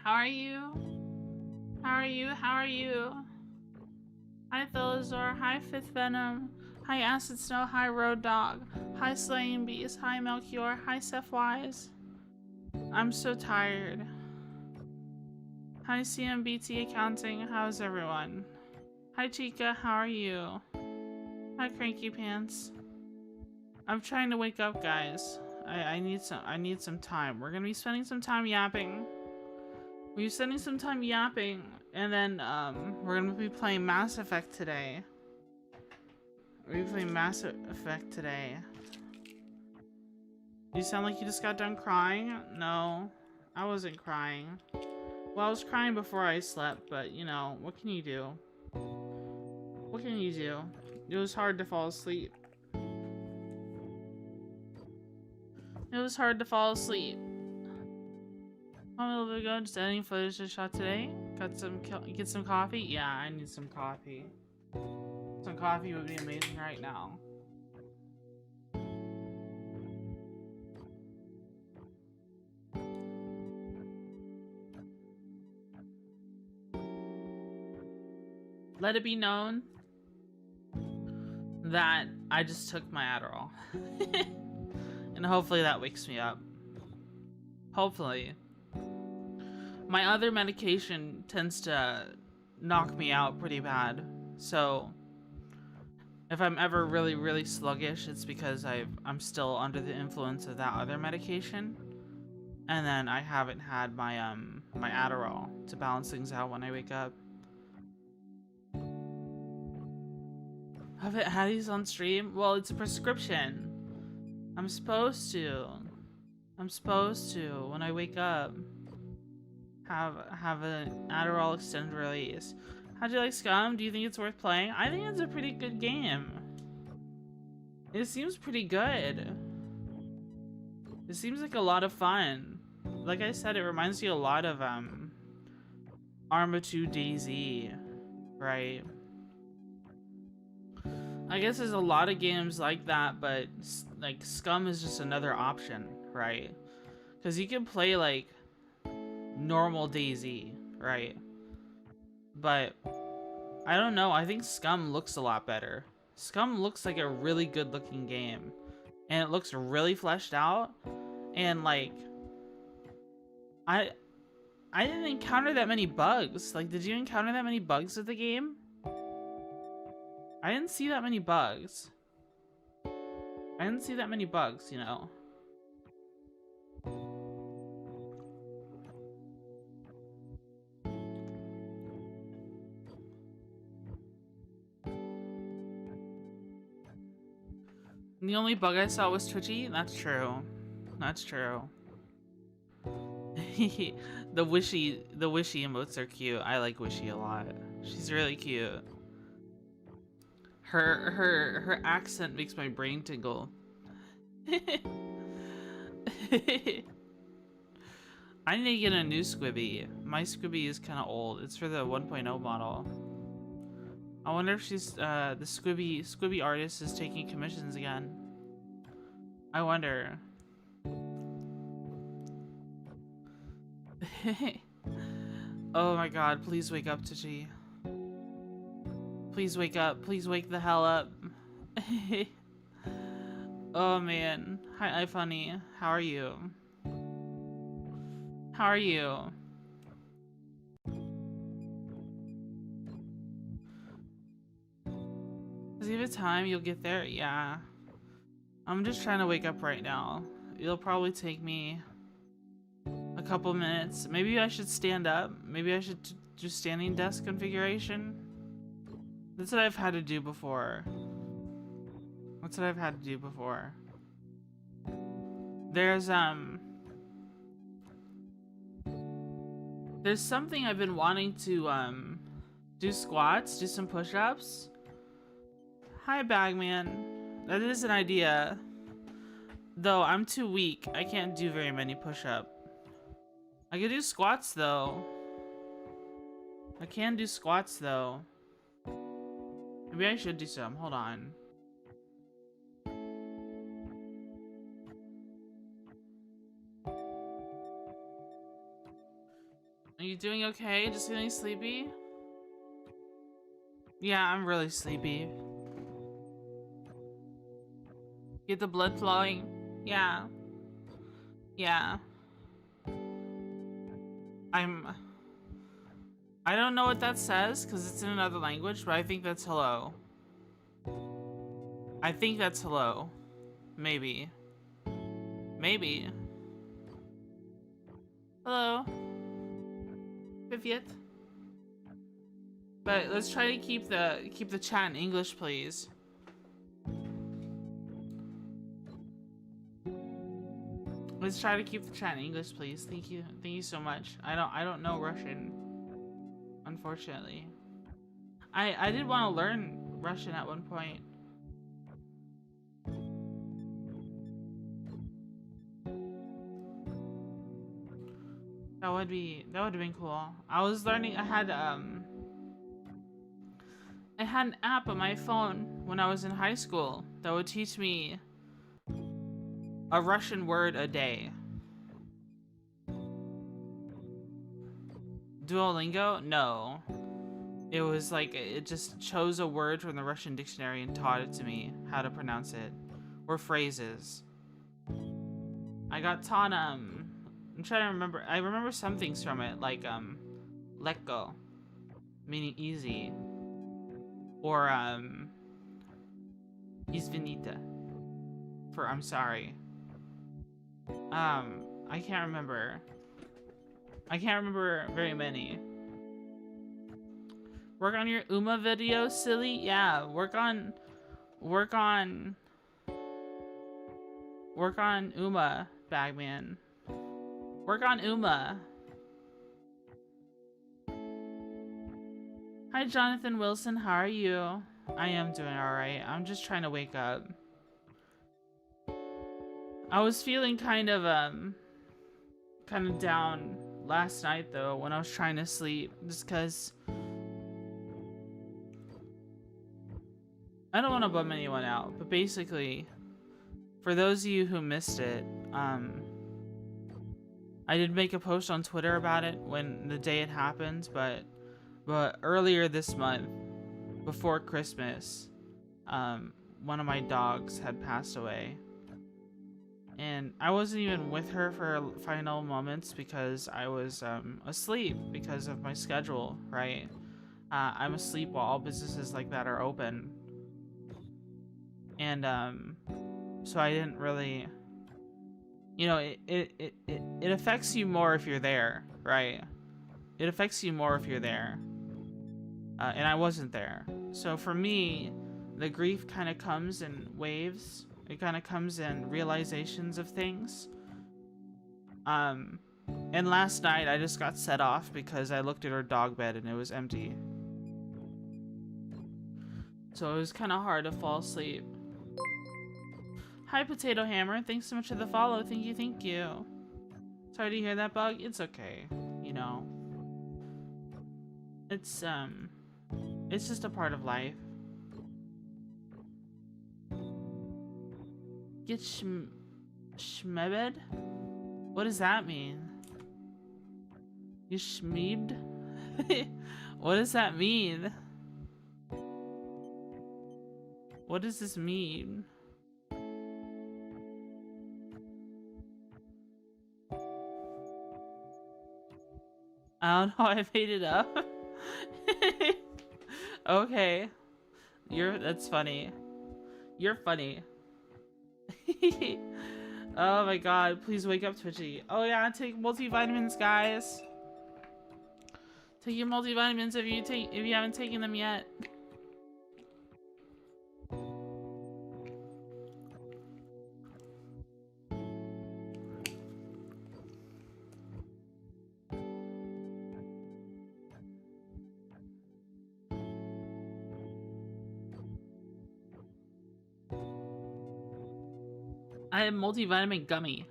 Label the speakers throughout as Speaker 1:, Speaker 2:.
Speaker 1: How are you? How are you? How are you? Hi Thilazor, hi Fifth Venom, hi Acid Snow, hi Road Dog, hi Slaying Beast, hi Melchior, hi Seth Wise. I'm so tired. Hi CMBT Accounting, how's everyone? Hi Chica, how are you? Hi Cranky Pants. I'm trying to wake up, guys. I need some time. We're gonna be spending some time yapping. We're spending some time yapping, and then we're gonna be playing Mass Effect today. We're playing Mass Effect today. You sound like you just got done crying? No, I wasn't crying. Well, I was crying before I slept, but you know, what can you do? What can you do? It was hard to fall asleep. It was hard to fall asleep. A little bit ago, just editing footage to shot today. Get some coffee? Yeah, I need some coffee. Some coffee would be amazing right now. Let it be known that I just took my Adderall. And hopefully that wakes me up. Hopefully. My other medication tends to knock me out pretty bad. So if I'm ever really sluggish, it's because I'm still under the influence of that other medication. And then I haven't had my my Adderall to balance things out when I wake up. Haven't had these on stream? Well, it's a prescription. I'm supposed to when I wake up have an Adderall extended release. How'd you like Scum? Do you think it's worth playing? I think it's a pretty good game. It seems pretty good. It seems like a lot of fun. Like I said, it reminds me a lot of Arma 2 DayZ, right? I guess there's a lot of games like that, but like Scum is just another option, right? Because you can play like normal DayZ, right? But I don't know, I think Scum looks a lot better. Scum looks like a really good looking game, and it looks really fleshed out, and like I didn't encounter that many bugs. Like, did you encounter that many bugs with the game? I didn't see that many bugs. I didn't see that many bugs, you know. The only bug I saw was Twitchy? That's true. That's true. the wishy emotes are cute. I like Wishy a lot. She's really cute. Her accent makes my brain tingle. I need to get a new Squibby. My Squibby is kind of old. It's for the 1.0 model. I wonder if she's the Squibby artist is taking commissions again. I wonder. Oh my god, please wake up, Twitchy. Please wake up. Please wake the hell up. Oh man. Hi, iFunny. How are you? How are you? Give it time, you'll get there. Yeah. I'm just trying to wake up right now. It'll probably take me a couple minutes. Maybe I should stand up. Maybe I should do standing desk configuration. That's what I've had to do before. That's what I've had to do before. There's something I've been wanting to do squats, do some push-ups. Hi Bagman. That is an idea. Though I'm too weak. I can't do very many push-ups. I can do squats though. I can do squats though. Maybe I should do some. Hold on. Are you doing okay? Just feeling sleepy? Yeah, I'm really sleepy. Get the blood flowing. Yeah. Yeah. I don't know what that says because it's in another language, but I think that's hello. I think that's hello. Maybe. Maybe. Hello. Viviet. But let's try to keep the chat in English, please. Let's try to keep the chat in English, please. Thank you. Thank you so much. I don't know Russian, unfortunately. I did want to learn Russian at one point. That would have been cool. I was learning. I had an app on my phone when I was in high school that would teach me a Russian word a day. Duolingo? No. It was like, it just chose a word from the Russian dictionary and taught it to me how to pronounce it. Or phrases. I got taught, I'm trying to remember. I remember some things from it, like, let go, meaning easy. Or, izvinite, for I'm sorry. I can't remember. I can't remember very many. Work on your Uma video, silly? Yeah, work on Uma, Bagman. Work on Uma. Hi, Jonathan Wilson. How are you? I am doing alright. I'm just trying to wake up. I was feeling kind of down last night, though, when I was trying to sleep. Just because I don't want to bum anyone out, but basically, for those of you who missed it, I did make a post on Twitter about it when the day it happened, but earlier this month, before Christmas, one of my dogs had passed away. And I wasn't even with her for final moments because I was asleep because of my schedule, right? I'm asleep while all businesses like that are open. And so I didn't really, you know, it affects you more if you're there, right? It affects you more if you're there. And I wasn't there. So for me, the grief kind of comes in waves. It kind of comes in realizations of things. And last night I just got set off because I looked at her dog bed and it was empty. So it was kind of hard to fall asleep. Hi, Potato Hammer. Thanks so much for the follow. Thank you, thank you. Sorry to hear that, Bug. It's okay. You know. It's just a part of life. Get schmebed? What does that mean? You schmeebed? What does that mean? What does this mean? I don't know, I made it up. Okay. That's funny. You're funny. Oh my god, please wake up, Twitchy. Oh yeah, take multivitamins, guys. Take your multivitamins if you haven't taken them yet. I have multivitamin gummy.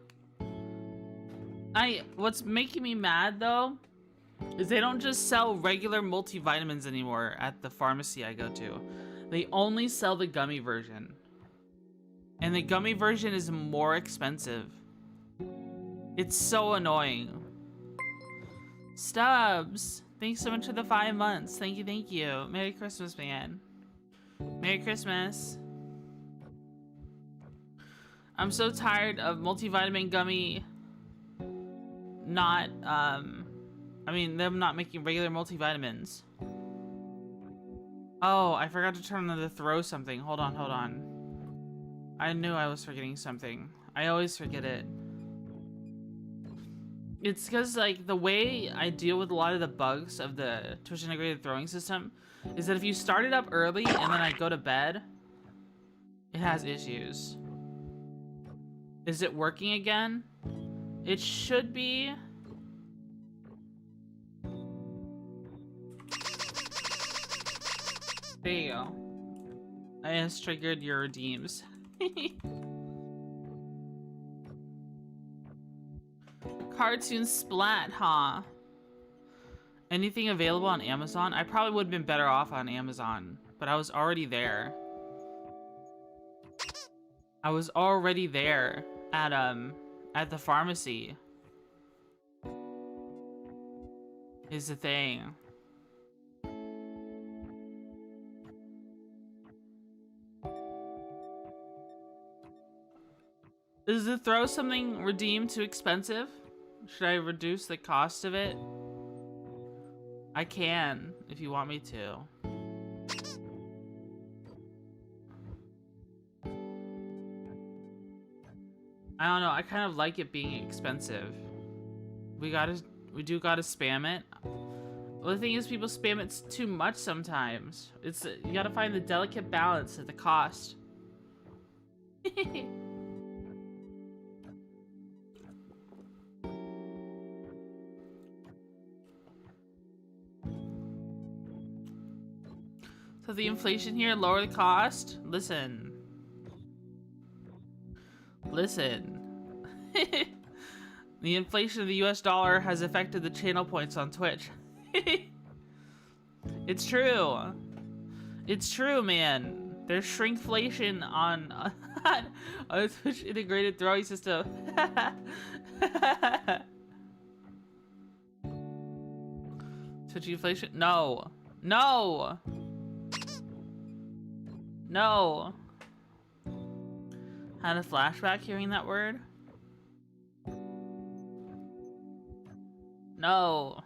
Speaker 1: What's making me mad though is they don't just sell regular multivitamins anymore at the pharmacy I go to. They only sell the gummy version. And the gummy version is more expensive. It's so annoying. Stubbs, thanks so much for the 5 months. Thank you, thank you. Merry Christmas, man. Merry Christmas. I'm so tired of multivitamin gummy not, I mean, them not making regular multivitamins. Oh, I forgot to turn on the throw something. Hold on, hold on. I knew I was forgetting something. I always forget it. It's because, like, the way I deal with a lot of the bugs of the Twitch integrated throwing system is that if you start it up early and then I go to bed, it has issues. Is it working again? It should be. There you go. I just triggered your redeems. Cartoon Splat, huh? Anything available on Amazon? I probably would have been better off on Amazon, but I was already there. I was already there at the pharmacy. Is the thing. Is the throw something redeemed too expensive? Should I reduce the cost of it? I can, if you want me to. I don't know, I kind of like it being expensive. We do gotta spam it. Well, the thing is, people spam it too much sometimes. You gotta find the delicate balance at the cost. So the inflation here, lower the cost? Listen. Listen. The inflation of the US dollar has affected the channel points on Twitch. It's true. It's true, man. There's shrinkflation on a Twitch integrated throwing system. Twitch inflation? No. No! No! Had a flashback hearing that word? No.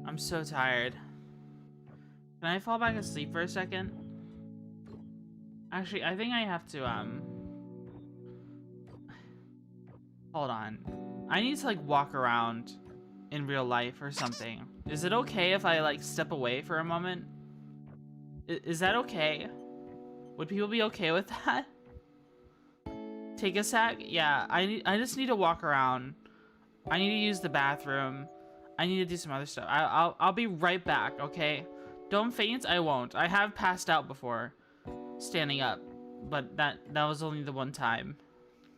Speaker 1: I'm so tired. Can I fall back asleep for a second? Actually, I think I have to, hold on. I need to, like, walk around in real life or something. Is it okay if I, like, step away for a moment? Is that okay? Would people be okay with that? Take a sec? Yeah, I just need to walk around. I need to use the bathroom. I need to do some other stuff. I'll be right back, okay? Don't faint, I won't. I have passed out before standing up, but that was only the one time.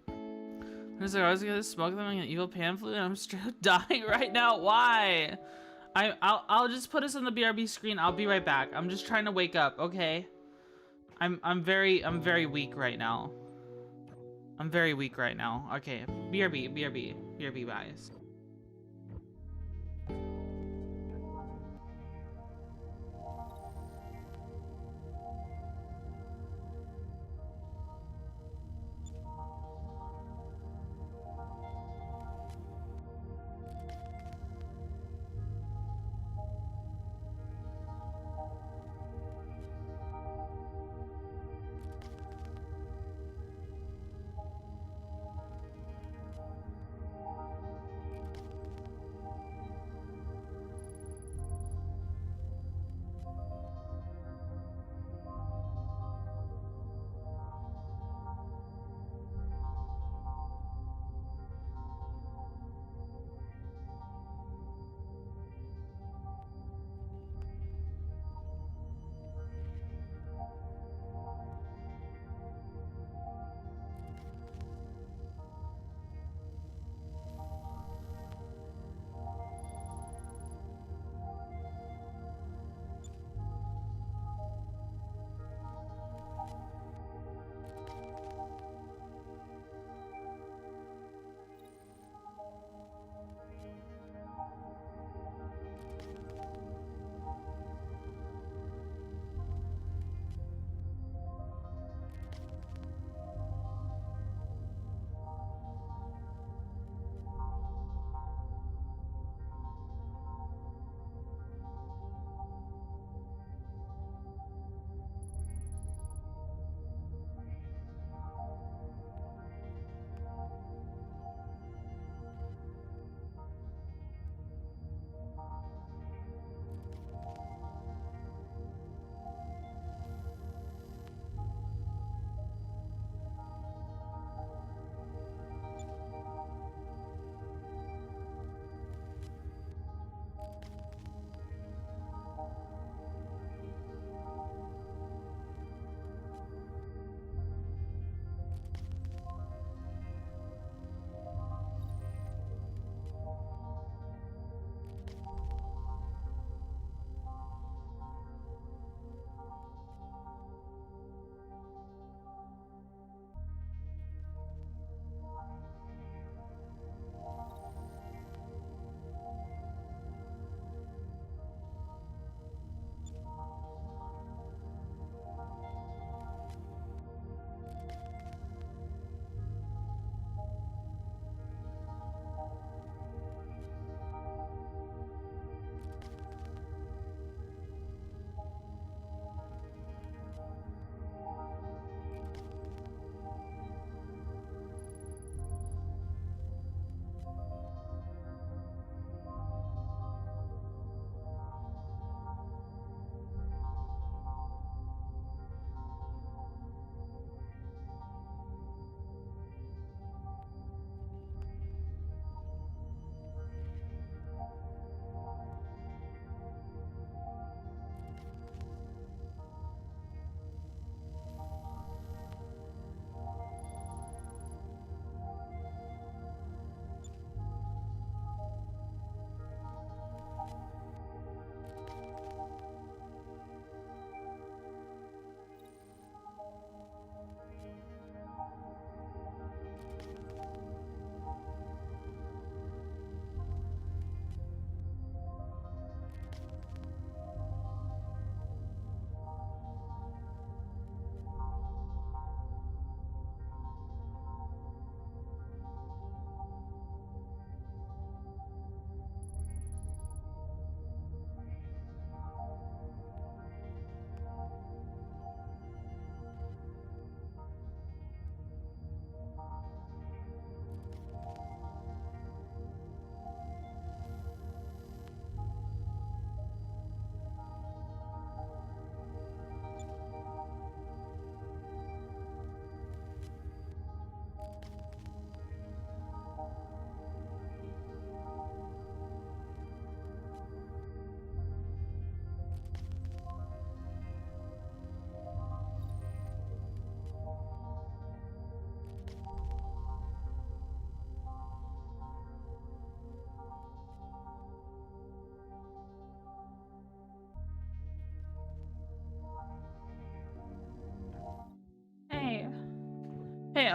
Speaker 1: I was gonna smoke them like an evil pan flute and I'm straight up dying right now. Why? I'll just put us on the BRB screen. I'll be right back. I'm just trying to wake up, okay? I'm very weak right now. I'm very weak right now. Okay, BRB, guys.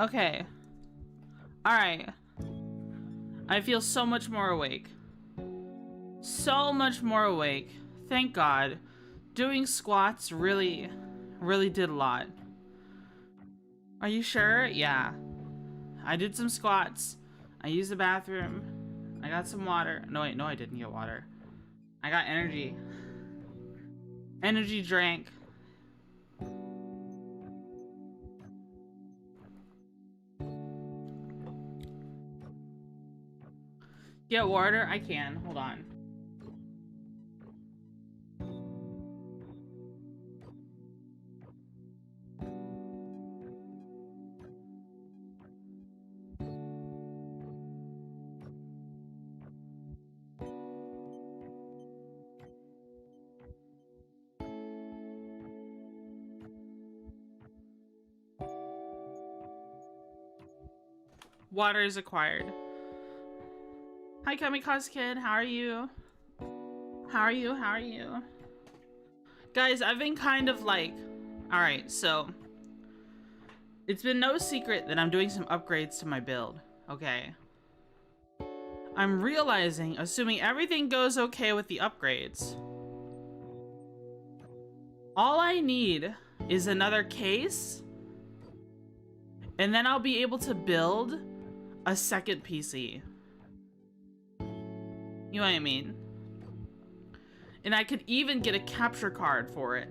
Speaker 1: okay. Alright. I feel so much more awake. So much more awake. Thank God. Doing squats really did a lot. Are you sure? Yeah. I did some squats. I used the bathroom. I got some water. No, wait, no, I didn't get water. I got energy. Energy drank. Get water? I can. Hold on. Water is acquired. Hi, Kamikaze Kid. How are you? How are you? How are you? Guys, I've been kind of like... Alright, so... It's been no secret that I'm doing some upgrades to my build, okay? I'm realizing, assuming everything goes okay with the upgrades, all I need is another case, and then I'll be able to build a second PC. You know what I mean? And I could even get a capture card for it.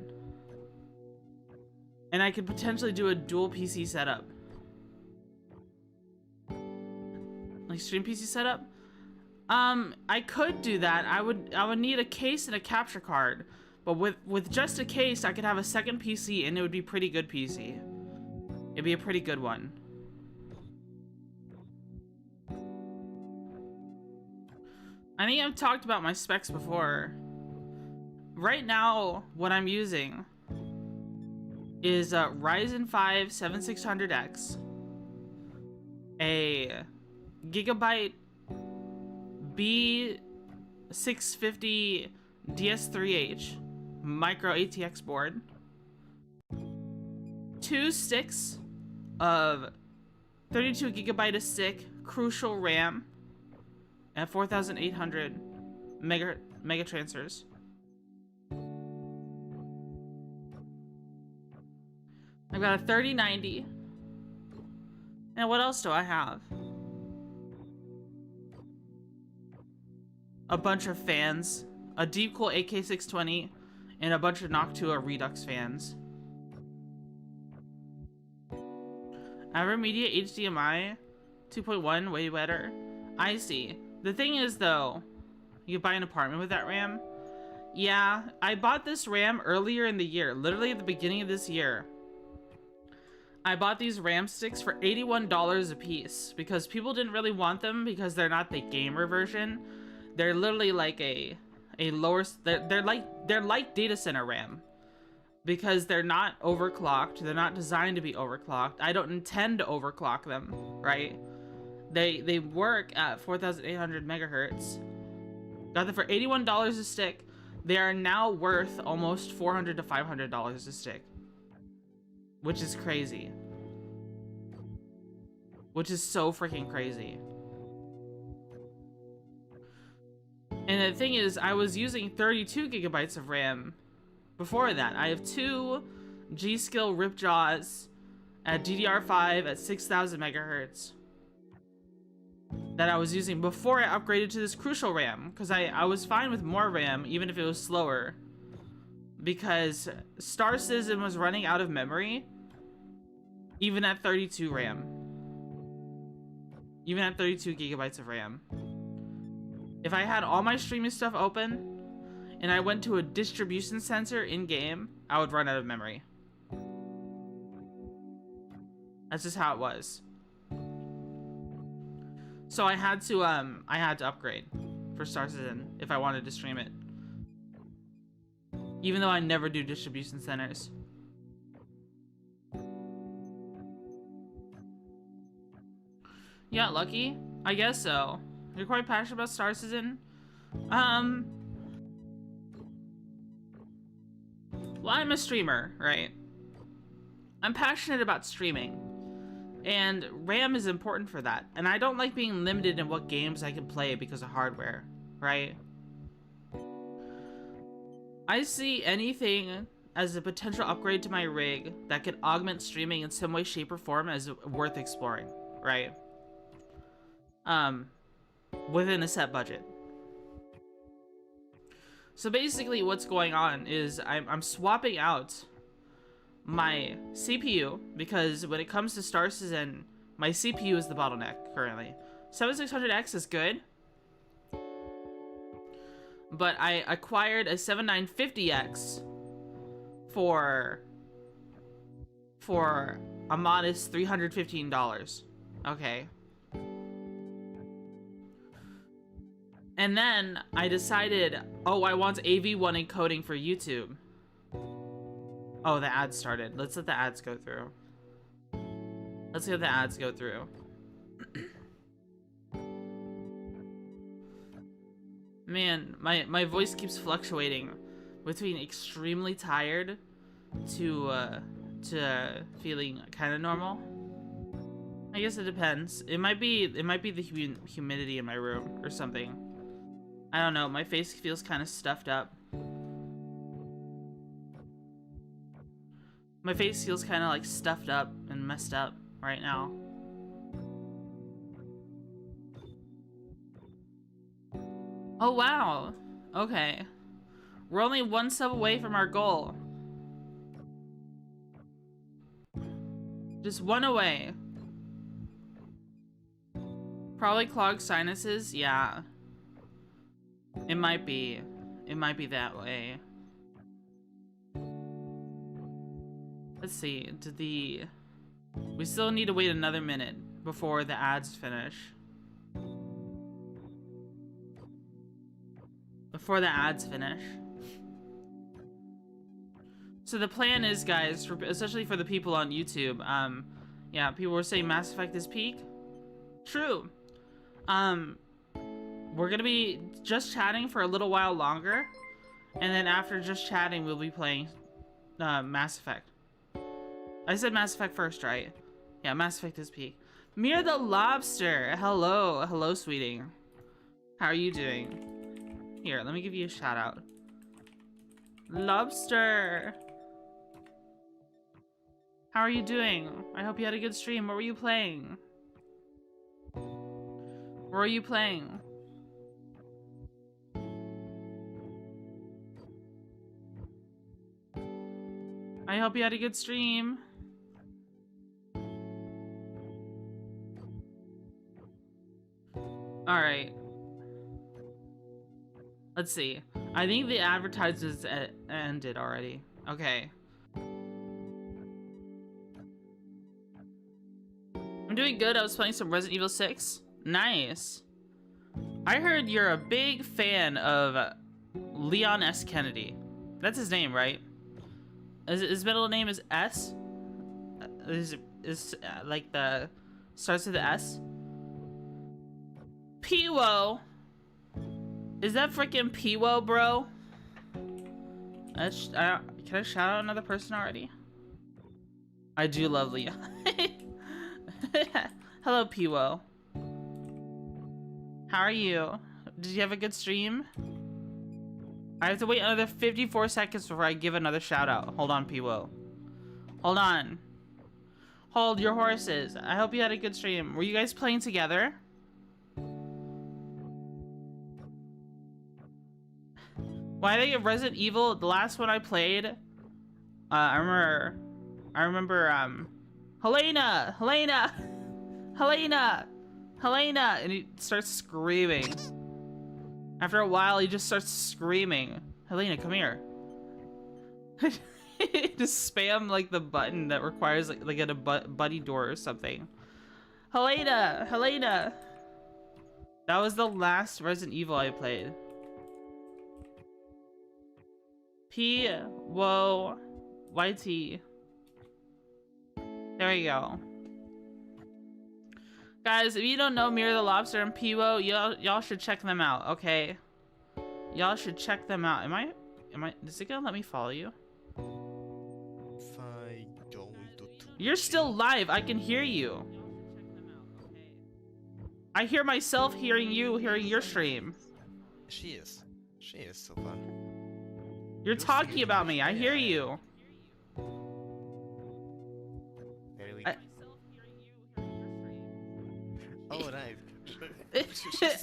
Speaker 1: And I could potentially do a dual PC setup. Like stream PC setup? I could do that. I would need a case and a capture card. But with just a case, I could have a second PC and it would be pretty good PC. It'd be a pretty good one. I think I've talked about my specs before. Right now, what I'm using is a Ryzen 5 7600X, a Gigabyte B650 DS3H micro ATX board, 2 sticks of 32 gigabyte a stick Crucial RAM at 4,800 mega transfers. I've got a 3090. And what else do I have? A bunch of fans, a Deepcool AK620, and a bunch of Noctua Redux fans. AverMedia HDMI 2.1, way better. I see. The thing is though, you buy an apartment with that RAM? Yeah, I bought this RAM earlier in the year, literally at the beginning of this year. I bought these RAM sticks for $81 a piece because people didn't really want them because they're not the gamer version. They're literally like a lower, they're like data center RAM because they're not overclocked. They're not designed to be overclocked. I don't intend to overclock them, right? They work at 4,800 megahertz. Got them for $81 a stick. They are now worth almost $400 to $500 a stick. Which is crazy. Which is so freaking crazy. And the thing is, I was using 32 gigabytes of RAM before that. I have 2 G-Skill Ripjaws at DDR5 at 6,000 megahertz that I was using before I upgraded to this Crucial RAM, because I was fine with more RAM even if it was slower, because Star Citizen was running out of memory even at 32 RAM. Even at 32 gigabytes of RAM. If I had all my streaming stuff open and I went to a distribution center in-game, I would run out of memory. That's just how it was. So I had to upgrade for Star Citizen if I wanted to stream it. Even though I never do distribution centers. Yeah, lucky? I guess so. You're quite passionate about Star Citizen? Well, I'm a streamer, right? I'm passionate about streaming.
Speaker 2: And RAM is important for that. And I don't like being limited in what games I can play because of hardware, right? I see anything as a potential upgrade to my rig that could augment streaming in some way, shape, or form as worth exploring, right? Within a set budget. So basically what's going on is I'm swapping out my CPU, because when it comes to Star Citizen, my CPU is the bottleneck currently. 7600X is good, but I acquired a 7950X for a modest $315. Okay. And then I decided, oh, I want AV1 encoding for YouTube. Oh, the ads started. Let's let the ads go through. Let's let the ads go through. Man, my voice keeps fluctuating between extremely tired to feeling kind of normal. I guess it depends. It might be the humidity in my room or something. I don't know. My face feels kind of stuffed up. My face feels kind of like stuffed up and messed up right now. Oh wow. Okay. We're only one sub away from our goal. Just one away. Probably clogged sinuses? Yeah. It might be. It might be that way. Let's see. We still need to wait another minute before the ads finish. Before the ads finish. So the plan is, guys, especially for the people on YouTube, yeah, people were saying Mass Effect is peak. True. We're gonna be just chatting for a little while longer, and then after just chatting, we'll be playing Mass Effect. I said Mass Effect first, right? Yeah, Mass Effect is peak. Mir the Lobster, hello, hello, sweetie. How are you doing? Here, let me give you a shout out. Lobster. How are you doing? I hope you had a good stream. What were you playing? What were you playing? I hope you had a good stream. Alright. Let's see. I think the advertisements ended already. Okay. I'm doing good. I was playing some Resident Evil 6. Nice. I heard you're a big fan of Leon S. Kennedy. That's his name, right? His middle name is S? Is like the... starts with the S? P-wo. Is that freaking P-wo, bro? Can I shout out another person already? I do love Leon. Hello, P-wo. How are you? Did you have a good stream? I have to wait another 54 seconds before I give another shout out. Hold on, P-wo. Hold on. Hold your horses. I hope you had a good stream. Were you guys playing together? Well, I think Resident Evil, the last one I played, I remember, Helena! And he starts screaming. After a while, he just starts screaming. Helena, come here. Just spam, like, the button that requires, like at a buddy door or something. Helena! That was the last Resident Evil I played. P-wo-y-t. There we go. Guys, if you don't know Mir the Lobster and P-wo, y'all should check them out, okay? Y'all should check them out. Is it gonna let me follow you? You're still live. I can hear you. I hear myself hearing you, hearing your stream.
Speaker 3: She is so fun.
Speaker 2: You're talking about me. I hear you.
Speaker 3: Very weak. Oh, nice.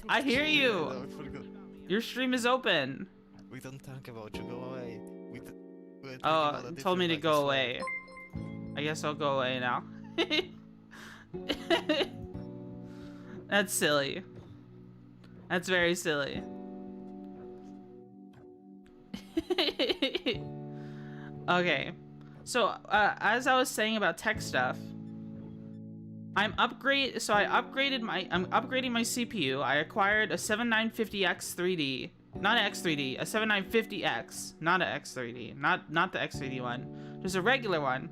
Speaker 2: I hear you.
Speaker 3: No, I forgot.
Speaker 2: Your stream is open.
Speaker 3: We don't talk about you. Go away. We're talking
Speaker 2: Oh,
Speaker 3: about a
Speaker 2: told me to
Speaker 3: different
Speaker 2: go
Speaker 3: life as
Speaker 2: away. I guess I'll go away now. That's silly. That's very silly. Okay. So, as I was saying about tech stuff, I'm upgrading my CPU. I acquired a 7950X 3D. Not an X3D, a 7950X, not an X3D, not the X3D one, just a regular one,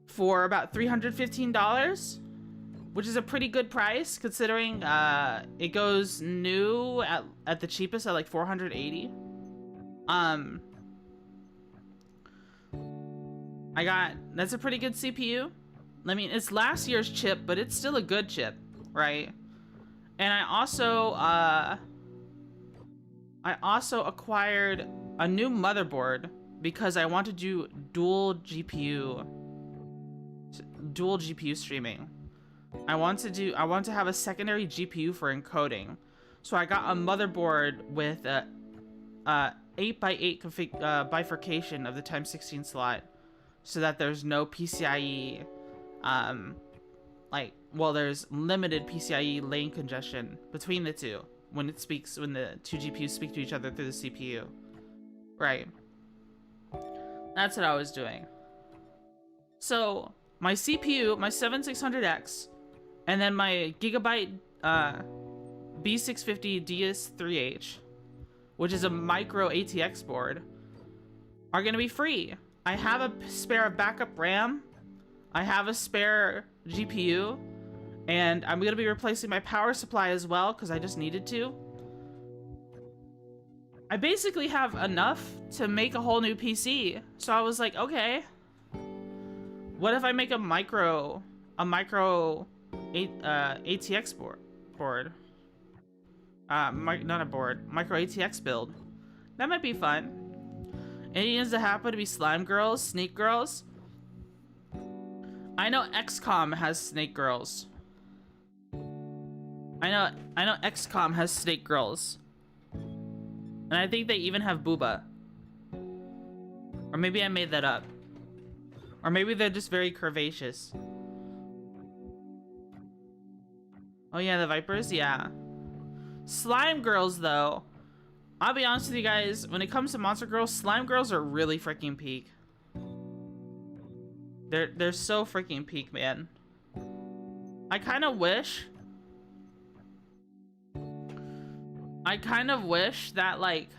Speaker 2: for about $315, which is a pretty good price considering it goes new at the cheapest at like $480. That's a pretty good CPU. I mean, it's last year's chip, but it's still a good chip, right? And I also acquired a new motherboard because I want to do dual GPU streaming. I want to have a secondary GPU for encoding. So I got a motherboard with a 8x8 bifurcation of the x16 slot, so that there's no PCIe, there's limited PCIe lane congestion between the two when the two GPUs speak to each other through the CPU. Right. That's what I was doing. So my CPU, my 7600X, and then my Gigabyte B650 DS3H, which is a micro ATX board, are gonna be free. I have a spare backup RAM, I have a spare GPU, and I'm gonna be replacing my power supply as well because I just needed to. I basically have enough to make a whole new PC. So I was like, okay, what if I make a micro ATX board? Not a board, micro ATX build. That might be fun. Aliens that happen to be slime girls, snake girls. I know XCOM has snake girls. I know XCOM has snake girls. And I think they even have booba. Or maybe I made that up. Or maybe they're just very curvaceous. Oh yeah, the Vipers? Yeah. Slime girls, though. I'll be honest with you guys, when it comes to monster girls, slime girls are really freaking peak. They're so freaking peak, man. I kind of wish that, like,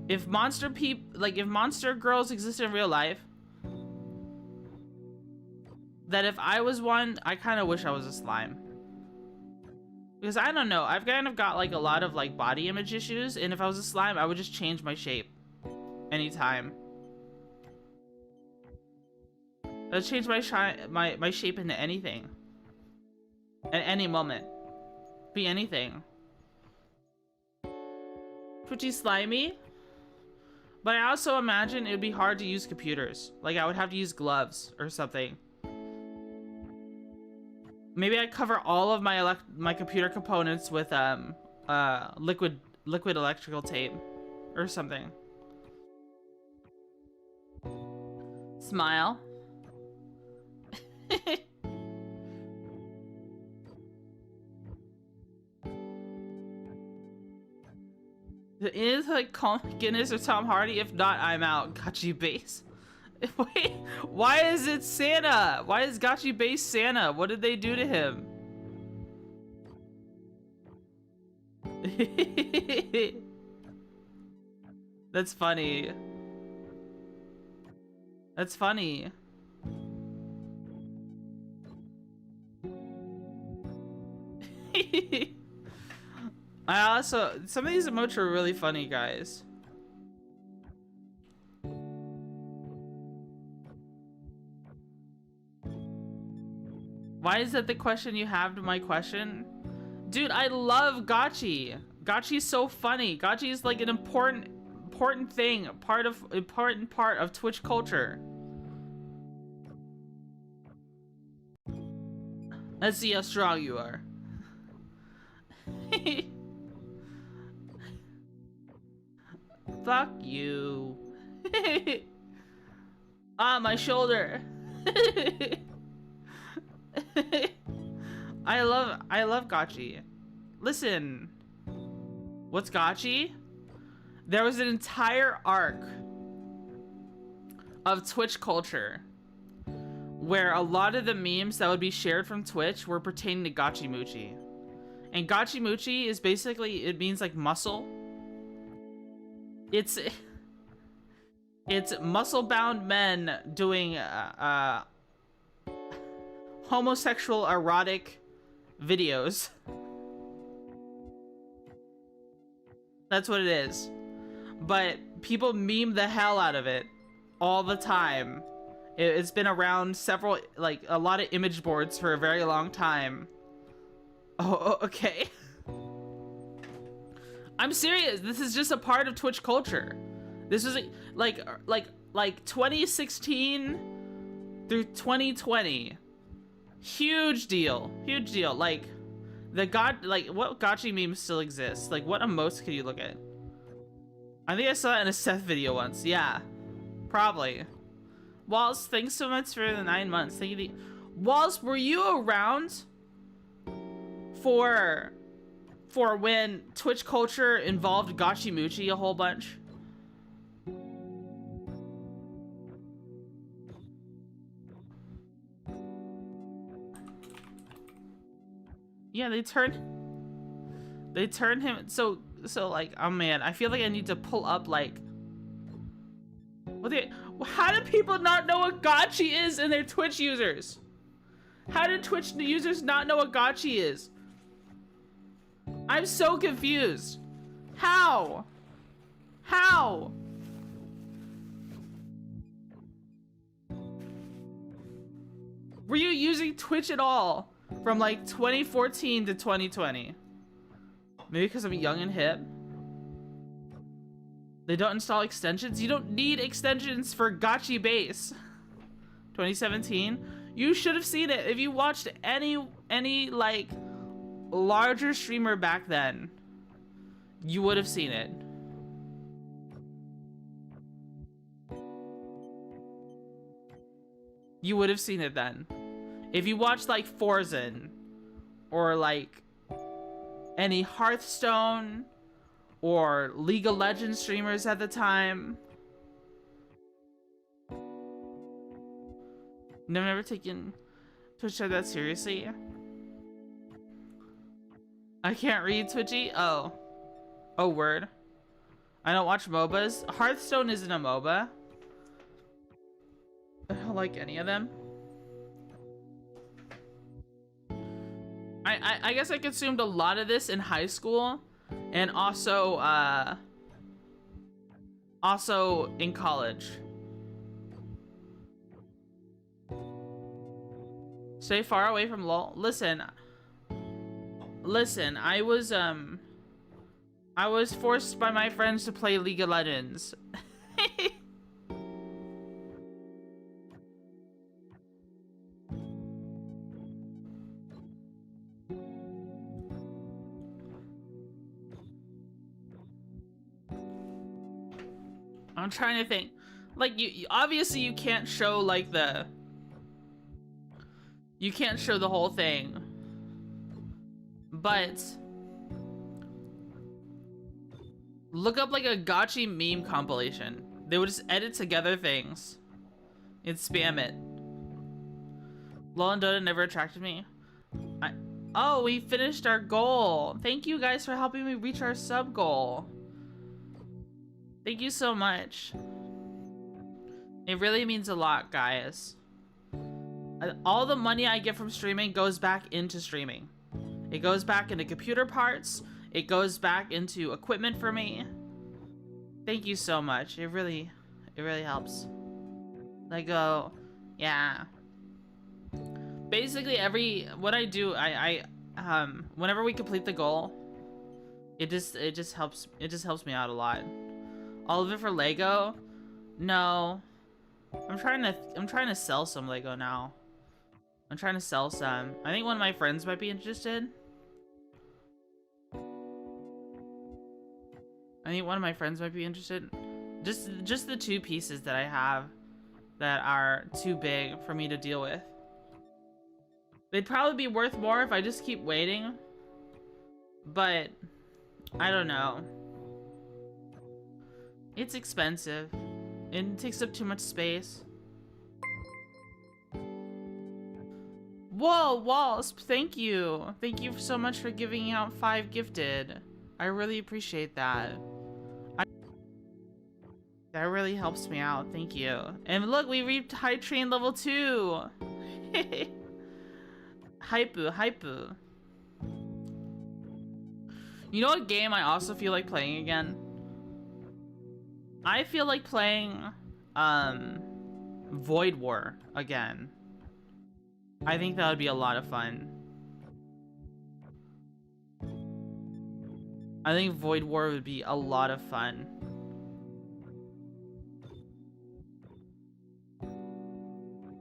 Speaker 2: if monster girls exist in real life, that if I was one, I kind of wish I was a slime. Because I don't know, I've kind of got like a lot of like body image issues, and if I was a slime, I would just change my shape anytime. I would change my shape into anything at any moment. Be anything. Pretty slimy. But I also imagine it would be hard to use computers. Like I would have to use gloves or something. Maybe I cover all of my computer components with liquid electrical tape or something. Smile. It is like Guinness or Tom Hardy. If not, I'm out. Gotchi base. Wait, why is it Santa? Why is Gotchi base Santa? What did they do to him? That's funny. That's funny. Some of these emotes are really funny, guys. Why is that the question you have to my question? Dude, I love Gotchi. Gotchi's so funny. Gotchi is like an important thing, important part of Twitch culture. Let's see how strong you are. Fuck you. Ah, my shoulder. I love Gotchi. Listen. What's Gotchi? There was an entire arc of Twitch culture where a lot of the memes that would be shared from Twitch were pertaining to Gotchi Moochie. And Gotchi Moochie is basically, it means like muscle. It's muscle-bound men doing homosexual erotic videos. That's what it is. But people meme the hell out of it all the time. It's been around several, like, a lot of image boards for a very long time. Oh, okay. I'm serious. This is just a part of Twitch culture. This is like 2016 through 2020. Huge deal. Huge deal. Like what Gotchi memes still exist? Like, what emotes can you look at? I think I saw it in a Seth video once. Yeah, probably. Walls, thanks so much for the 9 months. Thank you. Walls, were you around for when Twitch culture involved Gotchi Moochie a whole bunch? Yeah, they turned him so like, oh man, I feel like I need to pull up like how do people not know what Gotchi is in their Twitch users? How do Twitch users not know what Gotchi is? I'm so confused. How? How? Were you using Twitch at all from like 2014 to 2020? Maybe because I'm young and hip. They don't install extensions. You don't need extensions for Gotchi base. 2017. You should have seen it if you watched any like larger streamer back then. You would have seen it. You would have seen it then. If you watched like Forzen or like any Hearthstone or League of Legends streamers at the time. Never taken Twitch that seriously. I can't read Twitchy. Oh word. I don't watch MOBAs. Hearthstone isn't a MOBA. I don't like any of them. I guess I consumed a lot of this in high school and also in college. Stay far away from LOL. Listen, I was forced by my friends to play League of Legends. I'm trying to think. Like, you obviously you can't show like you can't show the whole thing. But look up like a Gotchi meme compilation. They would just edit together things and spam it. LOL and Dota never attracted me. Oh, we finished our goal. Thank you guys for helping me reach our sub goal. Thank you so much. It really means a lot, guys. All the money I get from streaming goes back into streaming. It goes back into computer parts. It goes back into equipment for me. Thank you so much. It really helps. Like, yeah. basically what I do, whenever we complete the goal, it just helps me out a lot. All of it for Lego? No. I'm trying to sell some Lego now. I'm trying to sell some. I think one of my friends might be interested. Just the 2 pieces that I have that are too big for me to deal with. They'd probably be worth more if I just keep waiting. But I don't know. It's expensive. It takes up too much space. Whoa, Wasp, thank you. Thank you so much for giving out 5 gifted. I really appreciate that. That really helps me out, thank you. And look, we reached high train level 2. Hypu. You know what game I also feel like playing again? I feel like playing Void War again. I think that would be a lot of fun. I think Void War would be a lot of fun.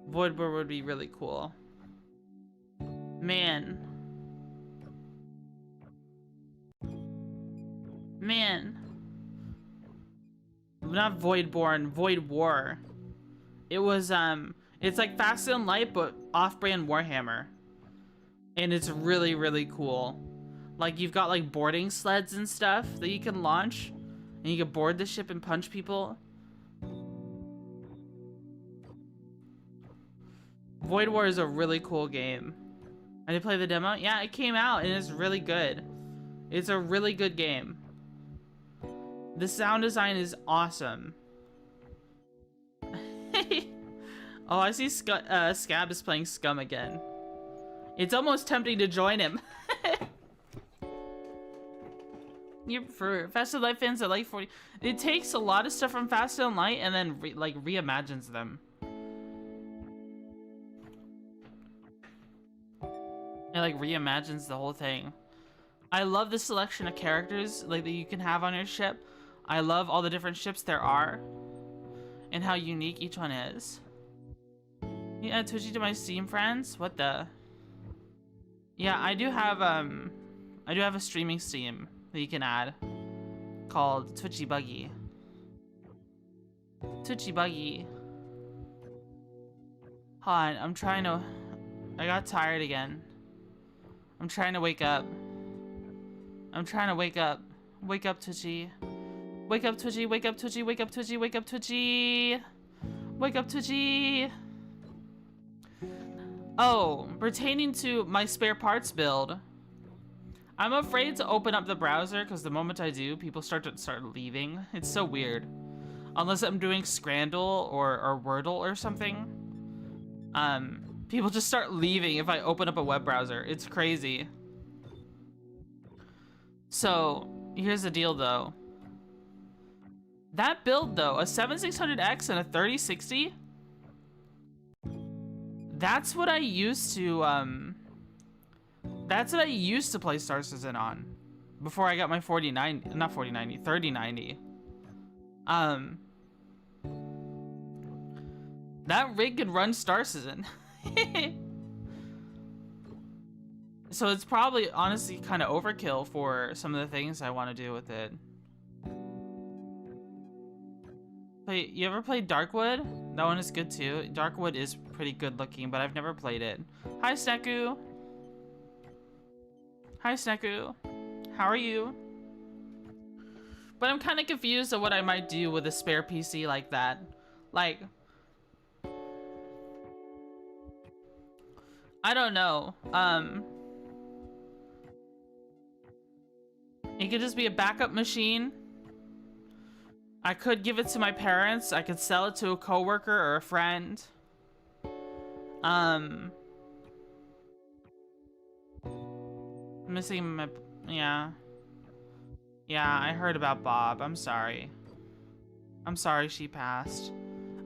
Speaker 2: Void War would be really cool. Man. Not Voidborn, Void War. It was, it's like Fast and Light, but off-brand Warhammer. And it's really, really cool. Like, you've got, like, boarding sleds and stuff that you can launch. And you can board the ship and punch people. Void War is a really cool game. I did play the demo. Yeah, it came out and it's really good. It's a really good game. The sound design is awesome. Oh, I see Scab is playing Scum again. It's almost tempting to join him. For Fast and Light fans that like 40, it takes a lot of stuff from Fast and Light and then reimagines them. It like reimagines the whole thing. I love the selection of characters like that you can have on your ship. I love all the different ships there are and how unique each one is. Yeah, Twitchy to my Steam friends. What the? Yeah, I do have a streaming Steam that you can add called Twitchy Buggy. Twitchy Buggy. Hold on, I got tired again. I'm trying to wake up. Wake up, Twitchy. Wake up, Twitchy, wake up, Twitchy, wake up, Twitchy, wake up, Twitchy. Wake up, Twitchy. Oh, pertaining to my spare parts build, I'm afraid to open up the browser because the moment I do, people start leaving. It's so weird. Unless I'm doing Scrandle or Wordle or something. People just start leaving if I open up a web browser. It's crazy. So, here's the deal though. That build though, a 7600X and a 3060, that's what I used to play Star Citizen on before I got my 3090. That rig could run Star Citizen. So it's probably honestly kind of overkill for some of the things I want to do with it. You ever played Darkwood? That one is good too. Darkwood is pretty good looking, but I've never played it. Hi, Sneku. Hi, Sneku. How are you? But I'm kind of confused on what I might do with a spare PC like that. Like, I don't know. It could just be a backup machine. I could give it to my parents. I could sell it to a coworker or a friend. Missing my... Yeah. Yeah, I heard about Bob. I'm sorry. I'm sorry she passed.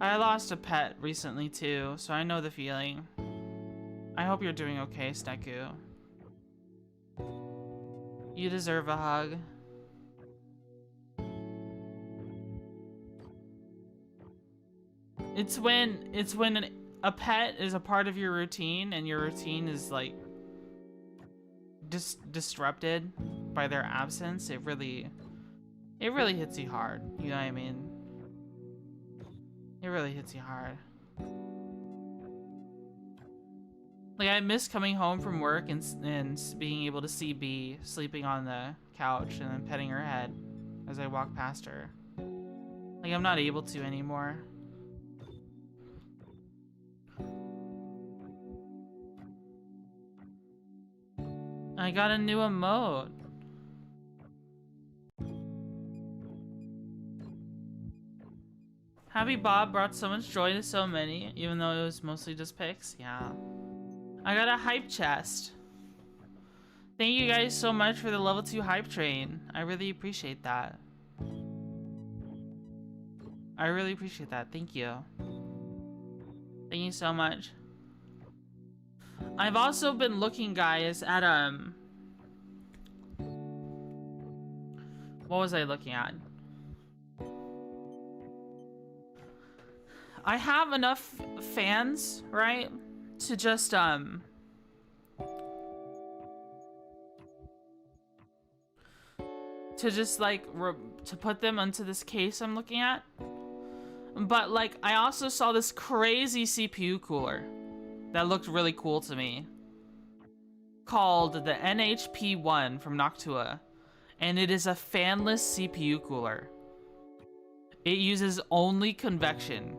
Speaker 2: I lost a pet recently too, so I know the feeling. I hope you're doing okay, Sneku. You deserve a hug. It's when a pet is a part of your routine and your routine is like disrupted by their absence. It really hits you hard. You know what I mean? It really hits you hard. Like, I miss coming home from work and being able to see Bee sleeping on the couch and then petting her head as I walk past her. Like, I'm not able to anymore. I got a new emote. Happy Bob brought so much joy to so many, even though it was mostly just pics. Yeah. I got a hype chest. Thank you guys so much for the level 2 hype train. I really appreciate that. I really appreciate that. Thank you. Thank you so much. I've also been looking, guys, at what was I looking at? I have enough fans, right? To just to just like to put them onto this case I'm looking at. But like, I also saw this crazy CPU cooler that looked really cool to me, called the NHP1 from Noctua, and it is a fanless CPU cooler. It uses only convection,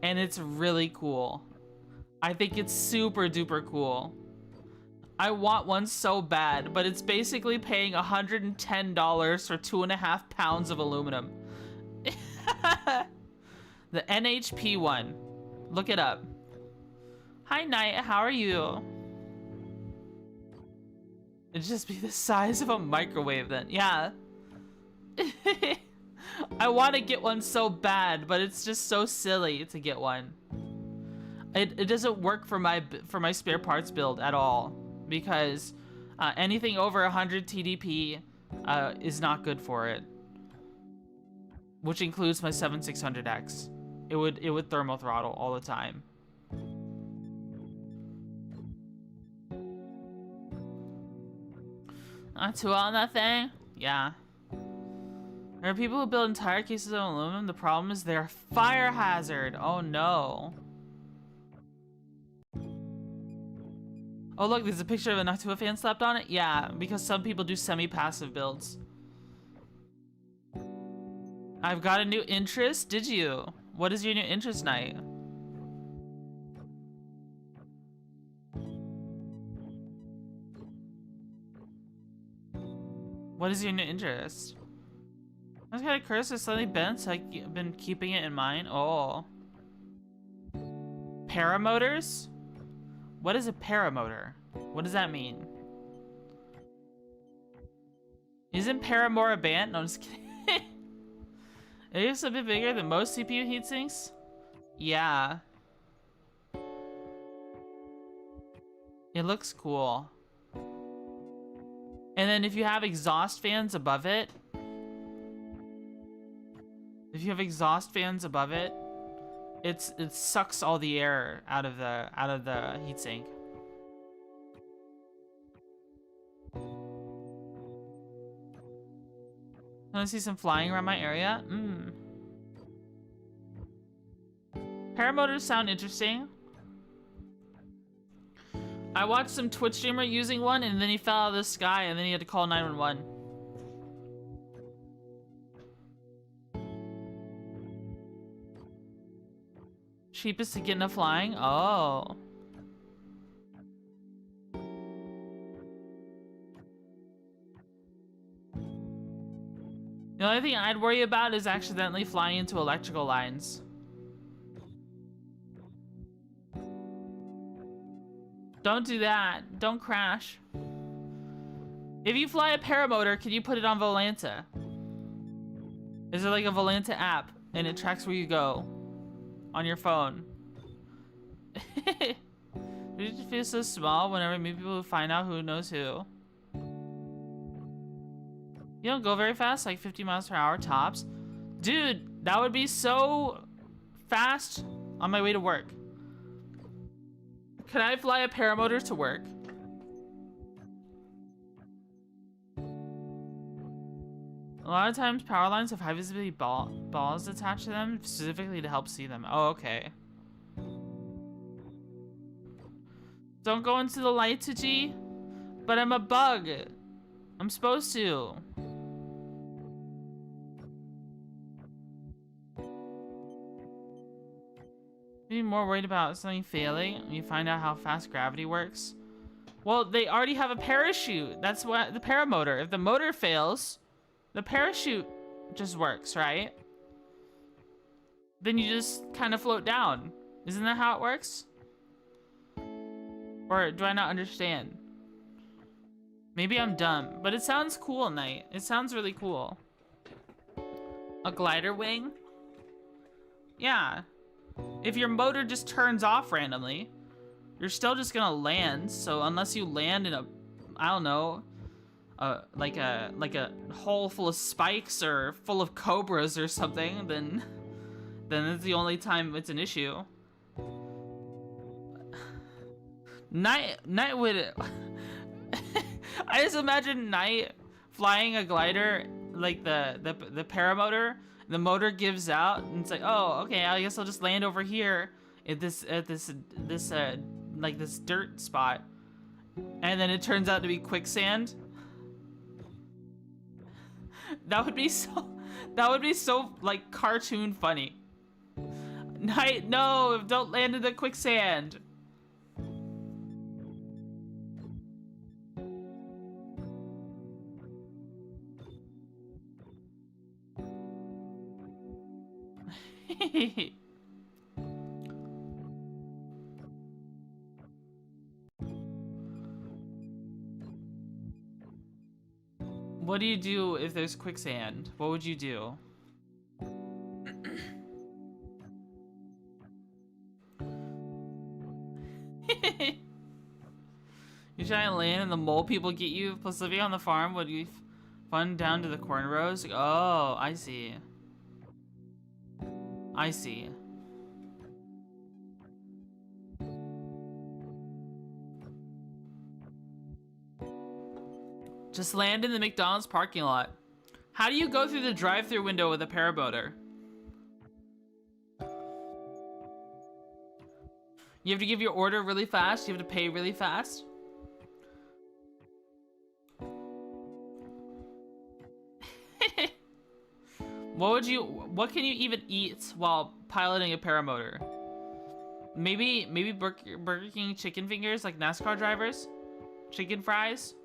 Speaker 2: and it's really cool. I think it's super duper cool. I want one so bad, but it's basically paying $110 for 2.5 pounds of aluminum. The NHP one. Look it up. Hi, Knight. How are you? It'd just be the size of a microwave then. Yeah. I want to get one so bad, but it's just so silly to get one. It doesn't work for my spare parts build at all, because anything over 100 TDP is not good for it, which includes my 7600X. It would thermal throttle all the time. Two on that thing? Yeah. There are people who build entire cases of aluminum. The problem is they're a fire hazard. Oh no. Oh look, there's a picture of a Noctua fan slapped on it? Yeah, because some people do semi-passive builds. I've got a new interest? Did you? What is your new interest, Knight? What is your new interest? I was kind of cursed it's slightly bent, so I've been keeping it in mind. Oh. Paramotors? What is a paramotor? What does that mean? Isn't Paramore a band? No, I'm just kidding. It is a bit bigger than most CPU heatsinks? Yeah. It looks cool. And then if you have exhaust fans above it, it sucks all the air out of the heatsink. Want to see some flying around my area? Paramotors sound interesting. I watched some Twitch streamer using one, and then he fell out of the sky, and then he had to call 911. Cheapest to get into flying? Oh. The only thing I'd worry about is accidentally flying into electrical lines. Don't do that. Don't crash. If you fly a paramotor, can you put it on Volanta? Is there like a Volanta app and it tracks where you go on your phone? You just feel so small whenever we meet people who find out who knows who. You don't go very fast, like 50 miles per hour tops. Dude, that would be so fast on my way to work. Can I fly a paramotor to work? A lot of times power lines have high visibility balls attached to them, specifically to help see them. Oh, okay. Don't go into the light, Twitchy. But I'm a bug. I'm supposed to. Maybe more worried about something failing when you find out how fast gravity works. Well, they already have a parachute. That's what the paramotor. If the motor fails, the parachute just works, right? Then you just kind of float down. Isn't that how it works? Or do I not understand? Maybe I'm dumb, but it sounds cool, Knight. It sounds really cool. A glider wing? Yeah. If your motor just turns off randomly, you're still just gonna land. So unless you land in a, I don't know, like a hole full of spikes or full of cobras or something, then it's the only time it's an issue. Knight would. I just imagine Knight flying a glider, like the paramotor. The motor gives out, and it's like, oh, okay, I guess I'll just land over here at this like this dirt spot, and then it turns out to be quicksand. That would be so like cartoon funny. Knight, no, don't land in the quicksand. What do you do if there's quicksand? What would you do? You try and land and the mole people get you, plus living on the farm would be fun down to the corn rows. Oh, I see. I see. Just land in the McDonald's parking lot. How do you go through the drive-thru window with a paramotor? You have to give your order really fast? You have to pay really fast? What can you even eat while piloting a paramotor? Maybe Burger King chicken fingers like NASCAR drivers? Chicken fries?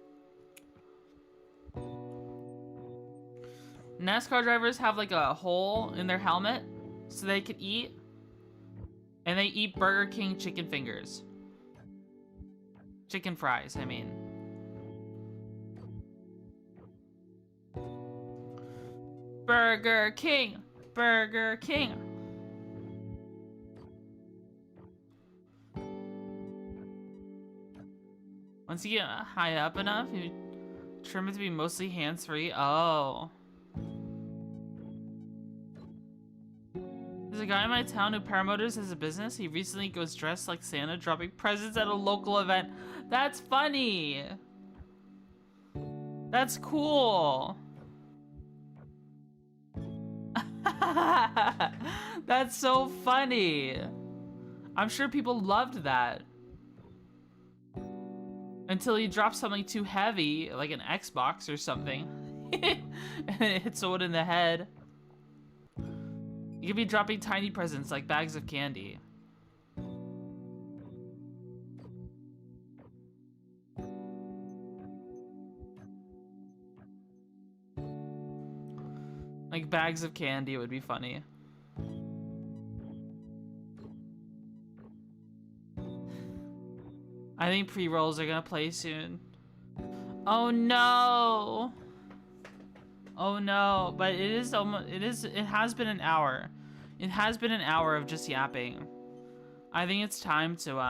Speaker 2: NASCAR drivers have like a hole in their helmet so they can eat. And they eat Burger King chicken fingers. Chicken fries, I mean. Burger King! Burger King! Once you get high up enough, you trim it to be mostly hands-free. Oh. There's a guy in my town who paramotors as a business. He recently goes dressed like Santa, dropping presents at a local event. That's funny! That's cool! That's so funny! I'm sure people loved that. Until he drops something too heavy, like an Xbox or something. And it hits someone in the head. You could be dropping tiny presents like bags of candy. Like bags of candy would be funny. I think pre-rolls are gonna play soon. Oh no! Oh no, but it has been an hour. It has been an hour of just yapping. I think it's time to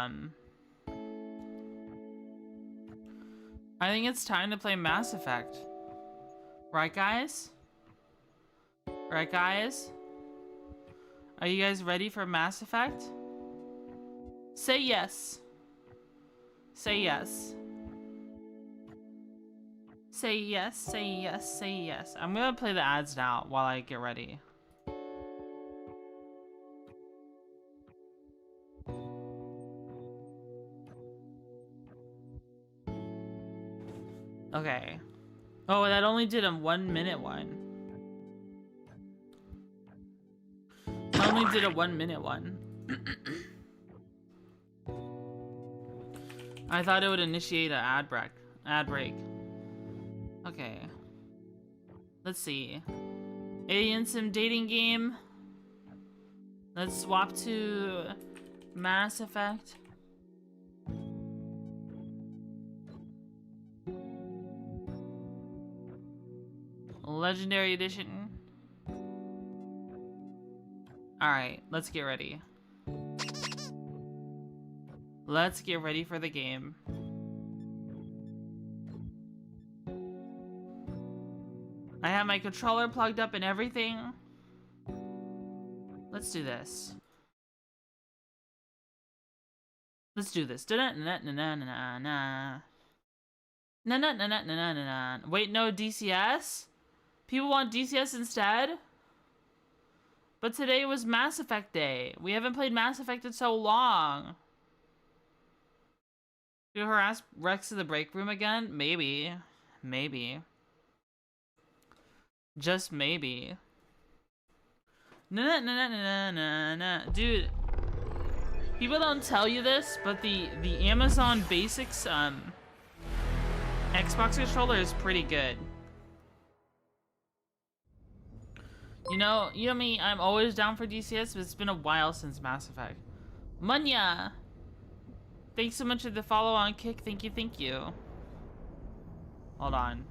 Speaker 2: I think it's time to play Mass Effect. Right, guys? Right, guys? Are you guys ready for Mass Effect? Say yes. Say yes. Say yes, say yes, say yes. I'm gonna play the ads now while I get ready. Okay. Oh, that only did a 1 minute one. I only did a 1 minute one. I thought it would initiate an ad break. Okay. Let's see. Alien Sim dating game. Let's swap to Mass Effect. Legendary Edition. Alright, let's get ready. Let's get ready for the game. I have my controller plugged up and everything. Let's do this. Let's do this. Wait, no, DCS? People want DCS instead? But today was Mass Effect Day. We haven't played Mass Effect in so long. You harass Rex in the break room again? Maybe. Maybe. Just maybe. Dude, people don't tell you this, but the Amazon Basics Xbox controller is pretty good. You know me, I'm always down for DCS, but it's been a while since Mass Effect. Munya! Thanks so much for the follow on Kick. Thank you, thank you. Hold on.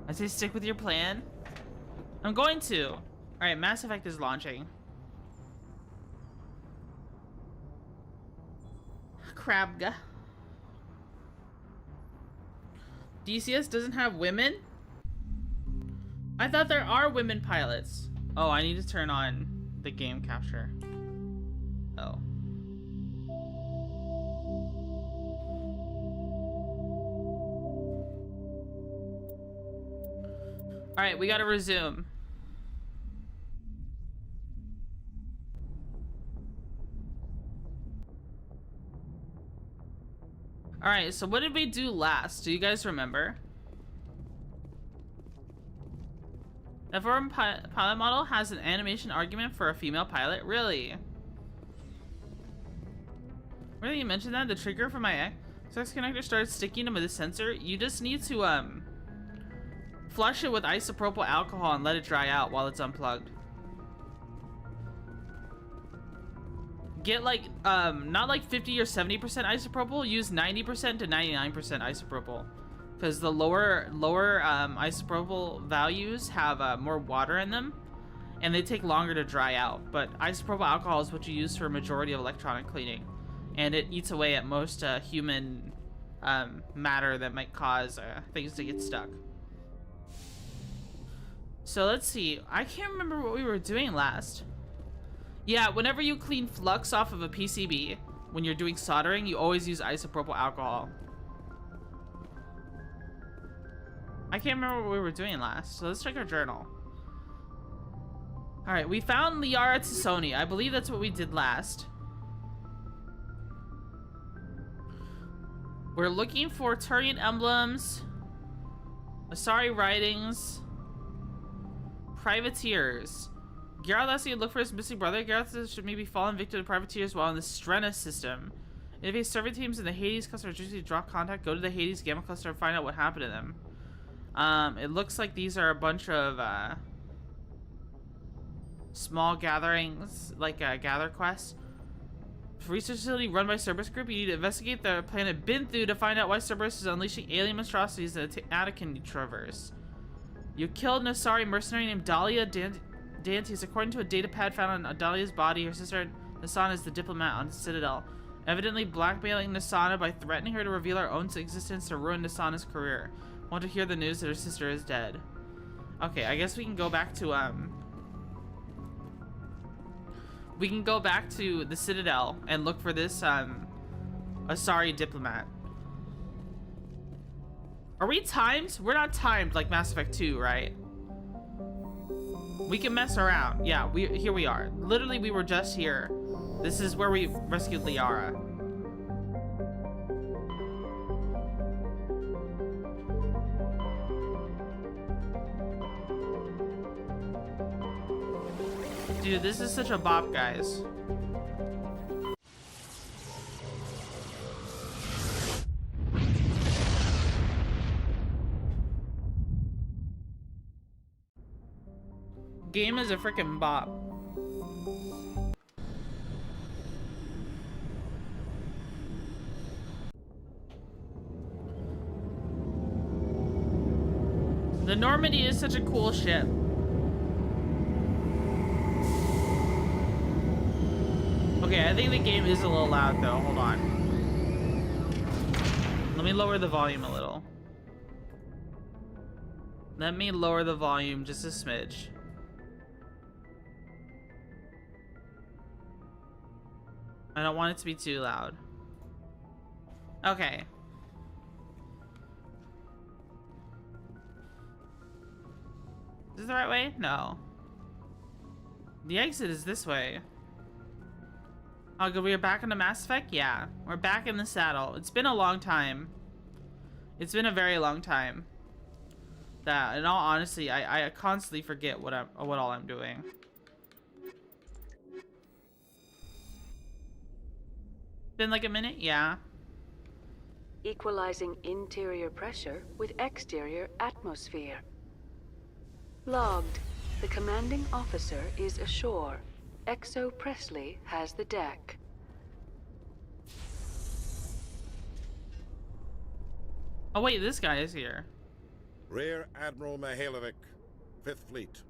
Speaker 2: I say stick with your plan. I'm going to. Alright, Mass Effect is launching. Crabga. DCS doesn't have women? I thought there are women pilots. Oh, I need to turn on the game capture. Oh. Alright, we gotta resume. Alright, so what did we do last? Do you guys remember? The foreign pilot model has an animation argument for a female pilot? Really? Where did you mention that? The trigger for my sex connector started sticking to the sensor. You just need to flush it with isopropyl alcohol and let it dry out while it's unplugged. Get like not like 50 or 70% isopropyl, use 90% to 99% isopropyl, because the lower isopropyl values have more water in them and they take longer to dry out. But isopropyl alcohol is what you use for a majority of electronic cleaning, and it eats away at most human matter that might cause things to get stuck. So let's see, I can't remember what we were doing last. Yeah, whenever you clean flux off of a PCB, when you're doing soldering, you always use isopropyl alcohol. I can't remember what we were doing last, so let's check our journal. Alright, we found Liara Tassoni. I believe that's what we did last. We're looking for Turian emblems, Asari writings, privateers. Geralt asks you to look for his missing brother. Geralt should maybe fallen victim to privateers while in the Strenna system. If a survey teams in the Hades cluster usually drop contact, go to the Hades Gamma cluster and find out what happened to them. It looks like these are a bunch of small gatherings, like gather quests. For research facility run by Cerberus Group, you need to investigate the planet Binthu to find out why Cerberus is unleashing alien monstrosities in the Attican traverse. You killed an Asari mercenary named Dahlia Dantes. According to a data pad found on Dahlia's body, her sister Nassan is the diplomat on Citadel. Evidently blackmailing Nasana by threatening her to reveal her own existence to ruin Nasana's career. Want to hear the news that her sister is dead. Okay, I guess we can go back to, we can go back to the Citadel and look for this, Asari diplomat. Are we timed? We're not timed like Mass Effect 2, right? We can mess around. Yeah, here we are. Literally, we were just here. This is where we rescued Liara. Dude, this is such a bop, guys. Game is a freaking bop. The Normandy is such a cool ship. Okay, I think the game is a little loud though. Hold on. Let me lower the volume a little. Let me lower the volume just a smidge. I don't want it to be too loud. Okay. Is this the right way? No. The exit is this way. Oh, good. We're back in the Mass Effect? Yeah. We're back in the saddle. It's been a long time. It's been a very long time. That, in all honesty, I constantly forget what all I'm doing. Been like a minute? Yeah.
Speaker 4: Equalizing interior pressure with exterior atmosphere. Logged. The commanding officer is ashore. Exo Presley has the deck.
Speaker 2: Oh wait, this guy is here.
Speaker 5: Rear Admiral Mihailovic, 5th Fleet.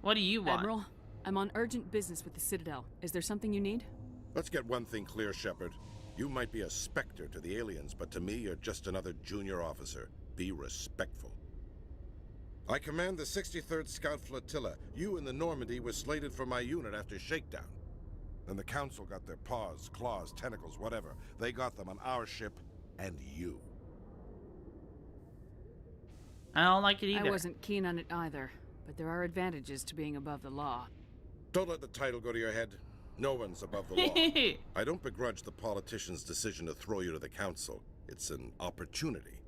Speaker 2: What do you want?
Speaker 6: Admiral, I'm on urgent business with the Citadel. Is there something you need?
Speaker 5: Let's get one thing clear, Shepard. You might be a specter to the aliens, but to me, you're just another junior officer. Be respectful. I command the 63rd Scout Flotilla. You and the Normandy were slated for my unit after shakedown. Then the Council got their paws, claws, tentacles, whatever. They got them on our ship and you.
Speaker 2: I don't like it either.
Speaker 6: I wasn't keen on it either, but there are advantages to being above the law.
Speaker 5: Don't let the title go to your head. No one's above the law. I don't begrudge the politician's decision to throw you to the Council. It's an opportunity.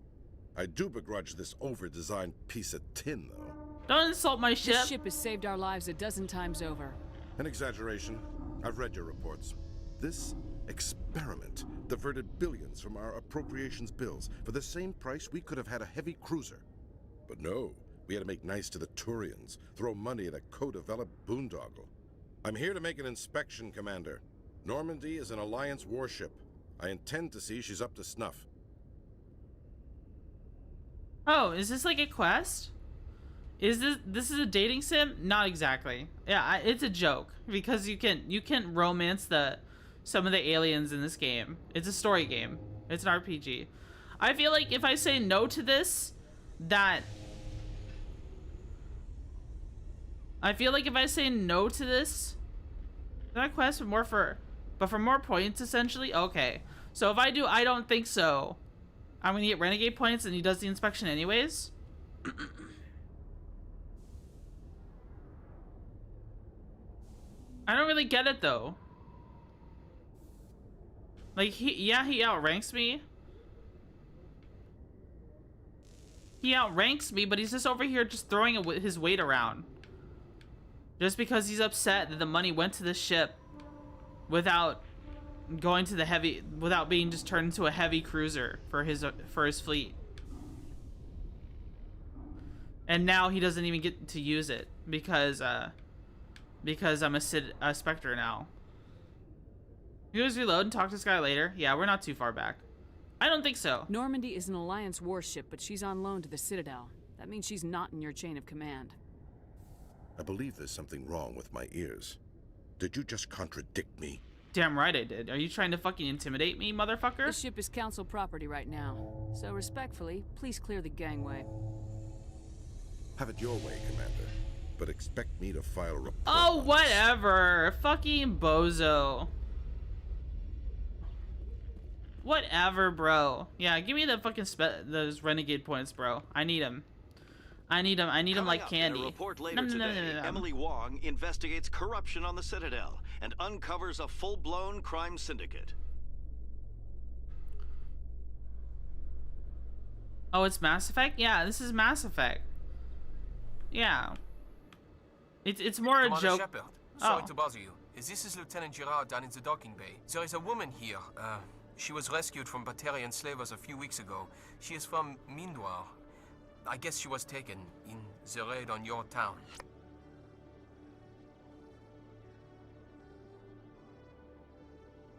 Speaker 5: I do begrudge this over-designed piece of tin, though.
Speaker 2: Don't insult my ship.
Speaker 6: This ship has saved our lives a dozen times over.
Speaker 5: An exaggeration. I've read your reports. This experiment diverted billions from our appropriations bills. For the same price, we could have had a heavy cruiser. But no, we had to make nice to the Turians, throw money at a co-developed boondoggle. I'm here to make an inspection, Commander. Normandy is an Alliance warship. I intend to see she's up to snuff.
Speaker 2: Oh, is this like a quest? Is this is a dating sim? Not exactly. Yeah, it's a joke because you can romance some of the aliens in this game. It's a story game. It's an RPG. I feel like if I say no to this, is that a quest for more points essentially? Okay. So if I do I don't think so, I'm gonna get renegade points and he does the inspection anyways. I don't really get it though. Like he outranks me. He outranks me, but he's just over here just throwing his weight around. Just because he's upset that the money went to the ship without going to the heavy, without being just turned into a heavy cruiser for his fleet. And now he doesn't even get to use it because I'm a Spectre now. You guys reload and talk to this guy later? Yeah, we're not too far back. I don't think so.
Speaker 6: Normandy is an Alliance warship, but she's on loan to the Citadel. That means she's not in your chain of command.
Speaker 5: I believe there's something wrong with my ears. Did you just contradict me?
Speaker 2: Damn right I did. Are you trying to fucking intimidate me, motherfucker?
Speaker 6: This ship is council property right now, so respectfully, please clear the gangway.
Speaker 5: Have it your way, Commander. But expect me to file a report.
Speaker 2: Oh,
Speaker 5: on
Speaker 2: whatever. Fucking bozo. Whatever, bro. Yeah, give me the fucking those renegade points, bro. I need them. I need them. I need them
Speaker 7: Coming
Speaker 2: like
Speaker 7: up in
Speaker 2: candy.
Speaker 7: a report later today, Emily Wong investigates corruption on the Citadel and uncovers a full-blown crime syndicate.
Speaker 2: Oh, it's Mass Effect? Yeah, this is Mass Effect. Yeah. It's more a
Speaker 8: Commander
Speaker 2: joke.
Speaker 8: Shepard, sorry
Speaker 2: Oh.
Speaker 8: to bother you. This is Lieutenant Girard down in the docking bay. There is a woman here. She was rescued from Batarian slavers a few weeks ago. She is from Mindoir. I guess she was taken in the raid on your town.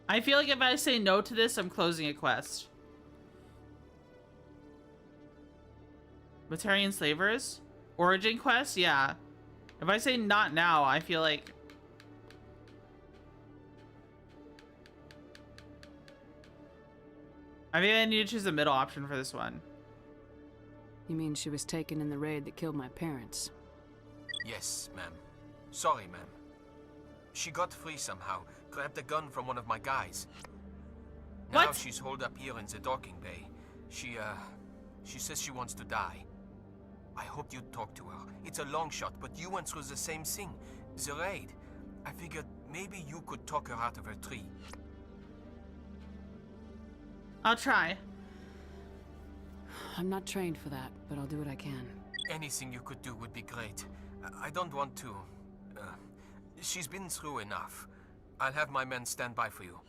Speaker 2: I feel like if I say no to this, I'm closing a quest. Batarian Slavers? Origin quest? Yeah. If I say not now, I feel like... I think I need to choose the middle option for this one.
Speaker 6: You mean she was taken in the raid that killed my parents?
Speaker 8: Yes, ma'am. Sorry, ma'am. She got free somehow, grabbed a gun from one of my guys. Now
Speaker 2: What?
Speaker 8: she's holed up here in the docking bay. She says she wants to die. I hoped you'd talk to her. It's a long shot, but you went through the same thing. The raid. I figured maybe you could talk her out of her tree.
Speaker 2: I'll try.
Speaker 6: I'm not trained for that, but I'll do what I can.
Speaker 8: Anything you could do would be great. I don't want to... she's been through enough. I'll have my men stand by for you.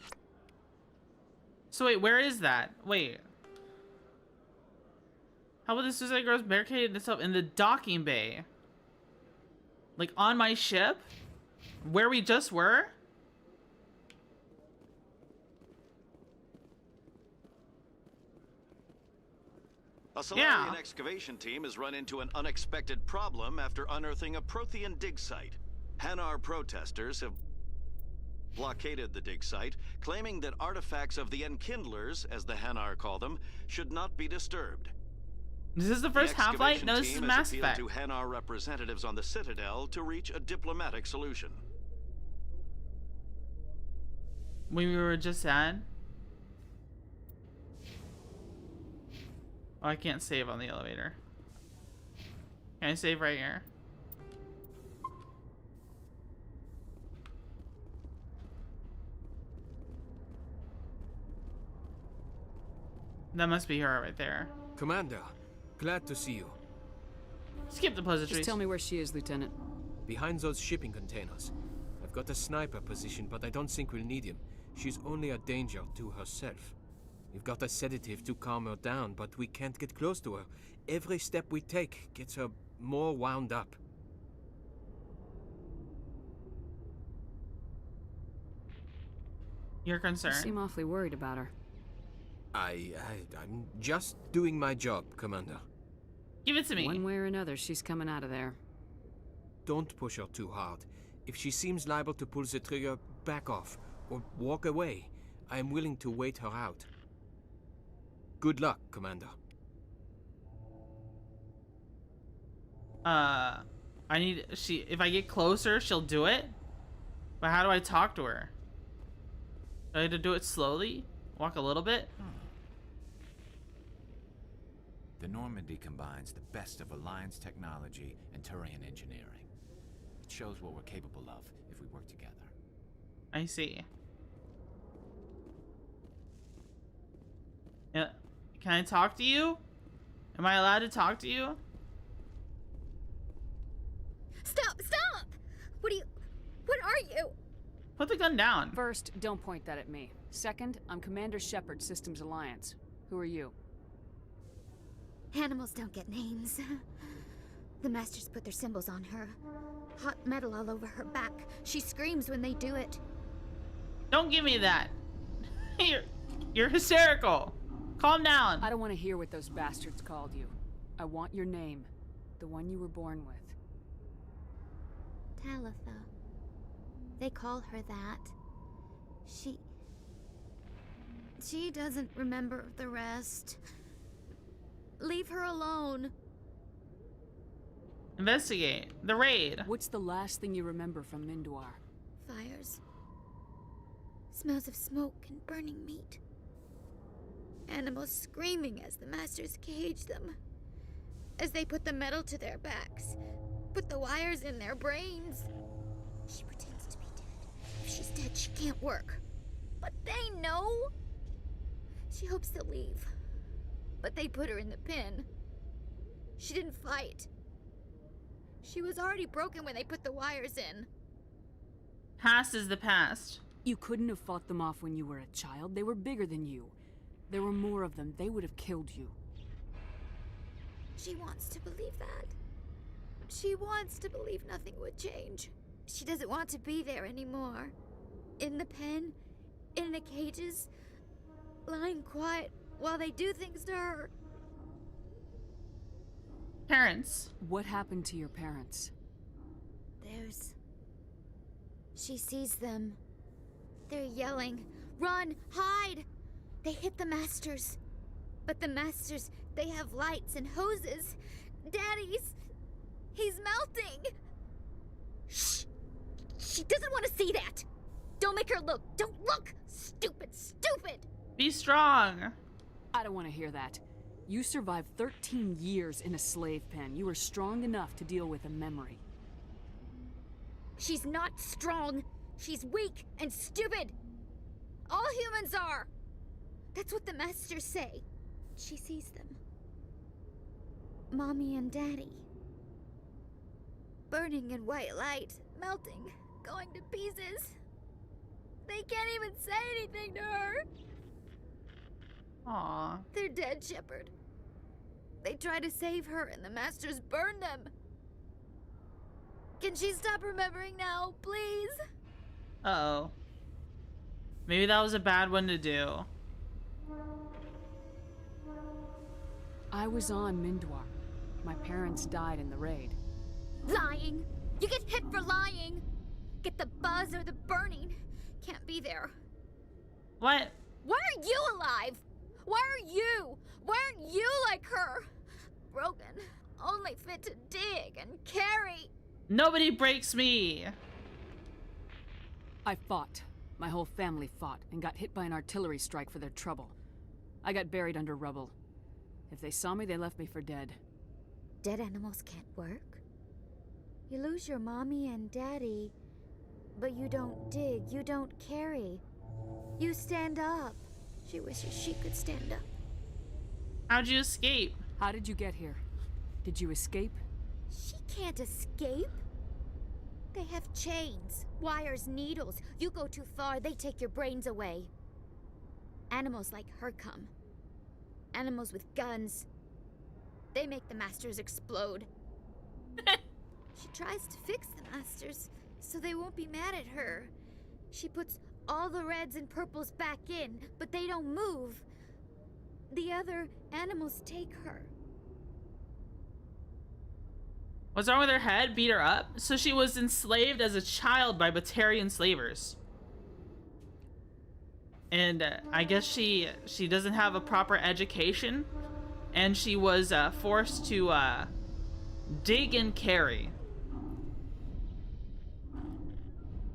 Speaker 2: So wait, where is that? Wait. How about the Suicide Girls barricaded itself in the docking bay? Like on my ship? Where we just were?
Speaker 7: A Solarian excavation team has run into an unexpected problem after unearthing a Prothean dig site. Hanar protesters have blockaded the dig site, claiming that artifacts of the Enkindlers, as the Hanar call them, should not be disturbed.
Speaker 2: Is this the first Half-Life? No, this is Mass
Speaker 7: Effect.
Speaker 2: Effect.
Speaker 7: To Hanar representatives on the Citadel to reach a diplomatic solution.
Speaker 2: When we were just at. Oh, I can't save on the elevator. Can I save right here? That must be her right there.
Speaker 8: Commander, glad to see you.
Speaker 2: Skip the pleasantries.
Speaker 6: Just tell me where she is, Lieutenant.
Speaker 8: Behind those shipping containers. I've got a sniper position, but I don't think we'll need him. She's only a danger to herself. We've got a sedative to calm her down, but we can't get close to her. Every step we take gets her more wound up.
Speaker 2: You're
Speaker 6: You
Speaker 2: concerned.
Speaker 6: seem awfully worried about her.
Speaker 8: I'm just doing my job, Commander.
Speaker 2: Give it to me.
Speaker 6: One way or another, she's coming out of there.
Speaker 8: Don't push her too hard. If she seems liable to pull the trigger, back off, or walk away. I am willing to wait her out. Good luck, Commander.
Speaker 2: If I get closer, she'll do it? But how do I talk to her? Do I have to do it slowly? Walk a little bit?
Speaker 9: The Normandy combines the best of Alliance technology and Turian engineering. It shows what we're capable of if we work together.
Speaker 2: I see. Yeah. Can I talk to you? Am I allowed to talk to you?
Speaker 10: Stop! Stop! What are you?
Speaker 2: Put the gun down.
Speaker 6: First, don't point that at me. Second, I'm Commander Shepard, Systems Alliance. Who are you?
Speaker 10: Animals don't get names. The Masters put their symbols on her. Hot metal all over her back. She screams when they do it.
Speaker 2: Don't give me that. You're hysterical. Calm down.
Speaker 6: I don't want to hear what those bastards called you. I want your name. The one you were born with.
Speaker 10: Talitha. They call her that. She doesn't remember the rest. Leave her alone.
Speaker 2: Investigate. The raid.
Speaker 6: What's the last thing you remember from Mindoir?
Speaker 10: Fires. Smells of smoke and burning meat. Animals screaming as the masters cage them. As they put the metal to their backs. Put the wires in their brains. She pretends to be dead. If she's dead, she can't work. But they know. She hopes to leave. But they put her in the pen. She didn't fight. She was already broken when they put the wires in.
Speaker 2: Past is the past.
Speaker 6: You couldn't have fought them off when you were a child. They were bigger than you. There were more of them. They would have killed you.
Speaker 10: She wants to believe that. She wants to believe nothing would change. She doesn't want to be there anymore. In the pen, in the cages, lying quiet while they do things to her.
Speaker 2: Parents.
Speaker 6: What happened to your parents?
Speaker 10: She sees them. They're yelling, "Run! Hide!" They hit the masters. But the masters, they have lights and hoses. He's melting! Shh! She doesn't want to see that! Don't make her look! Don't look! Stupid!
Speaker 2: Be strong.
Speaker 6: I don't want to hear that. You survived 13 years in a slave pen. You were strong enough to deal with a memory.
Speaker 10: She's not strong. She's weak and stupid. All humans are. That's what the masters say. She sees them. Mommy and Daddy. Burning in white light, melting, going to pieces. They can't even say anything to her.
Speaker 2: Aww.
Speaker 10: They're dead, Shepard. They try to save her and the masters burn them. Can she stop remembering now, please?
Speaker 2: Uh-oh. Maybe that was a bad one to do.
Speaker 6: I was on Mindoir. My parents died in the raid.
Speaker 10: Lying! You get hit for lying! Get the buzz or the burning. Can't be there.
Speaker 2: What?
Speaker 10: Why are you alive? Why aren't you like her? Broken, only fit to dig and carry.
Speaker 2: Nobody breaks me.
Speaker 6: I fought. My whole family fought and got hit by an artillery strike for their trouble. I got buried under rubble. If they saw me, they left me for dead.
Speaker 10: Dead animals can't work. You lose your mommy and daddy, but you don't dig, you don't carry. You stand up. She wishes she could stand up.
Speaker 2: How'd you escape?
Speaker 6: How did you get here? Did you escape?
Speaker 10: She can't escape. They have chains, wires, needles. You go too far, they take your brains away. Animals like her come. Animals with guns. They make the masters explode. She tries to fix the masters so they won't be mad at her. She puts all the reds and purples back in, but they don't move. The other animals take her.
Speaker 2: What's wrong with her head? Beat her up? So she was enslaved as a child by Batarian slavers. And I guess she doesn't have a proper education. And she was forced to dig and carry.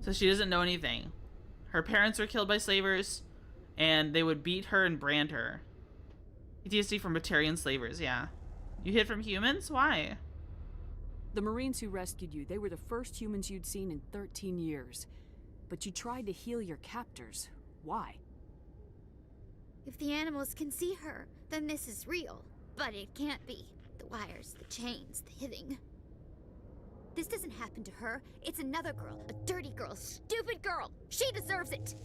Speaker 2: So she doesn't know anything. Her parents were killed by slavers. And they would beat her and brand her. PTSD from Batarian slavers, yeah. You hid from humans? Why?
Speaker 6: The Marines who rescued you, they were the first humans you'd seen in 13 years. But you tried to heal your captors. Why?
Speaker 10: If the animals can see her, then this is real. But it can't be. The wires, the chains, the hitting. This doesn't happen to her. It's another girl. A dirty girl. Stupid girl. She deserves it.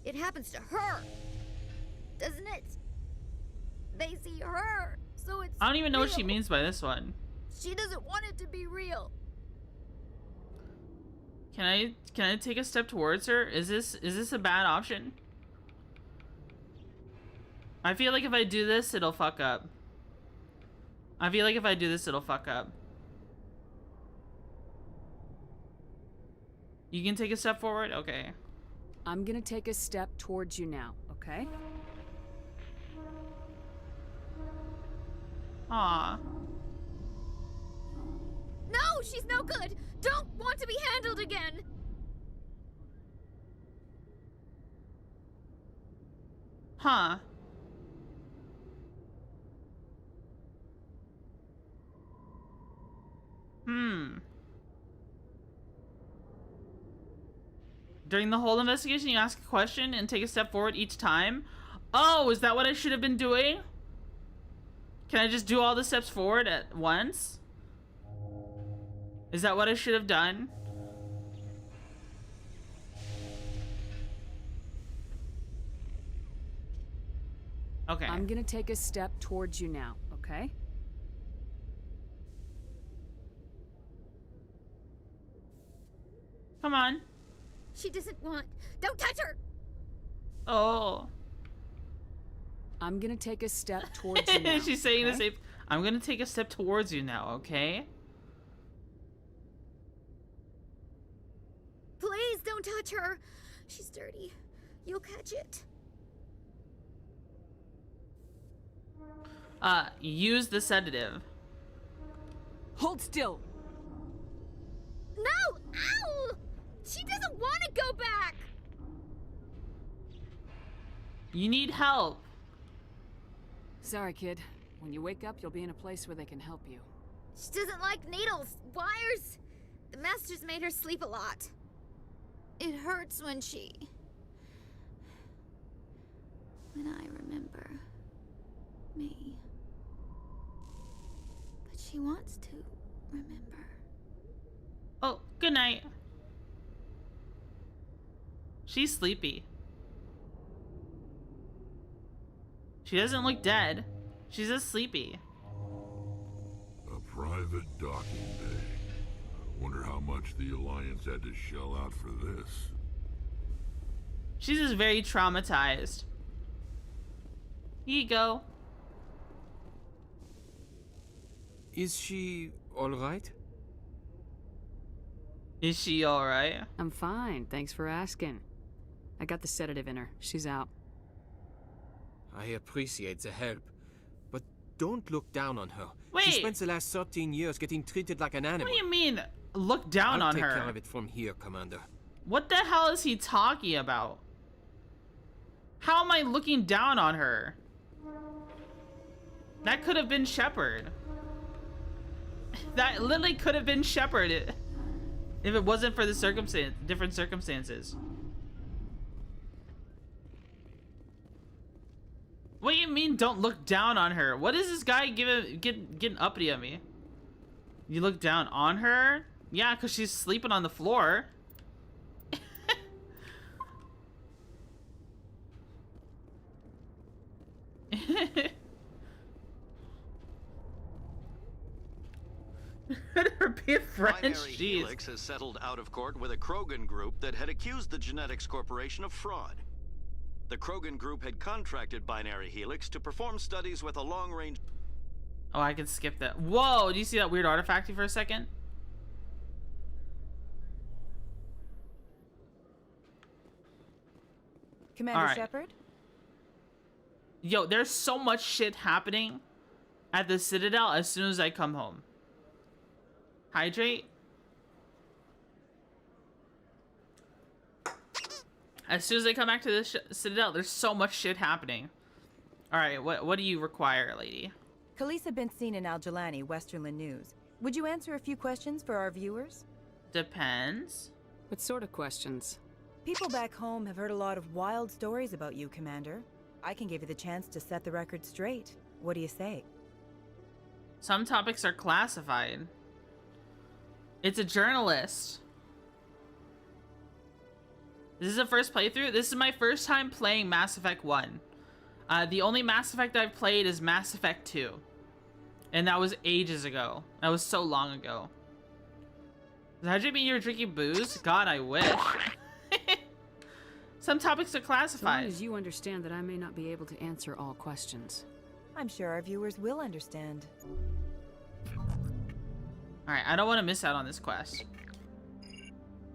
Speaker 10: It happens to her. Doesn't it? They see her, so it's
Speaker 2: I don't even know
Speaker 10: real.
Speaker 2: what she means by this one.
Speaker 10: She doesn't want it to be real.
Speaker 2: Can I take a step towards her? Is this a bad option? I feel like if I do this, it'll fuck up. You can take a step forward? Okay.
Speaker 6: I'm gonna take a step towards you now, okay?
Speaker 2: Aw.
Speaker 10: No, she's no good! Don't want to be handled again!
Speaker 2: Huh. During the whole investigation, you ask a question and take a step forward each time? Oh, is that what I should have been doing? Can I just do all the steps forward at once? Is that what I should have done? Okay.
Speaker 6: I'm gonna take a step towards you now, okay?
Speaker 2: Come on.
Speaker 10: She doesn't want... Don't touch her!
Speaker 2: Oh.
Speaker 6: I'm gonna take a step towards you now.
Speaker 2: She's saying
Speaker 6: okay?
Speaker 2: the same. I'm gonna take a step towards you now, okay?
Speaker 10: Please don't touch her! She's dirty. You'll catch it.
Speaker 2: Use the sedative.
Speaker 6: Hold still!
Speaker 10: No! Ow! She doesn't want to go back!
Speaker 2: You need help.
Speaker 6: Sorry, kid. When you wake up, you'll be in a place where they can help you.
Speaker 10: She doesn't like needles, wires. The masters made her sleep a lot. It hurts when I remember me. But she wants to remember.
Speaker 2: Oh, good night. She's sleepy. She doesn't look dead. She's just sleepy.
Speaker 11: A private docking bay. Wonder how much the Alliance had to shell out for this.
Speaker 2: She's just very traumatized. Here you go.
Speaker 8: Is she alright?
Speaker 2: Is she alright?
Speaker 6: I'm fine, thanks for asking. I got the sedative in her. She's out.
Speaker 8: I appreciate the help, but don't look down on her.
Speaker 2: Wait.
Speaker 8: She spent the last 13 years getting treated like an animal.
Speaker 2: What do you mean, look down
Speaker 8: I'll
Speaker 2: on
Speaker 8: take
Speaker 2: her?
Speaker 8: care of it from here, Commander.
Speaker 2: What the hell is he talking about? How am I looking down on her? That could have been Shepard. That literally could have been Shepard if it wasn't for the different circumstances. What do you mean don't look down on her? What is this guy getting uppity at me? You look down on her? Yeah, because she's sleeping on the floor. Repeat French.
Speaker 7: Binary Helix has settled out of court with a Krogan group that had accused the Genetics Corporation of fraud. The Krogan group had contracted Binary Helix to perform studies with a long-range...
Speaker 2: Oh, I can skip that. Whoa, do you see that weird artifacty for a second?
Speaker 12: Commander Shepard?
Speaker 2: Yo, there's so much shit happening at the Citadel as soon as I come home. Hydrate. As soon as I come back to the Citadel, there's so much shit happening. Alright, what do you require, lady?
Speaker 12: Khaleesa been seen in Al-Jalani, Westerland News. Would you answer a few questions for our viewers?
Speaker 2: Depends.
Speaker 6: What sort of questions?
Speaker 12: People back home have heard a lot of wild stories about you, Commander. I can give you the chance to set the record straight. What do you say?
Speaker 2: Some topics are classified. It's a journalist. This is the first playthrough. This is my first time playing Mass Effect 1. The only Mass Effect I've played is Mass Effect 2. And that was ages ago. That was so long ago. Does that mean you were drinking booze? God, I wish. Some topics are classified.
Speaker 6: As long as you understand that I may not be able to answer all questions.
Speaker 12: I'm sure our viewers will understand.
Speaker 2: Alright, I don't want to miss out on this quest.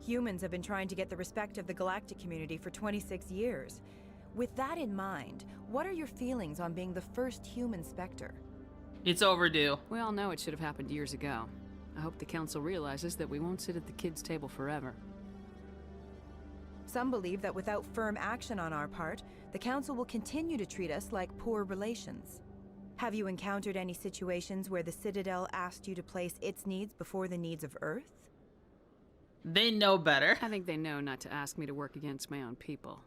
Speaker 12: Humans have been trying to get the respect of the galactic community for 26 years. With that in mind, what are your feelings on being the first human Spectre?
Speaker 2: It's overdue.
Speaker 6: We all know it should have happened years ago. I hope the Council realizes that we won't sit at the kids' table forever.
Speaker 12: Some believe that without firm action on our part, the Council will continue to treat us like poor relations. Have you encountered any situations where the Citadel asked you to place its needs before the needs of Earth?
Speaker 2: They know better.
Speaker 6: I think they know not to ask me to work against my own people.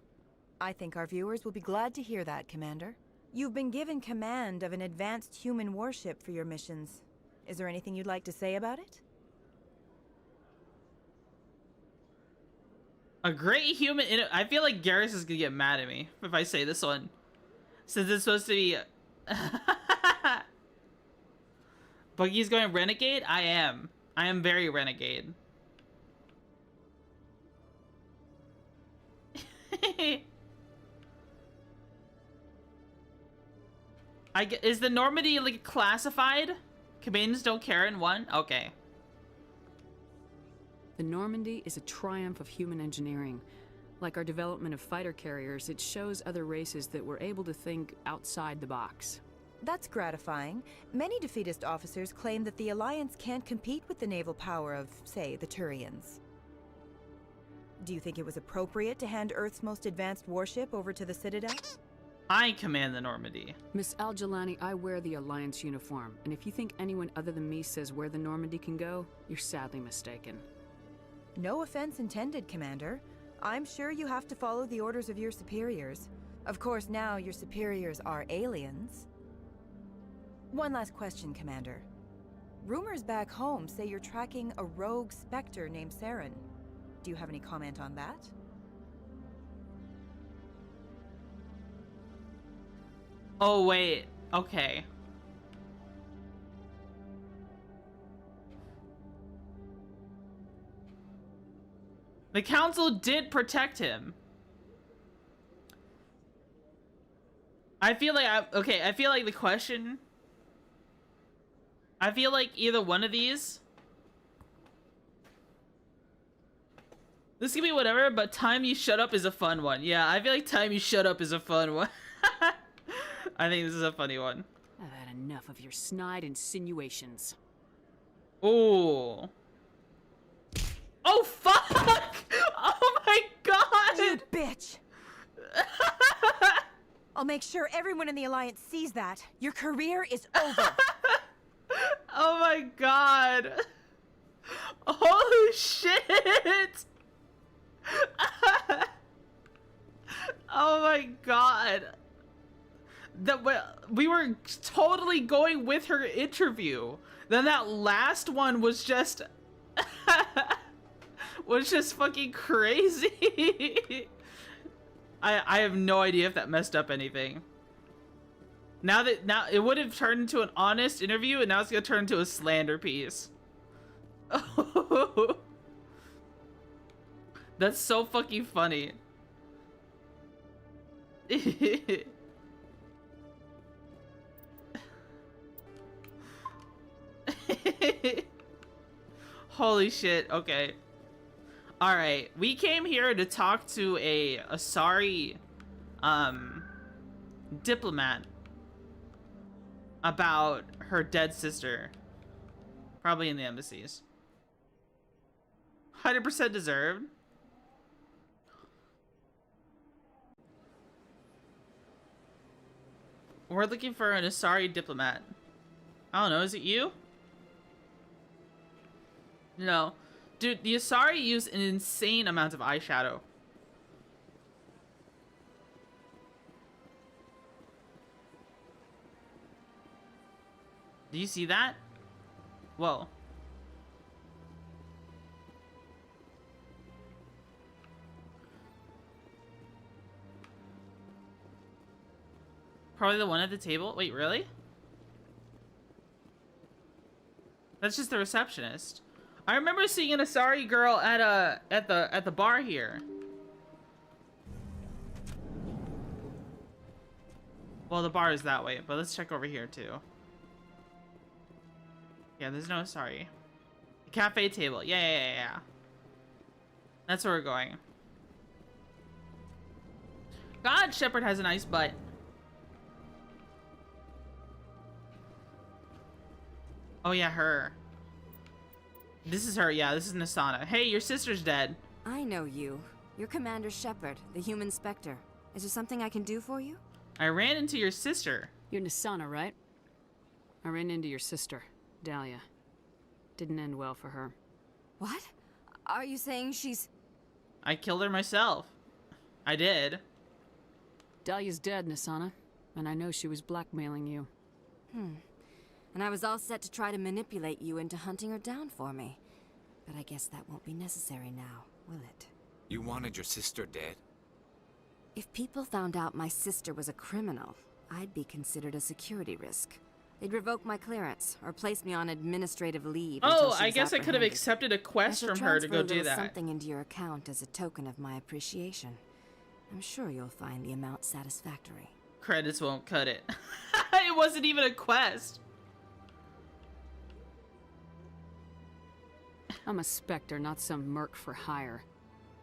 Speaker 12: I think our viewers will be glad to hear that, Commander. You've been given command of an advanced human warship for your missions. Is there anything you'd like to say about it?
Speaker 2: A great human... I feel like Garrus is gonna get mad at me if I say this one. Since it's supposed to be... Buggy's going renegade? I am. I am very renegade. Is the Normandy like classified? Commandos don't care in one? Okay.
Speaker 6: The Normandy is a triumph of human engineering. Like our development of fighter carriers, it shows other races that were able to think outside the box.
Speaker 12: That's gratifying. Many defeatist officers claim that the Alliance can't compete with the naval power of, say, the Turians. Do you think it was appropriate to hand Earth's most advanced warship over to the Citadel?
Speaker 2: I command the Normandy.
Speaker 6: Miss Al-Jalani, I wear the Alliance uniform, and if you think anyone other than me says where the Normandy can go, you're sadly mistaken.
Speaker 12: No offense intended, Commander. I'm sure you have to follow the orders of your superiors. Of course, now your superiors are aliens. One last question, Commander. Rumors back home say you're tracking a rogue Spectre named Saren. Do you have any comment on that?
Speaker 2: Oh, wait. Okay. The Council did protect him. I feel like I feel like the question... I feel like either one of these... This can be whatever, but Time You Shut Up is a fun one. Yeah, I feel like Time You Shut Up is a fun one. I think this is a funny one.
Speaker 6: I've had enough of your snide insinuations.
Speaker 2: Ooh. Oh, fuck! Oh my god!
Speaker 12: You bitch! I'll make sure everyone in the Alliance sees that. Your career is over.
Speaker 2: Oh my god. Holy shit! Oh my god. We were totally going with her interview. Then that last one was just fucking crazy. I have no idea if that messed up anything. Now it would have turned into an honest interview, and now it's gonna turn into a slander piece. That's so fucking funny. Holy shit, okay. Alright, we came here to talk to a Asari diplomat about her dead sister. Probably in the embassies. 100% deserved. We're looking for an Asari diplomat. I don't know, is it you? No. Dude, the Asari use an insane amount of eyeshadow. Do you see that? Whoa. Probably the one at the table. Wait, really? That's just the receptionist. I remember seeing an Asari girl at the bar here. Well, the bar is that way, but let's check over here too. Yeah, there's no Asari. Cafe table. Yeah. That's where we're going. God, Shepard has a nice butt. Oh yeah, her. This is her, yeah, this is Nasana. Hey, your sister's dead.
Speaker 13: I know you. You're Commander Shepard, the human Spectre. Is there something I can do for you?
Speaker 2: I ran into your sister.
Speaker 6: You're Nasana, right? I ran into your sister, Dahlia. Didn't end well for her.
Speaker 13: What? Are you saying she's...
Speaker 2: I killed her myself. I did.
Speaker 6: Dahlia's dead, Nasana. And I know she was blackmailing you.
Speaker 13: And I was all set to try to manipulate you into hunting her down for me. But I guess that won't be necessary now, will it?
Speaker 9: You wanted your sister dead?
Speaker 13: If people found out my sister was a criminal, I'd be considered a security risk. They'd revoke my clearance, or place me on administrative leave until
Speaker 2: Oh,
Speaker 13: she
Speaker 2: I
Speaker 13: was
Speaker 2: guess I could have
Speaker 13: apprehended.
Speaker 2: accepted a quest from her to go do that.
Speaker 13: Something into your account as a token of my appreciation. I'm sure you'll find the amount satisfactory.
Speaker 2: Credits won't cut it. It wasn't even a quest.
Speaker 6: I'm a Spectre, not some merc for hire.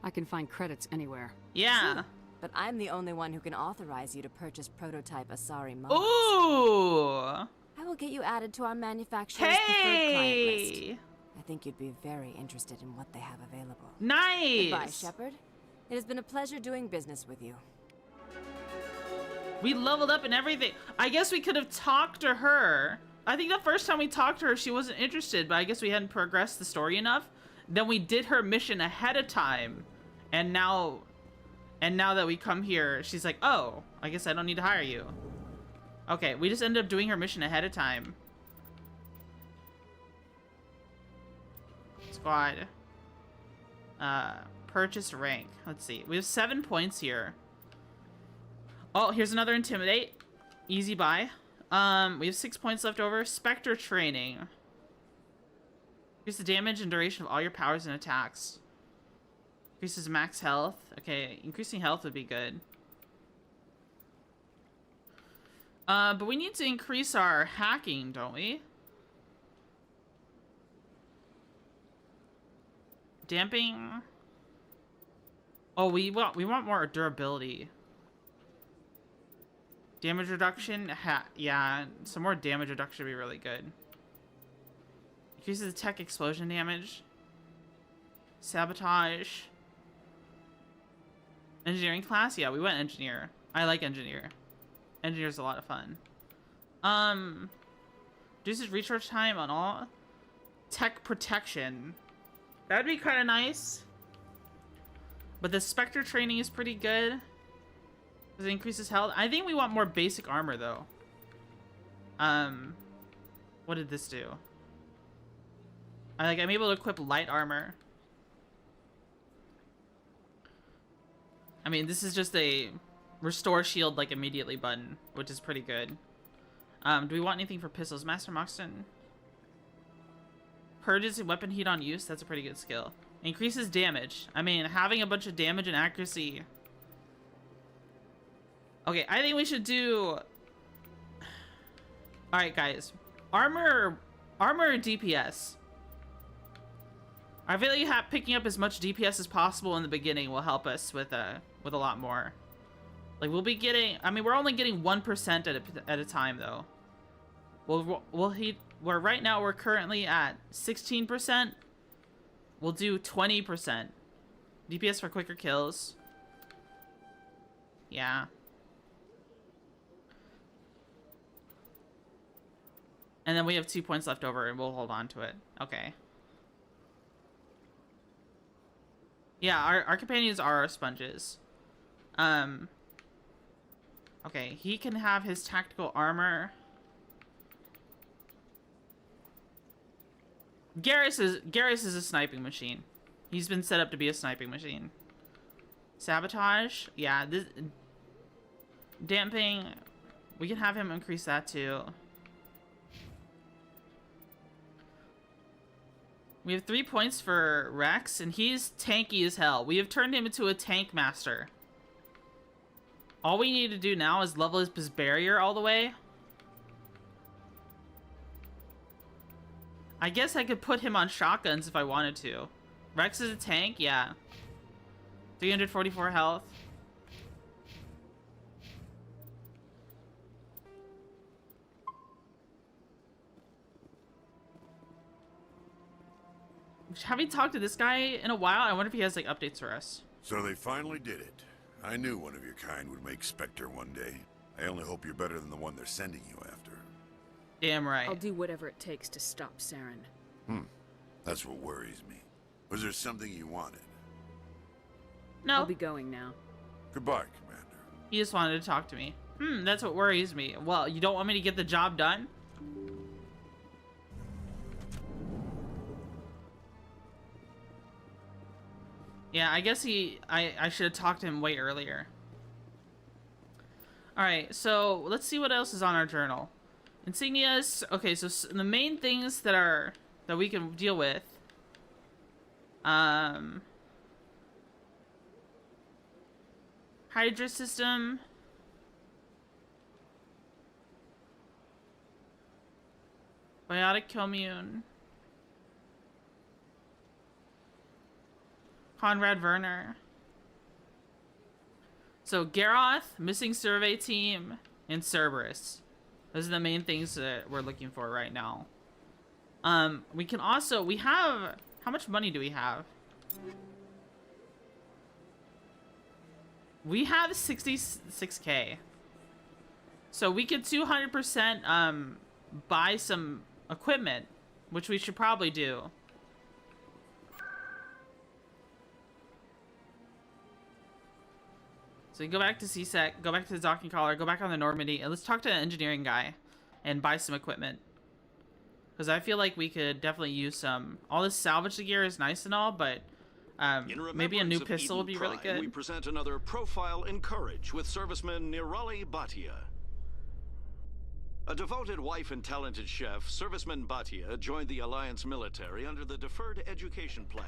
Speaker 6: I can find credits anywhere.
Speaker 2: Yeah.
Speaker 13: True. But I'm the only one who can authorize you to purchase prototype Asari mods.
Speaker 2: Ooh!
Speaker 13: I will get you added to our manufacturer's preferred client list. I think you'd be very interested in what they have available.
Speaker 2: Nice!
Speaker 13: Goodbye, Shepard. It has been a pleasure doing business with you.
Speaker 2: We leveled up and everything. I guess we could have talked to her. I think the first time we talked to her, she wasn't interested, but I guess we hadn't progressed the story enough. Then we did her mission ahead of time. And now that we come here, she's like, oh, I guess I don't need to hire you. Okay, we just ended up doing her mission ahead of time. Squad. Purchase rank. Let's see. We have 7 points here. Oh, here's another Intimidate. Easy buy. We have 6 points left over. Spectre training. Increase the damage and duration of all your powers and attacks. Increases max health. Okay, increasing health would be good. But we need to increase our hacking, don't we? Damping. Oh, we want more durability. Damage reduction. Yeah, some more damage reduction would be really good. Increases the tech explosion damage. Sabotage. Engineering class? Yeah, we went engineer. I like engineer. Engineer's a lot of fun. Reduces recharge time on all. Tech protection. That'd be kind of nice. But the Spectre training is pretty good. Because it increases health. I think we want more basic armor, though. What did this do? I'm able to equip light armor. I mean, this is just a restore shield like immediately button, which is pretty good. Do we want anything for pistols? Master Moxton. Purges weapon heat on use. That's a pretty good skill. Increases damage. I mean, having a bunch of damage and accuracy. Okay, I think we should do... Alright, guys. Armor or DPS? I feel like picking up as much DPS as possible in the beginning will help us with a lot more. Like, we'll be getting... I mean, we're only getting 1% at a time, though. Right now, we're currently at 16%. We'll do 20%. DPS for quicker kills. Yeah. And then we have 2 points left over, and we'll hold on to it. Okay. Yeah, our companions are our sponges. Okay, he can have his tactical armor. Garrus is a sniping machine. He's been set up to be a sniping machine. Sabotage, yeah. Damping, we can have him increase that too. We have 3 points for Rex, and he's tanky as hell. We have turned him into a tank master. All we need to do now is level his barrier all the way. I guess I could put him on shotguns if I wanted to. Rex is a tank? Yeah. 344 health. Haven't talked to this guy in a while. I wonder if he has like updates for us.
Speaker 11: So they finally did it. I knew one of your kind would make Spectre one day. I only hope you're better than the one they're sending you after.
Speaker 2: Damn right.
Speaker 6: I'll do whatever it takes to stop Saren.
Speaker 11: That's what worries me. Was there something you wanted?
Speaker 2: No.
Speaker 6: I'll be going now.
Speaker 11: Goodbye, Commander.
Speaker 2: He just wanted to talk to me. That's what worries me. Well, you don't want me to get the job done? Yeah, I guess I should have talked to him way earlier. Alright, so let's see what else is on our journal. Insignias. Okay, so the main things that we can deal with. Hydra system. Biotic commune. Conrad Werner. So Garroth, missing survey team, and Cerberus. Those are the main things that we're looking for right now. We can also, we have, how much money do we have? We have 66k. So we could 200% buy some equipment, which we should probably do. So you go back to CSEC, go back to the docking collar, go back on the Normandy, and let's talk to the engineering guy and buy some equipment. Because I feel like we could definitely use some. All this salvage gear is nice and all, but maybe a new pistol would be really good.
Speaker 7: We present another profile in courage with serviceman Nirali Bhatia. A devoted wife and talented chef, serviceman Bhatia joined the Alliance military under the Deferred Education Plan.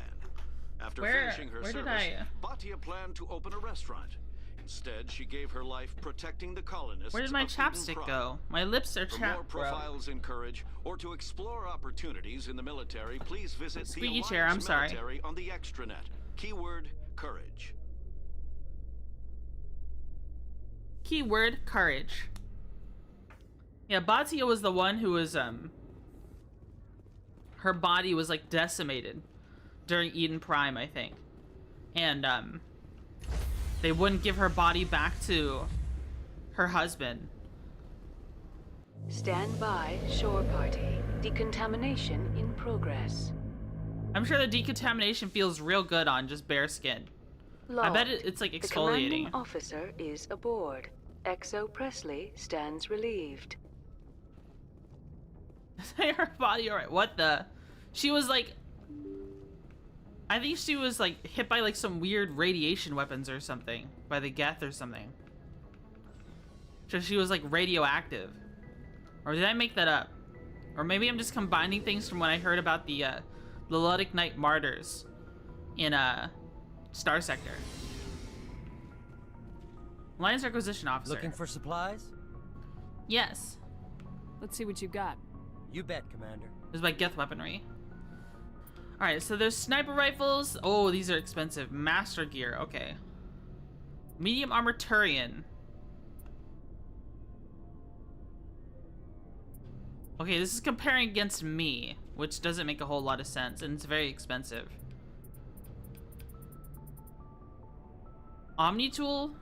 Speaker 7: After finishing her service, Bhatia planned to open a restaurant. Instead, she gave her life protecting the colonists.
Speaker 2: Where did my chapstick go? My lips are chapped.
Speaker 7: For more profiles in courage, or to explore opportunities in the military, please visit the Alliance
Speaker 2: chair, I'm sorry.
Speaker 7: military on the extranet. Keyword courage.
Speaker 2: Keyword courage. Yeah, Bhatia was the one who was her body was like decimated during Eden Prime, I think, and they wouldn't give her body back to her husband.
Speaker 4: Stand by, shore party. Decontamination in progress.
Speaker 2: I'm sure the decontamination feels real good on just bare skin. I bet it's like exfoliating.
Speaker 4: The commanding officer is aboard. Exo Presley stands relieved.
Speaker 2: Her body, alright. What the? She was like, I think she was like hit by like some weird radiation weapons or something. By the Geth or something. So she was like radioactive. Or did I make that up? Or maybe I'm just combining things from when I heard about the Luddic Knight Martyrs in Star Sector. Alliance Requisition Officer.
Speaker 14: Looking for supplies?
Speaker 2: Yes.
Speaker 6: Let's see what you got.
Speaker 14: You bet, Commander.
Speaker 2: This is my Geth weaponry. Alright, so there's sniper rifles. Oh, these are expensive. Master gear, okay. Medium armor Turian. Okay, this is comparing against me, which doesn't make a whole lot of sense, and it's very expensive. Omni tool.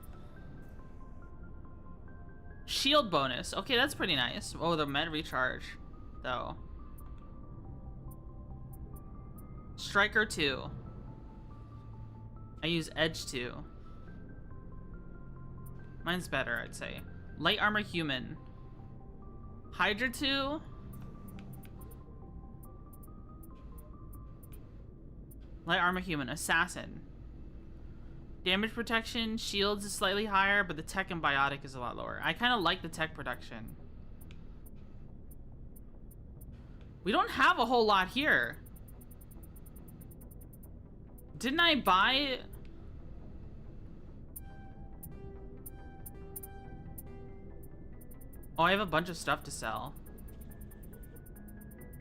Speaker 2: Shield bonus. Okay, that's pretty nice. Oh, the med recharge, though. Striker 2. I use Edge 2. Mine's better, I'd say. Light armor human. Hydra 2. Light armor human. Assassin. Damage protection, shields is slightly higher, but the tech and biotic is a lot lower. I kind of like the tech protection. We don't have a whole lot here. Didn't I buy... Oh, I have a bunch of stuff to sell.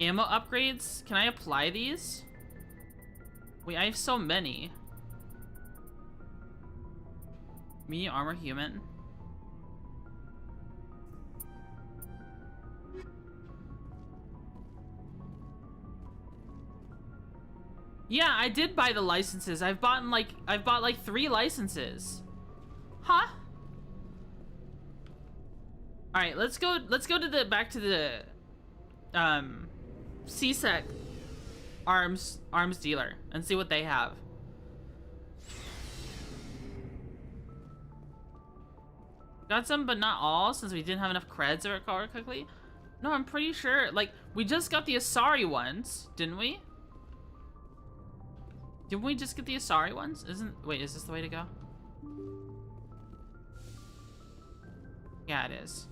Speaker 2: Ammo upgrades? Can I apply these? Wait, I have so many. Medium armor human. Yeah, I did buy the licenses. I've bought like 3 licenses. Huh? All right, let's go to the back to the CSEC arms dealer and see what they have. Got some, but not all, since we didn't have enough creds to recover quickly. No, I'm pretty sure. Like, we just got the Asari ones, didn't we? Didn't we just get the Asari ones? Wait, is this the way to go? Yeah, it is.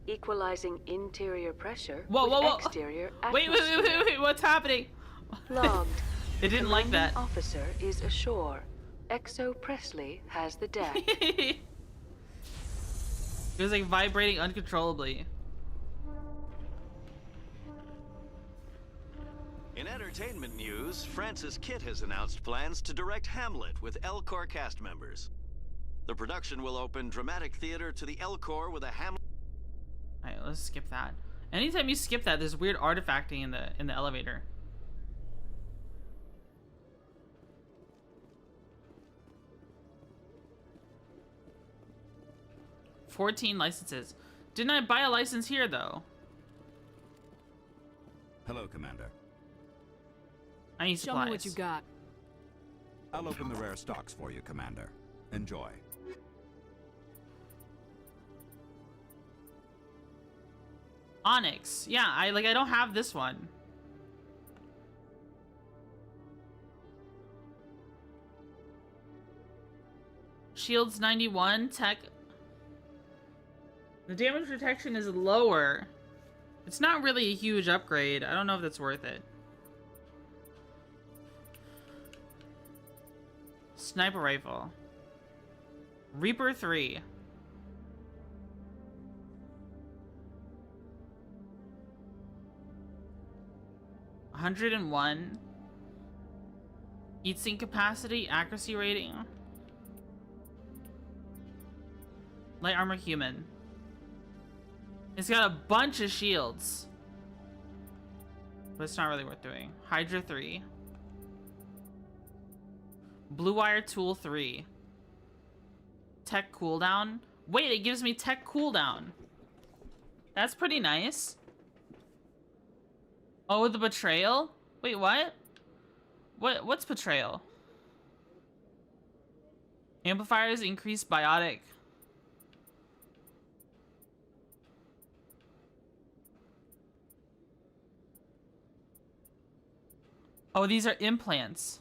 Speaker 4: Equalizing interior pressure
Speaker 2: Whoa,
Speaker 4: with
Speaker 2: whoa, whoa.
Speaker 4: exterior
Speaker 2: Wait, what's happening?
Speaker 4: Logged.
Speaker 2: They didn't like that.
Speaker 4: Officer is ashore. Exo Presley has the deck.
Speaker 2: It was like vibrating uncontrollably.
Speaker 7: In entertainment news, Francis Kitt has announced plans to direct Hamlet with El Corps cast members. The production will open dramatic theater to the El Corps with a Hamlet.
Speaker 2: Alright, let's skip that. Anytime you skip that, there's weird artifacting in the elevator. $14 licenses. Didn't I buy a license here though?
Speaker 15: Hello, Commander.
Speaker 2: I need supplies.
Speaker 6: Show me what you got.
Speaker 15: I'll open the rare stocks for you, Commander. Enjoy.
Speaker 2: Onyx. Yeah, I don't have this one. Shields 91, tech. The damage protection is lower. It's not really a huge upgrade. I don't know if that's worth it. Sniper rifle. Reaper 3. $101. Heatsink capacity, accuracy rating. Light armor human. It's got a bunch of shields. But it's not really worth doing. Hydra 3. Blue wire tool 3. Tech cooldown. Wait, it gives me tech cooldown. That's pretty nice. Oh, the betrayal? Wait, what? What's betrayal? Amplifiers increase biotic. Oh, these are implants.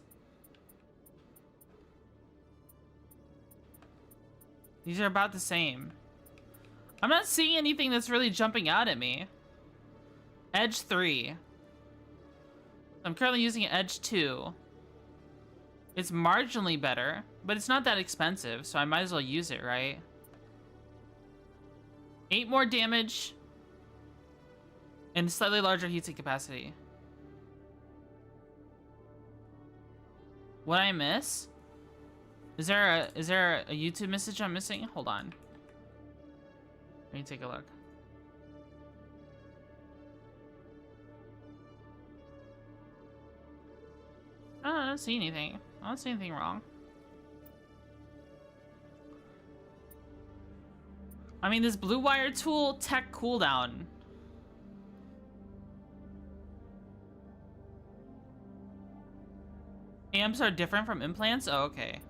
Speaker 2: These are about the same. I'm not seeing anything that's really jumping out at me. Edge 3. I'm currently using Edge 2. It's marginally better, but it's not that expensive, so I might as well use it, right? 8 more damage. And slightly larger heatsink capacity. What I miss? Is there a YouTube message I'm missing? Hold on. Let me take a look. Oh, I don't see anything. I don't see anything wrong. I mean, this blue wire tool tech cooldown. Amps are different from implants? Oh, okay.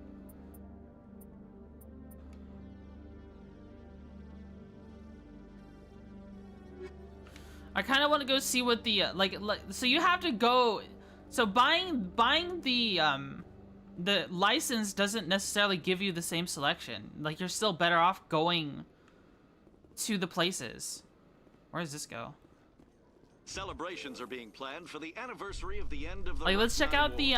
Speaker 2: I kind of want to go see what the like so you have to go. So buying the license doesn't necessarily give you the same selection. Like, you're still better off going to the places. Where does this go?
Speaker 7: Celebrations are being planned for the anniversary of the end of the
Speaker 2: Like, let's check out the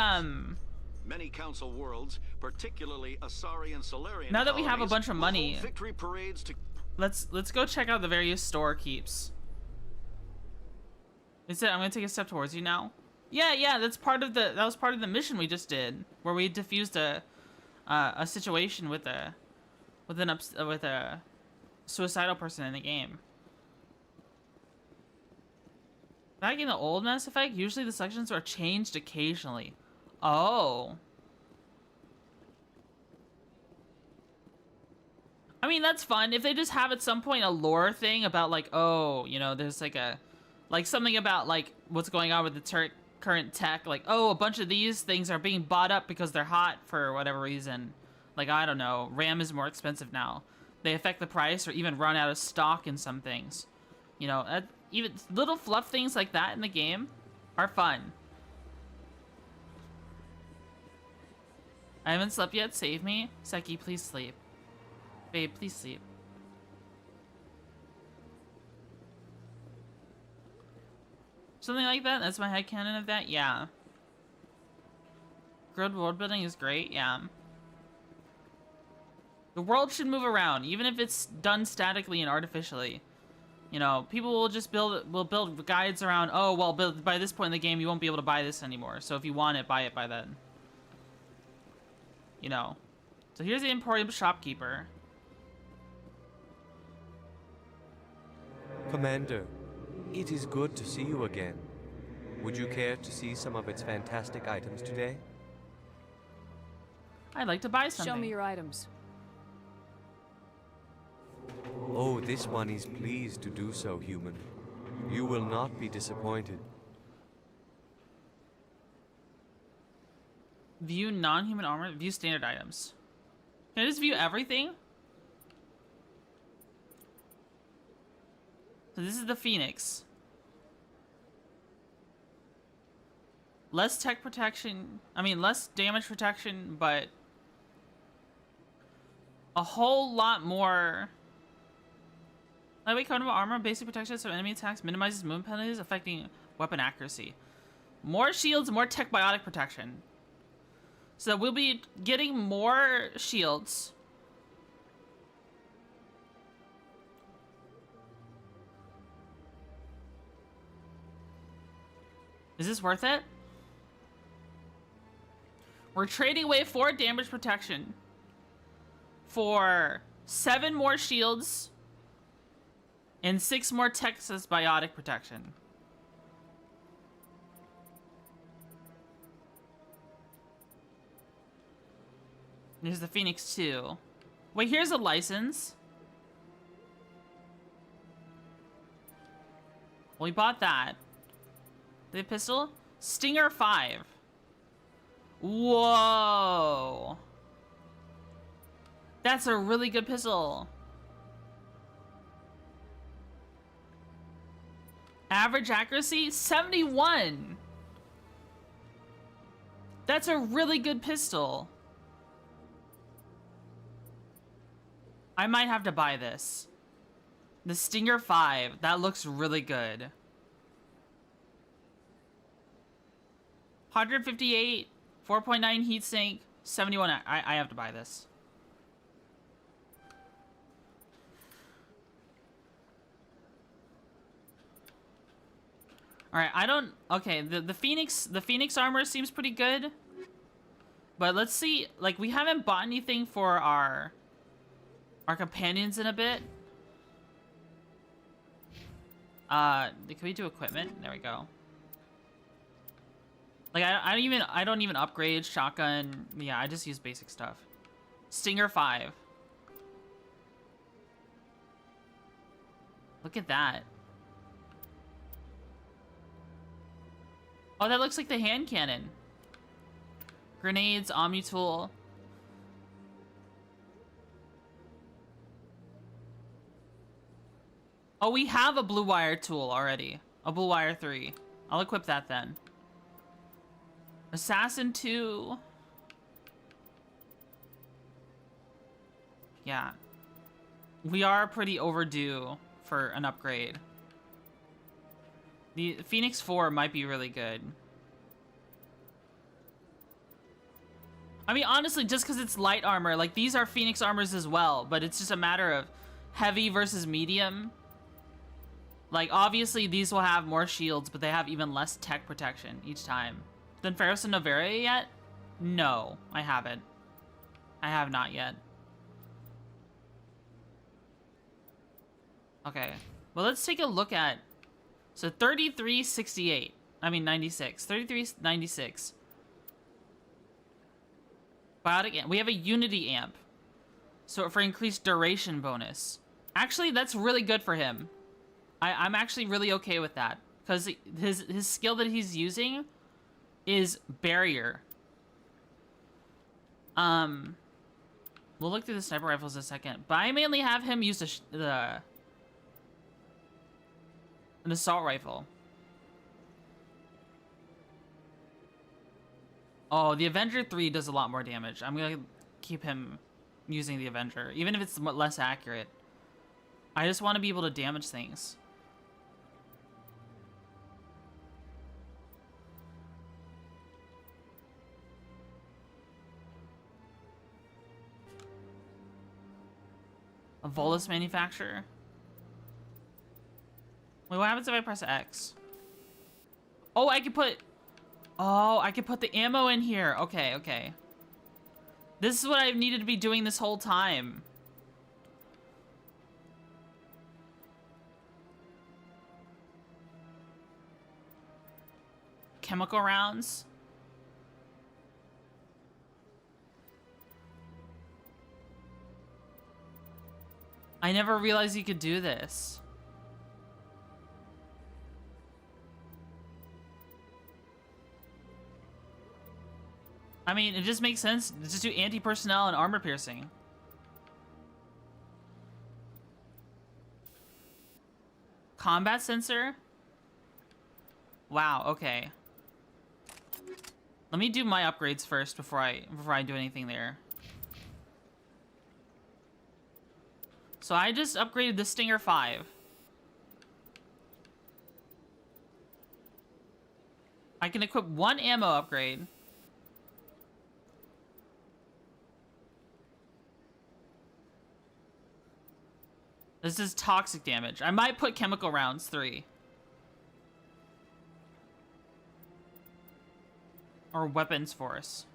Speaker 7: Many Council worlds, particularly Asari and Solarian
Speaker 2: Now that we have a
Speaker 7: colonies,
Speaker 2: bunch of
Speaker 7: will
Speaker 2: money,
Speaker 7: hold victory parades to...
Speaker 2: let's go check out the various store keeps. Instead, I'm gonna take a step towards you now. Yeah, that was part of the mission we just did, where we diffused a situation with a suicidal person in the game. Back in the old Mass Effect, usually the sections were changed occasionally. Oh. I mean, that's fun. If they just have at some point a lore thing about like, oh, you know, there's like something about like what's going on with the current tech, like, oh, a bunch of these things are being bought up because they're hot for whatever reason. Like, I don't know, RAM is more expensive now. They affect the price or even run out of stock in some things. You know, even little fluff things like that in the game are fun. I haven't slept yet, save me. Seki, please sleep. Babe, please sleep. Something like that? That's my headcanon of that? Yeah. Good world building is great, yeah. The world should move around, even if it's done statically and artificially. You know, people will just build guides around, oh, well, by this point in the game, you won't be able to buy this anymore. So if you want it, buy it by then. You know. So here's the Emporium shopkeeper.
Speaker 16: Commander, it is good to see you again. Would you care to see some of its fantastic items today?
Speaker 2: I'd like to buy something.
Speaker 6: Show me your items.
Speaker 16: Oh, this one is pleased to do so, human. You will not be disappointed.
Speaker 2: View non-human armor. View standard items. Can I just view everything? So this is the Phoenix. Less tech protection. I mean, less damage protection, but a whole lot more. Lightweight coatable armor, basic protection so enemy attacks, minimizes movement penalties affecting weapon accuracy. More shields, more tech biotic protection. So we'll be getting more shields. Is this worth it? We're trading away 4 damage protection for 7 more shields and 6 more Texas biotic protection. There's the Phoenix 2. Wait, here's a license. Well, we bought that. The pistol? Stinger 5. Whoa. That's a really good pistol. Average accuracy? 71. That's a really good pistol. I might have to buy this. The Stinger 5. That looks really good. 158, 4.9 heatsink, 71. I have to buy this. All right, I don't. Okay, the Phoenix armor seems pretty good, but let's see. Like, we haven't bought anything for our companions in a bit. Can we do equipment? There we go. Like, I don't even upgrade shotgun. Yeah, I just use basic stuff. Stinger 5. Look at that. Oh, that looks like the hand cannon. Grenades, Omni tool. Oh, we have a blue wire tool already. A blue wire 3. I'll equip that then. Assassin 2. Yeah. We are pretty overdue for an upgrade. The Phoenix 4 might be really good. I mean, honestly, just because it's light armor, like, these are Phoenix armors as well, but it's just a matter of heavy versus medium. Like, obviously, these will have more shields, but they have even less tech protection each time. Done Ferris and Novaria yet? No, I haven't. I have not yet. Okay, well, let's take a look at... So, 3368. I mean, 96. 3396. Biotic amp. We have a Unity amp. So, for increased duration bonus. Actually, that's really good for him. I'm actually really okay with that. Because his skill that he's using is Barrier. We'll look through the sniper rifles in a second. But I mainly have him use an assault rifle. Oh, the Avenger 3 does a lot more damage. I'm gonna keep him using the Avenger, even if it's less accurate. I just want to be able to damage things. A Volus manufacturer. Wait, what happens if I press X? Oh, I can put... Oh, I can put the ammo in here. Okay, okay. This is what I've needed to be doing this whole time. Chemical rounds. I never realized you could do this. I mean, it just makes sense. Just do anti-personnel and armor piercing. Combat sensor? Wow, okay. Let me do my upgrades first before I do anything there. So I just upgraded the Stinger 5. I can equip one ammo upgrade. This is toxic damage. I might put chemical rounds 3. Or weapons force.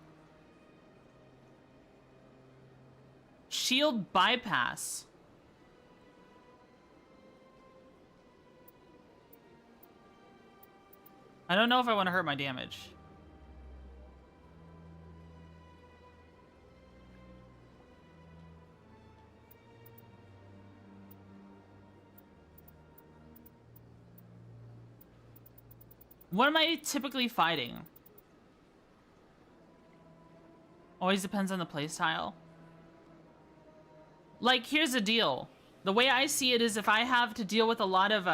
Speaker 2: Shield bypass. I don't know if I want to hurt my damage. What am I typically fighting? Always depends on the playstyle. Like, here's the deal. The way I see it is if I have to deal with a lot of,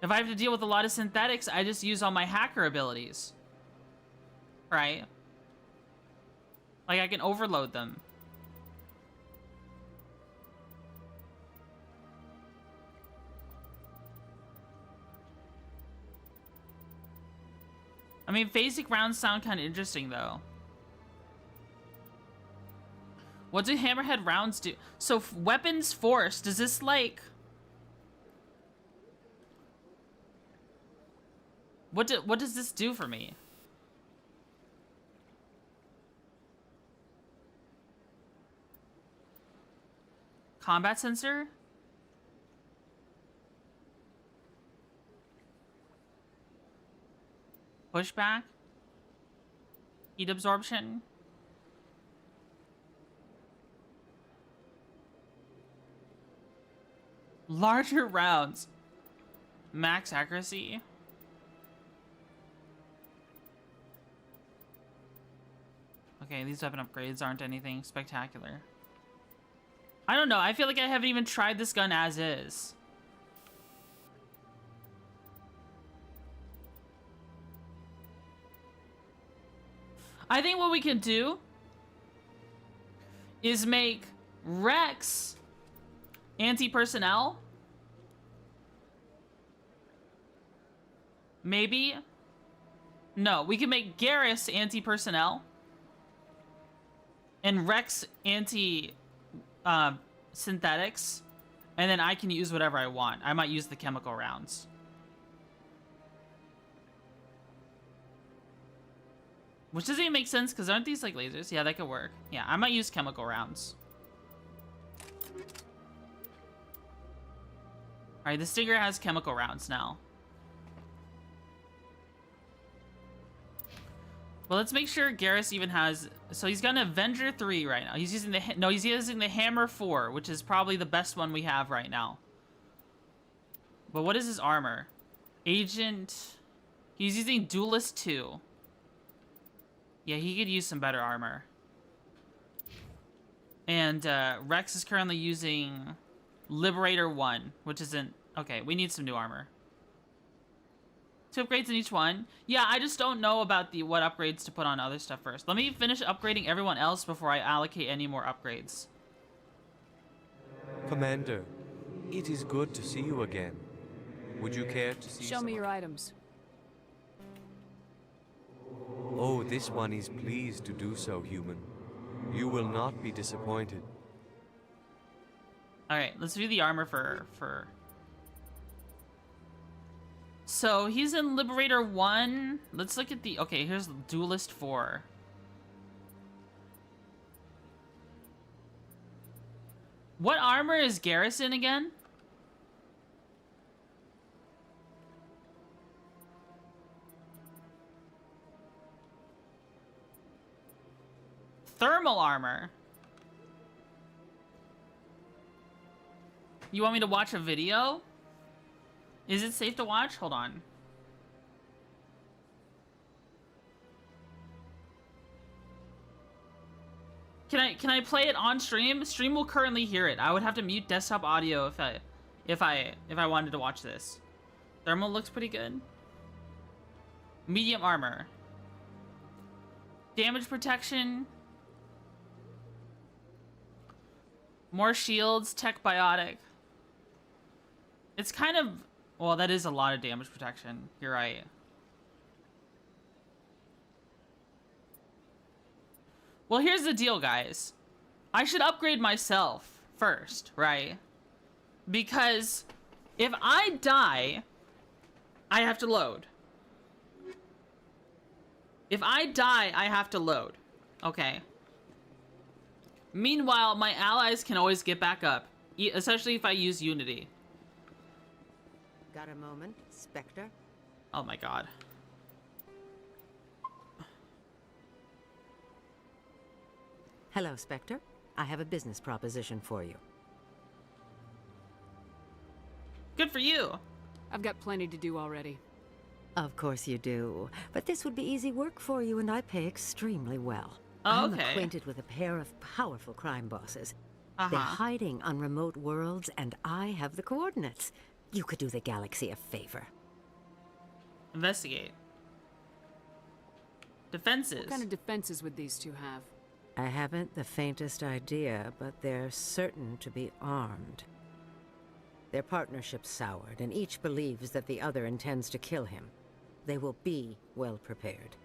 Speaker 2: if I have to deal with a lot of synthetics, I just use all my hacker abilities. Right? Like, I can overload them. I mean, phasic rounds sound kind of interesting, though. What do hammerhead rounds do? So, weapons force, does this, like... What does this do for me? Combat sensor? Pushback? Heat absorption? Larger rounds. Max accuracy? Okay, these weapon upgrades aren't anything spectacular. I don't know, I feel like I haven't even tried this gun as is. I think what we can do is make Rex anti-personnel. Maybe. No, we can make Garrus anti-personnel. And Rex anti-synthetics. And then I can use whatever I want. I might use the chemical rounds. Which doesn't even make sense, because aren't these like lasers? Yeah, that could work. Yeah, I might use chemical rounds. Alright, the Stinger has chemical rounds now. Well, let's make sure Garrus even has... So he's got an Avenger 3 right now. He's using the... No, he's using the Hammer 4, which is probably the best one we have right now. But what is his armor? Agent... He's using Duelist 2. Yeah, he could use some better armor. And Rex is currently using Liberator 1, which isn't... Okay, we need some new armor. 2 upgrades in each one. Yeah, I just don't know about the what upgrades to put on other stuff first. Let me finish upgrading everyone else before I allocate any more upgrades.
Speaker 16: Commander, it is good to see you again. Would you care to see
Speaker 6: Show me your items.
Speaker 16: Oh, this one is pleased to do so, human. You will not be disappointed.
Speaker 2: Alright, let's view the armor for... So, he's in Liberator 1. Let's look at the... Okay, here's Duelist 4. What armor is Garrus in again? Thermal armor. You want me to watch a video? Is it safe to watch? Hold on. Can I play it on stream? Stream will currently hear it. I would have to mute desktop audio if I wanted to watch this. Thermal looks pretty good. Medium armor. Damage protection. More shields, tech biotic. It's kind of... Well, that is a lot of damage protection. You're right. Well, here's the deal, guys. I should upgrade myself first, right? Because if I die, I have to load. If I die, I have to load. Okay. Meanwhile, my allies can always get back up, especially if I use Unity.
Speaker 17: Got a moment, Spectre?
Speaker 2: Oh my god.
Speaker 17: Hello, Spectre. I have a business proposition for you.
Speaker 2: Good for you.
Speaker 6: I've got plenty to do already.
Speaker 17: Of course you do. But this would be easy work for you, and I pay extremely well.
Speaker 2: Oh,
Speaker 17: I'm
Speaker 2: okay.
Speaker 17: acquainted with a pair of powerful crime bosses. They're hiding on remote worlds, and I have the coordinates. You could do the galaxy a favor.
Speaker 2: Investigate. Defenses.
Speaker 6: What kind of defenses would these two have?
Speaker 17: I haven't the faintest idea, but they're certain to be armed. Their partnership's soured, and each believes that the other intends to kill him. They will be well prepared.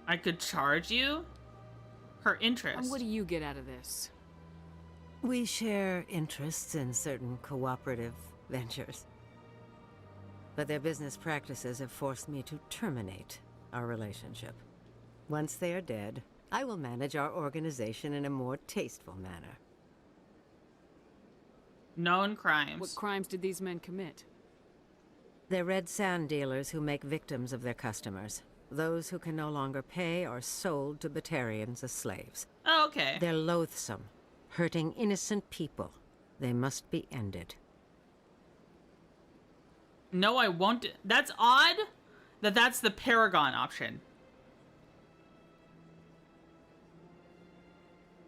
Speaker 2: I could charge you? Her interest.
Speaker 6: And what do you get out of this?
Speaker 17: We share interests in certain cooperative ventures. But their business practices have forced me to terminate our relationship. Once they are dead, I will manage our organization in a more tasteful manner.
Speaker 2: Known crimes.
Speaker 6: What crimes did these men commit?
Speaker 17: They're red sand dealers who make victims of their customers. Those who can no longer pay are sold to Batarians as slaves.
Speaker 2: Oh, okay.
Speaker 17: They're loathsome, hurting innocent people. They must be ended.
Speaker 2: No, I won't. That's odd that that's the Paragon option.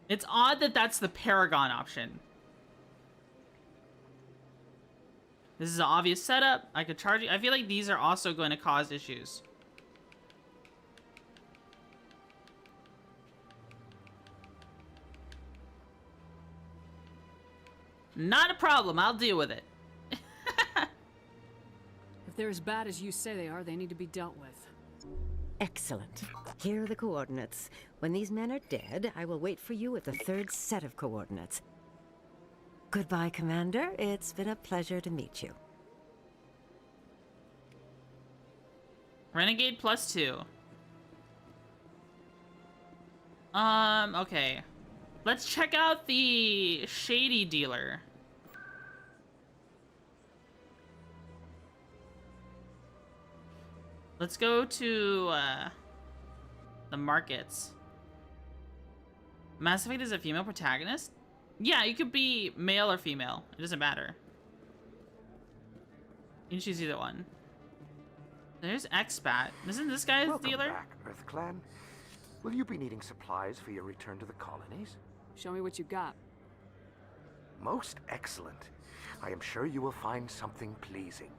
Speaker 2: It's odd that that's the Paragon option. This is an obvious setup. I could charge you. I feel like these are also going to cause issues. Not a problem. I'll deal with it.
Speaker 6: they're as bad as you say they are, they need to be dealt with.
Speaker 17: Excellent. Here are the coordinates. When these men are dead, I will wait for you at the third set of coordinates. Goodbye, Commander. It's been a pleasure to meet you.
Speaker 2: Renegade +2. Okay. Let's check out the shady dealer. Let's go to the markets. Mass Effect is a female protagonist? Yeah, you could be male or female. It doesn't matter. You can choose either one. There's Expat. Isn't this guy a dealer?
Speaker 18: Welcome back, Earth Clan. Will you be needing supplies for your return to the colonies?
Speaker 6: Show me what you got.
Speaker 18: Most excellent. I am sure you will find something pleasing.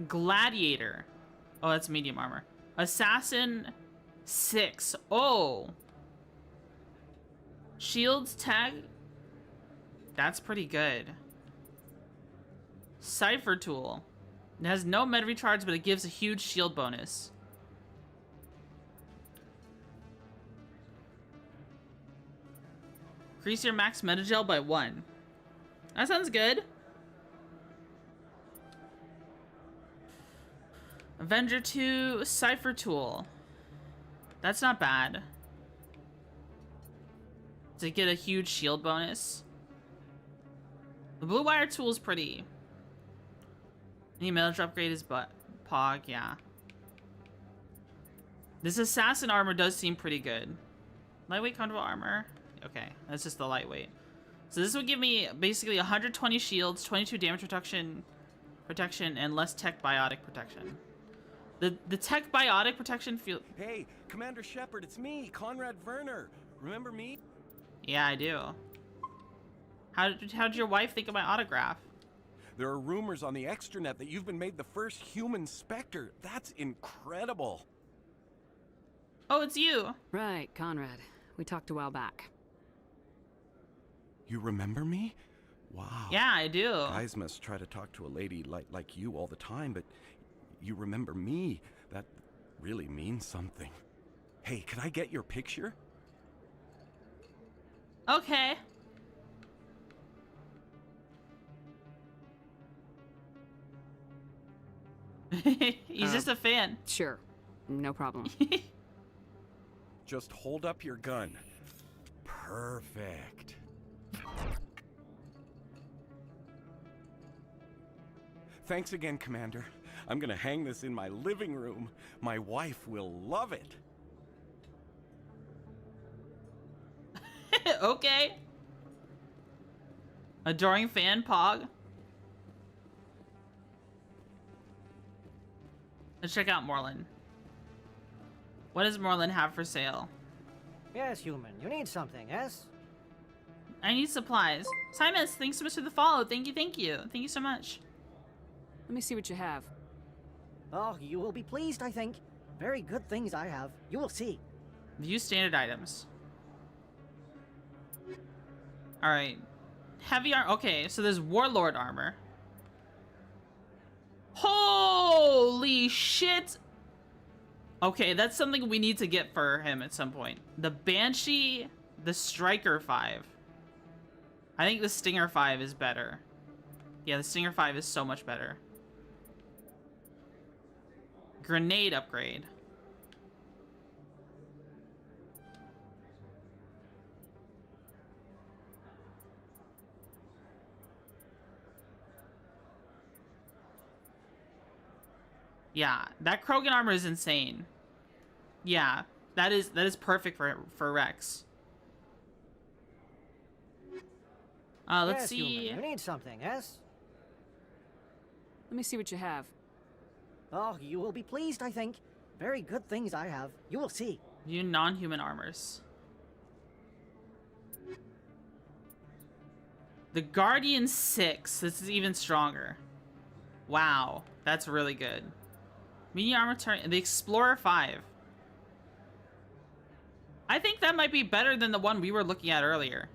Speaker 2: Gladiator. Oh, that's medium armor. Assassin 6. Oh. Shields tag. That's pretty good. Cipher tool. It has no med recharge, but it gives a huge shield bonus. Increase your max metagel by 1. That sounds good. Avenger 2 Cipher tool. That's not bad. To get a huge shield bonus. The blue wire tool is pretty. Any metal upgrade is Pog, yeah. This assassin armor does seem pretty good. Lightweight comfortable armor. Okay, that's just the lightweight. So this would give me basically 120 shields, 22 damage protection, and less tech biotic protection. The tech biotic protection feel.
Speaker 19: Hey, Commander Shepard, it's me, Conrad Werner. Remember me?
Speaker 2: Yeah, I do. How did your wife think of my autograph?
Speaker 19: There are rumors on the extranet that you've been made the first human Spectre. That's incredible.
Speaker 2: Oh, it's you.
Speaker 6: Right, Conrad. We talked a while back.
Speaker 19: You remember me? Wow.
Speaker 2: Yeah, I do.
Speaker 19: Guys must try to talk to a lady like you all the time, but you remember me. That really means something. Hey, can I get your picture?
Speaker 2: Okay. He's just a fan.
Speaker 6: Sure. No problem.
Speaker 19: Just hold up your gun. Perfect. Thanks again, Commander. I'm gonna hang this in my living room. My wife will love it.
Speaker 2: Okay. Adoring fan, Pog. Let's check out Moreland. What does Moreland have for sale?
Speaker 20: Yes, human. You need something, yes?
Speaker 2: I need supplies. Simus, thanks so much for the follow. Thank you, thank you. Thank you so much.
Speaker 6: Let me see what you have.
Speaker 20: Oh, you will be pleased, I think. Very good things I have. You will see.
Speaker 2: View standard items. Alright. Heavy armor. Okay, so there's Warlord armor. Holy shit! Okay, that's something we need to get for him at some point. The Banshee, the Striker 5. I think the Stinger 5 is better. Yeah, the Stinger 5 is so much better. Grenade upgrade. Yeah, that Krogan armor is insane. Yeah, that is perfect for Rex. Let's
Speaker 20: yes,
Speaker 2: see.
Speaker 20: Human. You need something, yes?
Speaker 6: Let me see what you have.
Speaker 20: Oh, you will be pleased, I think. Very good things I have. You will see.
Speaker 2: View non-human armors. The Guardian 6. This is even stronger. Wow, that's really good. Medium armor turn. The Explorer 5. I think that might be better than the one we were looking at earlier.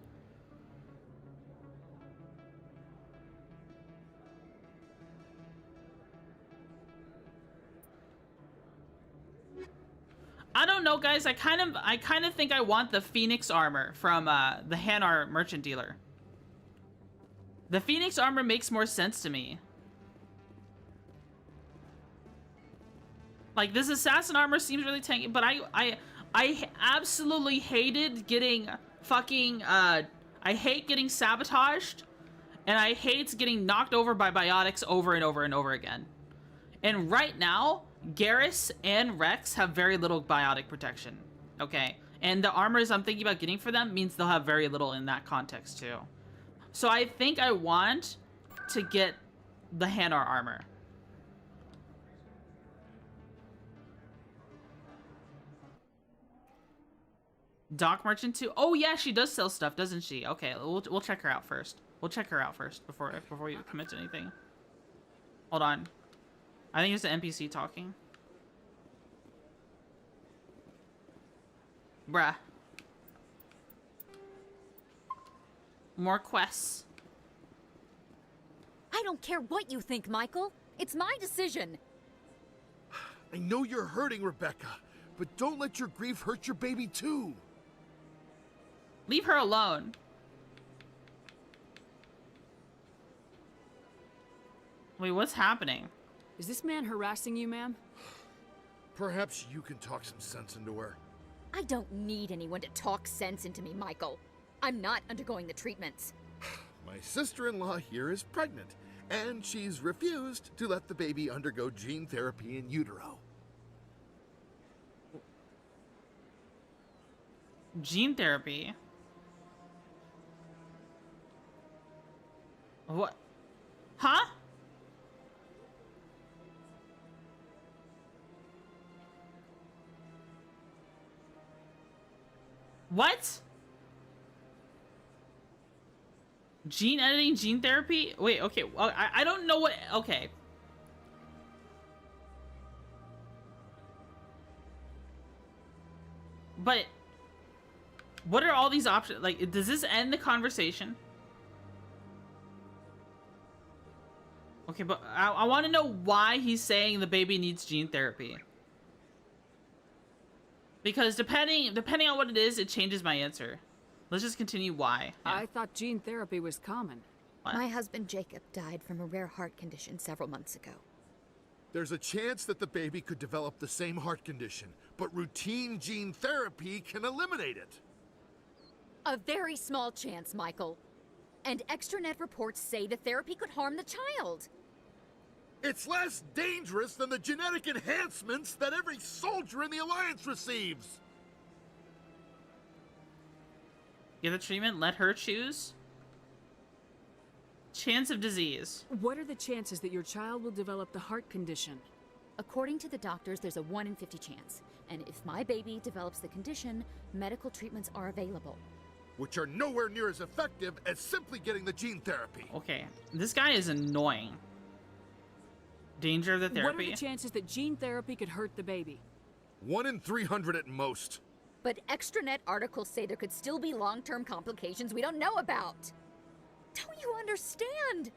Speaker 2: I don't know, guys. I kind of think I want the Phoenix armor from the Hanar merchant dealer. The Phoenix armor makes more sense to me. Like, this assassin armor seems really tanky, but I absolutely hated getting fucking I hate getting sabotaged, and I hate getting knocked over by biotics over and over and over again. And right now, Garrus and Rex have very little biotic protection. Okay, and the armors I'm thinking about getting for them means they'll have very little in that context too. So I think I want to get the Hanar armor. Dock Merchant too? Oh yeah, she does sell stuff, doesn't she? Okay, we'll check her out first. We'll check her out first before we commit to anything. Hold on. I think it's the NPC talking. Bruh. More quests.
Speaker 21: I don't care what you think, Michael. It's my decision.
Speaker 22: I know you're hurting, Rebecca, but don't let your grief hurt your baby too.
Speaker 2: Leave her alone. Wait, what's happening?
Speaker 6: Is this man harassing you, ma'am?
Speaker 22: Perhaps you can talk some sense into her.
Speaker 21: I don't need anyone to talk sense into me, Michael. I'm not undergoing the treatments.
Speaker 22: My sister-in-law here is pregnant, and she's refused to let the baby undergo gene therapy in utero.
Speaker 2: Gene therapy? What? Huh? What? Gene editing, gene therapy? Wait, okay, well, I don't know what, okay. But, what are all these options? Like, does this end the conversation? Okay, but I want to know why he's saying the baby needs gene therapy. Because depending on what it is, it changes my answer. Let's just continue why. Yeah.
Speaker 6: I thought gene therapy was common.
Speaker 2: What?
Speaker 10: My husband Jacob died from a rare heart condition several months ago.
Speaker 22: There's a chance that the baby could develop the same heart condition, but routine gene therapy can eliminate it.
Speaker 21: A very small chance, Michael. And extranet reports say the therapy could harm the child.
Speaker 22: It's less dangerous than the genetic enhancements that every soldier in the Alliance receives.
Speaker 2: Give the treatment, let her choose. Chance of disease.
Speaker 6: What are the chances that your child will develop the heart condition?
Speaker 21: According to the doctors, there's a 1 in 50 chance. And if my baby develops the condition, medical treatments are available.
Speaker 22: Which are nowhere near as effective as simply getting the gene therapy.
Speaker 2: Okay, this guy is annoying. Danger of the therapy.
Speaker 6: What are the chances that gene therapy could hurt the baby?
Speaker 22: 1 in 300 at most.
Speaker 21: But extranet articles say there could still be long-term complications we don't know about. Don't you understand?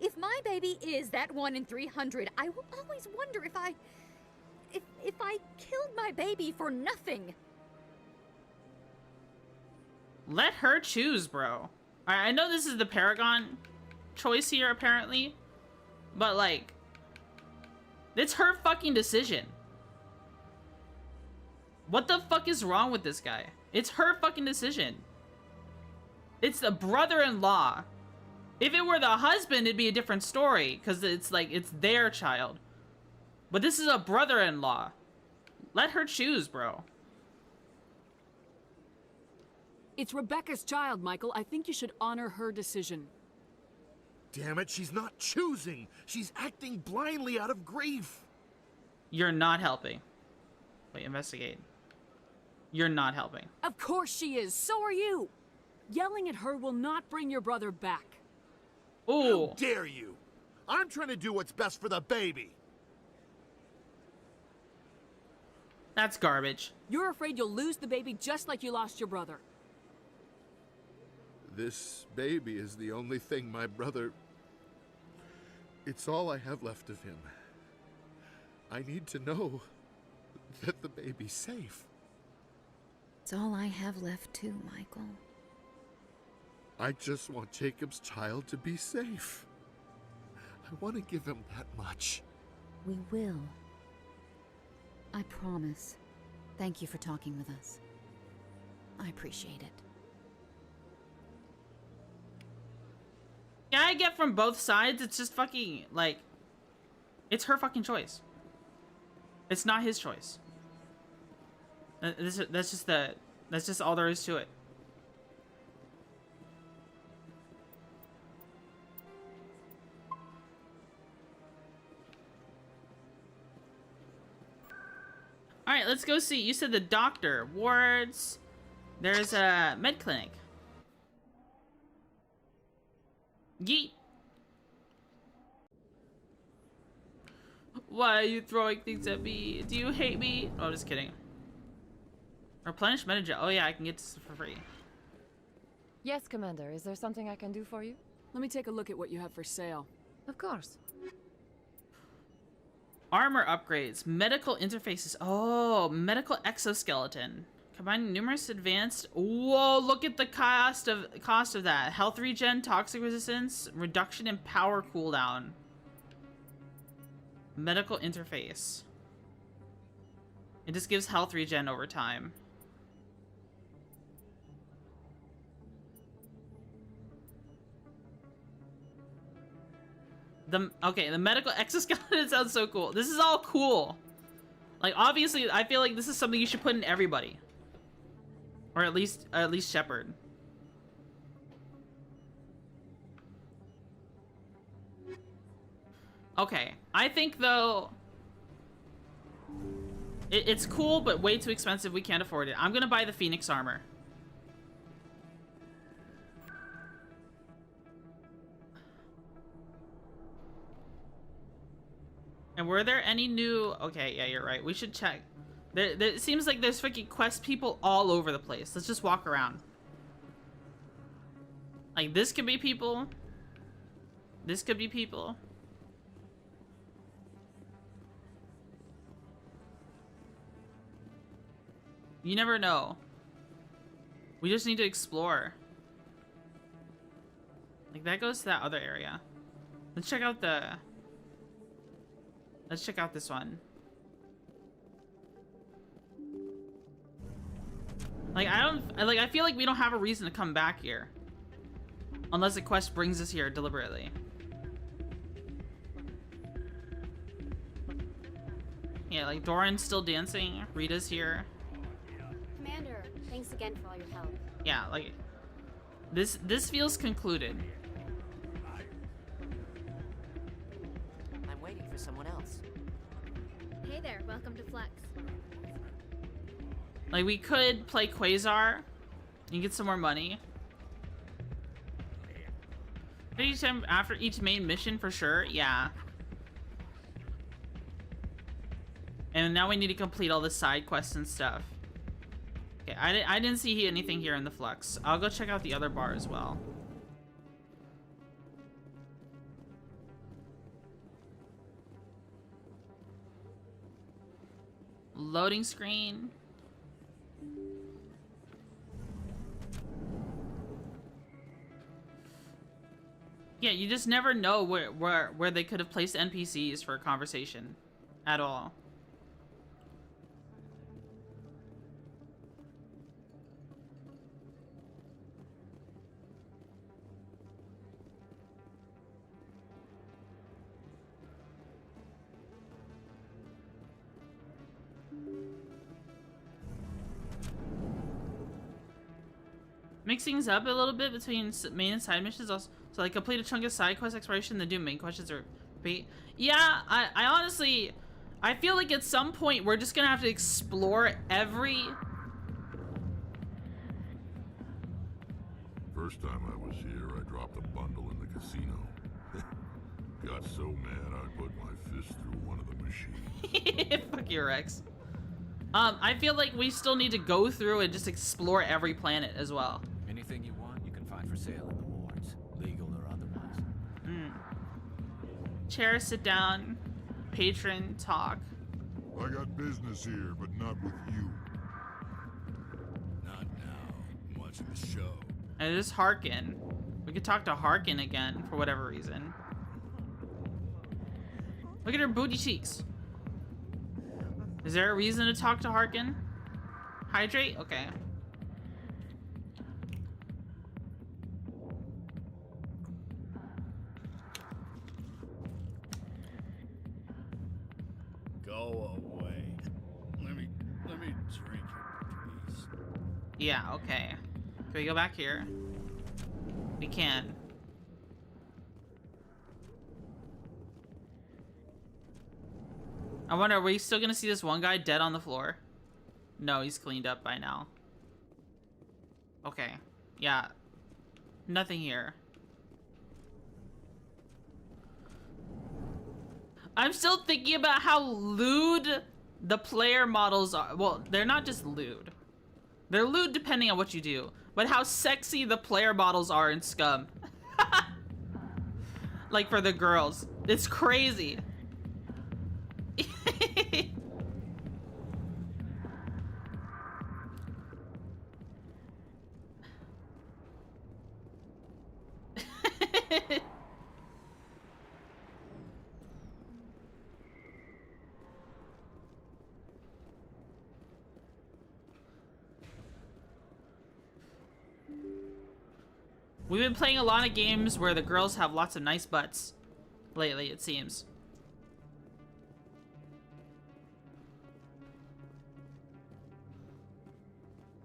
Speaker 21: If my baby is that 1 in 300, I will always wonder if I killed my baby for nothing.
Speaker 2: Let her choose, bro. I know this is the Paragon choice here, apparently. But, like, it's her fucking decision. What the fuck is wrong with this guy? It's her fucking decision. It's the brother-in-law. If it were the husband, it'd be a different story, because it's like, it's their child. But this is a brother-in-law. Let her choose, bro.
Speaker 6: It's Rebecca's child, Michael. I think you should honor her decision.
Speaker 22: Damn it, she's not choosing. She's acting blindly out of grief.
Speaker 2: You're not helping. Wait, investigate. You're not helping.
Speaker 6: Of course she is. So are you. Yelling at her will not bring your brother back.
Speaker 2: Ooh.
Speaker 22: How dare you? I'm trying to do what's best for the baby.
Speaker 2: That's garbage.
Speaker 6: You're afraid you'll lose the baby just like you lost your brother.
Speaker 22: This baby is the only thing my brother... It's all I have left of him. I need to know that the baby's safe.
Speaker 21: It's all I have left too, Michael.
Speaker 22: I just want Jacob's child to be safe. I want to give him that much.
Speaker 21: We will. I promise. Thank you for talking with us. I appreciate it.
Speaker 2: Yeah, I get from both sides. It's just fucking, like, it's her fucking choice. It's not his choice. That's just all there is to it. All right, let's go see. You said the doctor, wards. There's a med clinic. Yeet. Why are you throwing things at me? Do you hate me? Oh, just kidding. Replenish metajet. Oh yeah, I can get this for free.
Speaker 1: Yes, Commander. Is there something I can do for you?
Speaker 6: Let me take a look at what you have for sale.
Speaker 1: Of course.
Speaker 2: Armor upgrades, medical interfaces. Oh, medical exoskeleton. Combining numerous advanced. Whoa, look at the cost of that. Health regen, toxic resistance, reduction in power cooldown. Medical interface. It just gives health regen over time. Okay, the medical exoskeleton sounds so cool. This is all cool. Like, obviously, I feel like this is something you should put in everybody. Or at least Shepard. Okay, I think though it's cool, but way too expensive. We can't afford it. I'm gonna buy the Phoenix armor. And were there any new... Okay, yeah, you're right. We should check. It seems like there's freaking quest people all over the place. Let's just walk around. Like, this could be people. This could be people. You never know. We just need to explore. Like, that goes to that other area. Let's check out the... Let's check out this one. Like, I feel like we don't have a reason to come back here. Unless a quest brings us here deliberately. Yeah, like, Doran's still dancing. Rita's here.
Speaker 3: Commander, thanks again for all your help.
Speaker 2: Yeah, like, this feels concluded.
Speaker 23: I'm waiting for someone else.
Speaker 3: Hey there, welcome to Flex.
Speaker 2: Like, we could play Quasar and get some more money. After each main mission, for sure, yeah. And now we need to complete all the side quests and stuff. Okay, I didn't see anything here in the Flux. I'll go check out the other bar as well. Loading screen. Yeah, you just never know where they could have placed NPCs for a conversation at all. Mix things up a little bit between main and side missions. Also, so like complete a chunk of side quest exploration, then do main questions or bait. Yeah, I honestly, I feel like at some point we're just gonna have to explore every...
Speaker 11: First time I was here, I dropped a bundle in the casino. Got so mad I put my fist through one of the machines.
Speaker 2: Fuck you, Rex. I feel like we still need to go through and just explore every planet as well.
Speaker 9: Anything you want, you can find for sale in the wards, legal or otherwise.
Speaker 2: Chair, sit down, patron, talk.
Speaker 11: I got business here, but not with you.
Speaker 5: Not now. I'm watching the show.
Speaker 2: And it is Harkin. We could talk to Harkin again for whatever reason. Look at her booty cheeks. Is there a reason to talk to Harkin? Hydrate? Okay.
Speaker 5: Go away. Let me drink it, please.
Speaker 2: Yeah, okay. Can we go back here? We can. I wonder, are we still gonna see this one guy dead on the floor? No, he's cleaned up by now. Okay. Yeah. Nothing here. I'm still thinking about how lewd the player models are. Well, they're not just lewd. They're lewd depending on what you do. But how sexy the player models are in Scum. Like for the girls. It's crazy. We've been playing a lot of games where the girls have lots of nice butts lately, it seems.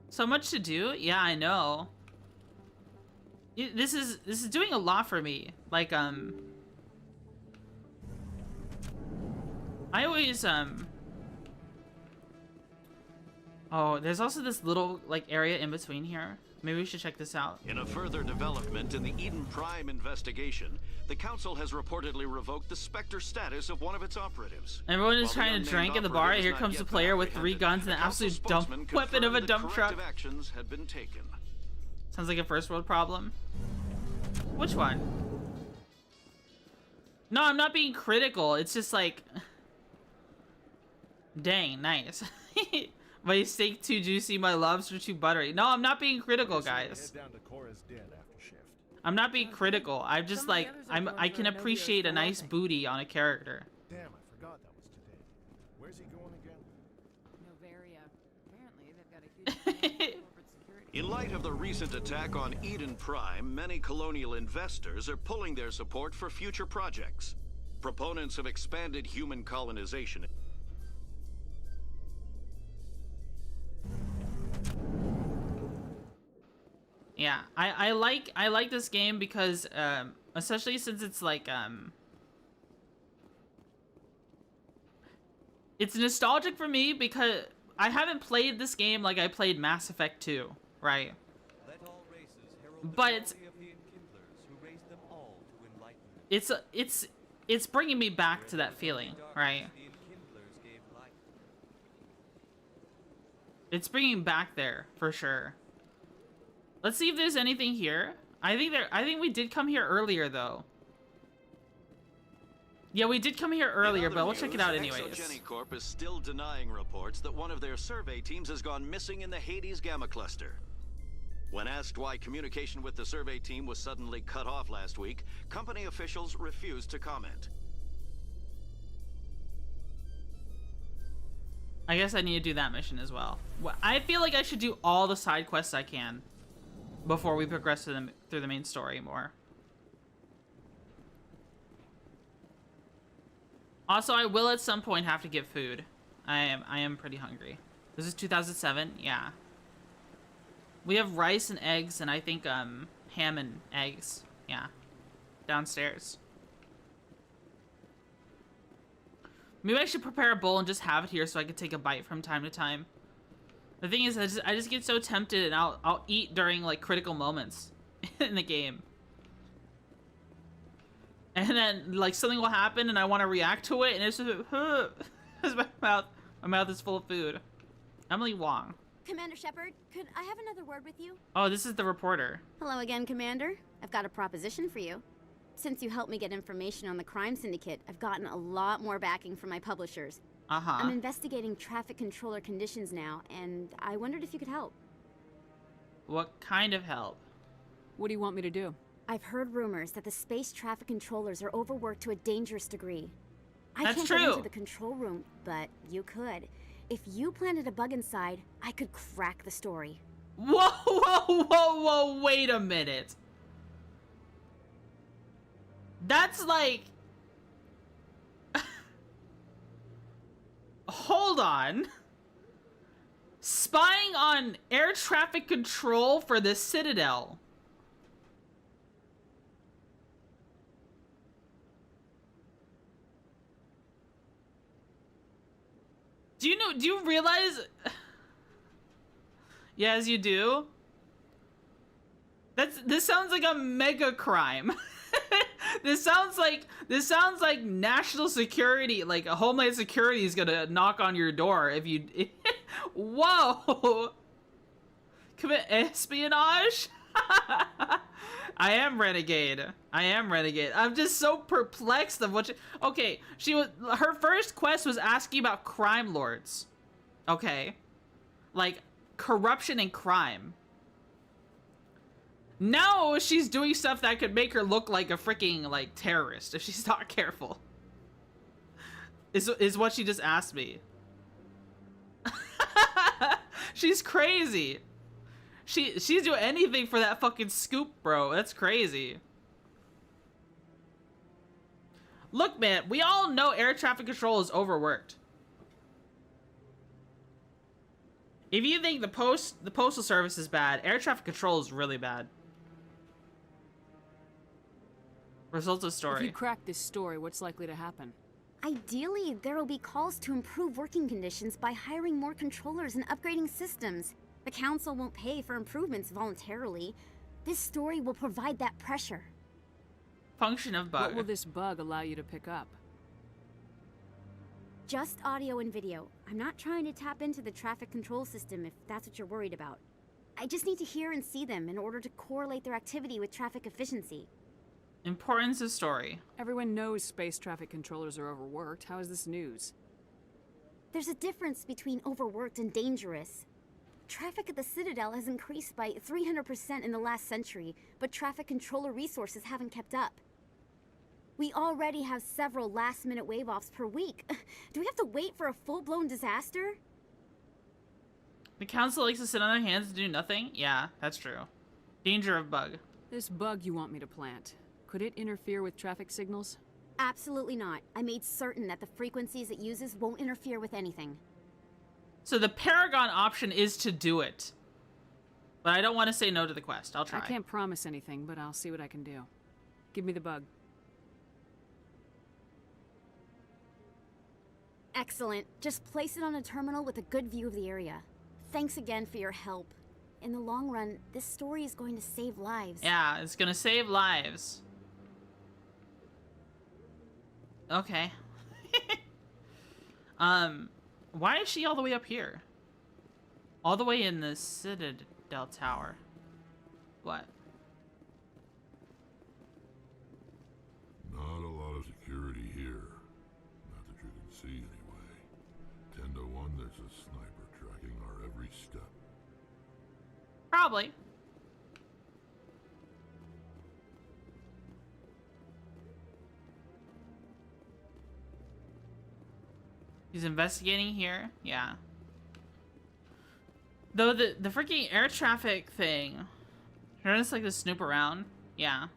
Speaker 2: So much to do? Yeah, I know. This is doing a lot for me. Like, I always, oh, there's also this little, like, area in between here. Maybe we should check this out.
Speaker 7: In a further development in the Eden Prime investigation, the Council has reportedly revoked the Spectre status of one of its operatives.
Speaker 2: Everyone is trying to drink at the bar. Here comes the player with 3 guns and an absolute dump weapon of a dump truck.
Speaker 7: Actions had been taken.
Speaker 2: Sounds like a first world problem. Which one? No, I'm not being critical. It's just like... Dang, nice. My steak too juicy, my lobster too buttery. No, I'm not being critical, guys. I'm not being critical. I'm just like, I can appreciate a nice booty on a character.
Speaker 22: Damn, I forgot that was today. Where's he going again?
Speaker 6: Novaria. Apparently, they've got a huge corporate security.
Speaker 7: In light of the recent attack on Eden Prime, many colonial investors are pulling their support for future projects. Proponents of expanded human colonization.
Speaker 2: Yeah, I like this game because especially since it's like it's nostalgic for me because I haven't played this game like I played Mass Effect 2, right? But it's bringing me back to that feeling, right? It's bringing back there for sure. Let's see if there's anything here. I think we did come here earlier though. Yeah, we did come here earlier, but we'll check it out anyways.
Speaker 7: ExoGeniCorp is still denying reports that one of their survey teams has gone missing in the Hades Gamma Cluster. When asked why communication with the survey team was suddenly cut off last week, company officials refused to comment.
Speaker 2: I guess I need to do that mission as well. I feel like I should do all the side quests I can before we progress through the main story more. Also, I will at some point have to get food. I am pretty hungry. This is 2007, yeah. We have rice and eggs, and I think ham and eggs, yeah, downstairs. Maybe I should prepare a bowl and just have it here so I can take a bite from time to time. The thing is, I just get so tempted, and I'll eat during like critical moments in the game, and then like something will happen, and I want to react to it, and it's just because my mouth is full of food. Emily Wong.
Speaker 3: Commander Shepard, could I have another word with you?
Speaker 2: Oh, this is the reporter.
Speaker 3: Hello again, Commander. I've got a proposition for you. Since you helped me get information on the crime syndicate, I've gotten a lot more backing from my publishers.
Speaker 2: Uh-huh.
Speaker 3: I'm investigating traffic controller conditions now, and I wondered if you could help.
Speaker 2: What kind of help?
Speaker 6: What do you want me to do?
Speaker 3: I've heard rumors that the space traffic controllers are overworked to a dangerous degree. I
Speaker 2: That's
Speaker 3: can't
Speaker 2: true.
Speaker 3: get into the control room, but you could. If you planted a bug inside, I could crack the story.
Speaker 2: Whoa, whoa, whoa, whoa, wait a minute. That's like... Hold on. Spying on air traffic control for the Citadel. Do you realize? Yes, you do. This sounds like a mega crime. This sounds like national security, like a Homeland Security is gonna knock on your door if you. Whoa! Commit espionage? I am renegade. I'm just so perplexed of what okay, her first quest was asking about crime lords. Okay. Like corruption and crime. Now she's doing stuff that could make her look like a freaking like terrorist if she's not careful. Is what she just asked me. She's crazy. She's doing anything for that fucking scoop, bro. That's crazy. Look, man, we all know air traffic control is overworked. If you think the postal service is bad, air traffic control is really bad. Results of story.
Speaker 6: If you crack this story, what's likely to happen?
Speaker 3: Ideally, there will be calls to improve working conditions by hiring more controllers and upgrading systems. The council won't pay for improvements voluntarily. This story will provide that pressure.
Speaker 2: Function of bug.
Speaker 6: What will this bug allow you to pick up?
Speaker 3: Just audio and video. I'm not trying to tap into the traffic control system if that's what you're worried about. I just need to hear and see them in order to correlate their activity with traffic efficiency.
Speaker 2: Importance of story.
Speaker 6: Everyone knows space traffic controllers are overworked. How is this news?
Speaker 3: There's a difference between overworked and dangerous. Traffic at the Citadel has increased by 300% in the last century, but traffic controller resources haven't kept up. We already have several last-minute wave-offs per week. Do we have to wait for a full-blown disaster?
Speaker 2: The council likes to sit on their hands and do nothing? Yeah, that's true. Danger of bug.
Speaker 6: This bug you want me to plant, could it interfere with traffic signals?
Speaker 3: Absolutely not. I made certain that the frequencies it uses won't interfere with anything.
Speaker 2: So the Paragon option is to do it. But I don't want to say no to the quest. I'll try.
Speaker 6: I can't promise anything, but I'll see what I can do. Give me the bug.
Speaker 3: Excellent. Just place it on a terminal with a good view of the area. Thanks again for your help. In the long run, this story is going to save lives.
Speaker 2: Yeah, it's gonna save lives. Okay. Why is she all the way up here? All the way in the Citadel Tower. What?
Speaker 11: Not a lot of security here. Not that you can see anyway. 10 to 1, there's a sniper tracking our every step.
Speaker 2: Probably. He's investigating here? Yeah. Though the freaking air traffic thing. You're just like to snoop around? Yeah.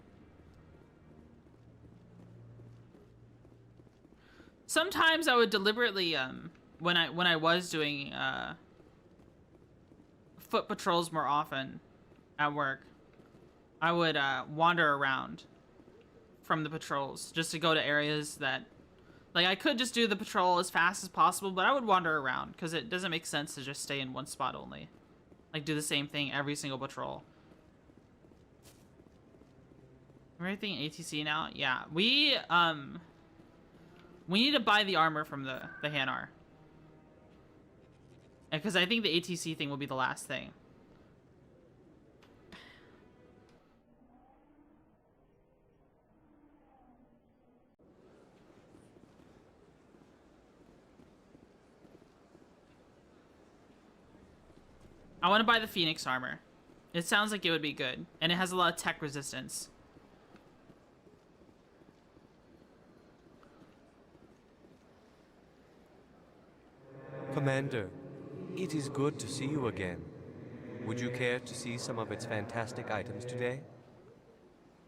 Speaker 2: Sometimes I would deliberately, when I was doing, foot patrols more often at work, I would, wander around from the patrols just to go to areas that, like, I could just do the patrol as fast as possible, but I would wander around because it doesn't make sense to just stay in one spot only. Like, do the same thing every single patrol. Everything ATC now? Yeah. We need to buy the armor from the Hanar. Because I think the ATC thing will be the last thing. I want to buy the Phoenix armor. It sounds like it would be good. And it has a lot of tech resistance.
Speaker 16: Commander, it is good to see you again. Would you care to see some of its fantastic items today?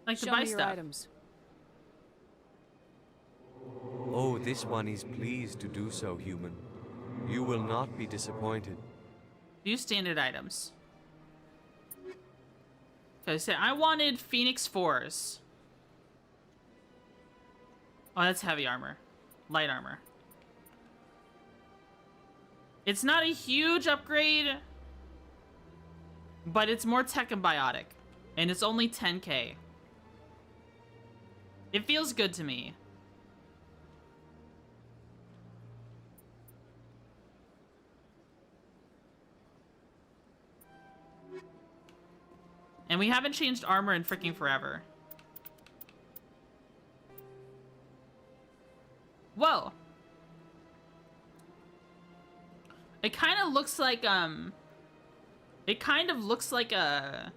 Speaker 2: Like to
Speaker 6: Show
Speaker 2: buy
Speaker 6: me your
Speaker 2: stuff.
Speaker 6: items.
Speaker 16: Oh, this one is pleased to do so, human. You will not be disappointed.
Speaker 2: View standard items. Okay, so I wanted Phoenix 4s. Oh, that's heavy armor. Light armor. It's not a huge upgrade, but it's more tech and biotic. And it's only 10k. It feels good to me. And we haven't changed armor in freaking forever. Whoa. It kind of looks like, it kind of looks like a...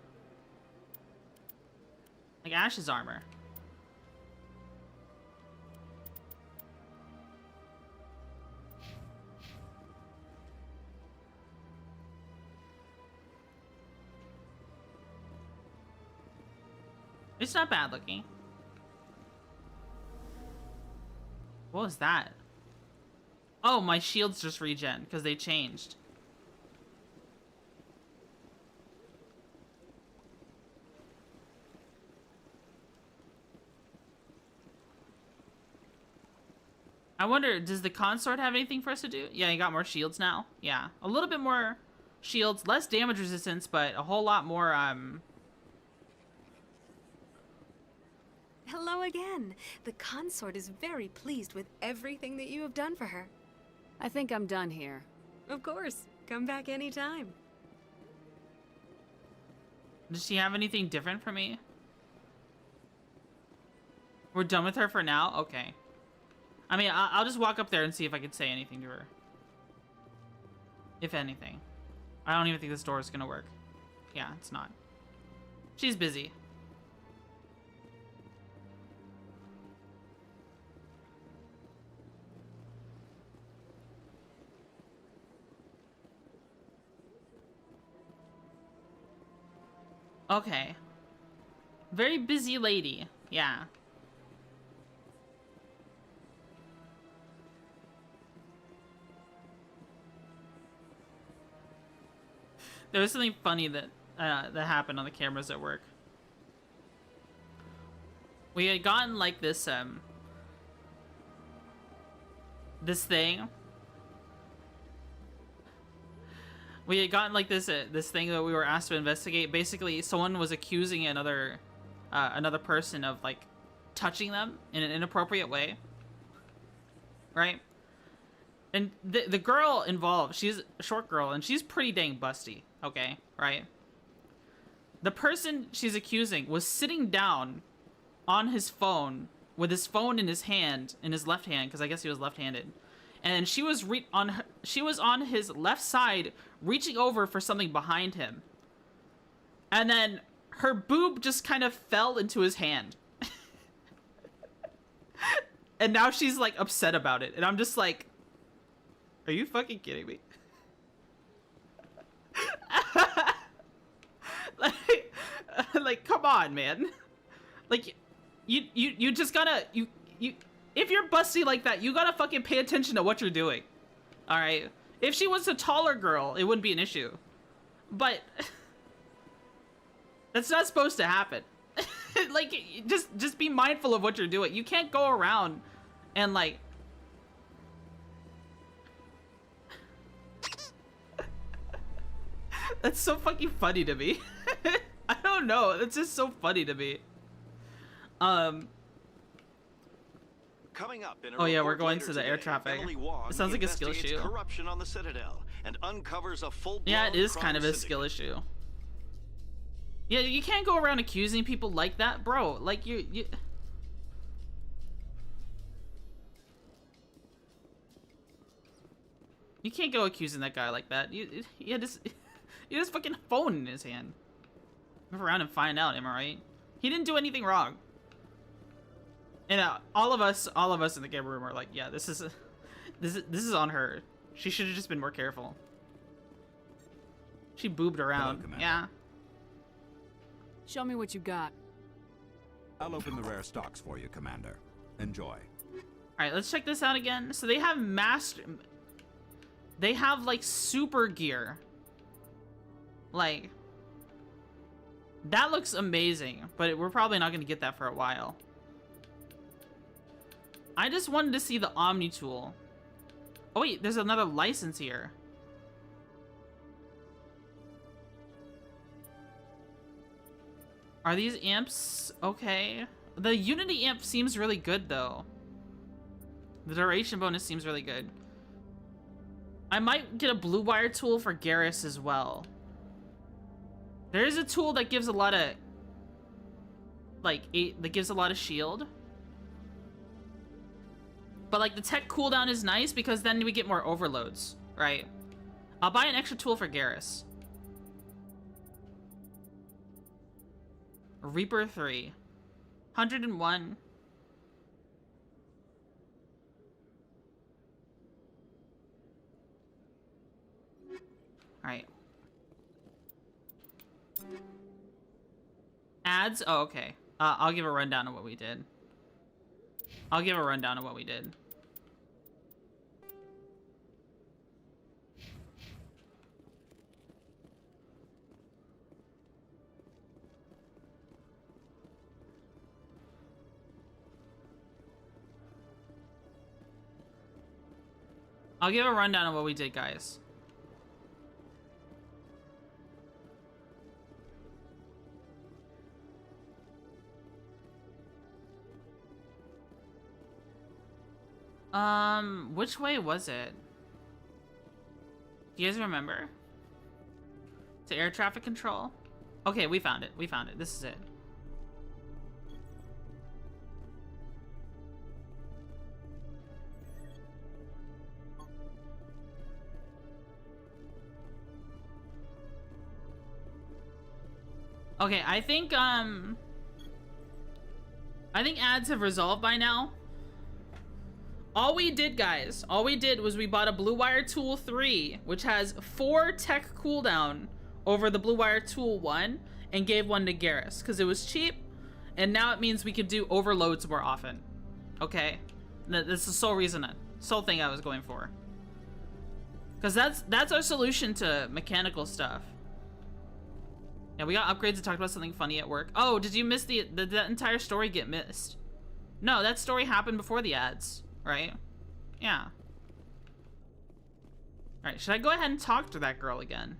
Speaker 2: like Ash's armor. It's not bad looking. What was that? Oh, my shields just regen because they changed. I wonder, does the consort have anything for us to do? Yeah, you got more shields now. Yeah, a little bit more shields, less damage resistance, but a whole lot more,
Speaker 8: Hello again. The consort is very pleased with everything that you have done for her.
Speaker 6: I think I'm done here.
Speaker 8: Of course. Come back anytime.
Speaker 2: Does she have anything different for me? We're done with her for now? Okay. I mean, I'll just walk up there and see if I can say anything to her. If anything. I don't even think this door is gonna work. Yeah, it's not. She's busy. Okay. Very busy lady. Yeah. There was something funny that that happened on the cameras at work. We had gotten like this this thing. We had gotten like this this thing that we were asked to investigate. Basically, someone was accusing another another person of like touching them in an inappropriate way, right? And the girl involved, she's a short girl and she's pretty dang busty, okay, right? The person she's accusing was sitting down on his phone with his phone in his hand, in his left hand, because I guess he was left-handed. And she was on his left side, reaching over for something behind him. And then her boob just kind of fell into his hand. And now she's like upset about it. And I'm just like, are you fucking kidding me? like, come on, man. Like, you just gotta, you if you're busty like that, you gotta fucking pay attention to what you're doing. Alright? If she was a taller girl, it wouldn't be an issue. But that's not supposed to happen. Like, just be mindful of what you're doing. You can't go around and like... That's so fucking funny to me. I don't know. It's just so funny to me.
Speaker 7: Coming up in a
Speaker 2: oh yeah, we're
Speaker 7: report
Speaker 2: going
Speaker 7: later
Speaker 2: to the
Speaker 7: today,
Speaker 2: air traffic.
Speaker 7: Emily Wong
Speaker 2: It sounds like a skill
Speaker 7: investigates
Speaker 2: issue.
Speaker 7: corruption on the Citadel and uncovers a full-blown
Speaker 2: Yeah, it is
Speaker 7: crime
Speaker 2: kind of a
Speaker 7: syndicate.
Speaker 2: skill issue. Yeah, you can't go around accusing people like that, bro. Like you. You can't go accusing that guy like that. He has a fucking phone in his hand. Move around and find out, am I right? He didn't do anything wrong. And all of us in the game room are like, yeah, this is on her. She should have just been more careful. She boobed around.
Speaker 15: Hello,
Speaker 2: yeah.
Speaker 6: Show me what you got.
Speaker 15: I'll open the rare stocks for you, Commander. Enjoy.
Speaker 2: Alright, let's check this out again. So they have They have, like, super gear. Like... That looks amazing, but we're probably not going to get that for a while. I just wanted to see the Omni tool. Oh wait, there's another license here. Are these amps okay? The Unity amp seems really good though. The duration bonus seems really good. I might get a blue wire tool for Garrus as well. There is a tool that gives a lot of that gives a lot of shield. But like the tech cooldown is nice because then we get more overloads, right? I'll buy an extra tool for Garrus. Reaper 3. 101. Alright. Ads? Oh, okay. I'll give a rundown of what we did. I'll give a rundown of what we did. I'll give a rundown of what we did, guys. Which way was it? Do you guys remember? To air traffic control? Okay, we found it. We found it. This is it. Okay, I think ads have resolved by now. All we did, guys, all we did was we bought a Blue Wire Tool 3, which has 4 tech cooldown over the Blue Wire Tool 1, and gave one to Garrus, because it was cheap, and now it means we could do overloads more often. Okay? That's the sole reason, sole thing I was going for. Because that's our solution to mechanical stuff. Yeah, we got upgrades and talked about something funny at work. Oh, did you miss the entire story get missed? No, that story happened before the ads. Right? Yeah. Alright, should I go ahead and talk to that girl again?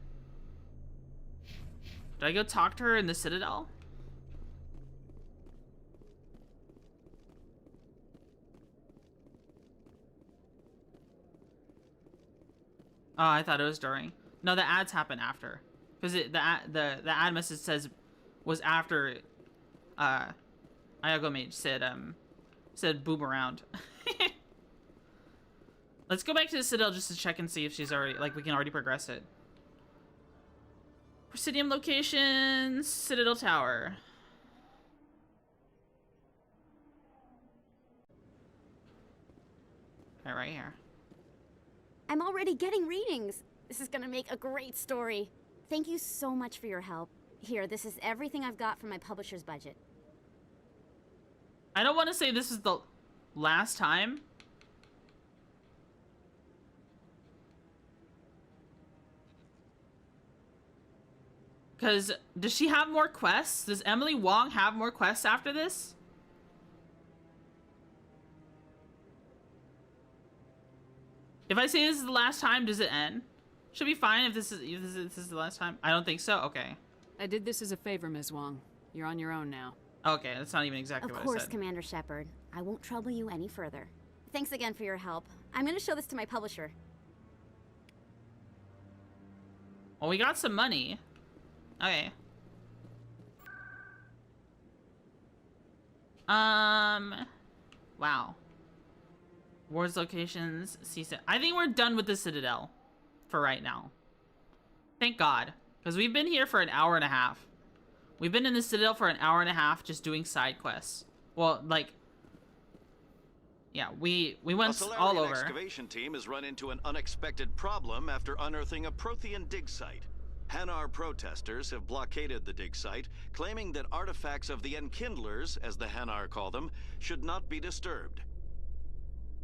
Speaker 2: Did I go talk to her in the Citadel? Oh, I thought it was during. No, the ads happen after. Because the ad message says was after Iago Mage said boom around. Let's go back to the Citadel just to check and see if she's already, like, we can already progress it. Presidium locations, Citadel Tower. Okay, right here.
Speaker 3: I'm already getting readings. This is gonna make a great story. Thank you so much for your help. Here, this is everything I've got from my publisher's budget.
Speaker 2: I don't want to say this is the last time. Because, does she have more quests? Does Emily Wong have more quests after this? If I say this is the last time, does it end? Should be fine if this is the last time. I don't think so. Okay.
Speaker 6: I did this as a favor, Ms. Wong. You're on your own now.
Speaker 2: Okay, that's not even exactly what I said.
Speaker 3: Of course, Commander Shepard. I won't trouble you any further. Thanks again for your help. I'm gonna show this to my publisher.
Speaker 2: Well, we got some money. Okay. Wow. Wards locations, CSET. I think we're done with the Citadel for right now. Thank God. Because we've been here for an hour and a half. We've been in the Citadel for an hour and a half just doing side quests. Well, like... Yeah, we went all over.
Speaker 7: A excavation team has run into an unexpected problem after unearthing a Prothean dig site. Hanar protesters have blockaded the dig site, claiming that artifacts of the Enkindlers, as the Hanar call them, should not be disturbed.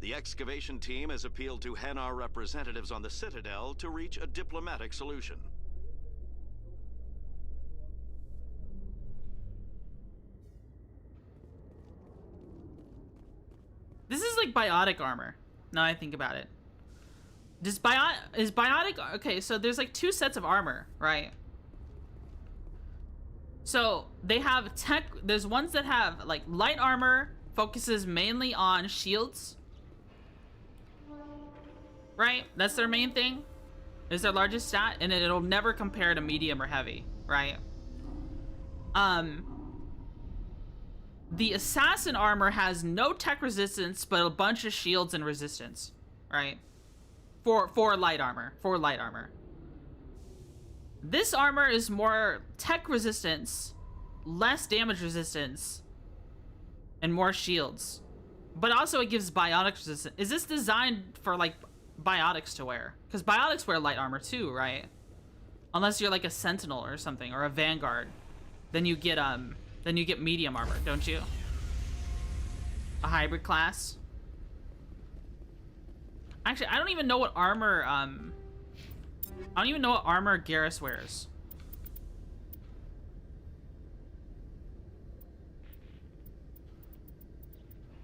Speaker 7: The excavation team has appealed to Hanar representatives on the Citadel to reach a diplomatic solution.
Speaker 2: This is like biotic armor, now I think about it. Is biotic... Okay, so there's like 2 sets of armor, right? So they have tech... There's ones that have like light armor, focuses mainly on shields. Right? That's their main thing. Is their largest stat, and it'll never compare to medium or heavy, right? The assassin armor has no tech resistance, but a bunch of shields and resistance, right? For light armor. For light armor. This armor is more tech resistance, less damage resistance, and more shields. But also it gives biotic resistance. Is this designed for like biotics to wear? Because biotics wear light armor too, right? Unless you're like a sentinel or something, or a vanguard. Then you get medium armor, don't you? A hybrid class. Actually, I don't even know what armor, I don't even know what armor Garrus wears.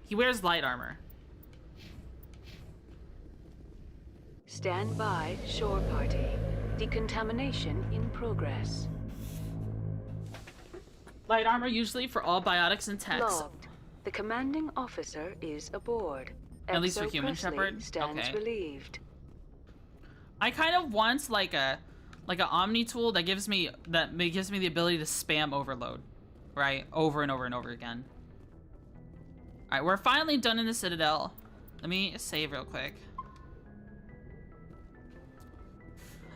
Speaker 2: He wears light armor.
Speaker 4: Stand by, shore party. Decontamination in progress.
Speaker 2: Light armor usually for all biotics and techs.
Speaker 4: Logged. The commanding officer is aboard.
Speaker 2: At least for
Speaker 4: Exo
Speaker 2: human
Speaker 4: Presley
Speaker 2: shepherd.
Speaker 4: stands
Speaker 2: Okay.
Speaker 4: relieved.
Speaker 2: I kind of want like a omni tool that gives me the ability to spam overload, right? Over and over and over again. All right, we're finally done in the Citadel. Let me save real quick.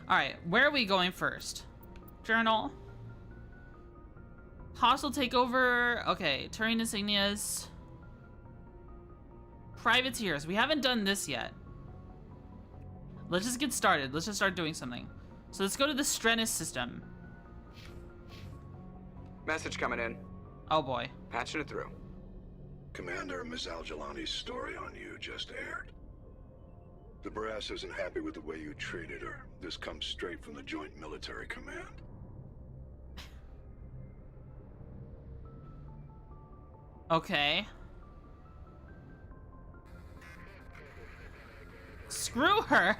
Speaker 2: All right, where are we going first? Journal. Hostile takeover. Okay, Turian insignias. Privateers. We haven't done this yet. Let's just get started. Let's just start doing something. So let's go to the Strennis system.
Speaker 12: Message coming in.
Speaker 2: Oh boy.
Speaker 12: Patching it through.
Speaker 13: Commander, Ms. Al-Jalani's story on you just aired. The brass isn't happy with the way you treated her. This comes straight from the Joint Military Command.
Speaker 2: Okay. Screw her!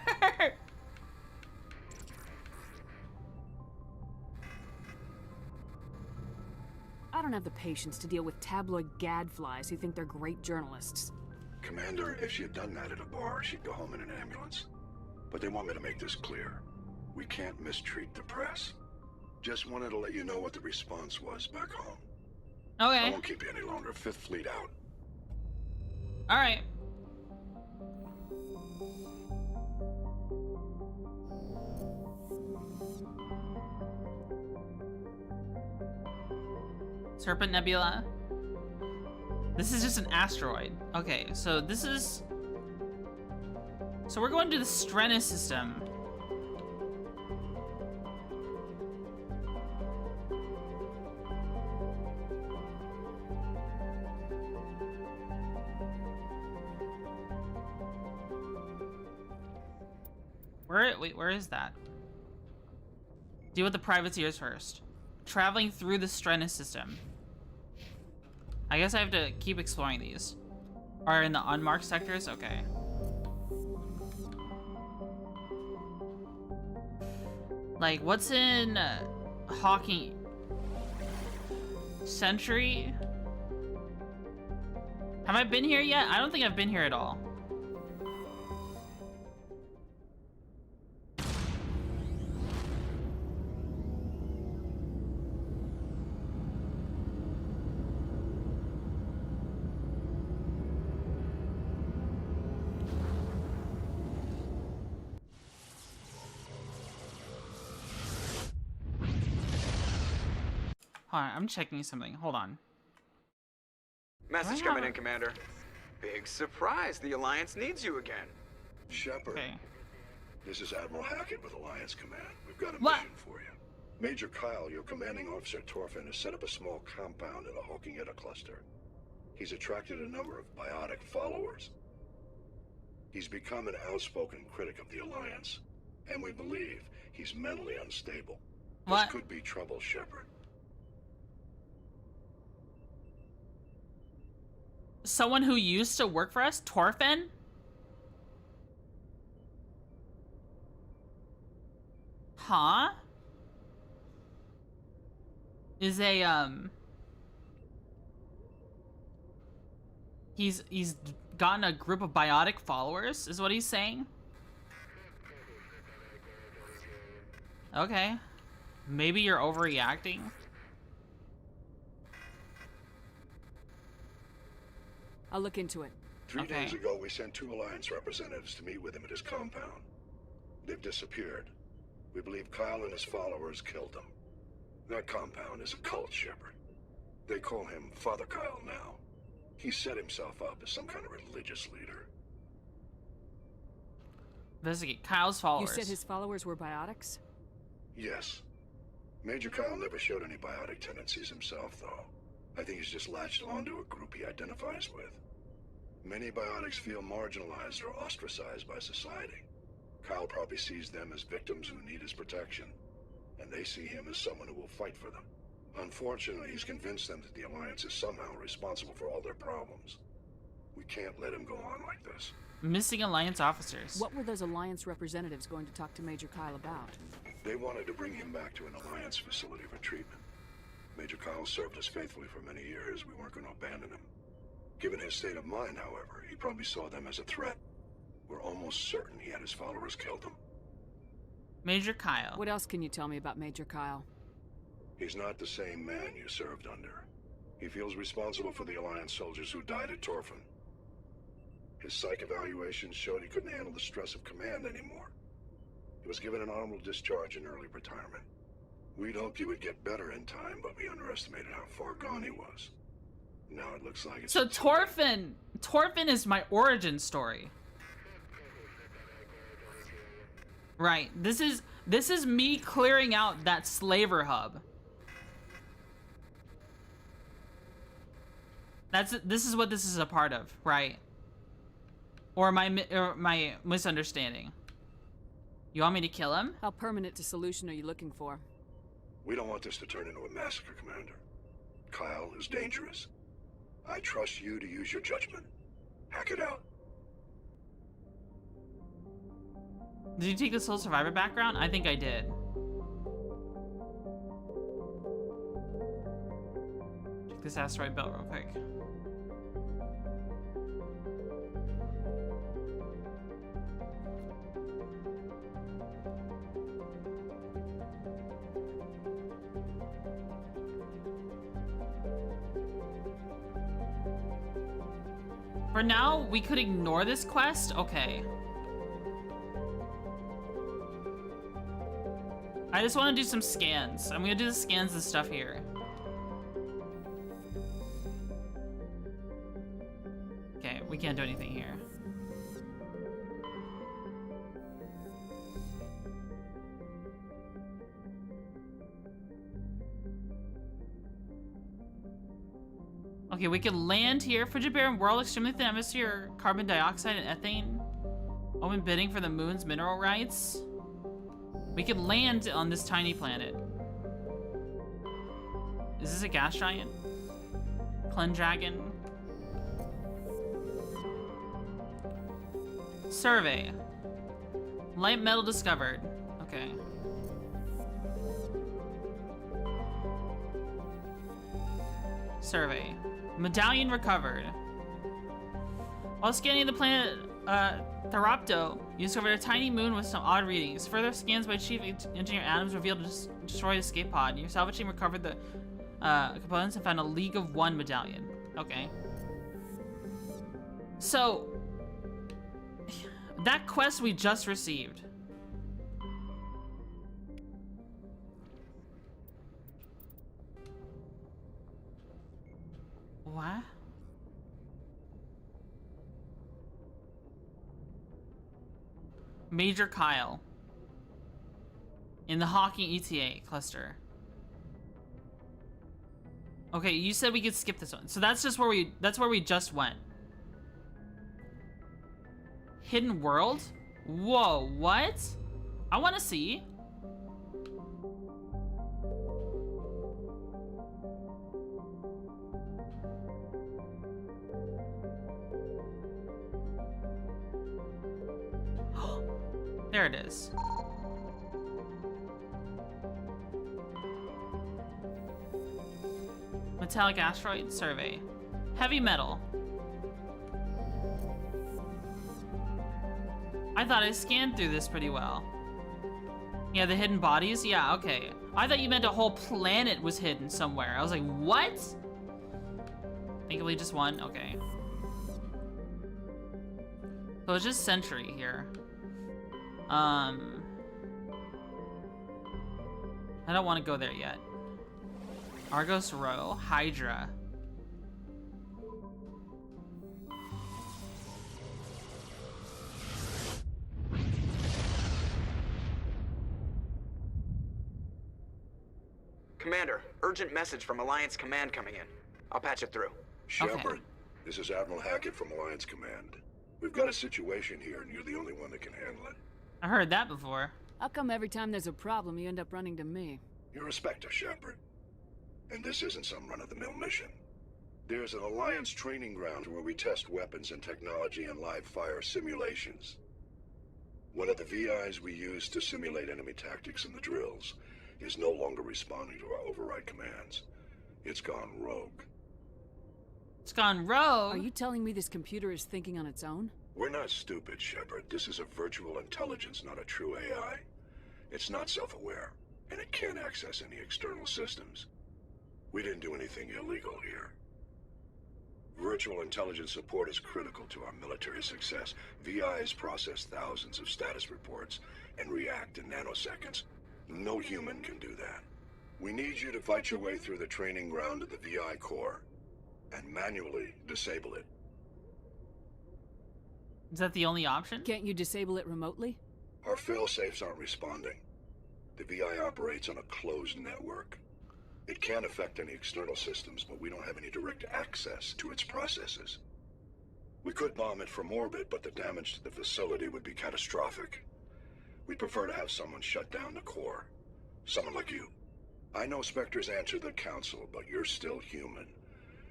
Speaker 6: I don't have the patience to deal with tabloid gadflies who think they're great journalists.
Speaker 13: Commander, if she had done that at a bar, she'd go home in an ambulance. But they want me to make this clear. We can't mistreat the press. Just wanted to let you know what the response was back home.
Speaker 2: Okay.
Speaker 13: I won't keep you any longer. Fifth Fleet out.
Speaker 2: Alright. Serpent Nebula. This is just an asteroid. Okay, so this is... So we're going to the Strennis system. Wait, where is that? Deal with the privateers first. Traveling through the Strennis system. I guess I have to keep exploring these. Are in the unmarked sectors? Okay. Like, what's in Hawking? Century? Have I been here yet? I don't think I've been here at all. Hold on, I'm checking something. Hold on.
Speaker 12: Message coming in, Commander. Big surprise. The Alliance needs you again.
Speaker 13: Shepard.
Speaker 2: Okay.
Speaker 13: This is Admiral Hackett with Alliance Command. We've got a mission for you. Major Kyle, your commanding officer Torfin, has set up a small compound in the Hawking-Etta cluster. He's attracted a number of biotic followers. He's become an outspoken critic of the Alliance, and we believe he's mentally unstable. This could be trouble, Shepard.
Speaker 2: Someone who used to work for us? Torfin? Huh? Is he's gotten a group of biotic followers, is what he's saying? Okay. Maybe you're overreacting.
Speaker 6: I'll look into it.
Speaker 13: 3 days ago, we sent 2 Alliance representatives to meet with him at his compound. They've disappeared. We believe Kyle and his followers killed them. That compound is a cult, Shepard. They call him Father Kyle now. He set himself up as some kind of religious leader.
Speaker 2: Investigate Kyle's followers.
Speaker 6: You said his followers were biotics?
Speaker 13: Yes. Major Kyle never showed any biotic tendencies himself, though. I think he's just latched onto a group he identifies with. Many biotics feel marginalized or ostracized by society. Kyle probably sees them as victims who need his protection, and they see him as someone who will fight for them. Unfortunately, he's convinced them that the Alliance is somehow responsible for all their problems. We can't let him go on like this.
Speaker 2: Missing Alliance officers.
Speaker 6: What were those Alliance representatives going to talk to Major Kyle about?
Speaker 13: They wanted to bring him back to an Alliance facility for treatment. Major Kyle served us faithfully for many years. We weren't going to abandon him. Given his state of mind, however, he probably saw them as a threat. We're almost certain he had his followers killed him.
Speaker 2: Major Kyle.
Speaker 6: What else can you tell me about Major Kyle?
Speaker 13: He's not the same man you served under. He feels responsible for the Alliance soldiers who died at Torfin. His psych evaluations showed he couldn't handle the stress of command anymore. He was given an honorable discharge in early retirement. We'd hoped he would get better in time, but we underestimated how far gone he was. Now it looks like it's...
Speaker 2: So Torfin is my origin story. Right. This is me clearing out that slaver hub. This is what this is a part of, right? Or my misunderstanding. You want me to kill him?
Speaker 6: How permanent a solution are you looking for?
Speaker 13: We don't want this to turn into a massacre, Commander. Kyle is dangerous. I trust you to use your judgment. Hack it out.
Speaker 2: Did you take the Soul Survivor background? I think I did. Check this asteroid belt real quick. For now, we could ignore this quest? Okay. I just want to do some scans. I'm gonna do the scans and stuff here. Okay, we can't do anything here. Okay, we can land here. Frigid barren world, extremely thin atmosphere, carbon dioxide and ethane. Open bidding for the moon's mineral rights. We can land on this tiny planet. Is this a gas giant? Clendragon. Survey. Light metal discovered. Okay. Survey. Medallion recovered. While scanning the planet Tharopto, you discovered a tiny moon with some odd readings. Further scans by Chief Engineer Adams revealed a destroyed escape pod. Your salvage team recovered the components and found a League of One medallion. Okay. So, that quest we just received. What? Major Kyle. In the Hawking ETA cluster. Okay, you said we could skip this one. So that's just where we just went. Hidden world? Whoa, what? I want to see. There it is. Metallic asteroid survey. Heavy metal. I thought I scanned through this pretty well. Yeah, the hidden bodies? Yeah, okay. I thought you meant a whole planet was hidden somewhere. I was like, what? Thankfully just one? Okay. So it's just Century here. I don't want to go there yet. Argos Row, Hydra.
Speaker 12: Commander, urgent message from Alliance Command coming in. I'll patch it through.
Speaker 13: Shepard, this is Admiral Hackett from Alliance Command. We've got a situation here, and you're the only one that can handle it.
Speaker 2: I heard that before.
Speaker 6: How come every time there's a problem, you end up running to me?
Speaker 13: You're a Spectre, Shepard. And this isn't some run-of-the-mill mission. There's an Alliance training ground where we test weapons and technology in live fire simulations. One of the VIs we use to simulate enemy tactics in the drills is no longer responding to our override commands. It's gone rogue.
Speaker 2: It's gone rogue?
Speaker 6: Are you telling me this computer is thinking on its own?
Speaker 13: We're not stupid, Shepard. This is a virtual intelligence, not a true AI. It's not self-aware, and it can't access any external systems. We didn't do anything illegal here. Virtual intelligence support is critical to our military success. VIs process thousands of status reports and react in nanoseconds. No human can do that. We need you to fight your way through the training ground of the VI core and manually disable it.
Speaker 2: Is that the only option?
Speaker 6: Can't you disable it remotely?
Speaker 13: Our failsafes aren't responding. The VI operates on a closed network. It can affect any external systems, but we don't have any direct access to its processes. We could bomb it from orbit, but the damage to the facility would be catastrophic. We'd prefer to have someone shut down the core. Someone like you. I know Spectres answer the Council, but you're still human.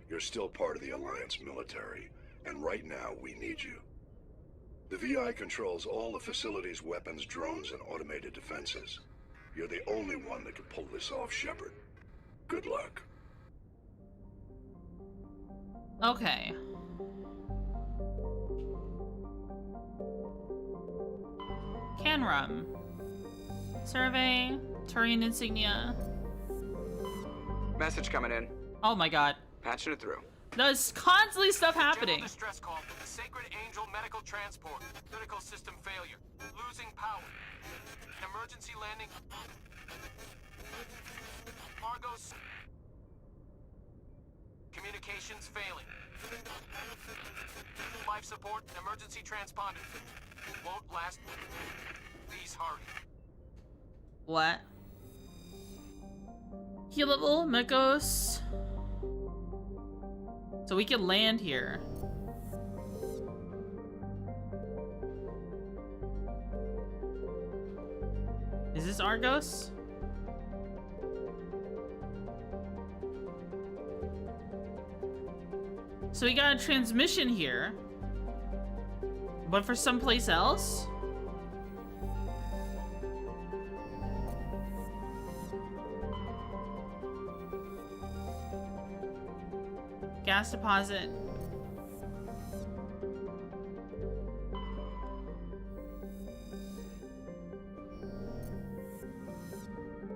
Speaker 13: You're still part of the Alliance military, and right now we need you. The VI controls all the facility's weapons, drones, and automated defenses. You're the only one that can pull this off, Shepard. Good luck.
Speaker 2: Okay. Canrum. Survey. Turian insignia.
Speaker 12: Message coming in.
Speaker 2: Oh my god.
Speaker 12: Patching it through.
Speaker 2: There's constantly stuff happening.
Speaker 14: General distress call from the Sacred Angel Medical Transport. Critical system failure. Losing power. Emergency landing. Argos. Communications failing. Life support and emergency transponder. Won't last. Please hurry.
Speaker 2: What? Healable, Mekos. So we can land here. Is this Argos? So we got a transmission here. But for someplace else? Gas deposit.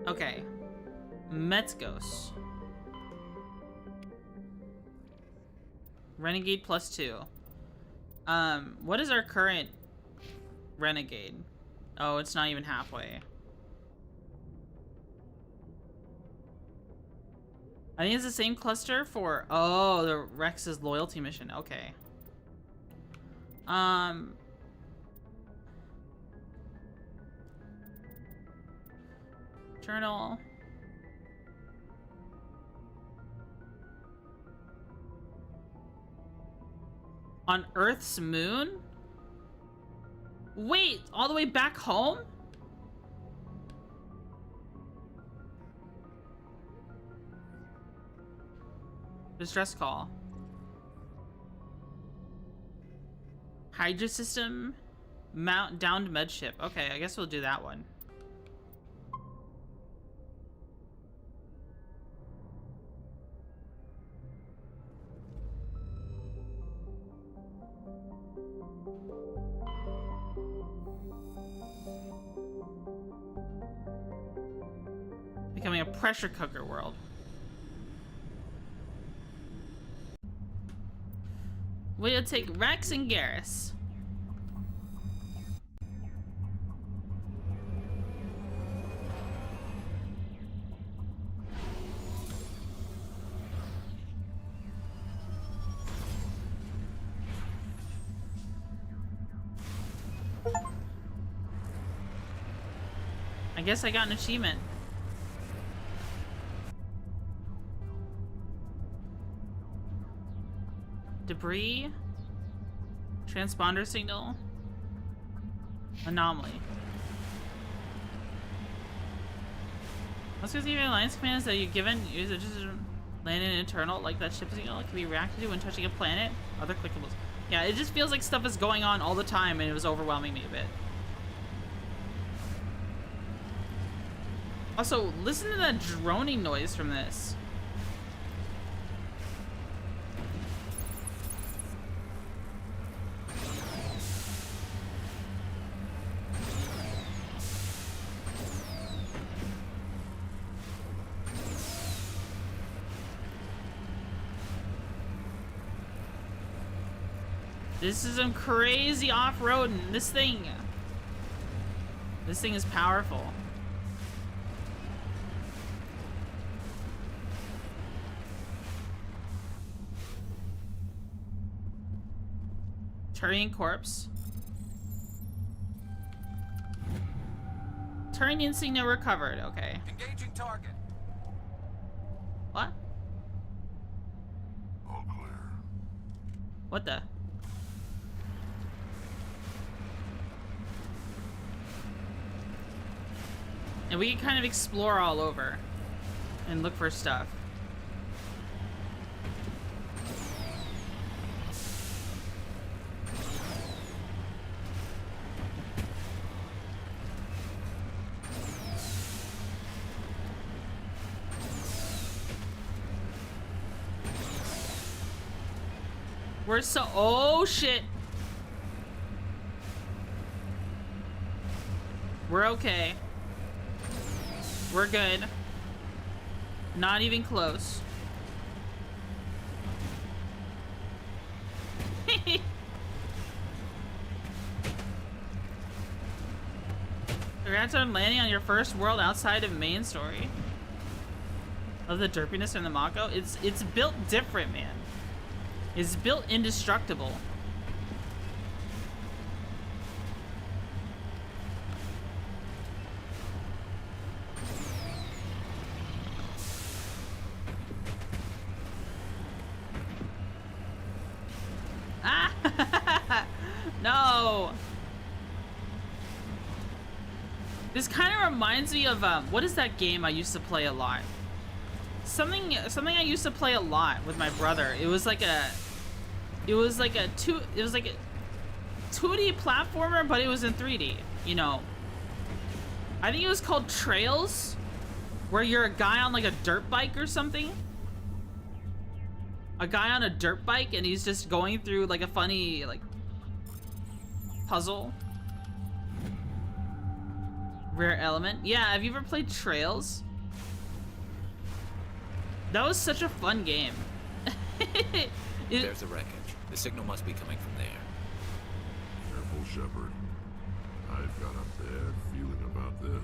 Speaker 2: Okay. Metskos. Renegade +2. What is our current Renegade? Oh, it's not even halfway. I think it's the same cluster for, oh, the Rex's loyalty mission. Okay. Journal. On Earth's moon? Wait, all the way back home? Distress call. Hydra system. Mount downed med ship. Okay, I guess we'll do that one. Becoming a pressure cooker world. We'll take Rex and Garrus. I guess I got an achievement. Debris, transponder signal, anomaly. Most of the alliance commands that you're given use it just land in internal, like that ship signal can be reacted to when touching a planet. Other clickables. Yeah, it just feels like stuff is going on all the time, and it was overwhelming me a bit. Also, listen to that droning noise from this. This is some crazy off-roading. This thing is powerful. Turian corpse. Turian insignia recovered. Okay.
Speaker 14: Engaging target.
Speaker 2: What?
Speaker 11: All clear.
Speaker 2: What the? And we can kind of explore all over and look for stuff. We're so, oh shit. We're okay. We're good. Not even close. Congrats on landing on your first world outside of main story. Love the derpiness from the Mako. It's built different, man. It's built indestructible. No. This kind of reminds me of what is that game I used to play a lot? Something I used to play a lot with my brother. It was like a 2D platformer, but it was in 3D, you know. I think it was called Trails, where you're a guy on like a dirt bike or something. A guy on a dirt bike, and he's just going through like a funny like puzzle. Rare element. Yeah, have you ever played Trails? That was such a fun game.
Speaker 9: There's the wreckage. The signal must be coming from there.
Speaker 11: Careful, Shepard. I've got a bad feeling about this.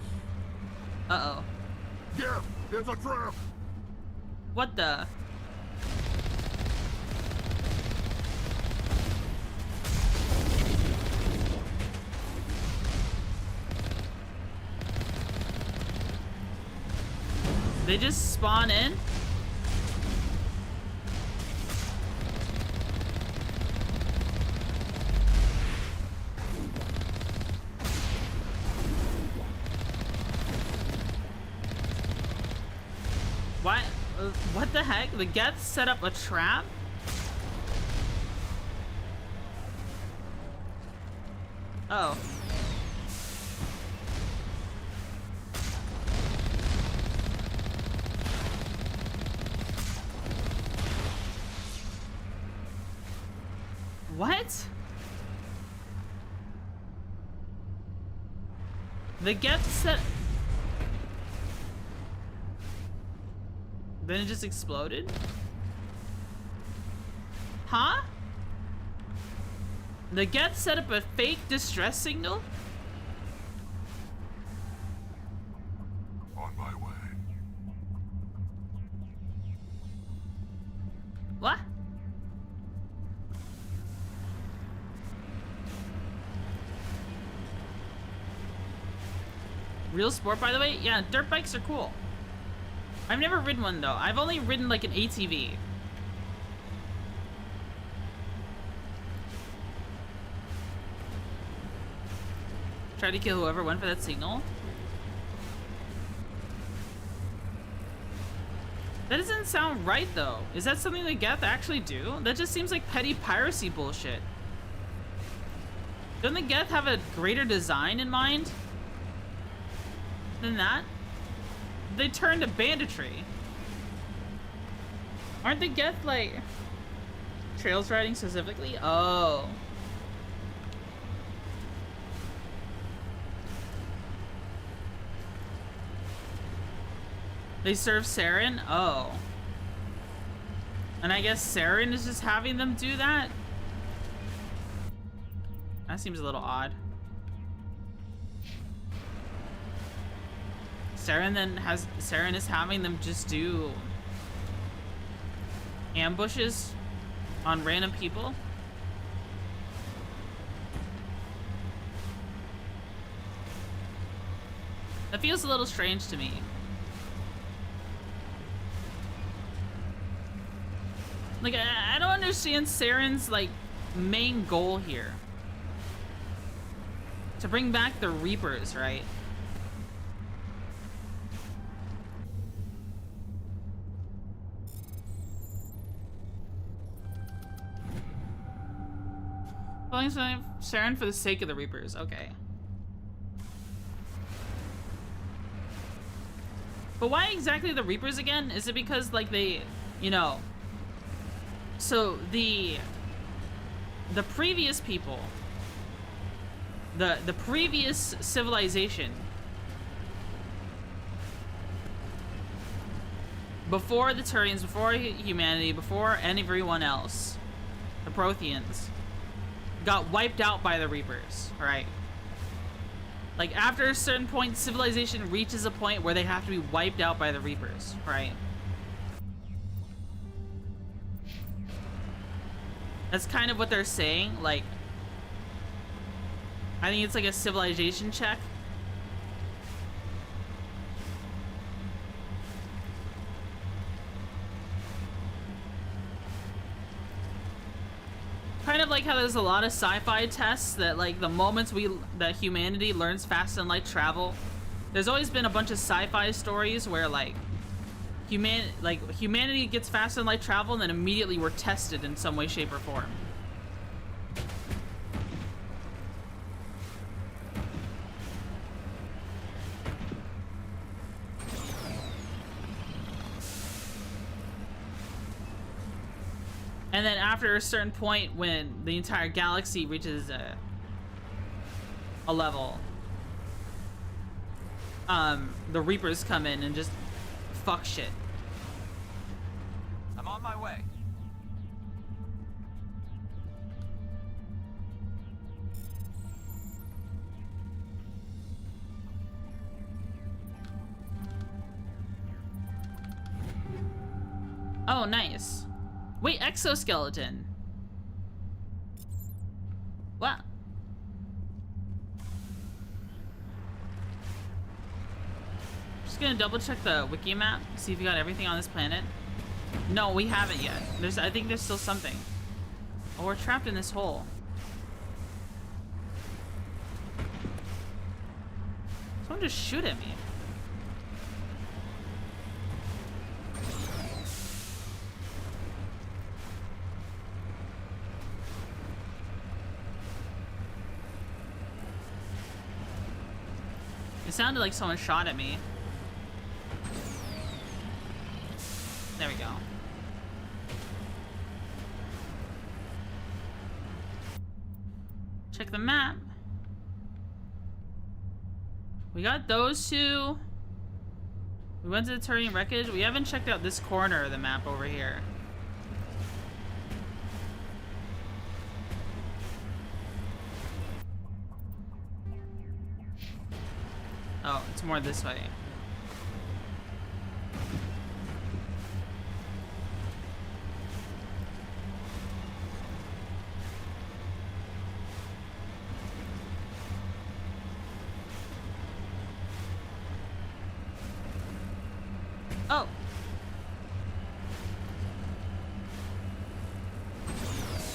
Speaker 2: Uh-oh.
Speaker 11: Yeah, it's a trap!
Speaker 2: What the? They just spawn in? What? What the heck? The Geth set up a trap? Oh. What? The Geth set... Then it just exploded? Huh? The Geth set up a fake distress signal?
Speaker 11: On my way.
Speaker 2: What? Real sport, by the way? Yeah, dirt bikes are cool. I've never ridden one though. I've only ridden like an ATV. Try to kill whoever went for that signal. That doesn't sound right though. Is that something the Geth actually do? That just seems like petty piracy bullshit. Don't the Geth have a greater design in mind than that? They turned to banditry. Aren't the Geth like trails riding specifically? Oh. They serve Saren? Oh. And I guess Saren is just having them do that? That seems a little odd. Saren is having them just do ambushes on random people. That feels a little strange to me. Like, I don't understand Saren's like main goal here. To bring back the Reapers, right? Following Saren for the sake of the Reapers. Okay. But why exactly the Reapers again? Is it because like they, you know, so the previous people, the previous civilization, before the Turians, before humanity, before everyone else, the Protheans got wiped out by the Reapers, right? Like, after a certain point, civilization reaches a point where they have to be wiped out by the Reapers, right? That's kind of what they're saying, like, I think it's like a civilization check. Kind of like how there's a lot of sci-fi tests that like the moments that humanity learns fast and light travel, there's always been a bunch of sci-fi stories where like humanity gets fast and light travel and then immediately we're tested in some way, shape, or form. And then after a certain point, when the entire galaxy reaches a level, the Reapers come in and just fuck shit.
Speaker 9: I'm on my way.
Speaker 2: Oh, nice. Wait, exoskeleton. What? Just gonna double check the wiki map, see if we got everything on this planet. No, we haven't yet. I think there's still something. Oh, we're trapped in this hole. Someone just shoot at me. It sounded like someone shot at me. There we go. Check the map. We got those two. We went to the Turian wreckage. We haven't checked out this corner of the map over here. Oh, it's more this way. Oh.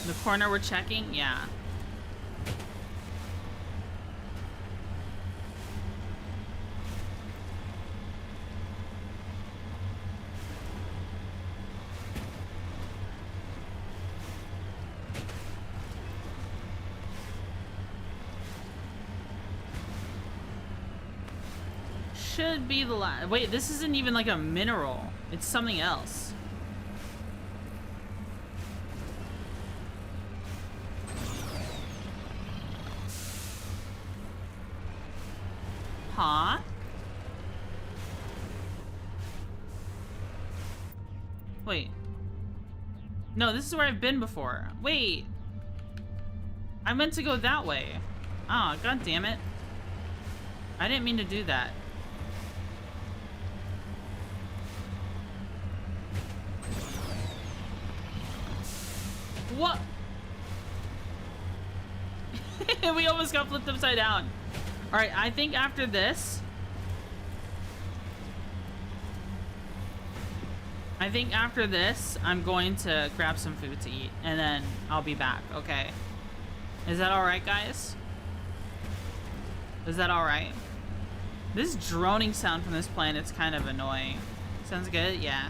Speaker 2: The corner we're checking? Yeah. Should be the last. Wait, this isn't even like a mineral. It's something else. Huh? Wait. No, this is where I've been before. Wait. I meant to go that way. Ah, oh, god damn it. I didn't mean to do that. What? We almost got flipped upside down. Alright, I think after this... I'm going to grab some food to eat. And then I'll be back, okay? Is that alright, guys? Is that alright? This droning sound from this planet's kind of annoying. Sounds good? Yeah.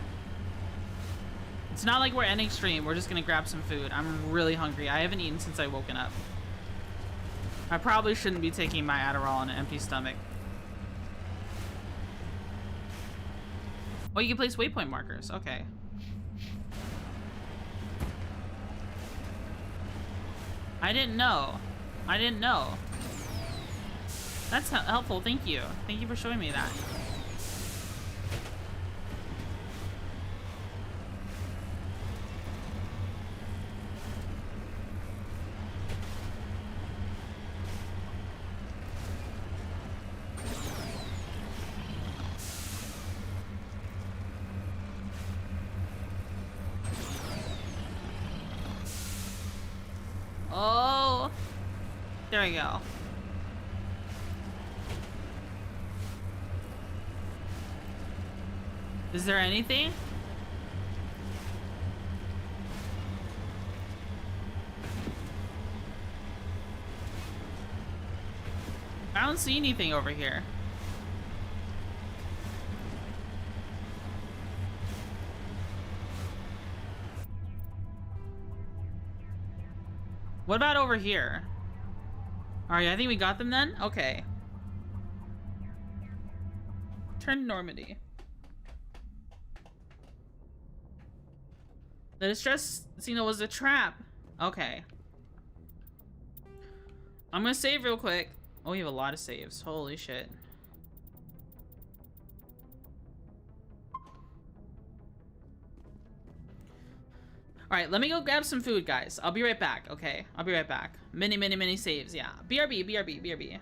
Speaker 2: It's not like we're ending stream. We're just gonna grab some food. I'm really hungry. I haven't eaten since I woken up. I probably shouldn't be taking my Adderall on an empty stomach. Oh, you can place waypoint markers. Okay. I didn't know. I didn't know. That's helpful. Thank you. Thank you for showing me that. Oh, there we go. Is there anything? I don't see anything over here. What about over here? Alright, I think we got them then? Okay. Turn to Normandy. The distress signal was a trap. Okay. I'm gonna save real quick. Oh, we have a lot of saves. Holy shit. Alright, let me go grab some food, guys. I'll be right back, okay? I'll be right back. Many saves, yeah. BRB.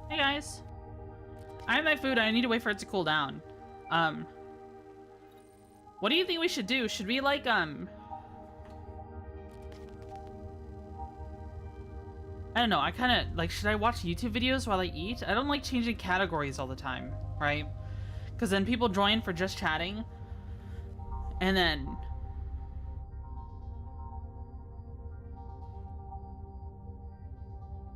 Speaker 2: Hey guys. I have my food. I need to wait for it to cool down. What do you think we should do? Should we like I don't know. I kind of like, should I watch YouTube videos while I eat? I don't like changing categories all the time, right? Because then people join for just chatting. And then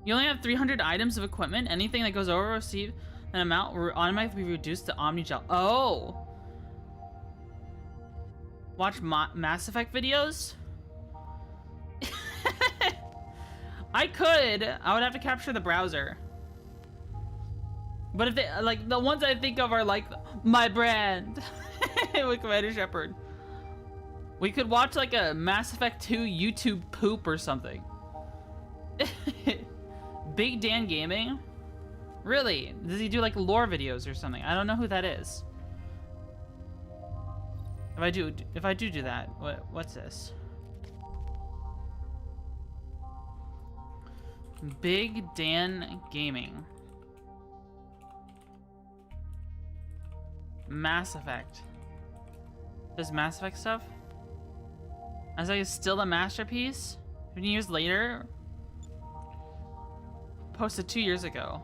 Speaker 2: you only have 300 items of equipment. Anything that goes over receive an amount will automatically be reduced to Omnigel. Oh! Watch Mass Effect videos? I could. I would have to capture the browser. But if they, like, the ones I think of are like my brand with Commander Shepard. We could watch like a Mass Effect 2 YouTube poop or something. Big Dan Gaming? Really? Does he do like lore videos or something? I don't know who that is. If I do that, what's this? Big Dan Gaming. Mass Effect. Does Mass Effect stuff? I was like, it's still a masterpiece? 15 years later? Posted 2 years ago.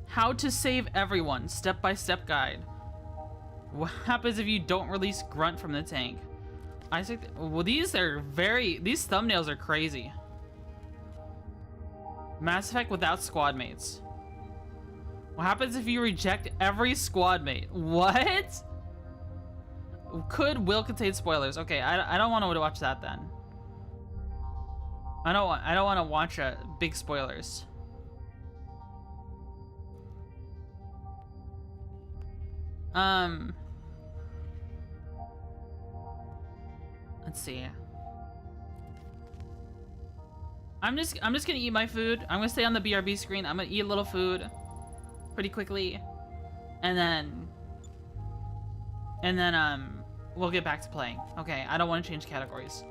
Speaker 2: How to save everyone, step-by-step guide. What happens if you don't release Grunt from the tank? Isaac, well, these thumbnails are crazy. Mass Effect without squad mates. What happens if you reject every squad mate? What? Will contain spoilers. Okay, I don't want to watch that then. I don't want to watch big spoilers. Let's see. I'm just gonna eat my food. I'm gonna stay on the BRB screen. I'm gonna eat a little food pretty quickly, and then we'll get back to playing. Okay, I don't want to change categories.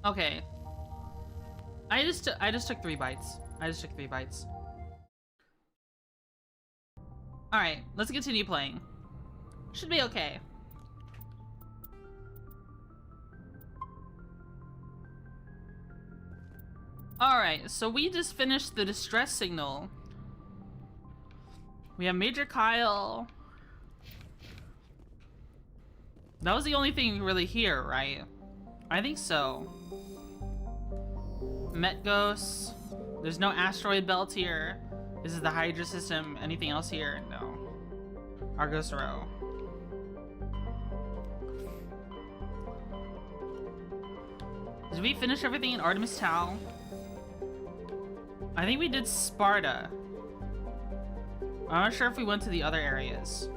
Speaker 2: Okay. I just took 3 bites. I just took 3 bites. Alright, let's continue playing. Should be okay. Alright, so we just finished the distress signal. We have Major Kyle. That was the only thing really here, right? I think so. Metgos. There's no asteroid belt here. This is the Hydra system. Anything else here? No. Argos Row. Did we finish everything in Artemis Tau? I think we did Sparta. I'm not sure if we went to the other areas.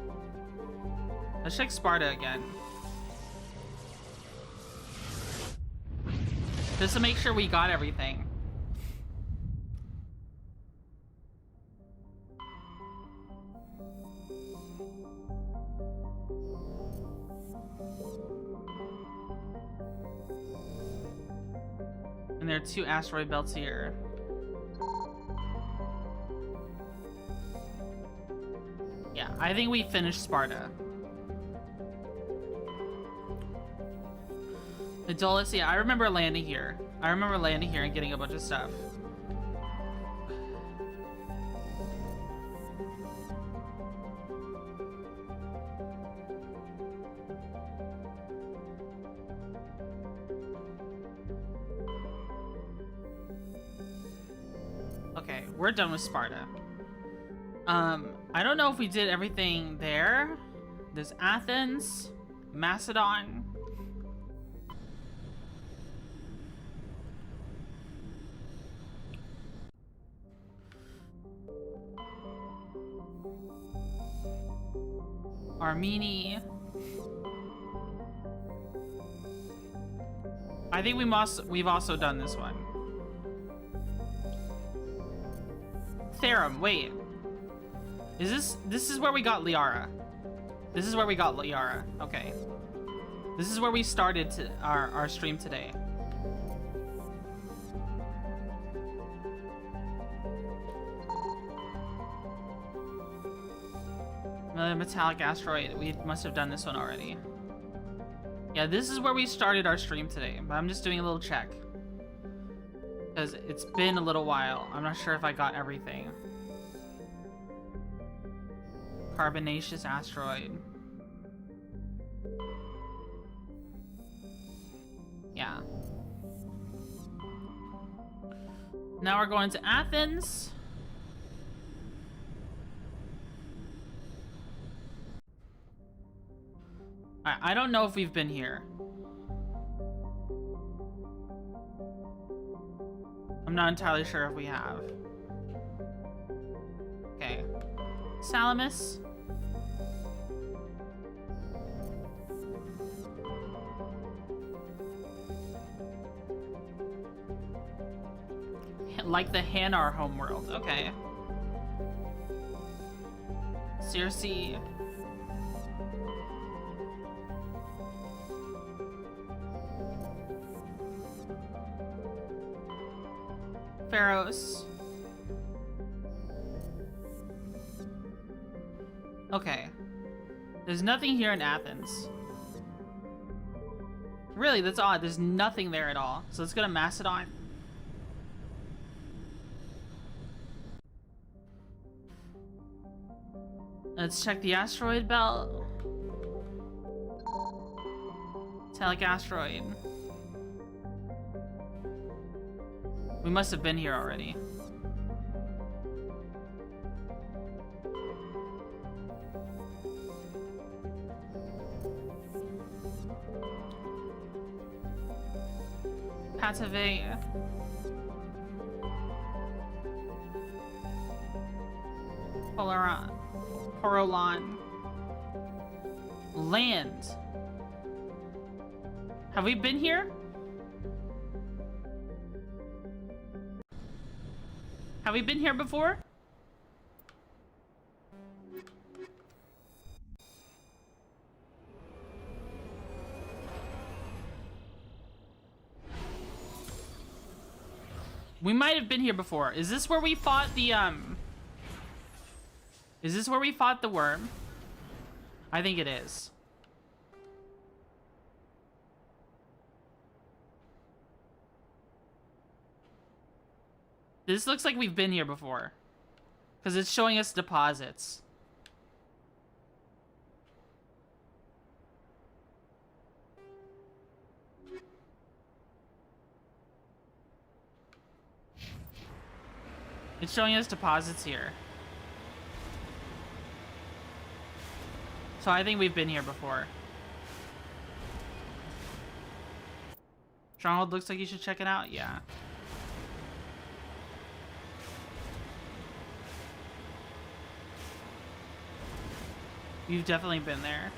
Speaker 2: Let's check Sparta again. Just to make sure we got everything. And there are 2 asteroid belts here. Yeah, I think we finished Sparta. Idolus, yeah, I remember landing here. I remember landing here and getting a bunch of stuff. Okay, we're done with Sparta. I don't know if we did everything there. There's Athens, Macedon. Armeni. I think we've also done this one. Therum, wait. This is where we got Liara. This is where we got Liara. Okay. This is where we started our stream today. Another metallic asteroid. We must have done this one already. Yeah, this is where we started our stream today, but I'm just doing a little check. Because it's been a little while. I'm not sure if I got everything. Carbonaceous asteroid. Yeah. Now we're going to Athens. I don't know if we've been here. I'm not entirely sure if we have. Okay. Salamis. Like the Hanar homeworld. Okay. Circe. Pharos. Okay. There's nothing here in Athens. Really, that's odd. There's nothing there at all. So let's go to Macedon. Let's check the asteroid belt. Metallic asteroid. We must have been here already. Patave. Porolon. Land. Have we been here? Have we been here before? We might have been here before. Is this where we fought the, Is this where we fought the worm? I think it is. This looks like we've been here before. Because it's showing us deposits. It's showing us deposits here. So I think we've been here before. Stronghold looks like you should check it out. Yeah. You've definitely been there.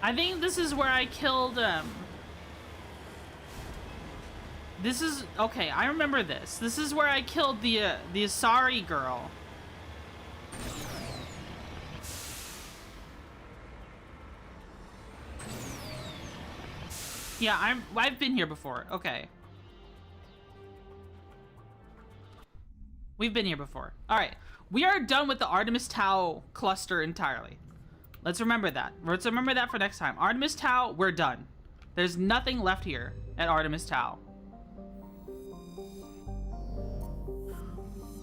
Speaker 2: I think this is where I killed, This is... Okay, I remember this. This is where I killed the Asari girl. Yeah, I've been here before. Okay. We've been here before. Alright. We are done with the Artemis Tau cluster entirely. Let's remember that. Let's remember that for next time. Artemis Tau, we're done. There's nothing left here at Artemis Tau.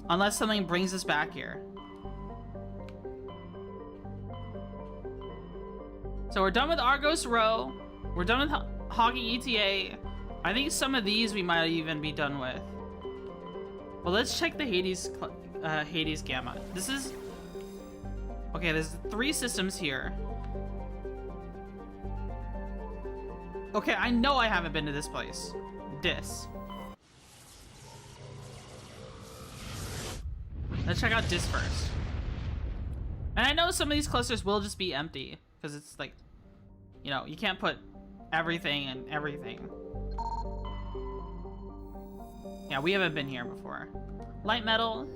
Speaker 2: Unless something brings us back here. So we're done with Argos Row. We're done with Hogging ETA. I think some of these we might even be done with. Well, let's check the Hades Gamma. This is... Okay, there's 3 systems here. Okay, I know I haven't been to this place. Dis. Let's check out Dis first. And I know some of these clusters will just be empty. Because it's like, you know, you can't put everything and everything. Yeah, we haven't been here before. Light metal.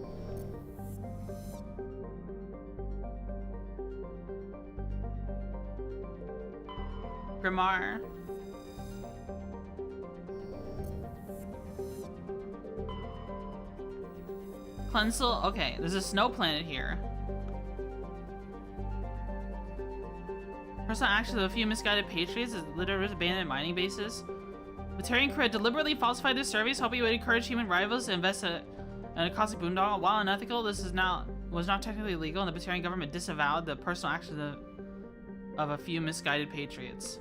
Speaker 2: Grimar. Cleansel. Okay, there's a snow planet here. Personal actions of a few misguided patriots is literally abandoned mining bases. The Terran crew had deliberately falsified their surveys, hoping it would encourage human rivals to invest in a costly boondoggle. While unethical, this was not technically illegal, and the Batarian government disavowed the personal actions of a few misguided patriots.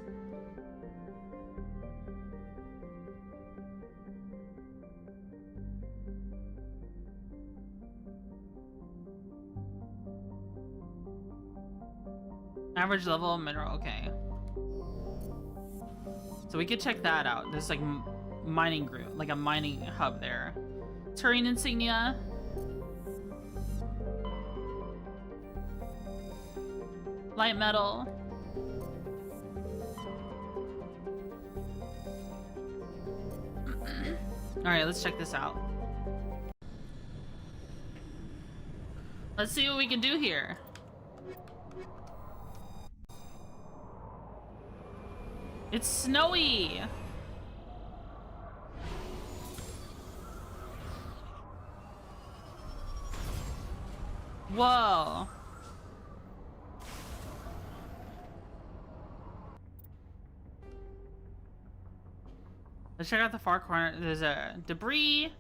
Speaker 2: Average level of mineral, okay. So we could check that out. There's like mining group, like a mining hub there. Turing insignia. Light metal. Alright, let's check this out. Let's see what we can do here. It's snowy! Whoa. Let's check out the far corner. There's a debris,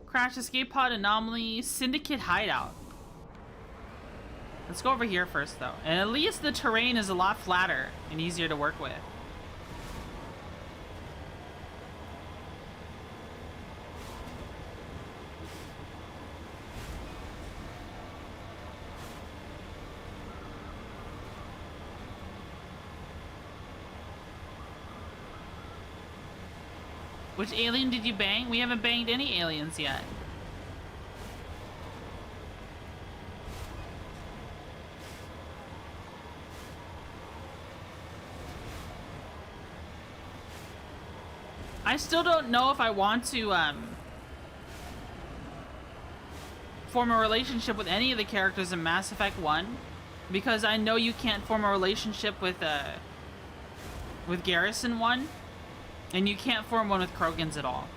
Speaker 2: crash escape pod anomaly, syndicate hideout. Let's go over here first though. And at least the terrain is a lot flatter and easier to work with. Which alien did you bang? We haven't banged any aliens yet. I still don't know if I want to form a relationship with any of the characters in Mass Effect 1, because I know you can't form a relationship with Garrison 1, and you can't form one with Krogans at all.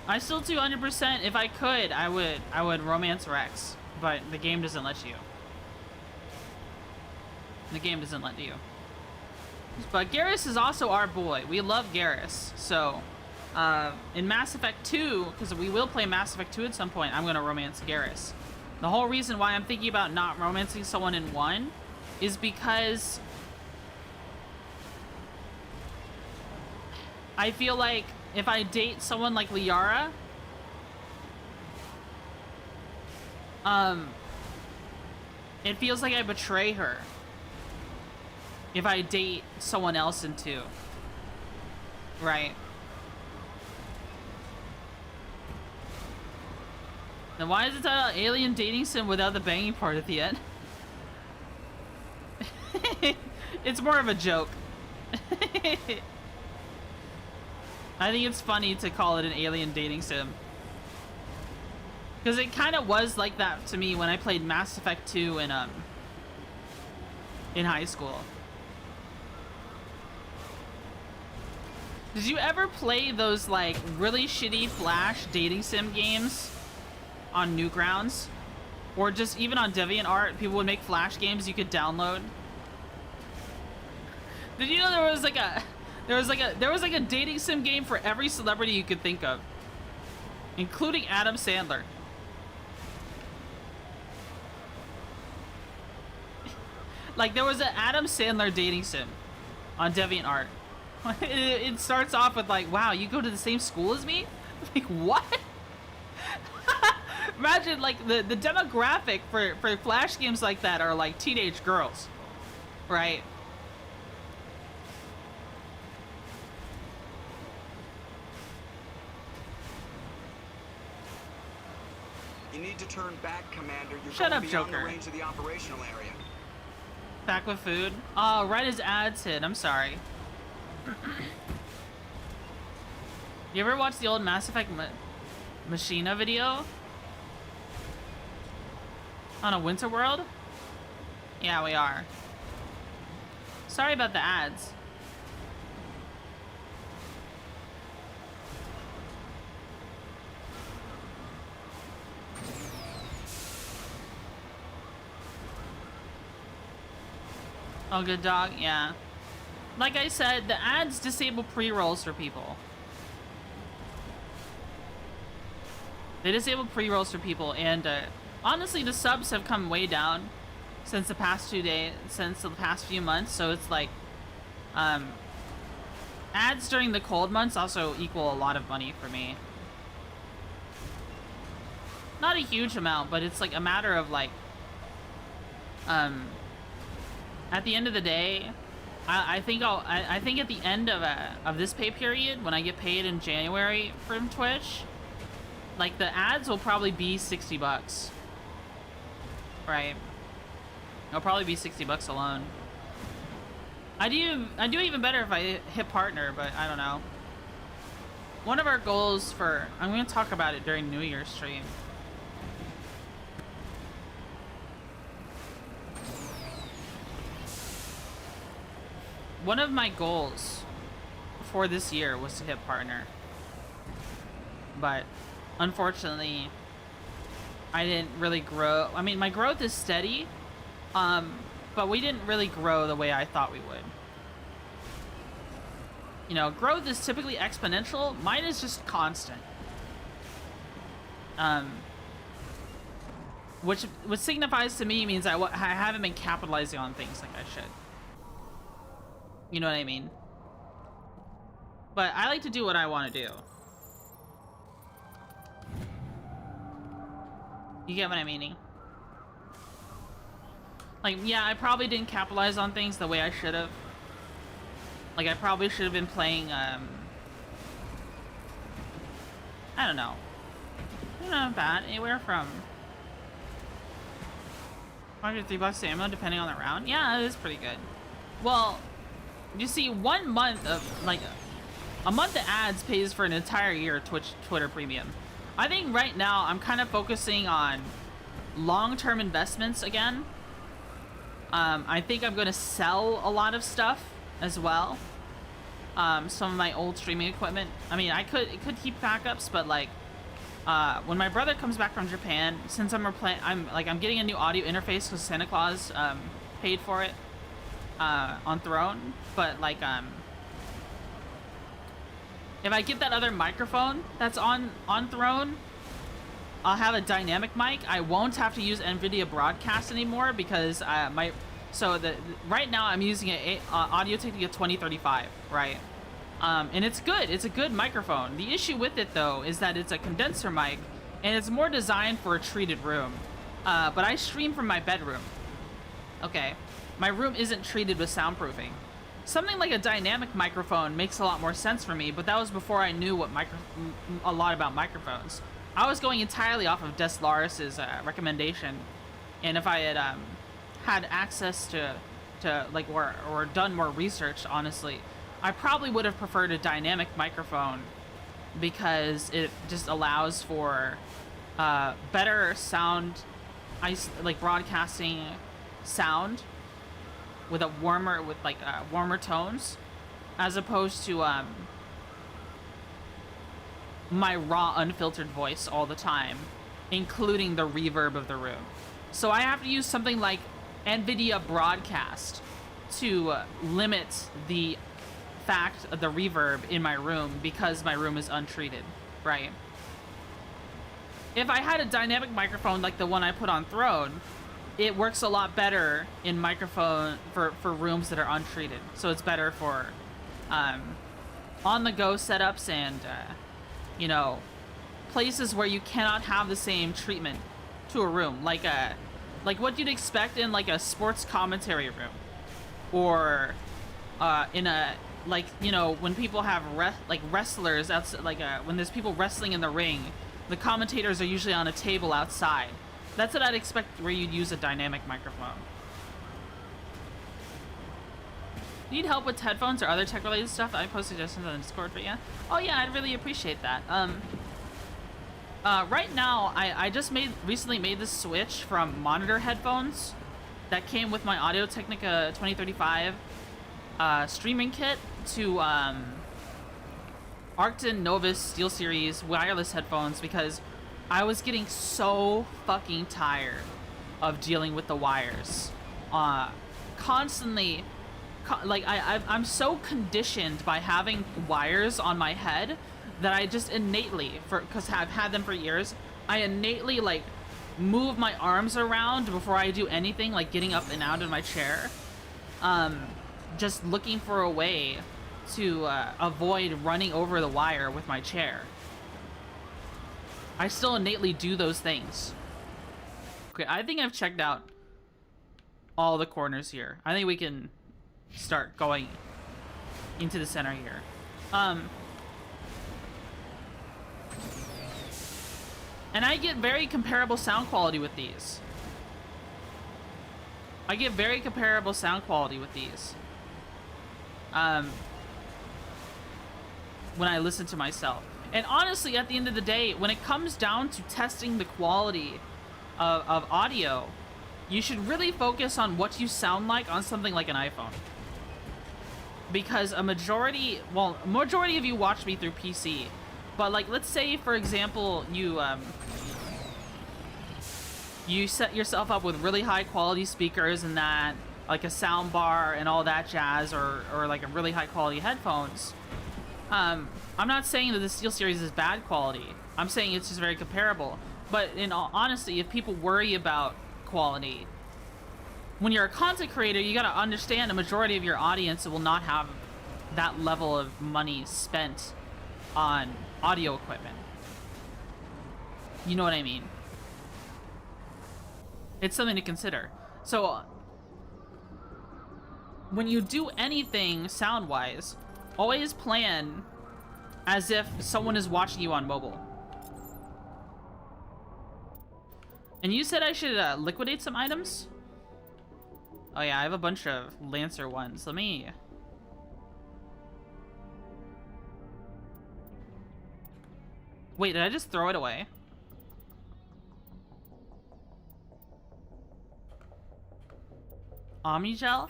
Speaker 2: I still do 100%. If I could, I would romance Rex, but the game doesn't let you. The game doesn't let you. But Garrus is also our boy. We love Garrus. So, in Mass Effect 2, because we will play Mass Effect 2 at some point, I'm going to romance Garrus. The whole reason why I'm thinking about not romancing someone in 1 is because I feel like if I date someone like Liara, it feels like I betray her if I date someone else in 2. Right. Then why is it titled Alien Dating Sim without the banging part at the end? It's more of a joke. I think it's funny to call it an alien dating sim. Because it kind of was like that to me when I played Mass Effect 2 in high school. Did you ever play those like really shitty Flash dating sim games on Newgrounds? Or just even on DeviantArt, people would make Flash games you could download? Did you know there was like a dating sim game for every celebrity you could think of, including Adam Sandler? Like there was an Adam Sandler dating sim on DeviantArt. It starts off with like, wow, you go to the same school as me? Like, what? Imagine like the demographic for Flash games like that are like teenage girls, right?
Speaker 12: You need to turn back, Commander. You're
Speaker 2: Shut
Speaker 12: going
Speaker 2: up,
Speaker 12: beyond
Speaker 2: Joker.
Speaker 12: the range of the operational area.
Speaker 2: Back with food? Oh, right as ads hit. I'm sorry. You ever watch the old Mass Effect Machina video? On a Winter World? Yeah, we are. Sorry about the ads. Oh, good dog? Yeah. Like I said, the ads disable pre-rolls for people. They disable pre-rolls for people, and honestly, the subs have come way down since the past few months, so it's like, ads during the cold months also equal a lot of money for me. Not a huge amount, but it's like a matter of like, at the end of the day, I think at the end of this pay period, when I get paid in January from Twitch, like the ads will probably be $60, right? It'll probably be $60 alone. I do even better if I hit partner, but I don't know. One of our goals for, I'm going to talk about it during New Year's stream. One of my goals for this year was to hit partner, but unfortunately I didn't really grow. I mean, my growth is steady, but we didn't really grow the way I thought we would. You know, growth is typically exponential. Mine is just constant. Which signifies to me means I haven't been capitalizing on things like I should. You know what I mean? But I like to do what I want to do. You get what I'm meaning? Like, yeah, I probably didn't capitalize on things the way I should have. Like, I probably should have been playing, I don't know. Not bad. Anywhere from $103 ammo, depending on the round. Yeah, it is pretty good. Well, you see, 1 month of like a month of ads pays for an entire year of Twitter Premium. I think right now I'm kind of focusing on long-term investments again. I think I'm gonna sell a lot of stuff as well. Some of my old streaming equipment. I mean, it could keep backups, but like when my brother comes back from Japan, since I'm getting a new audio interface because Santa Claus paid for it on Throne. But like if I get that other microphone that's on Throne, I'll have a dynamic mic. I won't have to use NVIDIA Broadcast anymore because right now I'm using an Audio-Technica 2035, right? And it's good. It's a good microphone. The issue with it though is that it's a condenser mic and it's more designed for a treated room. But I stream from my bedroom. Okay, my room isn't treated with soundproofing. Something like a dynamic microphone makes a lot more sense for me, but that was before I knew a lot about microphones. I was going entirely off of Des Laris's recommendation, and if I had had access to like or done more research, honestly, I probably would have preferred a dynamic microphone because it just allows for better sound, like broadcasting sound with warmer tones, as opposed to my raw unfiltered voice all the time, including the reverb of the room. So I have to use something like NVIDIA Broadcast to limit the fact of the reverb in my room because my room is untreated, right? If I had a dynamic microphone like the one I put on Throne, it works a lot better in microphone for rooms that are untreated. So it's better for on-the-go setups and you know, places where you cannot have the same treatment to a room, like what you'd expect in like a sports commentary room, or in a, like, you know, when people have wrestlers outside, when there's people wrestling in the ring, the commentators are usually on a table outside. That's what I'd expect where you'd use a dynamic microphone. Need help with headphones or other tech-related stuff? I post suggestions on Discord, but yeah. Oh yeah, I'd really appreciate that. Right now, I just recently made the switch from monitor headphones that came with my Audio-Technica 2035 streaming kit to Arcton Novus SteelSeries wireless headphones because I was getting so fucking tired of dealing with the wires. Constantly, I'm so conditioned by having wires on my head that I just innately, because I've had them for years, I innately like move my arms around before I do anything, like getting up and out of my chair. Just looking for a way to avoid running over the wire with my chair. I still innately do those things. Okay, I think I've checked out all the corners here. I think we can start going into the center here. And I get very comparable sound quality with these. When I listen to myself. And honestly, at the end of the day, when it comes down to testing the quality of audio, you should really focus on what you sound like on something like an iPhone. Because a majority of you watch me through PC. But like, let's say, for example, you set yourself up with really high quality speakers and that, like a sound bar and all that jazz, or like a really high quality headphones. I'm not saying that the SteelSeries is bad quality. I'm saying it's just very comparable. But in all honesty, if people worry about quality, when you're a content creator, you gotta understand a majority of your audience will not have that level of money spent on audio equipment. You know what I mean? It's something to consider. So, when you do anything sound-wise, always plan as if someone is watching you on mobile. And you said I should liquidate some items? Oh yeah, I have a bunch of Lancer ones. Let me... Wait, did I just throw it away? Omnigel?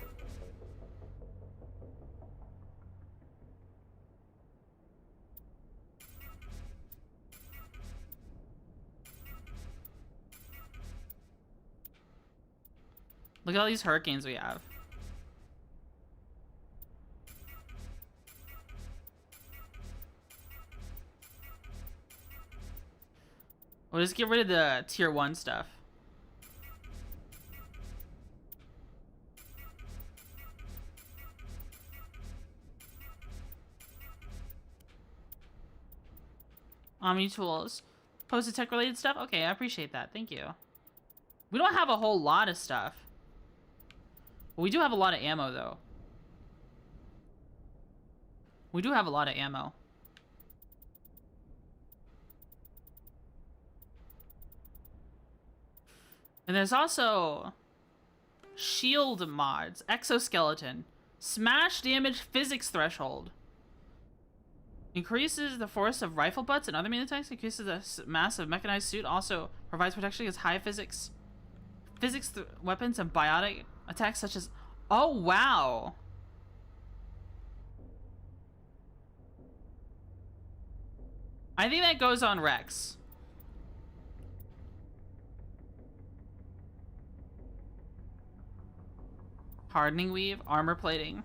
Speaker 2: Look at all these hurricanes we have. We'll just get rid of the tier 1 stuff. Omni tools. Posted tech related stuff? Okay, I appreciate that. Thank you. We don't have a whole lot of stuff. We do have a lot of ammo, though. We do have a lot of ammo. And there's also shield mods, exoskeleton, smash damage physics threshold. Increases the force of rifle butts and other melee attacks. Increases the mass of mechanized suit. Also provides protection against high physics weapons and biotic attacks such as... Oh, wow. I think that goes on Rex. Hardening weave, armor plating.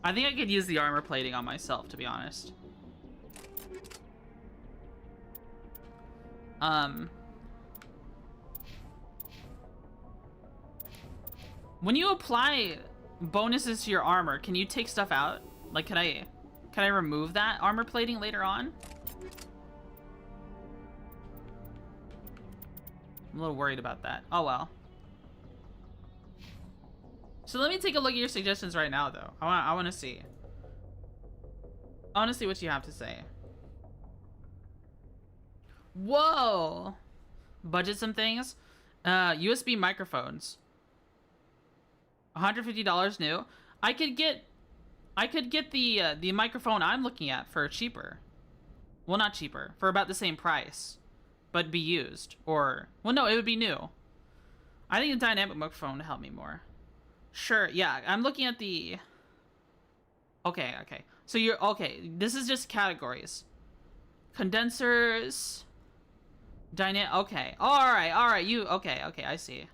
Speaker 2: I think I could use the armor plating on myself, to be honest. When you apply bonuses to your armor, can you take stuff out? Like, can I remove that armor plating later on? I'm a little worried about that. Oh well. So let me take a look at your suggestions right now, though. I want to see. I want to see what you have to say. Whoa! Budget some things. USB microphones. $150 new. I could get the microphone I'm looking at for cheaper. Well, not cheaper, for about the same price, but be used. Or, well, no, it would be new. I think a dynamic microphone would help me more. Sure, yeah, I'm looking at the... Okay. So you're... Okay, this is just categories. Condensers... Okay. Alright, you... Okay, I see.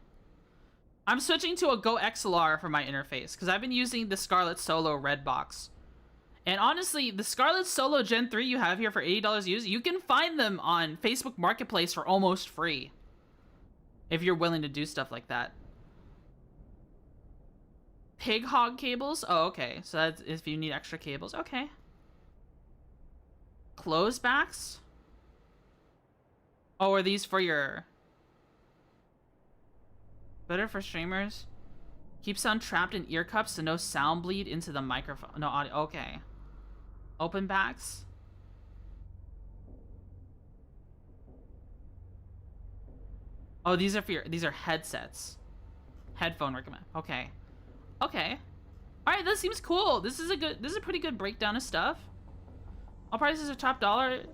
Speaker 2: I'm switching to a Go XLR for my interface, because I've been using the Scarlett Solo red box. And honestly, the Scarlett Solo Gen 3 you have here for $80 used, you can find them on Facebook Marketplace for almost free. If you're willing to do stuff like that. Pig hog cables? Oh, okay. So that's if you need extra cables. Okay. Clothes backs? Oh, are these for your... Better for streamers? Keep sound trapped in ear cups so no sound bleed into the microphone. No audio. Okay. Open backs? Oh, these are for your... These are headsets. Headphone recommend. Okay. Okay. Alright, that seems cool. This is a pretty good breakdown of stuff. All prices are top dollar.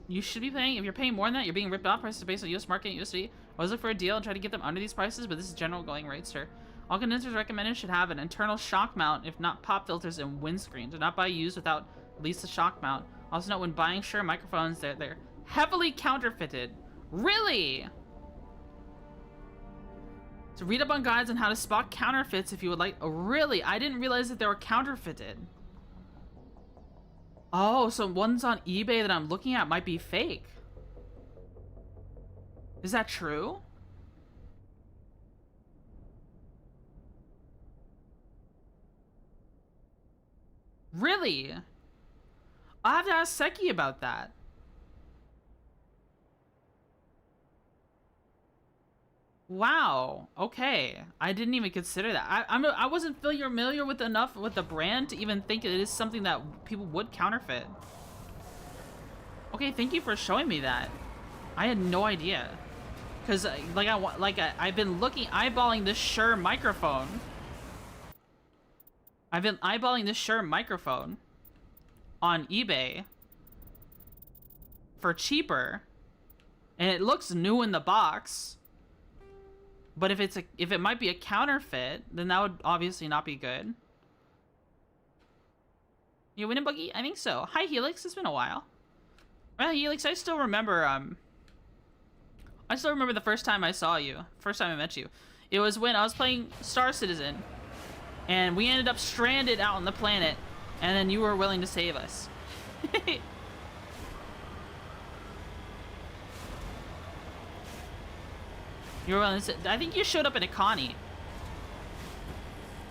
Speaker 2: You should be paying. If you're paying more than that, you're being ripped off. Prices based on US market and USD. Always look for a deal and try to get them under these prices, but this is general going rates, sir. All condensers recommended should have an internal shock mount, if not pop filters and windscreen. Do not buy used without at least a shock mount. Also note when buying Shure microphones, they're heavily counterfeited. Really? So read up on guides on how to spot counterfeits if you would like. Oh, really? I didn't realize that they were counterfeited. Oh, so ones on eBay that I'm looking at might be fake. Is that true? Really? I have to ask Seki about that. Wow. Okay. I didn't even consider that. I wasn't familiar with enough with the brand to even think it is something that people would counterfeit. Okay, thank you for showing me that. I had no idea. Because I've been eyeballing this Shure microphone. I've been eyeballing this Shure microphone on eBay for cheaper, and it looks new in the box. But if it might be a counterfeit, then that would obviously not be good. You win a buggy? I think so. Hi Helix, it's been a while. Well, Helix, I still remember the first time I saw you. First time I met you. It was when I was playing Star Citizen. And we ended up stranded out on the planet. And then you were willing to save us. You were willing to I think you showed up in a Connie.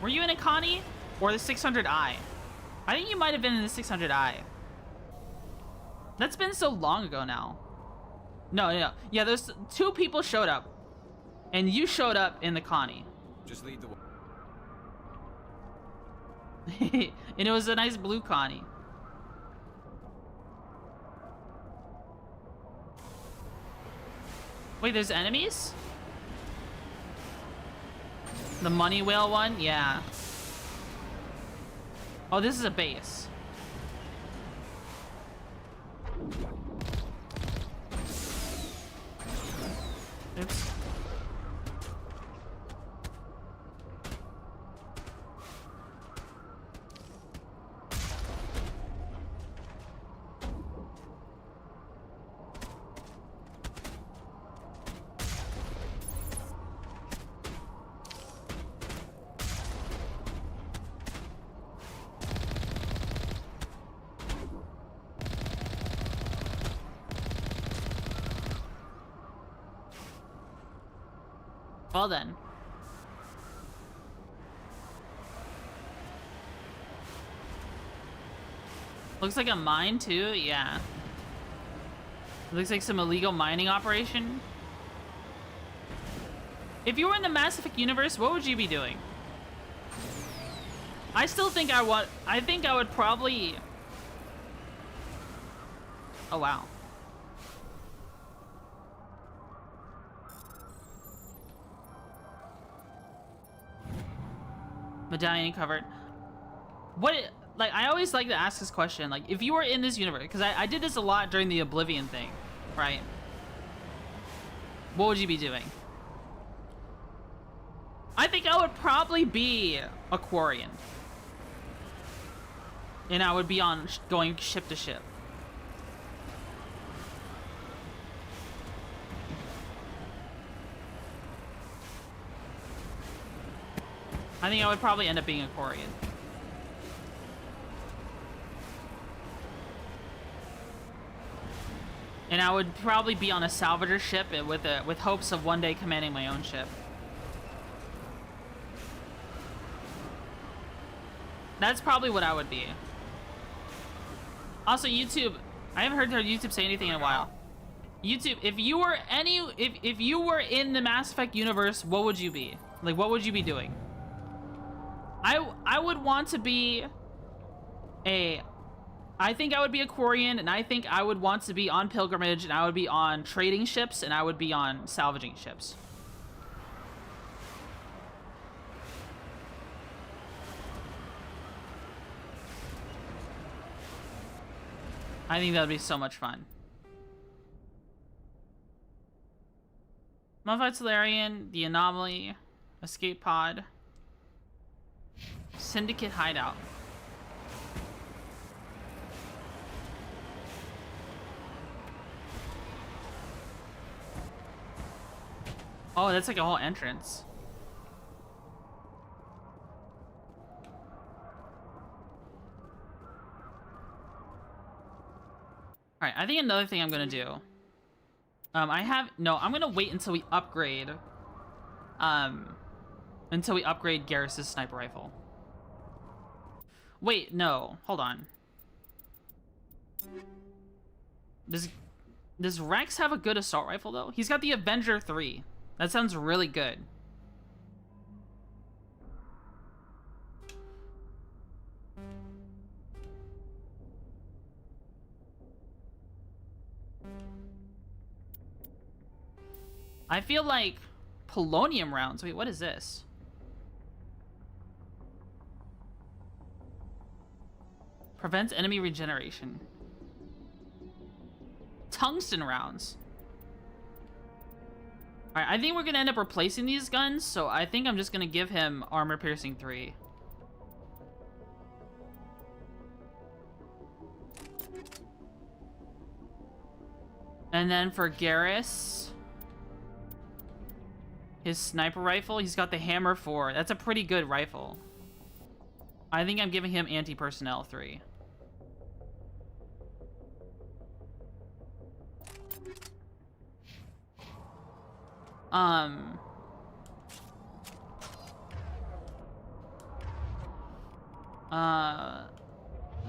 Speaker 2: Were you in a Connie? Or the 600i? I think you might have been in the 600i. That's been so long ago now. No. Yeah, those 2 people showed up. And you showed up in the Connie.
Speaker 9: Just lead the way.
Speaker 2: And it was a nice blue Connie. Wait, there's enemies? The money whale one? Yeah. Oh, this is a base. Oops. Well then. Looks like a mine too, yeah. Looks like some illegal mining operation. If you were in the Mass Effect universe, what would you be doing? I still think I think I would probably... Oh wow. Medallion covered. What, like, I always like to ask this question, like, if you were in this universe, because I did this a lot during the Oblivion thing, right? What would you be doing? I think I would probably be a Quarian. And I would be on going ship to ship. I think I would probably end up being a Quarian. And I would probably be on a salvager ship with hopes of one day commanding my own ship. That's probably what I would be. Also, YouTube, I haven't heard YouTube say anything in a while. YouTube, if you were in the Mass Effect universe, what would you be? Like, what would you be doing? I would want to be I think I would be a Quarian, and I think I would want to be on pilgrimage, and I would be on trading ships, and I would be on salvaging ships. I think that would be so much fun. Modified Solarian, the Anomaly, Escape Pod, Syndicate Hideout. Oh, that's like a whole entrance. Alright, I think another thing I'm gonna do. I'm gonna wait until we upgrade. Until we upgrade Garrus's sniper rifle. Wait, no, hold on. Does Rex have a good assault rifle though? He's got the Avenger 3. That sounds really good. I feel like polonium rounds. Wait, what is this? Prevents enemy regeneration. Tungsten rounds. Alright, I think we're gonna end up replacing these guns, so I think I'm just gonna give him armor piercing 3. And then for Garrus, his sniper rifle, he's got the hammer 4. That's a pretty good rifle. I think I'm giving him anti-personnel 3.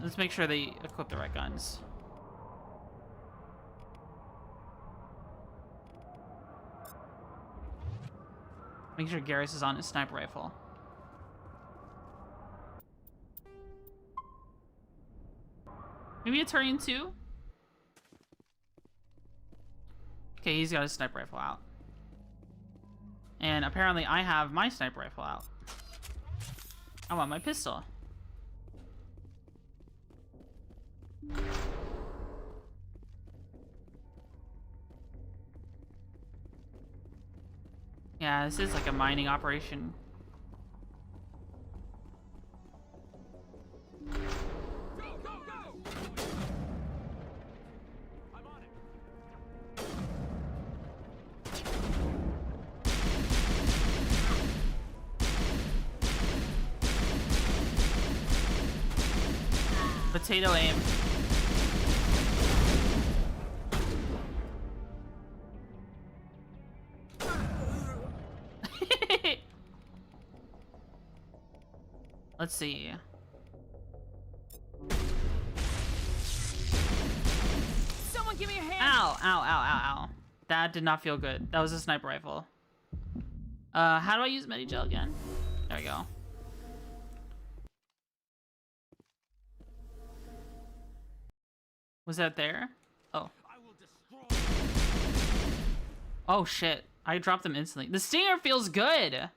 Speaker 2: Let's make sure they equip the right guns. Make sure Garrus is on his sniper rifle. Maybe a Turian 2? Okay, he's got his sniper rifle out. And apparently I have my sniper rifle out. I want my pistol. Yeah, this is like a mining operation. Potato aim. Let's see.
Speaker 6: Someone give me a hand.
Speaker 2: Ow, ow, ow, ow, ow. That did not feel good. That was a sniper rifle. How do I use Medigel again? There we go. Was that there? Oh. Oh shit. I dropped them instantly. The stinger feels good.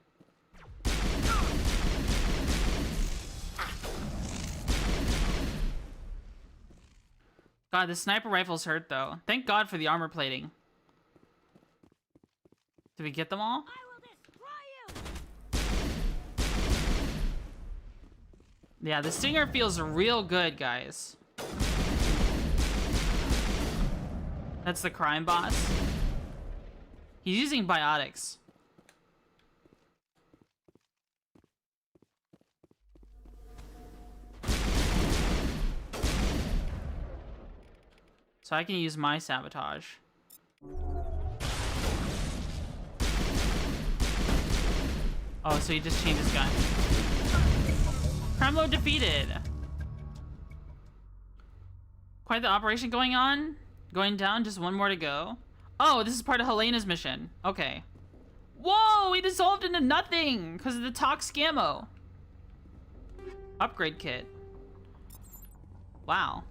Speaker 2: God, the sniper rifles hurt though. Thank God for the armor plating. Did we get them all? Yeah, the stinger feels real good, guys. That's the crime boss. He's using biotics. So I can use my sabotage. Oh, so he just changed his gun. Crime lord defeated. Quite the operation going on. Going down, just one more to go. Oh, this is part of Helena's mission. Okay. Whoa, he dissolved into nothing because of the tox scammo. Upgrade kit. Wow.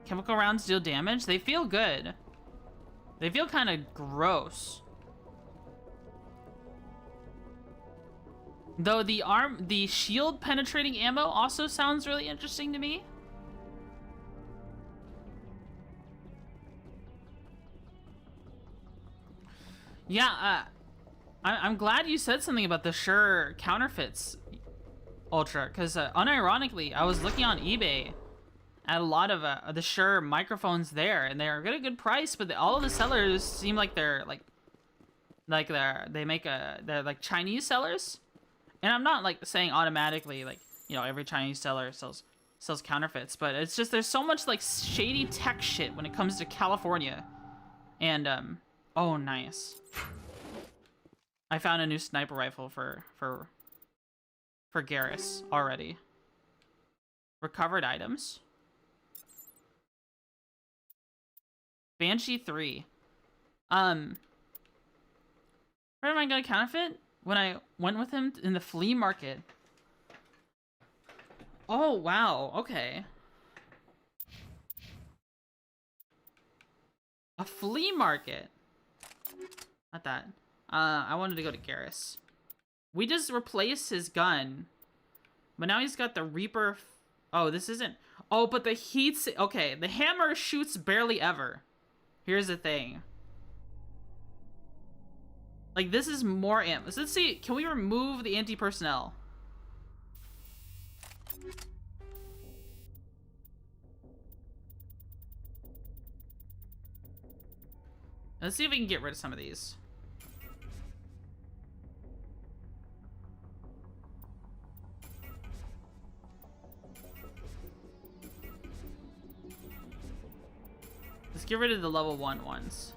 Speaker 2: Chemical rounds deal damage. They feel good. They feel kind of gross. Though the shield penetrating ammo also sounds really interesting to me. Yeah, I'm glad you said something about the Shure counterfeits, Ultra, because unironically, I was looking on eBay at a lot of the Shure microphones there, and they're at a good price, but all of the sellers seem like they're they're like Chinese sellers. And I'm not like saying automatically like, you know, every Chinese seller sells counterfeits, but it's just there's so much like shady tech shit when it comes to California. And oh nice. I found a new sniper rifle for Garrus already. Recovered items. Banshee 3. Where am I gonna counterfeit? When I went with him in the flea market. Oh, wow. Okay. A flea market. Not that. I wanted to go to Garrus. We just replaced his gun. But now he's got the Reaper. Oh, this isn't. Oh, but the heat's. Okay, the hammer shoots barely ever. Here's the thing. Like, this is more ammo. So let's see. Can we remove the anti-personnel? Let's see if we can get rid of some of these. Let's get rid of the level 1 ones.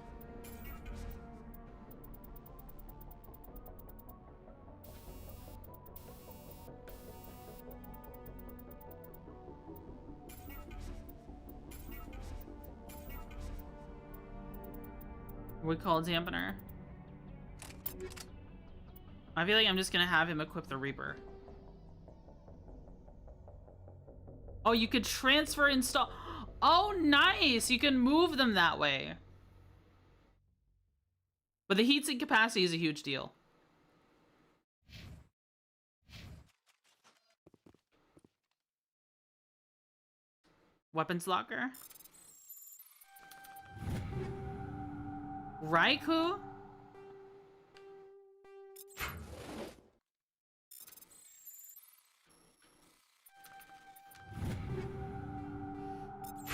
Speaker 2: We call dampener. I feel like I'm just gonna have him equip the Reaper. Oh, you could transfer install. Oh, nice! You can move them that way. But the heat sink capacity is a huge deal. Weapons locker. Raikou?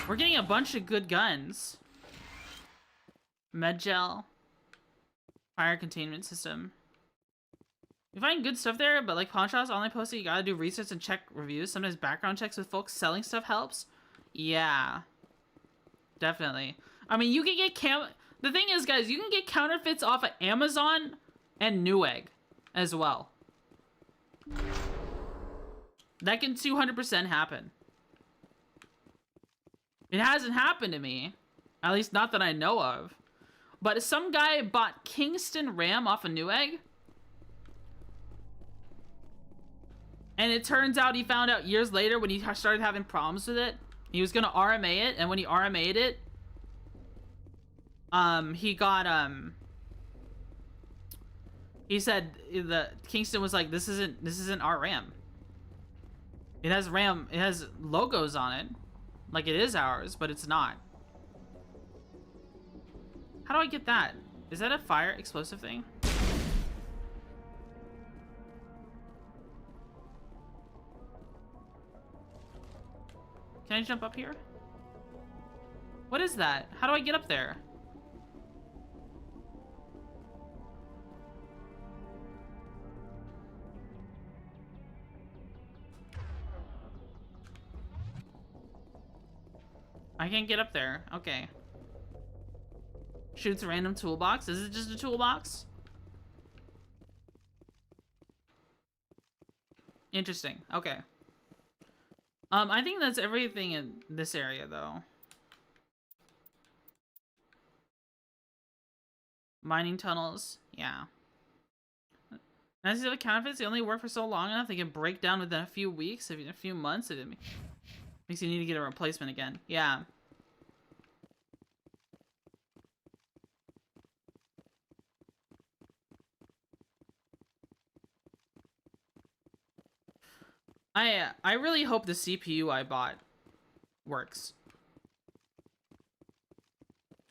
Speaker 2: We're getting a bunch of good guns. Medgel. Fire containment system. You find good stuff there, but like pawn shops, online posting, you gotta do research and check reviews. Sometimes background checks with folks selling stuff helps. Yeah. Definitely. I mean, you can get the thing is, guys, you can get counterfeits off of Amazon and Newegg as well. That can 200% happen. It hasn't happened to me. At least not that I know of. But some guy bought Kingston RAM off of Newegg. And it turns out he found out years later when he started having problems with it. He was gonna RMA it, and when he RMA'd it, he got, he said, the Kingston was like, this isn't our RAM. It has RAM, it has logos on it. Like it is ours, but it's not. How do I get that? Is that a fire explosive thing? Can I jump up here? What is that? How do I get up there? I can't get up there. Okay. Shoots a random toolbox. Is it just a toolbox? Interesting. Okay. I think that's everything in this area, though. Mining tunnels. Yeah. As the counterfeits, they only work for so long enough they can break down within a few weeks, a few months. It makes you need to get a replacement again. Yeah. I really hope the CPU I bought works.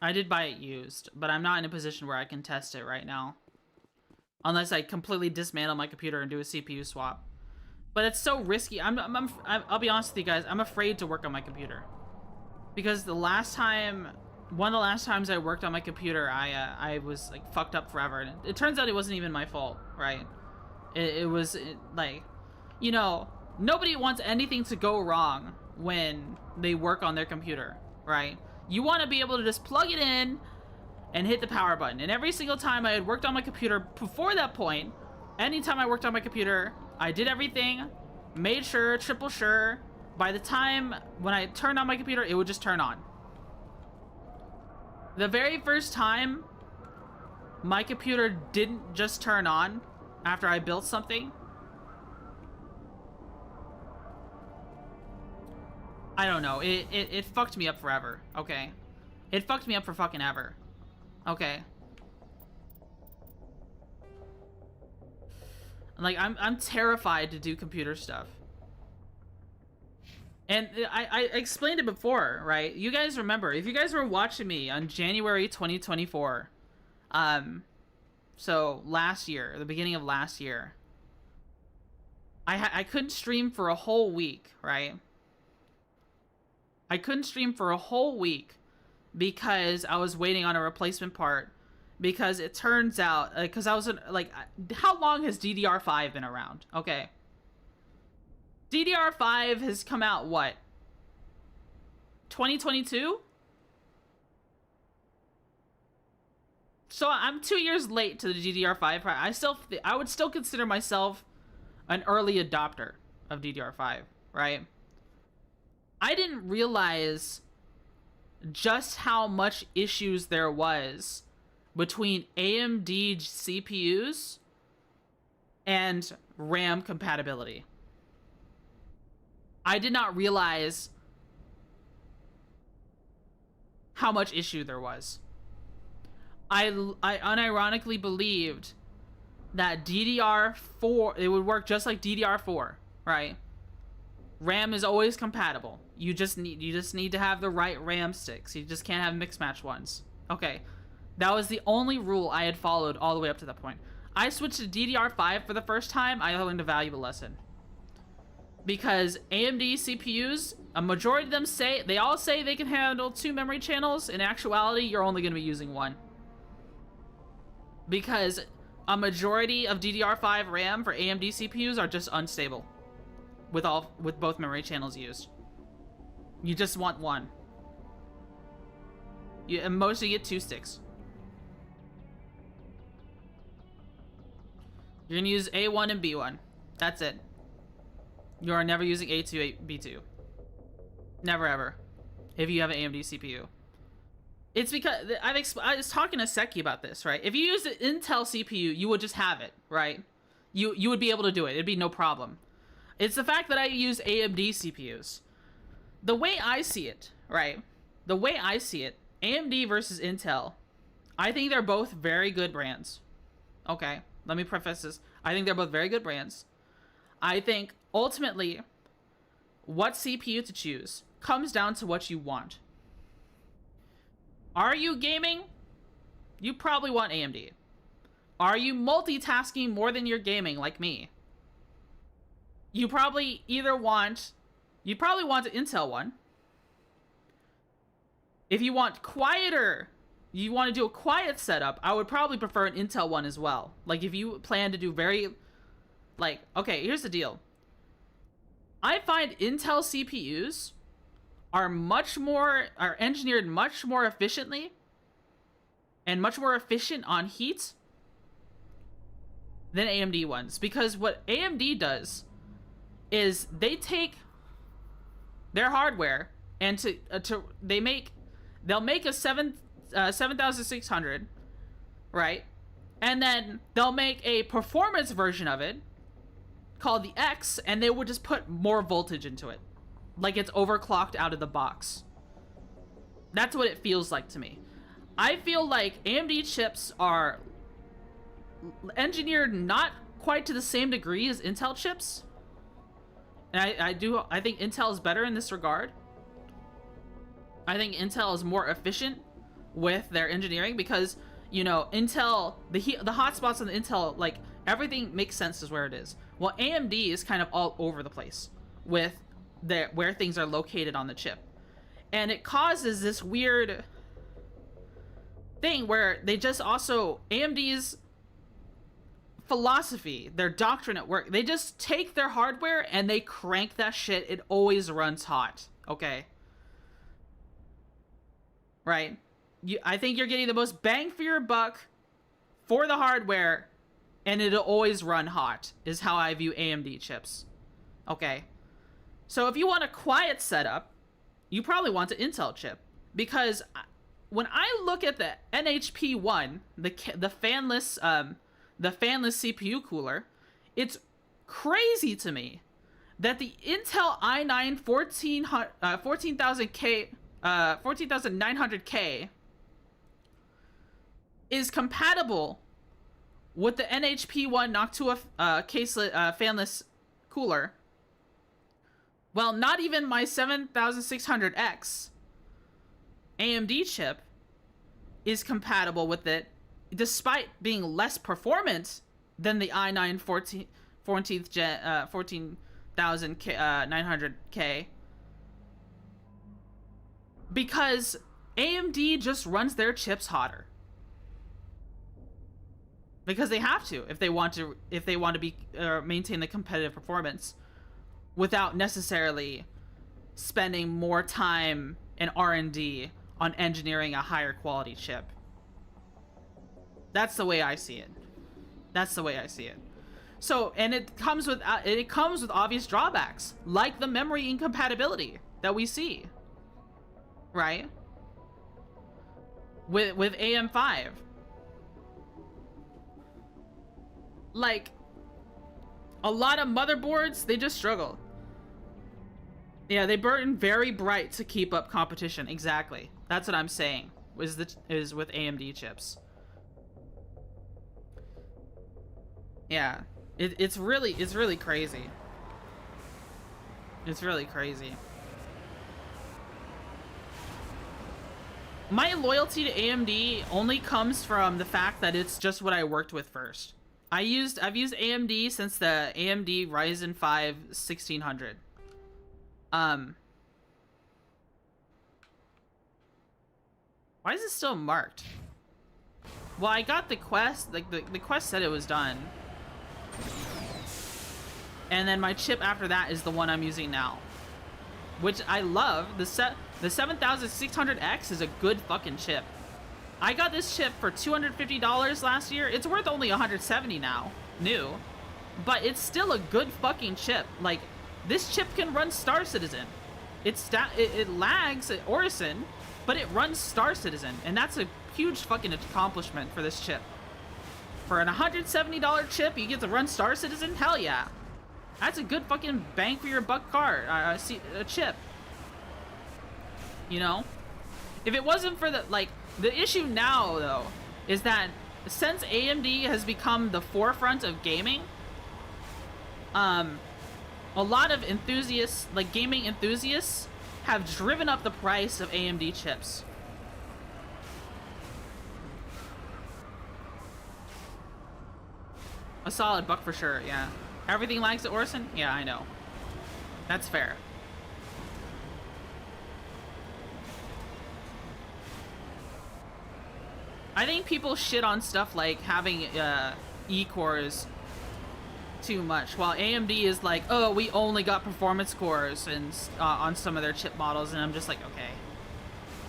Speaker 2: I did buy it used, but I'm not in a position where I can test it right now. Unless I completely dismantle my computer and do a CPU swap. But it's so risky. I'll be honest with you guys. I'm afraid to work on my computer. Because the last time, one of the last times I worked on my computer, I was like fucked up forever. And it turns out it wasn't even my fault, right? It was like, you know, nobody wants anything to go wrong when they work on their computer, right? You want to be able to just plug it in and hit the power button. And every single time I had worked on my computer before that point, anytime I worked on my computer, I did everything, made sure, triple sure. By the time when I turned on my computer, it would just turn on. The very first time my computer didn't just turn on after I built something, I don't know. It fucked me up forever. Okay. It fucked me up for fucking ever. Okay. Like, I'm terrified to do computer stuff. And I explained it before, right? You guys remember, if you guys were watching me on January 2024, so last year, the beginning of last year, I couldn't stream for a whole week, right? I couldn't stream for a whole week because I was waiting on a replacement part. Because it turns out, because I was like, how long has DDR5 been around? Okay. DDR5 has come out, what? 2022? So I'm 2 years late to the DDR5. I would still consider myself an early adopter of DDR5, right? I didn't realize just how much issues there was between AMD CPUs and RAM compatibility. I did not realize how much issue there was. I unironically believed that DDR4, it would work just like DDR4, right? RAM is always compatible. You just need to have the right RAM sticks. You just can't have mix match ones. Okay. That was the only rule I had followed all the way up to that point. I switched to DDR5 for the first time. I learned a valuable lesson. Because AMD CPUs, a majority of them they all say they can handle 2 memory channels. In actuality, you're only going to be using 1. Because a majority of DDR5 RAM for AMD CPUs are just unstable with both memory channels used. You just want 1. And mostly get 2 sticks. You're gonna use A1 and B1. That's it. You are never using A2, B2. Never ever. If you have an AMD CPU. It's because I was talking to Seki about this, right? If you use an Intel CPU, you would just have it, right? You would be able to do it. It'd be no problem. It's the fact that I use AMD CPUs. The way I see it, right? The way I see it, AMD versus Intel, I think they're both very good brands. Okay. Let me preface this. I think they're both very good brands. I think, ultimately, what CPU to choose comes down to what you want. Are you gaming? You probably want AMD. Are you multitasking more than you're gaming, like me? You probably want the Intel one. If you want quieter, you want to do a quiet setup, I would probably prefer an Intel one as well. Like, if you plan to do okay, here's the deal. I find Intel CPUs are engineered much more efficiently and much more efficient on heat than AMD ones. Because what AMD does is they take their hardware and they'll make a 7600, right? And then they'll make a performance version of it called the X, and they would just put more voltage into it. Like it's overclocked out of the box. That's what it feels like to me. I feel like AMD chips are engineered not quite to the same degree as Intel chips. And I think Intel is better in this regard. I think Intel is more efficient with their engineering because, you know, Intel, the hotspots on the Intel, like, everything makes sense as where it is. Well, AMD is kind of all over the place with where things are located on the chip. And it causes this weird thing where they just also, AMD's philosophy, their doctrine at work, they just take their hardware and they crank that shit. It always runs hot. Okay. Right? I think you're getting the most bang for your buck for the hardware, and it'll always run hot, is how I view AMD chips. Okay. So if you want a quiet setup, you probably want an Intel chip. Because when I look at the NHP1, the fanless CPU cooler, it's crazy to me that the Intel i9 14900K is compatible with the NHP1 Noctua caselet fanless cooler. Well, not even my 7600X AMD chip is compatible with it, despite being less performant than the i9 14900K, because AMD just runs their chips hotter. Because they have to if they want to be maintain the competitive performance without necessarily spending more time and R&D on engineering a higher quality chip. That's the way I see it. That's the way I see it. So, and it comes with obvious drawbacks, like the memory incompatibility that we see, right? With AM5. Like, a lot of motherboards, they just struggle. Yeah, they burn very bright to keep up competition. Exactly. That's what I'm saying. Is with AMD chips. Yeah, it's really crazy. It's really crazy. My loyalty to AMD only comes from the fact that it's just what I worked with first. I've used AMD since the AMD Ryzen 5 1600. Why is it still marked? Well, I got the quest, like the quest said it was done. And then my chip after that is the one I'm using now, which I love. The 7600X is a good fucking chip. I got this chip for $250 last year. It's worth only $170 now, new, but it's still a good fucking chip. Like, this chip can run Star Citizen. It lags at Orison, but it runs Star Citizen, and that's a huge fucking accomplishment for this chip. For an $170 chip, you get to run Star Citizen? Hell yeah. That's a good fucking bang for your buck card. A chip. You know? If it wasn't for the issue now, though, is that since AMD has become the forefront of gaming, a lot of enthusiasts, like gaming enthusiasts, have driven up the price of AMD chips. A solid buck for sure, yeah. Everything lags at Orison? Yeah, I know. That's fair. I think people shit on stuff like having E-cores too much, while AMD is like, oh, we only got performance cores and on some of their chip models, and I'm just like, okay.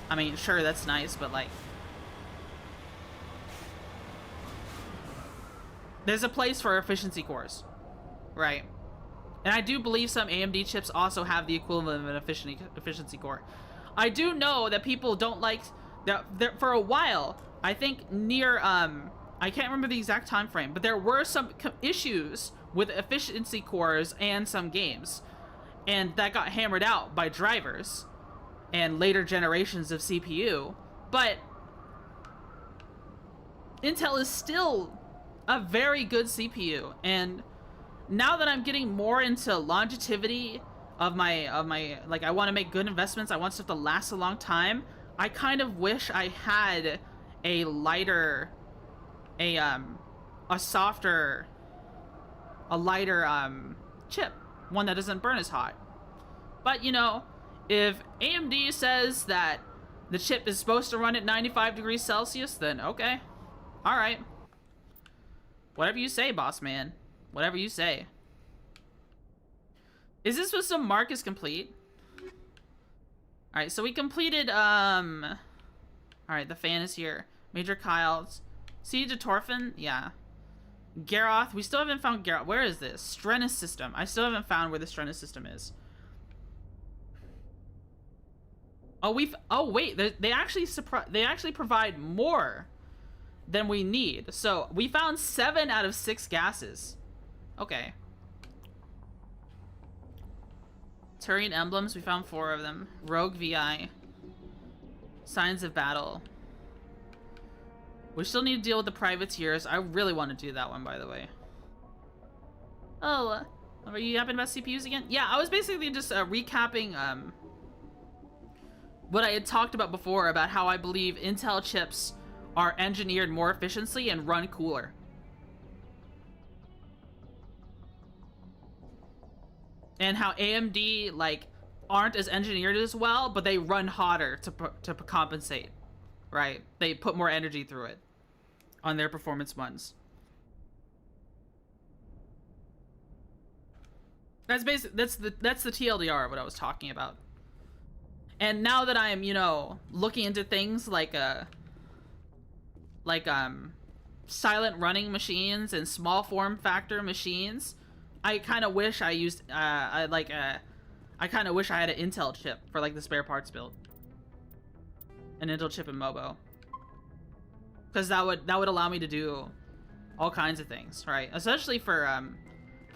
Speaker 2: I mean, sure, that's nice, but like, there's a place for efficiency cores, right? And I do believe some AMD chips also have the equivalent of an efficiency core. I do know that people don't like that. For a while, I think near I can't remember the exact time frame, but there were some issues with efficiency cores and some games, and that got hammered out by drivers and later generations of CPU. But Intel is still a very good CPU, and now that I'm getting more into longevity of my like, I want to make good investments, I want stuff to last a long time, I kind of wish I had a lighter, a lighter chip, one that doesn't burn as hot. But you know, if AMD says that the chip is supposed to run at 95 degrees Celsius, then okay, all right, whatever you say, boss man, whatever you say. Is this with some Marcus complete? All right, so we completed all right, the fan is here. Major Kyle's Siege of Torfin, yeah. Garoth, we still haven't found Garoth. Where is this? Strenus system. I still haven't found where the Strenus system is. Oh, wait, they actually provide more than we need. So we found 7 out of 6 gases. Okay. Turian emblems, we found 4 of them. Rogue VI. Signs of battle. We still need to deal with the privateers. I really want to do that one, by the way. Oh, are you yapping about CPUs again? Yeah, I was basically just recapping what I had talked about before about how I believe Intel chips are engineered more efficiently and run cooler. And how AMD, like, aren't as engineered as well, but they run hotter to compensate, right? They put more energy through it on their performance ones. That's basically, that's the TLDR of what I was talking about. And now that I am, you know, looking into things like silent running machines and small form factor machines, I kind of wish I used I kind of wish I had an Intel chip for like the spare parts build. An Intel chip in Mobo. Because that would allow me to do all kinds of things, right? Especially for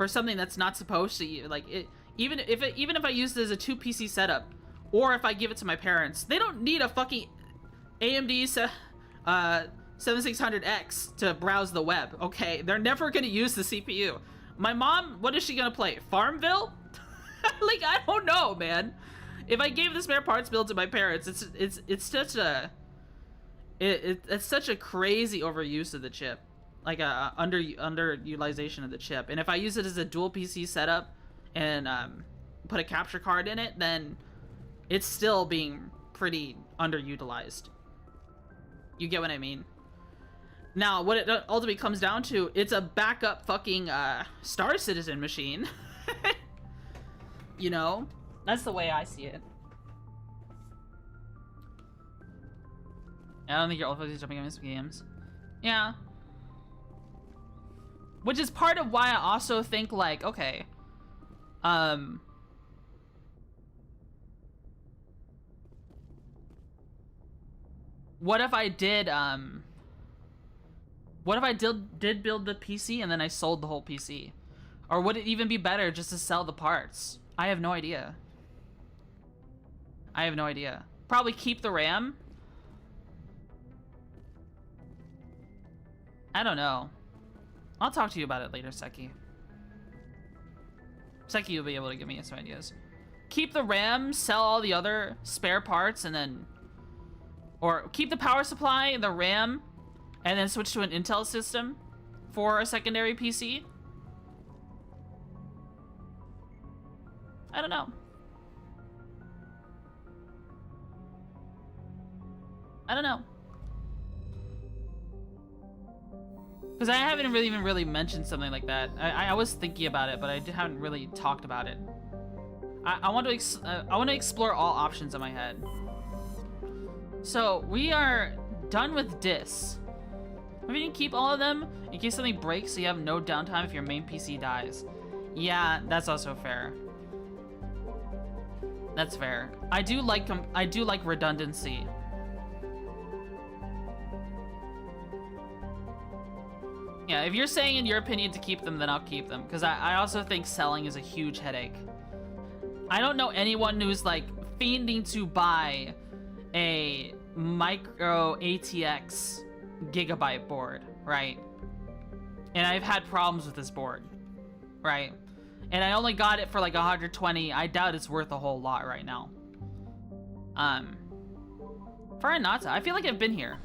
Speaker 2: something that's not supposed to, like, it even if I use it as a 2 PC setup, or if I give it to my parents, they don't need a fucking AMD 7600X to browse the web, okay? They're never gonna use the CPU. My mom, what is she gonna play? Farmville? Like, I don't know, man. If I gave the spare parts build to my parents, it's such a it's such a crazy overuse of the chip, like a underutilization of the chip. And if I use it as a dual PC setup and put a capture card in it, then it's still being pretty underutilized. You get what I mean? Now, what it ultimately comes down to, it's a backup fucking Star Citizen machine. You know? That's the way I see it. I don't think you're all focused jumping on these games. Yeah. Which is part of why I also think, like, okay, what if I did build the PC and then I sold the whole PC? Or would it even be better just to sell the parts? I have no idea. I have no idea. Probably keep the RAM. I don't know. I'll talk to you about it later, Seki. Seki will be able to give me some ideas. Keep the RAM, sell all the other spare parts, and then... Or keep the power supply and the RAM, and then switch to an Intel system for a secondary PC. I don't know. I don't know. Because I haven't really mentioned something like that. I was thinking about it, but I haven't really talked about it. I want to explore all options in my head. So we are done with dis. Maybe you can keep all of them in case something breaks, so you have no downtime if your main PC dies. Yeah, that's also fair. That's fair. I do like redundancy. Yeah, if you're saying in your opinion to keep them, then I'll keep them. Because I also think selling is a huge headache. I don't know anyone who's like fiending to buy a micro ATX gigabyte board, right? And I've had problems with this board, right? And I only got it for like 120. I doubt it's worth a whole lot right now. Farinata. I feel like I've been here.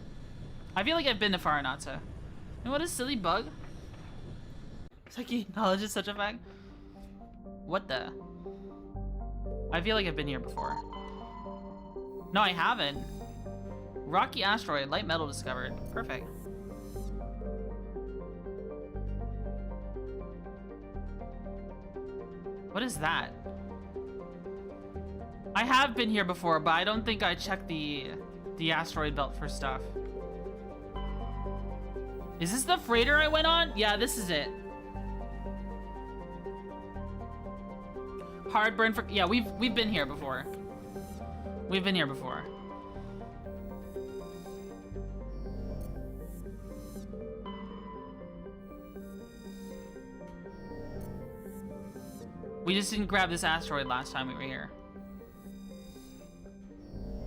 Speaker 2: I feel like I've been to Farinata. And what a silly bug. It's like knowledge is such a fact. What the? I feel like I've been here before. No, I haven't. Rocky asteroid, light metal discovered. Perfect. What is that? I have been here before, but I don't think I checked the asteroid belt for stuff. Is this the freighter I went on? Yeah, this is it. Hardburn for... Yeah, we've been here before. We've been here before. We just didn't grab this asteroid last time we were here.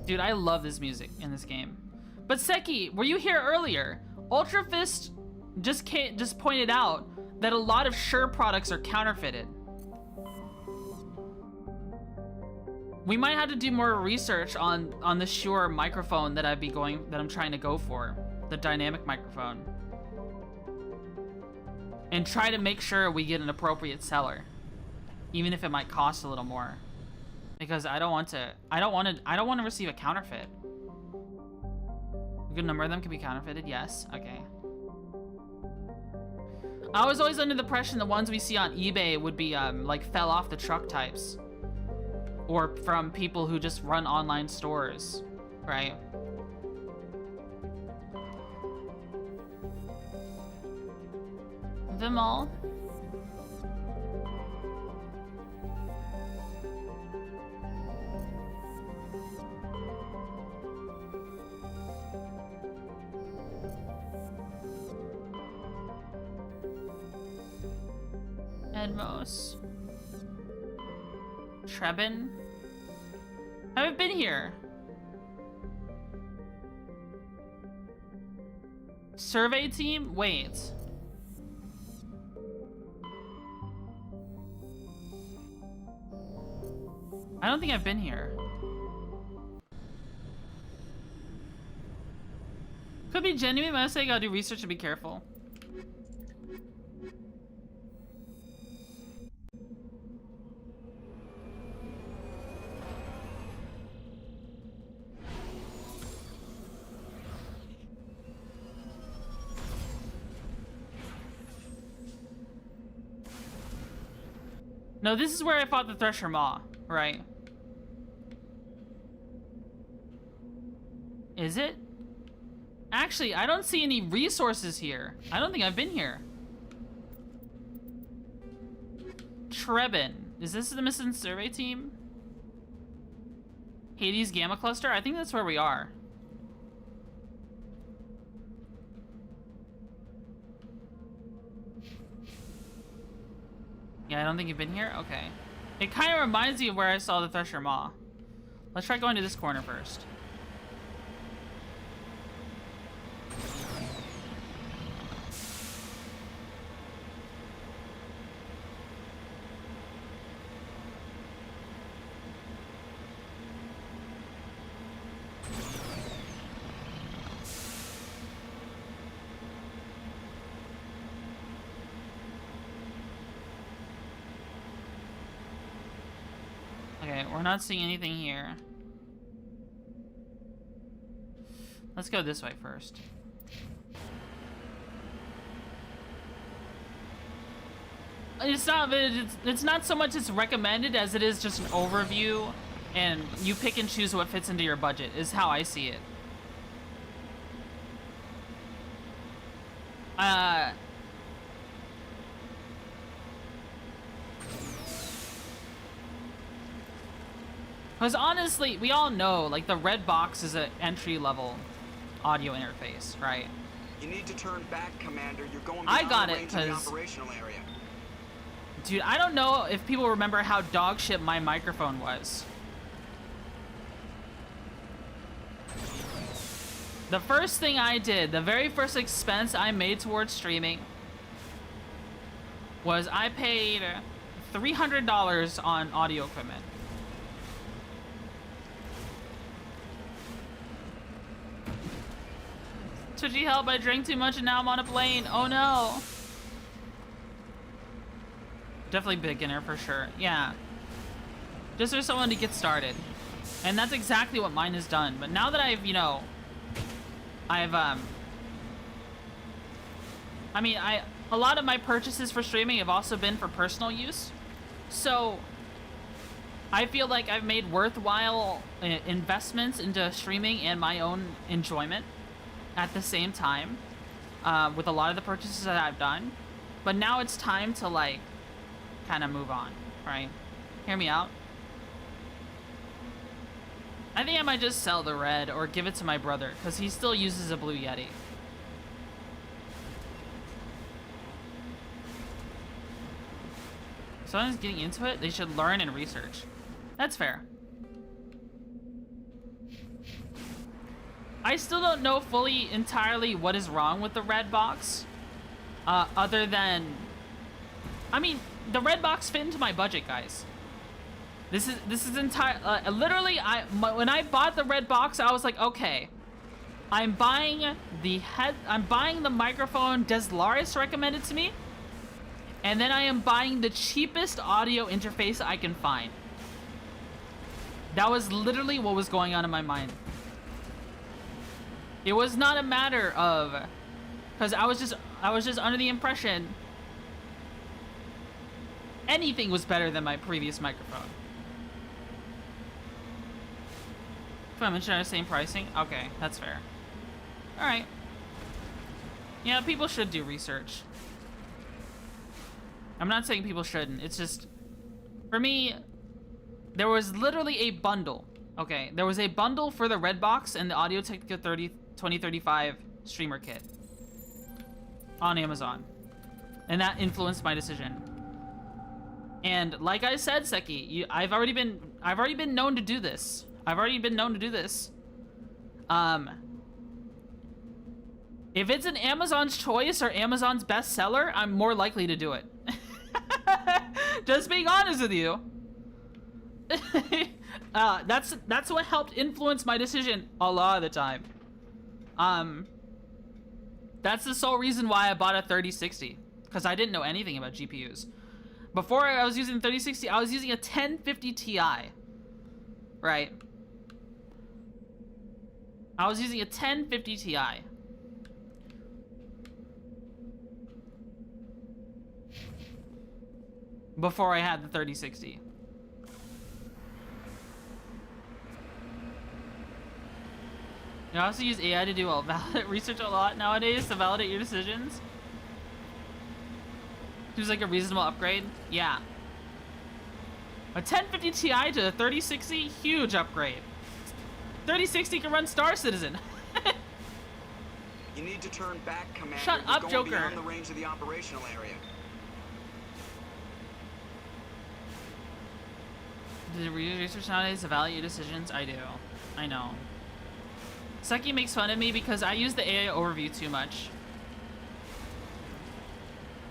Speaker 2: Dude, I love this music in this game. But Seki, were you here earlier? Ultra Fist just pointed out that a lot of Shure products are counterfeited. We might have to do more research on the Shure microphone that I'm trying to go for, the dynamic microphone, and try to make sure we get an appropriate seller, even if it might cost a little more, because I don't want to receive a counterfeit. A good number of them can be counterfeited. Yes. Okay. I was always under the impression the ones we see on eBay would be like fell off the truck types, or from people who just run online stores, right? Them all. Edmos. Trebin. I haven't been here. Survey team? Wait. I don't think I've been here. Could be genuine, but I say I gotta do research and be careful. No, this is where I fought the Thresher Maw, right? Is it? Actually, I don't see any resources here. I don't think I've been here. Trebin. Is this the missing survey team? Hades Gamma Cluster? I think that's where we are. Yeah, I don't think you've been here? Okay. It kind of reminds me of where I saw the Thresher Maw. Let's try going to this corner first. Okay, we're not seeing anything here. Let's go this way first. It's not so much it's recommended as it is just an overview, and you pick and choose what fits into your budget, is how I see it. Because honestly, we all know, like, the red box is an entry-level audio interface, right?
Speaker 12: You need to turn back, Commander. You're going
Speaker 2: I
Speaker 12: beyond
Speaker 2: got
Speaker 12: the
Speaker 2: it,
Speaker 12: range of the
Speaker 2: 'cause-
Speaker 12: operational area.
Speaker 2: Dude, I don't know if people remember how dog shit my microphone was. The first thing I did, the very first expense I made towards streaming, was I paid $300 on audio equipment. Twitchy, help, I drank too much and now I'm on a plane. Oh no. Definitely beginner for sure. Yeah. Just for someone to get started. And that's exactly what mine has done. But now that I've, you know, a lot of my purchases for streaming have also been for personal use. So I feel like I've made worthwhile investments into streaming and my own enjoyment at the same time, with a lot of the purchases that I've done. But now it's time to, like, kind of move on, right? Hear me out. I think I might just sell the red or give it to my brother, because he still uses a Blue Yeti. someone's getting into it, they should learn and research. That's fair. I still don't know fully entirely what is wrong with the red box. Other than... I mean, the red box fit into my budget, guys. This is entire... literally, when I bought the red box, I was like, okay. I'm buying the microphone Deslaris recommended to me. And then I am buying the cheapest audio interface I can find. That was literally what was going on in my mind. It was not a matter of... Because I was just under the impression anything was better than my previous microphone. If I mentioned the same pricing? Okay, that's fair. Alright. Yeah, people should do research. I'm not saying people shouldn't. It's just... For me, there was literally a bundle. Okay, there was a bundle for the red box and the Audio-Technica 2035 streamer kit on Amazon, and that influenced my decision. And like I said, Seki, I've already been known to do this. If it's an Amazon's choice or Amazon's bestseller, I'm more likely to do it. Just being honest with you. That's what helped influence my decision a lot of the time. That's the sole reason why I bought a 3060, because I didn't know anything about GPUs. Before I was using 3060, I was using a 1050 Ti. Right. I was using a 1050 Ti. Before I had the 3060. You also use AI to do research a lot nowadays to validate your decisions. Seems like a reasonable upgrade. Yeah. A 1050 Ti to a 3060, huge upgrade. 3060 can run Star Citizen.
Speaker 12: You need to turn back, Commander.
Speaker 2: Shut up,
Speaker 12: You're
Speaker 2: Joker.
Speaker 12: going beyond the range of the operational area.
Speaker 2: Do you read research nowadays to validate your decisions? I do. I know. Seki makes fun of me because I use the AI overview too much.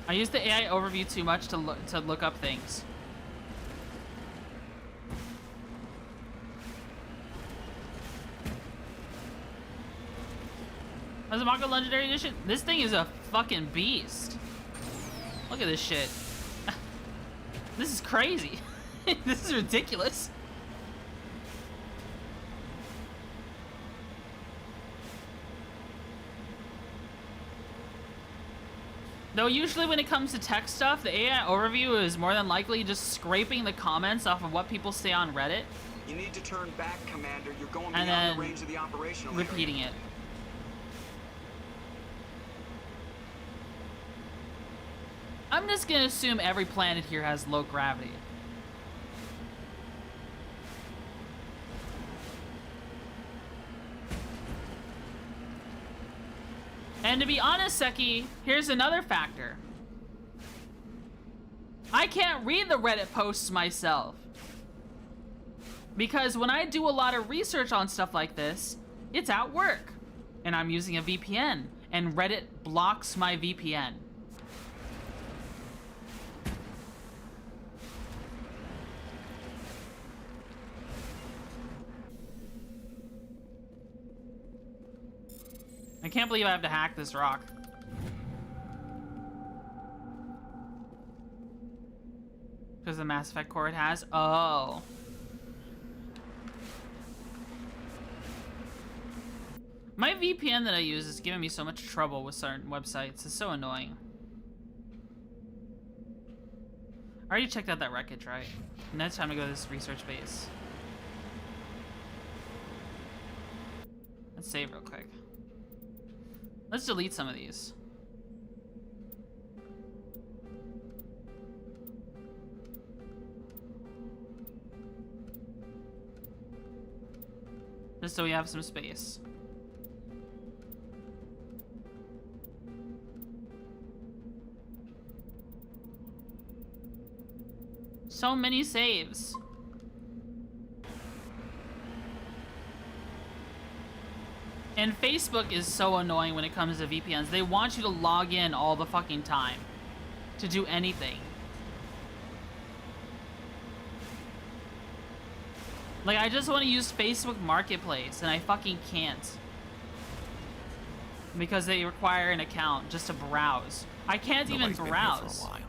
Speaker 2: I use the AI overview too much to look up things. Azumako Legendary Edition? This thing is a fucking beast. Look at this shit. This is crazy. This is ridiculous. Though usually when it comes to tech stuff, the AI overview is more than likely just scraping the comments off of what people say on Reddit.
Speaker 12: You need to turn back, Commander. You're going beyond the range of the operational area.
Speaker 2: Repeating it. I'm just gonna assume every planet here has low gravity. And to be honest, Seki, here's another factor. I can't read the Reddit posts myself. Because when I do a lot of research on stuff like this, it's at work. And I'm using a VPN. And Reddit blocks my VPN. I can't believe I have to hack this rock. Because the Mass Effect core it has? Oh. My VPN that I use is giving me so much trouble with certain websites. It's so annoying. I already checked out that wreckage, right? Now it's time to go to this research base. Let's save real quick. Let's delete some of these. Just so we have some space. So many saves. And Facebook is so annoying when it comes to VPNs. They want you to log in all the fucking time to do anything. Like, I just want to use Facebook Marketplace, and I fucking can't. Because they require an account just to browse. I can't even
Speaker 9: Nobody's been here for a
Speaker 2: browse.
Speaker 9: while.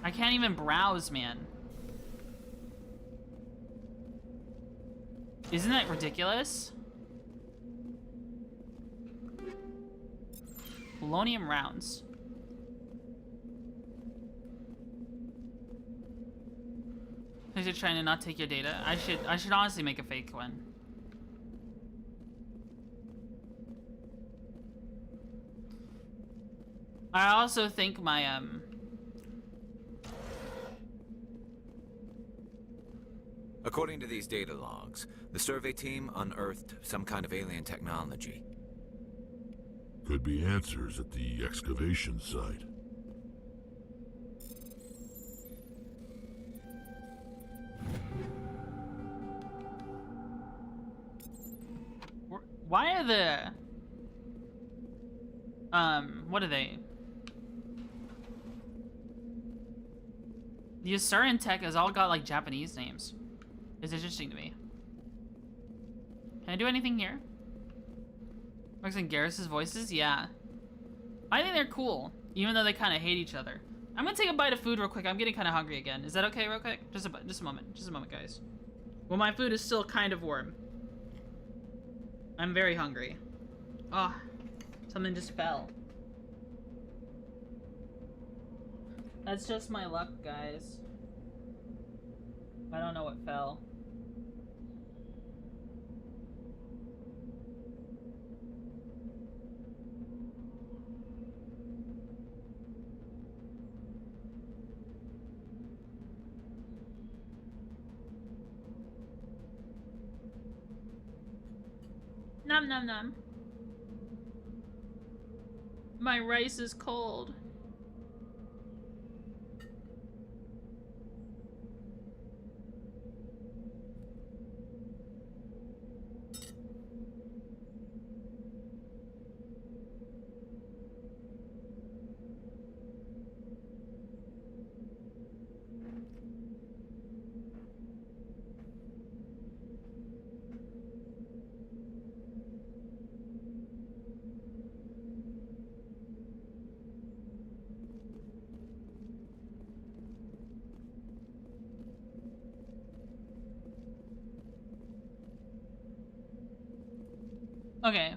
Speaker 2: I can't even browse, man. Isn't that ridiculous? Polonium rounds. I should try to not take your data. I should honestly make a fake one. I also think my
Speaker 9: According to these data logs, the survey team unearthed some kind of alien technology.
Speaker 11: Could be answers at the excavation site.
Speaker 2: why are the what are they? The Asuran tech has all got like Japanese names. It's interesting to me. Can I do anything here? Works in Garrus's voices? Yeah. I think they're cool, even though they kind of hate each other. I'm gonna take a bite of food real quick. I'm getting kind of hungry again. Is that okay real quick? Just a moment, guys. Well, my food is still kind of warm. I'm very hungry. Oh, something just fell. That's just my luck, guys. I don't know what fell. Nom nom nom. My rice is cold. Okay.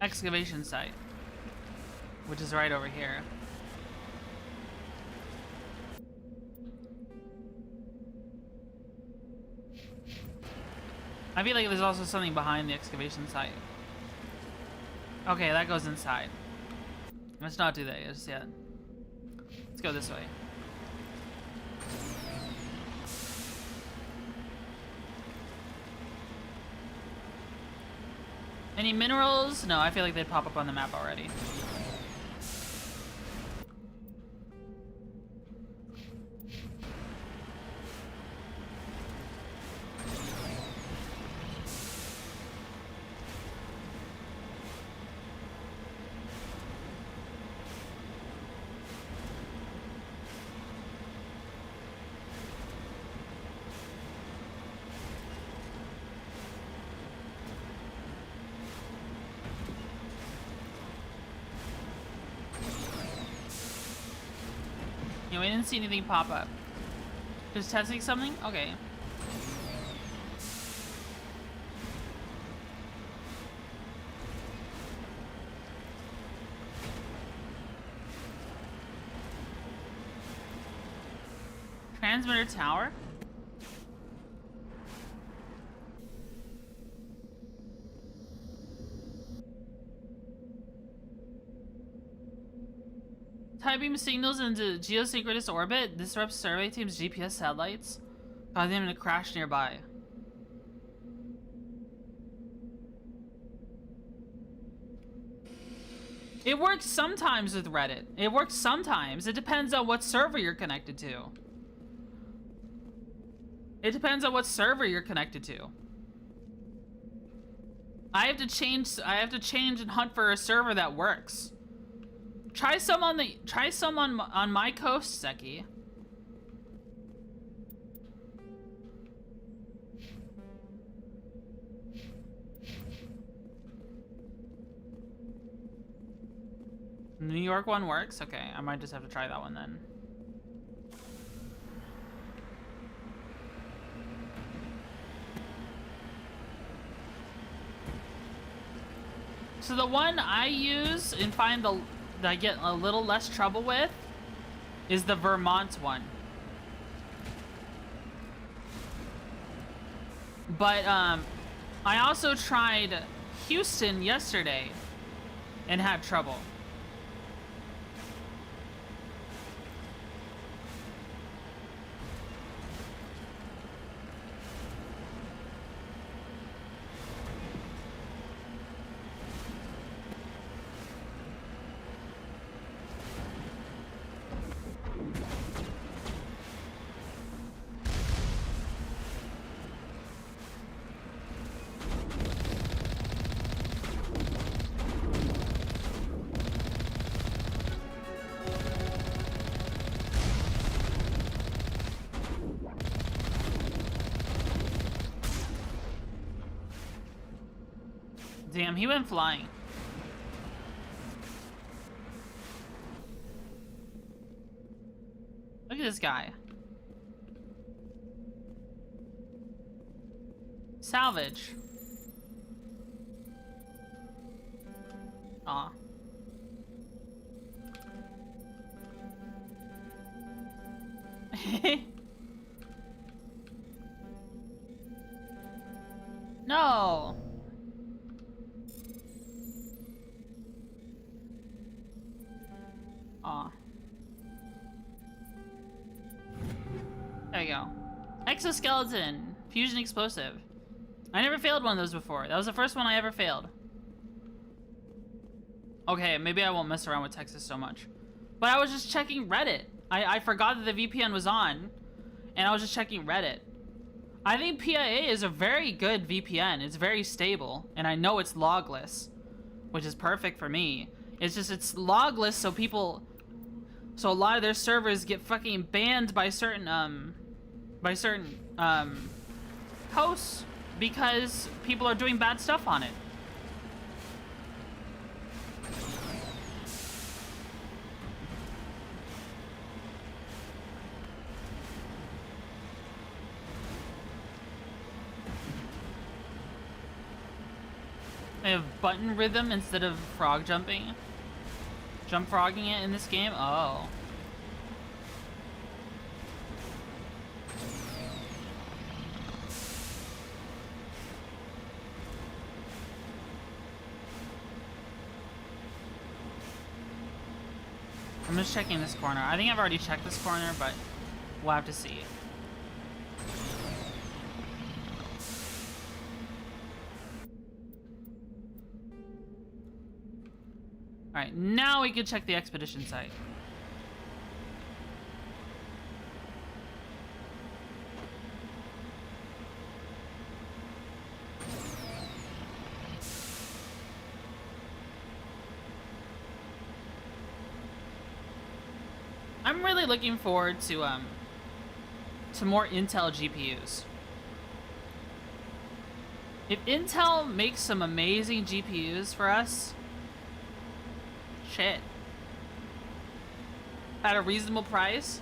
Speaker 2: Excavation site, which is right over here. I feel like there's also something behind the excavation site. Okay, that goes inside. Let's not do that just yet. Let's go this way. Any minerals? No, I feel like they'd pop up on the map already. We didn't see anything pop up. Just testing something? Okay. Transmitter tower? Typing signals into geosynchronous orbit disrupts survey team's GPS satellites, causing them to crash nearby. It works sometimes with Reddit. It works sometimes. It depends on what server you're connected to. It depends on what server you're connected to. I have to change and hunt for a server that works. Try some on my coast, Seki. The New York one works? Okay, I might just have to try that one then. So the one I use and find that I get a little less trouble with is the Vermont one. But I also tried Houston yesterday and had trouble. Damn, he went flying. Look at this guy. Salvage. Aw. No. Aw. There you go. Exoskeleton. Fusion explosive. I never failed one of those before. That was the first one I ever failed. Okay, maybe I won't mess around with Texas so much. But I was just checking Reddit. I forgot that the VPN was on, and I was just checking Reddit. I think PIA is a very good VPN. It's very stable, and I know it's logless, which is perfect for me. It's just, it's logless so people, so a lot of their servers get fucking banned by certain hosts because people are doing bad stuff on it. They have button rhythm instead of frog jumping. Jump frogging it in this game? Oh. I'm just checking this corner. I think I've already checked this corner, but we'll have to see. Alright, now we can check the expedition site. I'm really looking forward to more Intel GPUs. If Intel makes some amazing GPUs for us, shit, at a reasonable price,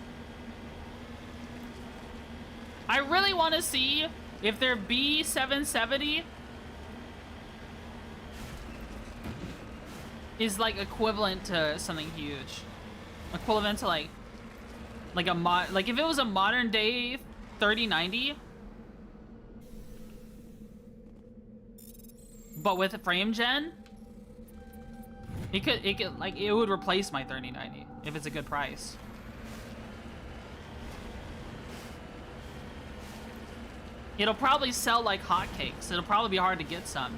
Speaker 2: I really want to see if their B770 is like equivalent to something huge, equivalent to like a like if it was a modern day 3090 but with a frame gen. It could like, it would replace my 3090 if it's a good price. It'll probably sell like hotcakes. It'll probably be hard to get some.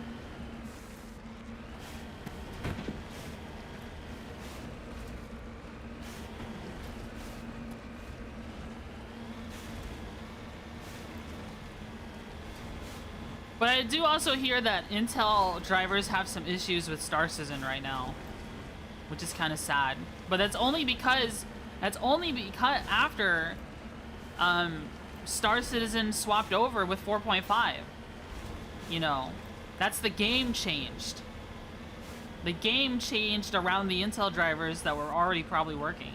Speaker 2: But I do also hear that Intel drivers have some issues with Star Citizen right now, which is kind of sad. But that's only because after Star Citizen swapped over with 4.5. You know, that's the game changed. The game changed around the Intel drivers that were already probably working.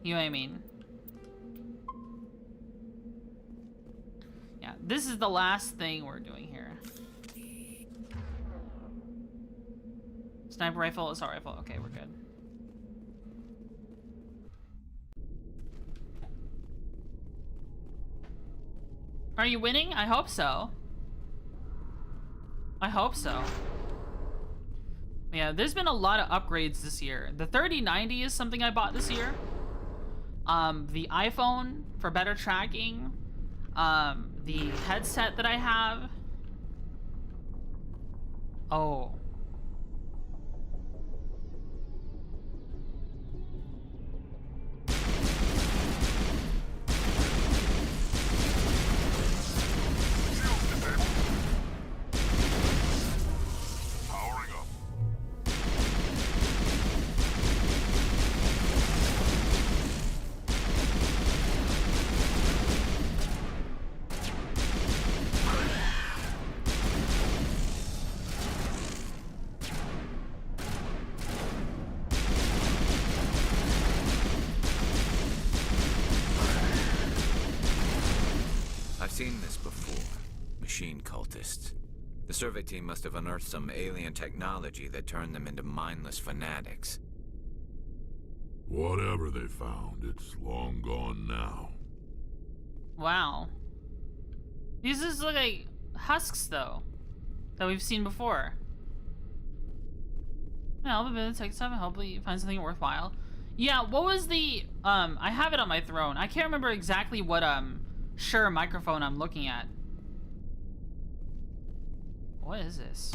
Speaker 2: You know what I mean? Yeah, this is the last thing we're doing here. Sniper rifle, assault rifle. Okay, we're good. Are you winning? I hope so. I hope so. Yeah, there's been a lot of upgrades this year. The 3090 is something I bought this year. The iPhone for better tracking. The headset that I have. Oh.
Speaker 9: Seen this before. Machine cultists. The survey team must have unearthed some alien technology that turned them into mindless fanatics.
Speaker 11: Whatever they found, it's long gone now.
Speaker 2: Wow. These just look like husks, though, that we've seen before. Yeah, I'll be able to take stuff and hopefully find something worthwhile. Yeah, what was the, I have it on my throne. I can't remember exactly what, Shure microphone I'm looking at. What is this?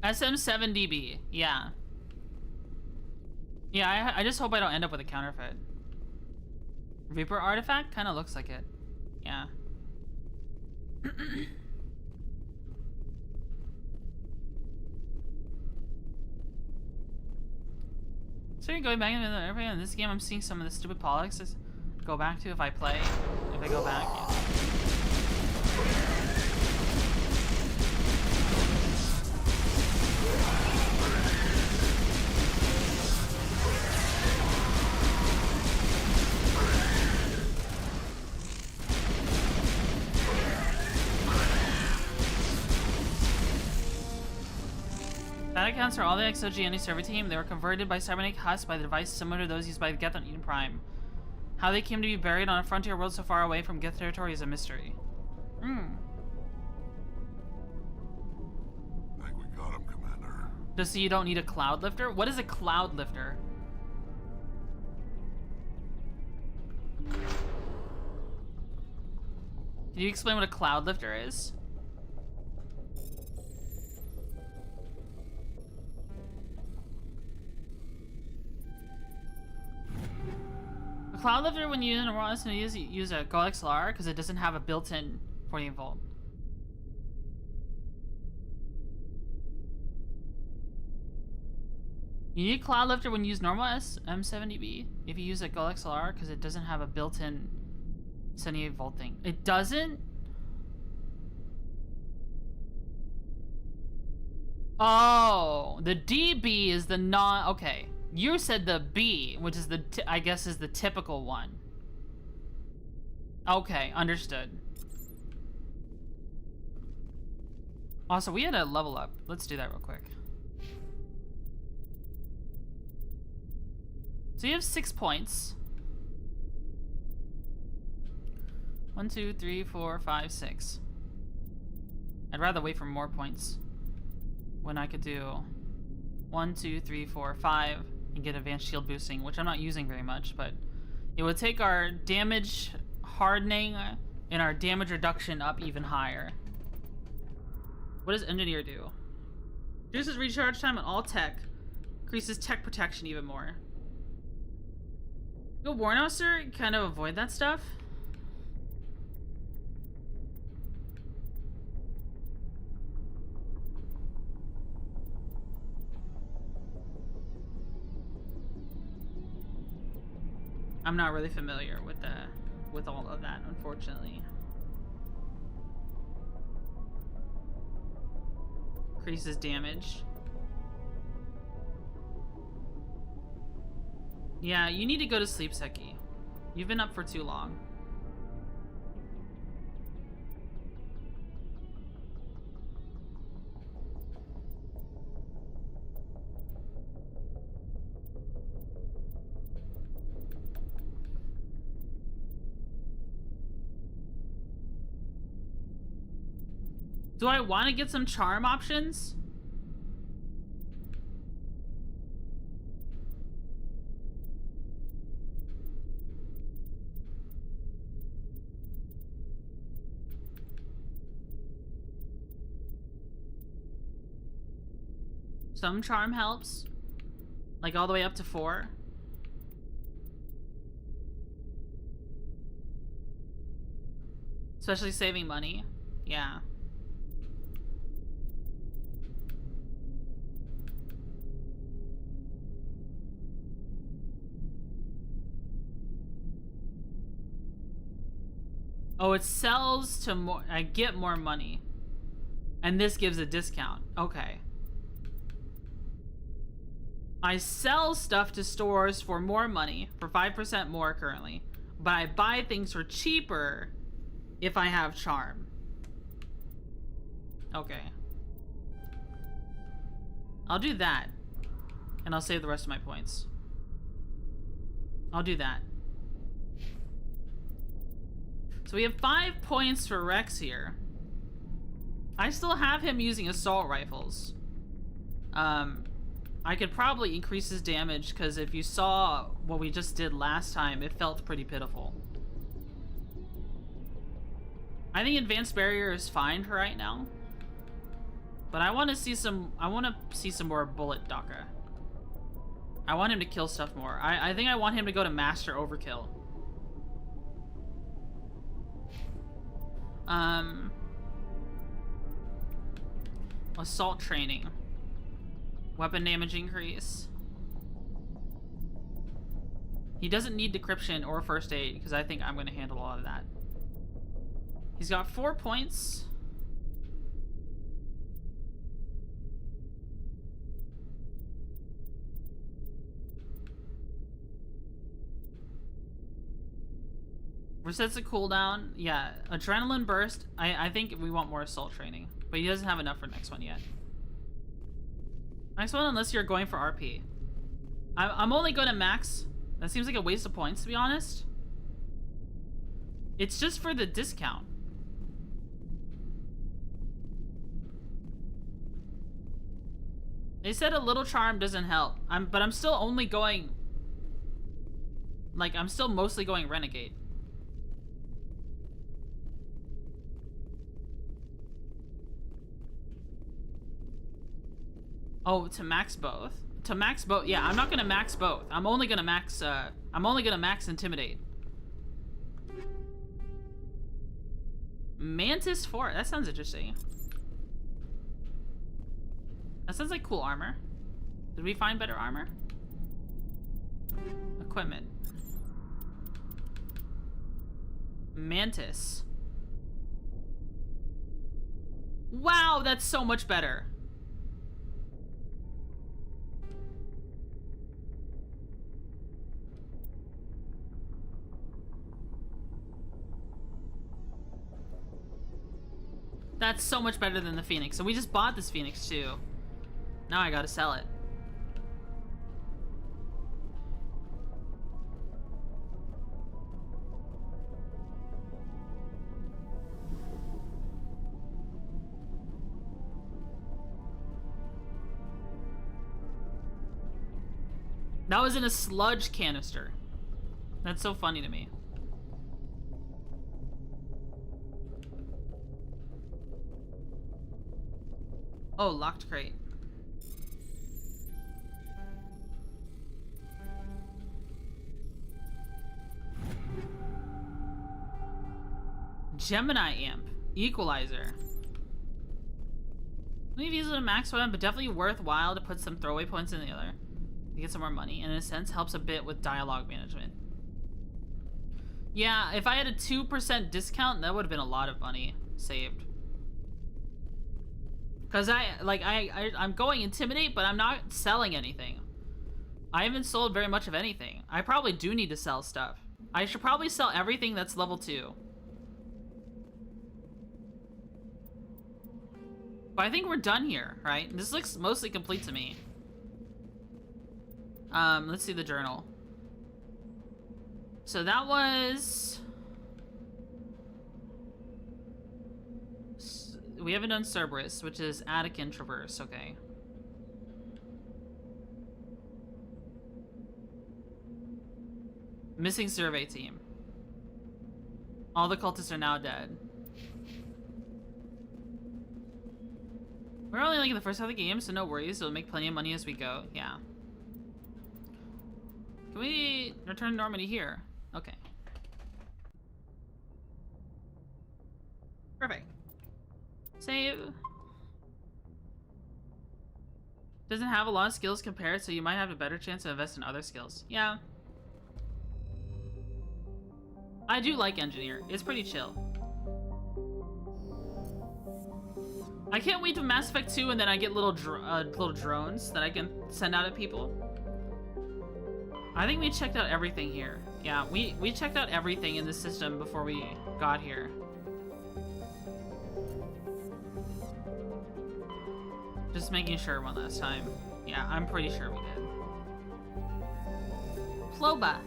Speaker 2: SM7DB, yeah. Yeah, I just hope I don't end up with a counterfeit. Reaper artifact? Kinda looks like it. Yeah. So you're going back into the area in this game. I'm seeing some of the stupid politics go back to if I play. If I go back, yeah. That accounts for all the XOG server team. They were converted by cybernetic husks by the device similar to those used by the Geth on Eden Prime. How they came to be buried on a frontier world so far away from Geth territory is a mystery.
Speaker 11: Think we got him, Commander.
Speaker 2: Just so you don't need a cloud lifter? What is a cloud lifter? Can you explain what a cloud lifter is? A cloud lifter, when you use a normal SMD, use a Go XLR because it doesn't have a built-in 48 volt. You need cloud lifter when you use normal M70B if you use a Go XLR because it doesn't have a built-in 78 volt thing. It doesn't? Oh, the DB is the non. Okay. You said the B, which is the, I guess is the typical one. Okay, understood. Also, we had a level up. Let's do that real quick. So you have 6 points. 1, 2, 3, 4, 5, 6. I'd rather wait for more points when I could do 1, 2, 3, 4, 5 and get advanced shield boosting, which I'm not using very much, but it would take our damage hardening and our damage reduction up even higher. What does Engineer do? Reduces recharge time on all tech. Increases tech protection even more. Go Warnhouser, kind of avoid that stuff. I'm not really familiar with all of that, unfortunately. Increases damage. Yeah, you need to go to sleep, Seki. You've been up for too long. Do I want to get some charm options? Some charm helps. Like all the way up to 4. Especially saving money. Yeah. Oh, it sells to more. I get more money. And this gives a discount. Okay. I sell stuff to stores for more money, for 5% more currently. But I buy things for cheaper if I have charm. Okay. I'll do that. And I'll save the rest of my points. I'll do that. So we have 5 points for Rex here. I still have him using assault rifles. I could probably increase his damage because if you saw what we just did last time, it felt pretty pitiful. I think Advanced Barrier is fine for right now. But I want to see some more Bullet Daka. I want him to kill stuff more. I think I want him to go to Master Overkill. Assault training. Weapon damage increase. He doesn't need decryption or first aid because I think I'm going to handle a lot of that. He's got 4 points. Resets the cooldown. Yeah, adrenaline burst. I think we want more assault training, but he doesn't have enough for next one yet. Next one, unless you're going for RP. I'm only going to max. That seems like a waste of points, to be honest. It's just for the discount. They said a little charm doesn't help. But I'm still only going... Like, I'm still mostly going Renegade. Oh, to max both. To max both. Yeah, I'm not gonna max both. I'm only gonna max Intimidate. Mantis 4. That sounds interesting. That sounds like cool armor. Did we find better armor? Equipment. Mantis. Wow, that's so much better. That's so much better than the Phoenix. So we just bought this Phoenix too. Now I gotta sell it. That was in a sludge canister. That's so funny to me. Oh, locked crate. Gemini Amp. Equalizer. We've used it a max weapon, but definitely worthwhile to put some throwaway points in the other. To get some more money, and in a sense helps a bit with dialogue management. Yeah, if I had a 2% discount, that would have been a lot of money saved. Cause I'm going Intimidate, but I'm not selling anything. I haven't sold very much of anything. I probably do need to sell stuff. I should probably sell everything that's level 2. But I think we're done here, right? This looks mostly complete to me. Let's see the journal. So that was... We haven't done Cerberus, which is Attican Traverse, okay. Missing survey team. All the cultists are now dead. We're only like in the first half of the game, so no worries. We'll make plenty of money as we go. Yeah. Can we return Normandy here? Okay. Perfect. Save. Doesn't have a lot of skills compared, so you might have a better chance to invest in other skills. Yeah. I do like Engineer. It's pretty chill. I can't wait to Mass Effect 2 and then I get little drones that I can send out at people. I think we checked out everything here. Yeah, we checked out everything in the system before we got here. Just making sure one last time. Yeah, I'm pretty sure we did. Ploba.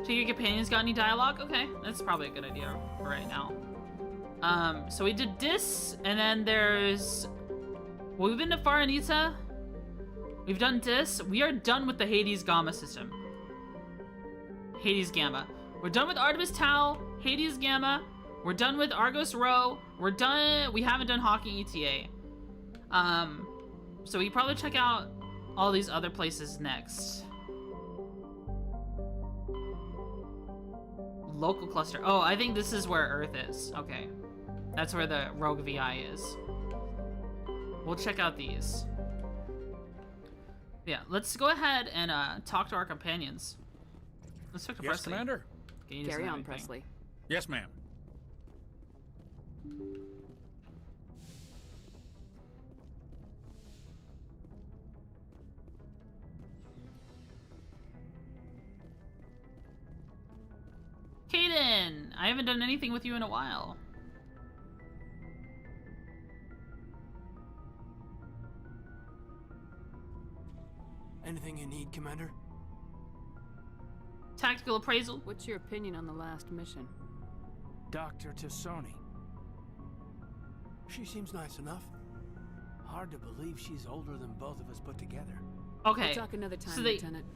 Speaker 2: Check your companions got any dialogue? Okay, that's probably a good idea for right now. So we did this, and then there's... Well, we've been to Faranita. We've done this. We are done with the Hades Gamma system. Hades Gamma. We're done with Artemis Tau, Hades Gamma. We're done with Argos Row. We're done... We haven't done Hawking ETA. So we probably check out all these other places next. Local cluster. Oh, I think this is where Earth is. Okay. That's where the Rogue VI is. We'll check out these. Yeah, let's go ahead and talk to our companions. Let's talk to
Speaker 5: Yes,
Speaker 2: Presley.
Speaker 5: Commander.
Speaker 6: Carry on, Presley.
Speaker 5: Yes, ma'am.
Speaker 2: Kaden! I haven't done anything with you in a while.
Speaker 17: Anything you need, Commander?
Speaker 2: Tactical appraisal.
Speaker 6: What's your opinion on the last mission?
Speaker 17: Dr. Tassoni. She seems nice enough. Hard to believe she's older than both of us put together.
Speaker 2: Okay.
Speaker 6: We'll talk another time,
Speaker 2: so
Speaker 6: Lieutenant.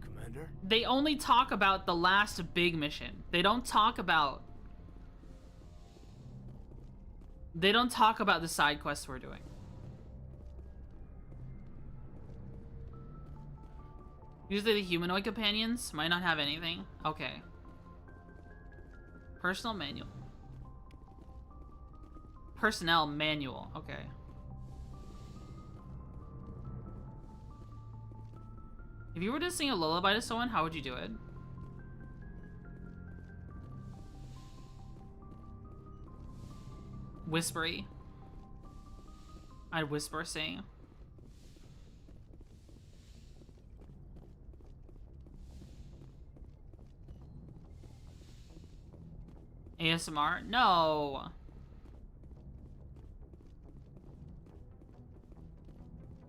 Speaker 17: Commander?
Speaker 2: They only talk about the last big mission. They don't talk about the side quests we're doing. Usually the humanoid companions might not have anything. Okay. Personal manual. Personnel manual. Okay. If you were to sing a lullaby to someone, how would you do it? Whispery. I'd whisper sing. ASMR? No.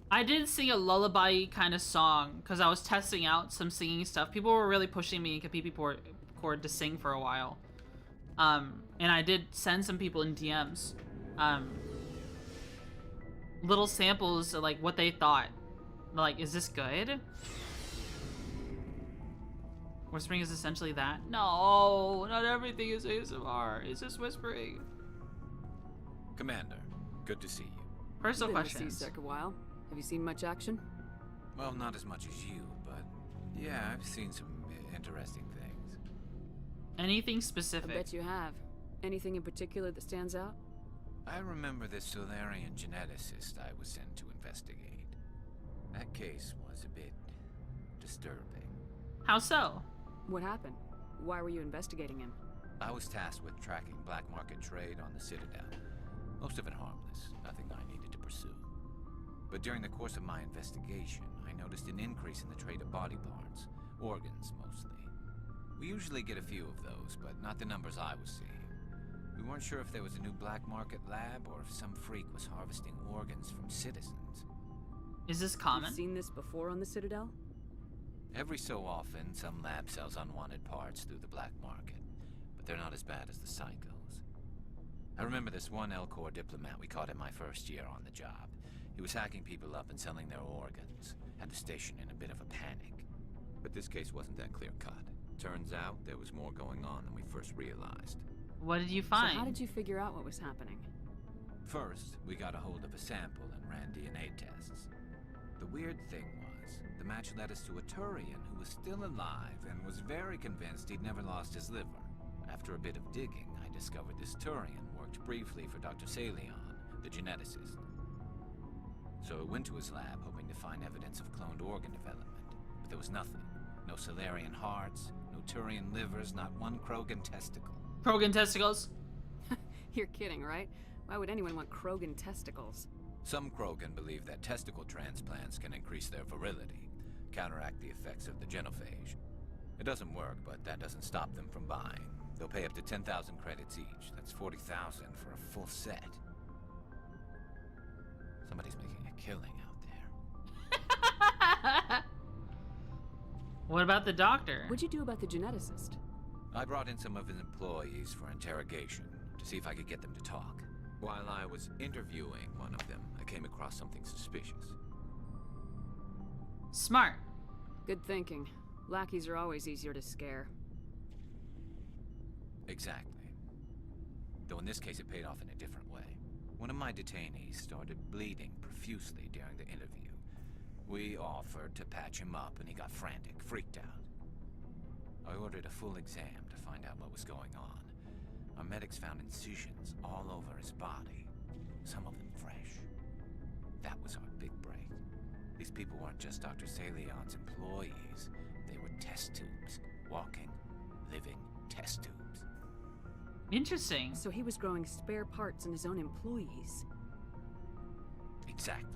Speaker 2: I did sing a lullaby kind of song because I was testing out some singing stuff. People were really pushing me in Kapipi Cord to sing for a while. And I did send some people in DMs. Little samples of like what they thought. Like, is this good? Whispering is essentially that? No, not everything is ASMR. It's just whispering.
Speaker 9: Commander, good to see you.
Speaker 2: Personal
Speaker 6: Been
Speaker 2: questions.
Speaker 6: Seasick a while. Have you seen much action?
Speaker 9: Well, not as much as you, but yeah, I've seen some interesting things.
Speaker 2: Anything
Speaker 6: I
Speaker 2: specific?
Speaker 6: bet you have. Anything in particular that stands out?
Speaker 9: I remember the Solarian geneticist I was sent to investigate. That case was a bit disturbing.
Speaker 2: How so?
Speaker 6: What happened? Why were you investigating him?
Speaker 9: I was tasked with tracking black market trade on the Citadel. Most of it harmless, nothing I needed to pursue. But during the course of my investigation, I noticed an increase in the trade of body parts, organs mostly. We usually get a few of those, but not the numbers I was seeing. We weren't sure if there was a new black market lab or if some freak was harvesting organs from citizens.
Speaker 2: Is this common?
Speaker 6: You've seen this before on the Citadel?
Speaker 9: Every so often, some lab sells unwanted parts through the black market, but they're not as bad as the psychos. I remember this one L-Corps diplomat we caught in my first year on the job. He was hacking people up and selling their organs, had the station in a bit of a panic. But this case wasn't that clear-cut. Turns out there was more going on than we first realized.
Speaker 2: What did you find?
Speaker 6: So how did you figure out what was happening?
Speaker 9: First, we got a hold of a sample and ran DNA tests. The weird thing was, the match led us to a Turian who was still alive and was very convinced he'd never lost his liver. After a bit of digging, I discovered this Turian worked briefly for Dr. Salion, the geneticist. So I went to his lab hoping to find evidence of cloned organ development, but there was nothing. No Solarian hearts, no Turian livers, not one Krogan testicle.
Speaker 2: Krogan testicles?
Speaker 6: You're kidding, right? Why would anyone want Krogan testicles?
Speaker 9: Some Krogan believe that testicle transplants can increase their virility, counteract the effects of the genophage. It doesn't work, but that doesn't stop them from buying. They'll pay up to 10,000 credits each. That's 40,000 for a full set. Somebody's making a killing out there.
Speaker 2: What about the doctor?
Speaker 6: What'd you do about the geneticist?
Speaker 9: I brought in some of his employees for interrogation to see if I could get them to talk. While I was interviewing one of them, I came across something suspicious.
Speaker 2: Smart.
Speaker 6: Good thinking. Lackeys are always easier to scare.
Speaker 9: Exactly. Though in this case it paid off in a different way. One of my detainees started bleeding profusely during the interview. We offered to patch him up and he got frantic, freaked out. I ordered a full exam to find out what was going on. Our medics found incisions all over his body, some of them fresh. That was our big break. These people weren't just Dr. Salion's employees. They were test tubes. Walking, living test tubes.
Speaker 2: Interesting.
Speaker 6: So he was growing spare parts in his own employees.
Speaker 9: Exactly.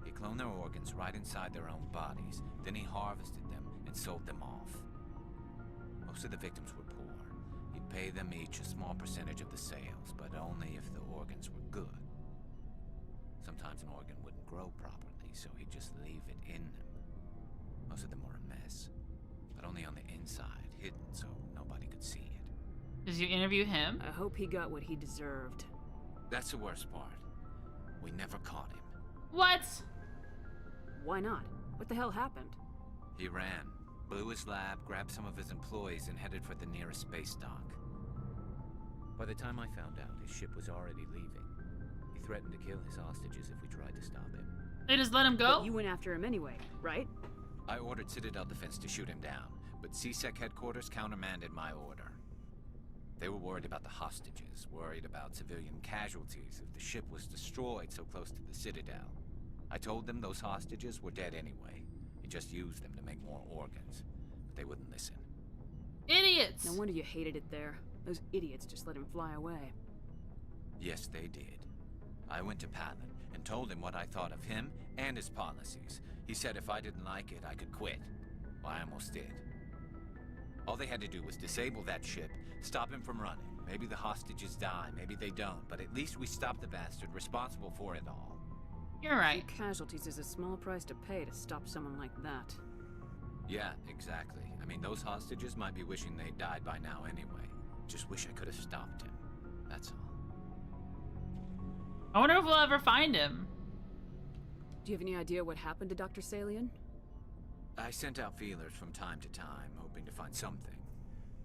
Speaker 9: He cloned their organs right inside their own bodies, then he harvested them and sold them off. Most of the victims were poor. He'd pay them each a small percentage of the sales, but only if the organs were good. Sometimes an organ wouldn't grow properly, so he'd just leave it in them. Most of them were a mess, but only on the inside, hidden so nobody could see it.
Speaker 2: Did you interview him?
Speaker 6: I hope he got what he deserved.
Speaker 9: That's the worst part. We never caught him.
Speaker 2: What?
Speaker 6: Why not? What the hell happened?
Speaker 9: He ran, blew his lab, grabbed some of his employees, and headed for the nearest space dock. By the time I found out, his ship was already leaving. He threatened to kill his hostages if we tried to stop him.
Speaker 2: They just let him go?
Speaker 6: But you went after him anyway, right?
Speaker 9: I ordered Citadel Defense to shoot him down, but CSEC headquarters countermanded my order. They were worried about the hostages, worried about civilian casualties if the ship was destroyed so close to the Citadel. I told them those hostages were dead anyway. He just used them to make more organs, but they wouldn't listen.
Speaker 2: Idiots!
Speaker 6: No wonder you hated it there. Those idiots just let him fly away.
Speaker 9: Yes, they did. I went to Palin and told him what I thought of him and his policies. He said if I didn't like it, I could quit. Well, I almost did. All they had to do was disable that ship, stop him from running. Maybe the hostages die, maybe they don't, but at least we stopped the bastard responsible for it all.
Speaker 2: You're right.
Speaker 6: Casualties is a small price to pay to stop someone like that.
Speaker 9: Yeah, exactly. I mean, those hostages might be wishing they'd died by now anyway. Just wish I could have stopped him. That's all.
Speaker 2: I wonder if we'll ever find him.
Speaker 6: Do you have any idea what happened to Dr. Salion?
Speaker 9: I sent out feelers from time to time, hoping to find something.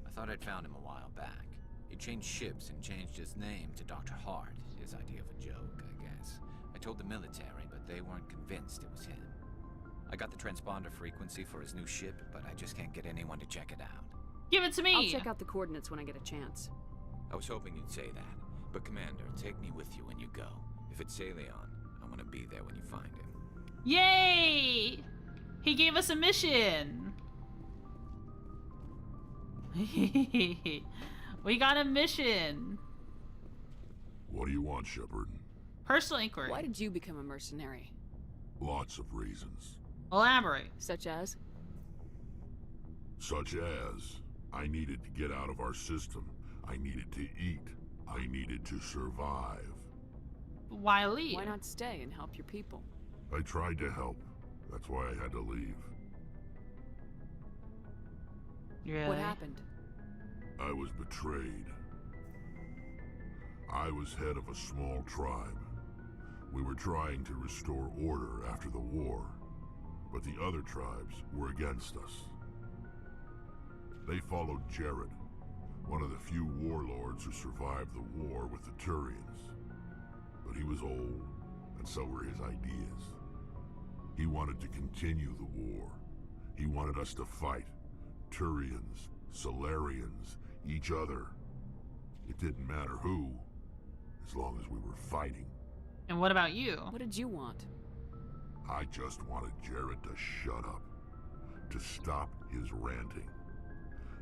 Speaker 9: I thought I'd found him a while back. He changed ships and changed his name to Dr. Hart, his idea of a joke, I guess. I told the military, but they weren't convinced it was him. I got the transponder frequency for his new ship, but I just can't get anyone to check it out.
Speaker 2: Give it to me!
Speaker 6: I'll check out the coordinates when I get a chance.
Speaker 9: I was hoping you'd say that. But Commander, take me with you when you go. If it's Salion, I want to be there when you find him.
Speaker 2: Yay! He gave us a mission! We got a mission!
Speaker 11: What do you want, Shepard?
Speaker 2: Personal inquiry.
Speaker 6: Why did you become a mercenary?
Speaker 11: Lots of reasons.
Speaker 2: Elaborate.
Speaker 6: Such as?
Speaker 11: Such as, I needed to get out of our system. I needed to eat. I needed to survive.
Speaker 2: Why leave?
Speaker 6: Why not stay and help your people?
Speaker 11: I tried to help. That's why I had to leave.
Speaker 2: Really?
Speaker 6: What happened?
Speaker 11: I was betrayed. I was head of a small tribe. We were trying to restore order after the war, but the other tribes were against us. They followed Jared, one of the few warlords who survived the war with the Turians. But he was old, and so were his ideas. He wanted to continue the war. He wanted us to fight. Turians, Solarians, each other. It didn't matter who, as long as we were fighting.
Speaker 2: And what about you?
Speaker 6: What did you want?
Speaker 11: I just wanted Jared to shut up, to stop his ranting.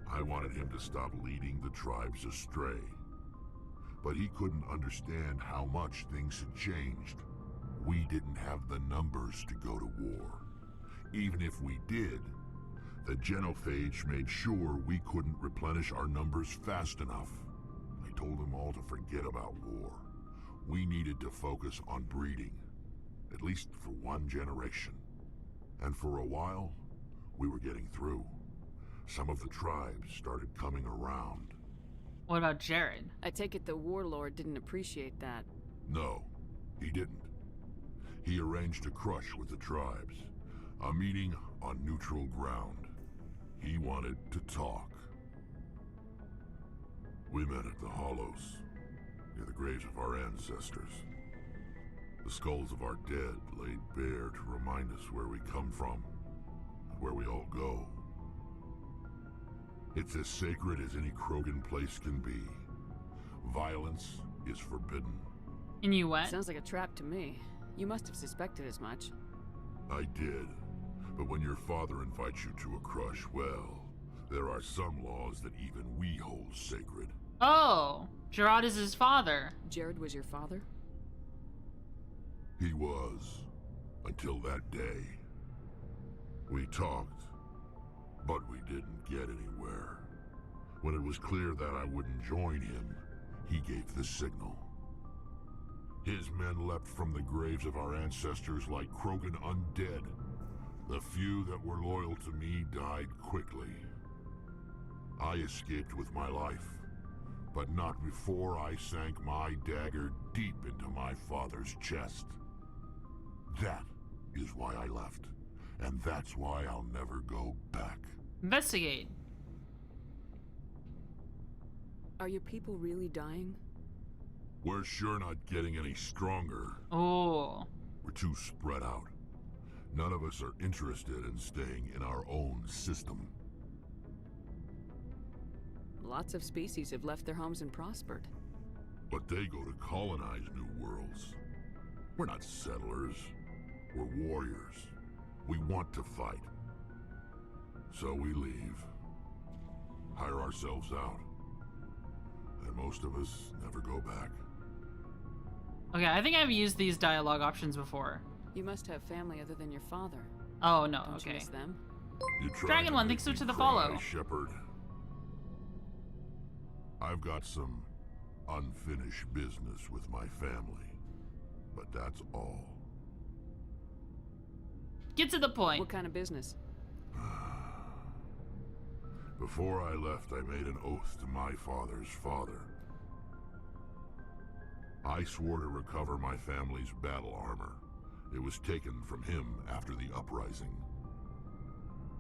Speaker 11: I wanted him to stop leading the tribes astray. But he couldn't understand how much things had changed. We didn't have the numbers to go to war. Even if we did, the genophage made sure we couldn't replenish our numbers fast enough. I told them all to forget about war. We needed to focus on breeding, at least for one generation. And for a while, we were getting through. Some of the tribes started coming around.
Speaker 2: What about Jared?
Speaker 6: I take it the warlord didn't appreciate that.
Speaker 11: No, he didn't. He arranged a crush with the tribes, a meeting on neutral ground. He wanted to talk. We met at the Hollows, near the graves of our ancestors. The skulls of our dead laid bare to remind us where we come from, and where we all go. It's as sacred as any Krogan place can be. Violence is forbidden.
Speaker 2: And you what?
Speaker 6: Sounds like a trap to me. You must have suspected as much.
Speaker 11: I did. But when your father invites you to a crush, well, there are some laws that even we hold sacred.
Speaker 2: Oh, Gerard is his father.
Speaker 6: Jared was your father?
Speaker 11: He was, until that day. We talked, but we didn't get anywhere. When it was clear that I wouldn't join him, he gave the signal. His men leapt from the graves of our ancestors like Krogan undead. The few that were loyal to me died quickly. I escaped with my life, but not before I sank my dagger deep into my father's chest. That is why I left, and that's why I'll never go back.
Speaker 2: Investigate.
Speaker 6: Are your people really dying?
Speaker 11: We're sure not getting any stronger.
Speaker 2: Oh.
Speaker 11: We're too spread out. None of us are interested in staying in our own system.
Speaker 6: Lots of species have left their homes and prospered.
Speaker 11: But they go to colonize new worlds. We're not settlers. We're warriors. We want to fight. So we leave. Hire ourselves out. And most of us never go back.
Speaker 2: Okay, I think I've used these dialogue options before.
Speaker 6: You must have family other than your father.
Speaker 2: Oh, no,
Speaker 6: Don't
Speaker 2: okay.
Speaker 6: You miss them?
Speaker 2: Dragon One, thanks so to the follow.
Speaker 11: Shepard. I've got some unfinished business with my family, but that's all.
Speaker 2: Get to the point.
Speaker 6: What kind of business?
Speaker 11: Before I left, I made an oath to my father's father. I swore to recover my family's battle armor. It was taken from him after the uprising.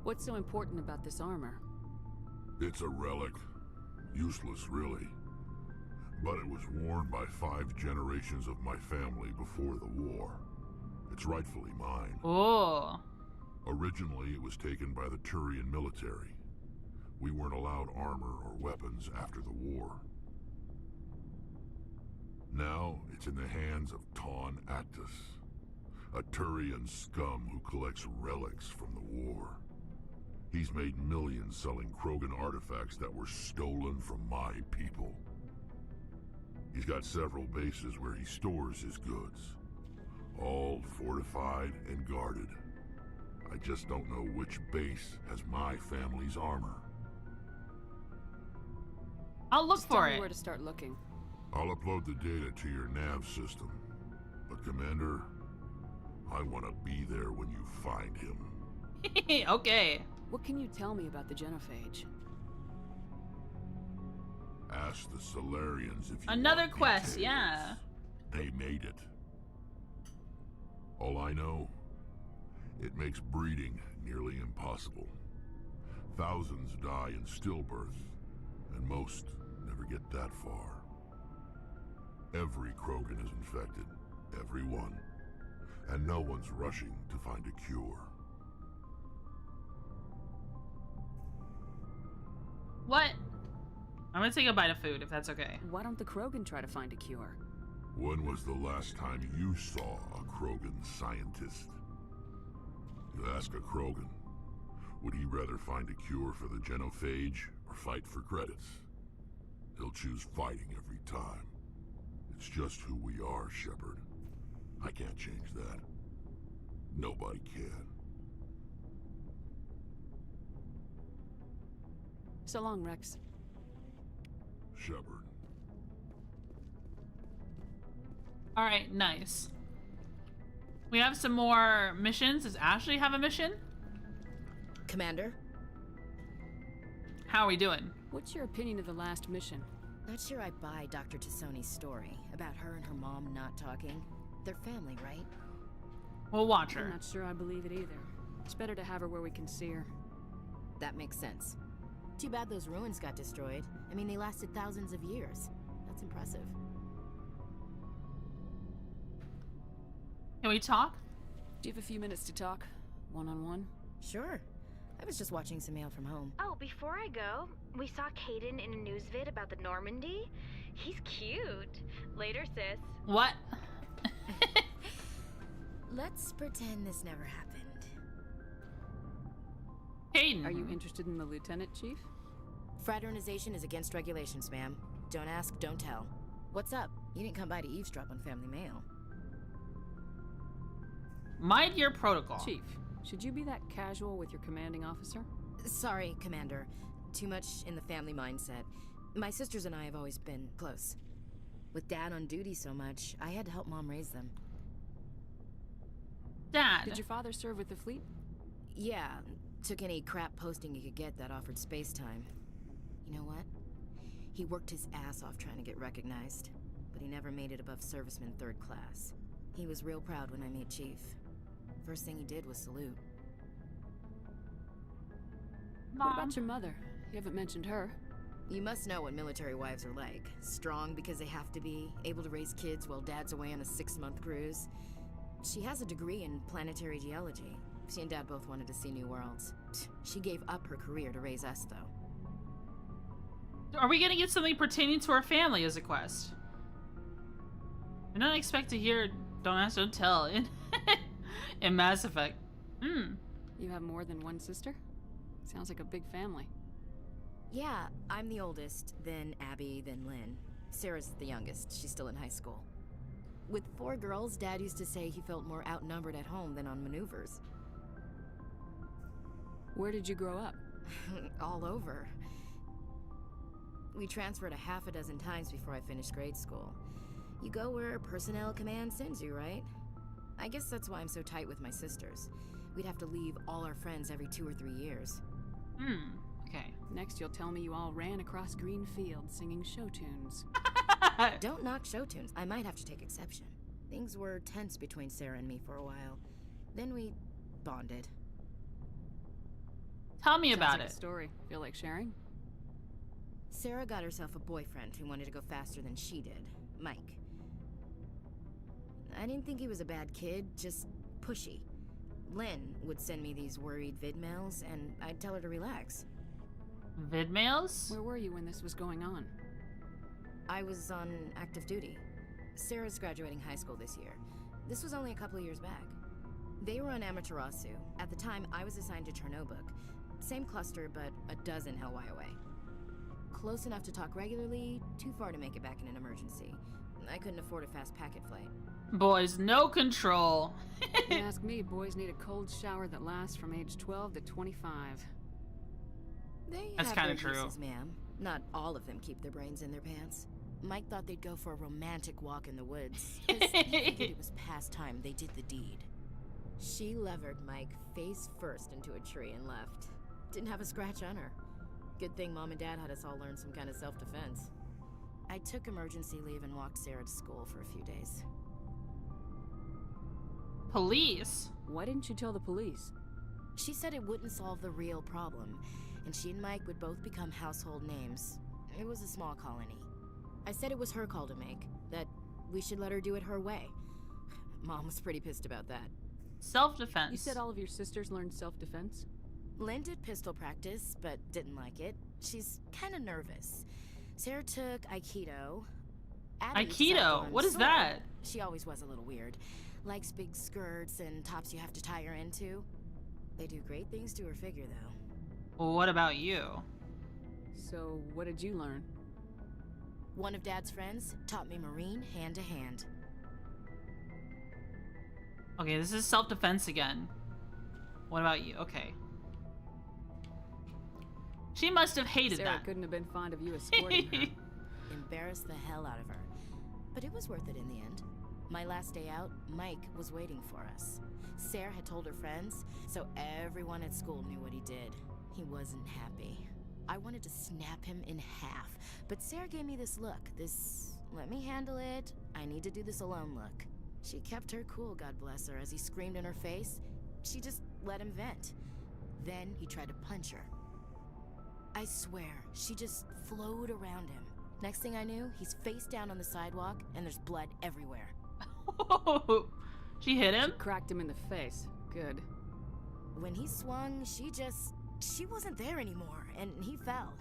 Speaker 6: What's so important about this armor?
Speaker 11: It's a relic. Useless, really. But it was worn by 5 generations of my family before the war. It's rightfully mine.
Speaker 2: Oh.
Speaker 11: Originally, it was taken by the Turian military. We weren't allowed armor or weapons after the war. Now it's in the hands of Taun Actus, a Turian scum who collects relics from the war. He's made millions selling Krogan artifacts that were stolen from my people. He's got several bases where he stores his goods, all fortified and guarded. I just don't know which base has my family's armor.
Speaker 2: I'll look
Speaker 6: Just
Speaker 2: for
Speaker 6: tell me
Speaker 2: it.
Speaker 6: where to start looking.
Speaker 11: I'll upload the data to your nav system. But Commander, I want to be there when you find him.
Speaker 2: Okay.
Speaker 6: What can you tell me about the genophage?
Speaker 11: Ask the Solarians if you
Speaker 2: Another
Speaker 11: want
Speaker 2: quest,
Speaker 11: details.
Speaker 2: yeah.
Speaker 11: They made it. All I know, it makes breeding nearly impossible. Thousands die in stillbirth, and most never get that far. Every Krogan is infected, every one, and no one's rushing to find a cure.
Speaker 2: What? I'm gonna take a bite of food if that's okay.
Speaker 6: Why don't the Krogan try to find a cure?
Speaker 11: When was the last time you saw a Krogan scientist? You ask a Krogan, would he rather find a cure for the genophage or fight for credits? He'll choose fighting every time. It's just who we are, Shepard. I can't change that. Nobody can.
Speaker 6: So long, Rex.
Speaker 11: Shepard.
Speaker 2: Alright, nice. We have some more missions. Does Ashley have a mission?
Speaker 18: Commander?
Speaker 2: How are we doing?
Speaker 6: What's your opinion of the last mission?
Speaker 18: Not sure I buy Dr. Tassoni's story about her and her mom not talking. They're family, right?
Speaker 2: We'll watch her.
Speaker 6: I'm not sure I believe it either. It's better to have her where we can see her.
Speaker 18: That makes sense. Too bad those ruins got destroyed. I mean, they lasted thousands of years. That's impressive.
Speaker 2: Can we talk?
Speaker 6: Do you have a few minutes to talk? One-on-one?
Speaker 18: Sure. I was just watching some mail from home.
Speaker 10: Oh, before I go, we saw Caden in a news vid about the Normandy. He's cute. Later, sis.
Speaker 2: What?
Speaker 18: Let's pretend this never happened.
Speaker 2: Caden.
Speaker 6: Are you interested in the lieutenant, Chief?
Speaker 18: Fraternization is against regulations, ma'am. Don't ask, don't tell. What's up? You didn't come by to eavesdrop on family mail.
Speaker 2: Mind your protocol.
Speaker 6: Chief, should you be that casual with your commanding officer?
Speaker 18: Sorry, Commander. Too much in the family mindset. My sisters and I have always been close. With Dad on duty so much, I had to help Mom raise them.
Speaker 2: Dad.
Speaker 6: Did your father serve with the fleet?
Speaker 18: Yeah, took any crap posting he could get that offered space time. You know what? He worked his ass off trying to get recognized, but he never made it above serviceman 3rd class. He was real proud when I made Chief. First thing he did was salute.
Speaker 2: Mom.
Speaker 6: What about your mother? You haven't mentioned her.
Speaker 18: You must know what military wives are like. Strong because they have to be, able to raise kids while Dad's away on a 6-month cruise. She has a degree in planetary geology. She and Dad both wanted to see new worlds. She gave up her career to raise us, though.
Speaker 2: Are we gonna get something pertaining to our family as a quest? I don't expect to hear "Don't Ask, Don't Tell" in Mass Effect.
Speaker 6: You have more than one sister? Sounds like a big family.
Speaker 18: Yeah, I'm the oldest, then Abby, then Lynn. Sarah's the youngest. She's still in high school. With 4 girls, Dad used to say he felt more outnumbered at home than on maneuvers.
Speaker 6: Where did you grow up?
Speaker 18: All over. We transferred a half a dozen times before I finished grade school. You go where personnel command sends you, right? I guess that's why I'm so tight with my sisters. We'd have to leave all our friends every 2 or 3 years.
Speaker 2: Okay.
Speaker 6: Next you'll tell me you all ran across green fields singing show tunes.
Speaker 18: Don't knock show tunes. I might have to take exception. Things were tense between Sarah and me for a while. Then we bonded.
Speaker 2: Tell me
Speaker 6: Sounds
Speaker 2: about
Speaker 6: like
Speaker 2: it.
Speaker 6: A story. Feel like sharing?
Speaker 18: Sarah got herself a boyfriend who wanted to go faster than she did, Mike. I didn't think he was a bad kid, just pushy. Lynn would send me these worried vidmails, and I'd tell her to relax.
Speaker 2: Vidmails?
Speaker 6: Where were you when this was going on?
Speaker 18: I was on active duty. Sarah's graduating high school this year. This was only a couple of years back. They were on Amaterasu. At the time, I was assigned to Chernobog. Same cluster, but a dozen Hellwire away. Close enough to talk regularly, too far to make it back in an emergency. I couldn't afford a fast packet flight.
Speaker 2: Boys, no control.
Speaker 6: You ask me, boys need a cold shower that lasts from age 12 to 25.
Speaker 18: That's
Speaker 2: kind of true.
Speaker 18: Uses, ma'am. Not all of them keep their brains in their pants. Mike thought they'd go for a romantic walk in the woods. 'Cause he figured it was past time they did the deed. She levered Mike face first into a tree and left. Didn't have a scratch on her. Good thing Mom and Dad had us all learn some kind of self-defense. I took emergency leave and walked Sarah to school for a few days.
Speaker 2: Police?
Speaker 6: Why didn't you tell the police?
Speaker 18: She said it wouldn't solve the real problem, and she and Mike would both become household names. It was a small colony. I said it was her call to make, that we should let her do it her way. Mom was pretty pissed about that.
Speaker 2: Self-defense.
Speaker 6: You said all of your sisters learned self-defense?
Speaker 18: Lynn did pistol practice, but didn't like it. She's kind of nervous. Sarah took Aikido. Abby
Speaker 2: Aikido? What is that?
Speaker 18: She always was a little weird. Likes big skirts and tops you have to tie her into. They do great things to her figure, though.
Speaker 2: Well, what about you?
Speaker 6: So, what did you learn?
Speaker 18: One of Dad's friends taught me Marine hand to hand.
Speaker 2: Okay, this is self-defense again. What about you? Okay. She must have hated
Speaker 6: Sarah
Speaker 2: that.
Speaker 6: Couldn't have been fond of you escorting her.
Speaker 18: Embarrassed the hell out of her. But it was worth it in the end. My last day out, Mike was waiting for us. Sarah had told her friends, so everyone at school knew what he did. He wasn't happy. I wanted to snap him in half, but Sarah gave me this look, this let me handle it, I need to do this alone look. She kept her cool, God bless her, as he screamed in her face. She just let him vent. Then he tried to punch her. I swear, she just flowed around him. Next thing I knew, he's face down on the sidewalk, and there's blood everywhere.
Speaker 2: She hit him?
Speaker 6: She cracked him in the face. Good.
Speaker 18: When he swung, she wasn't there anymore, and he fell.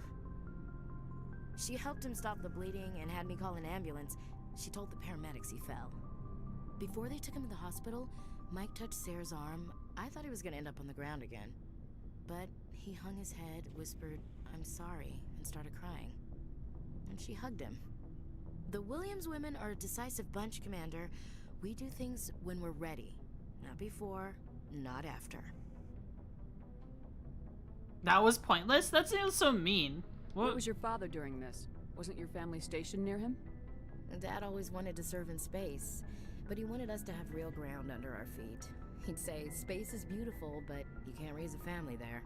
Speaker 18: She helped him stop the bleeding and had me call an ambulance. She told the paramedics he fell. Before they took him to the hospital, Mike touched Sarah's arm. I thought he was gonna end up on the ground again. But he hung his head, whispered, "I'm sorry," and started crying. And she hugged him. The Williams women are a decisive bunch, Commander. We do things when we're ready. Not before, not after.
Speaker 2: That was pointless? That sounds so mean.
Speaker 6: What was your father during this? Wasn't your family stationed near him?
Speaker 18: Dad always wanted to serve in space, but he wanted us to have real ground under our feet. He'd say, space is beautiful, but you can't raise a family there.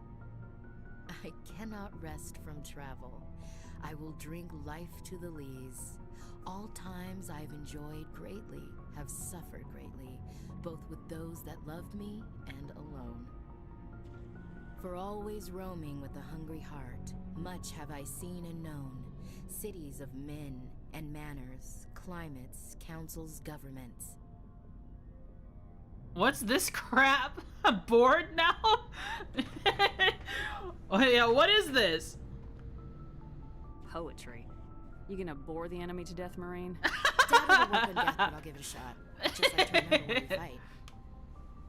Speaker 18: I cannot rest from travel. I will drink life to the lees. All times I've enjoyed greatly, have suffered greatly, both with those that loved me and alone. For always roaming with a hungry heart, much have I seen and known, cities of men and manners, climates, councils, governments.
Speaker 2: What's this crap? I'm bored now? Oh, yeah, what is this?
Speaker 6: Poetry. You gonna bore the enemy to death, Marine?
Speaker 18: Dad would work on death, but I'll give it a shot. Just like to remember when we fight.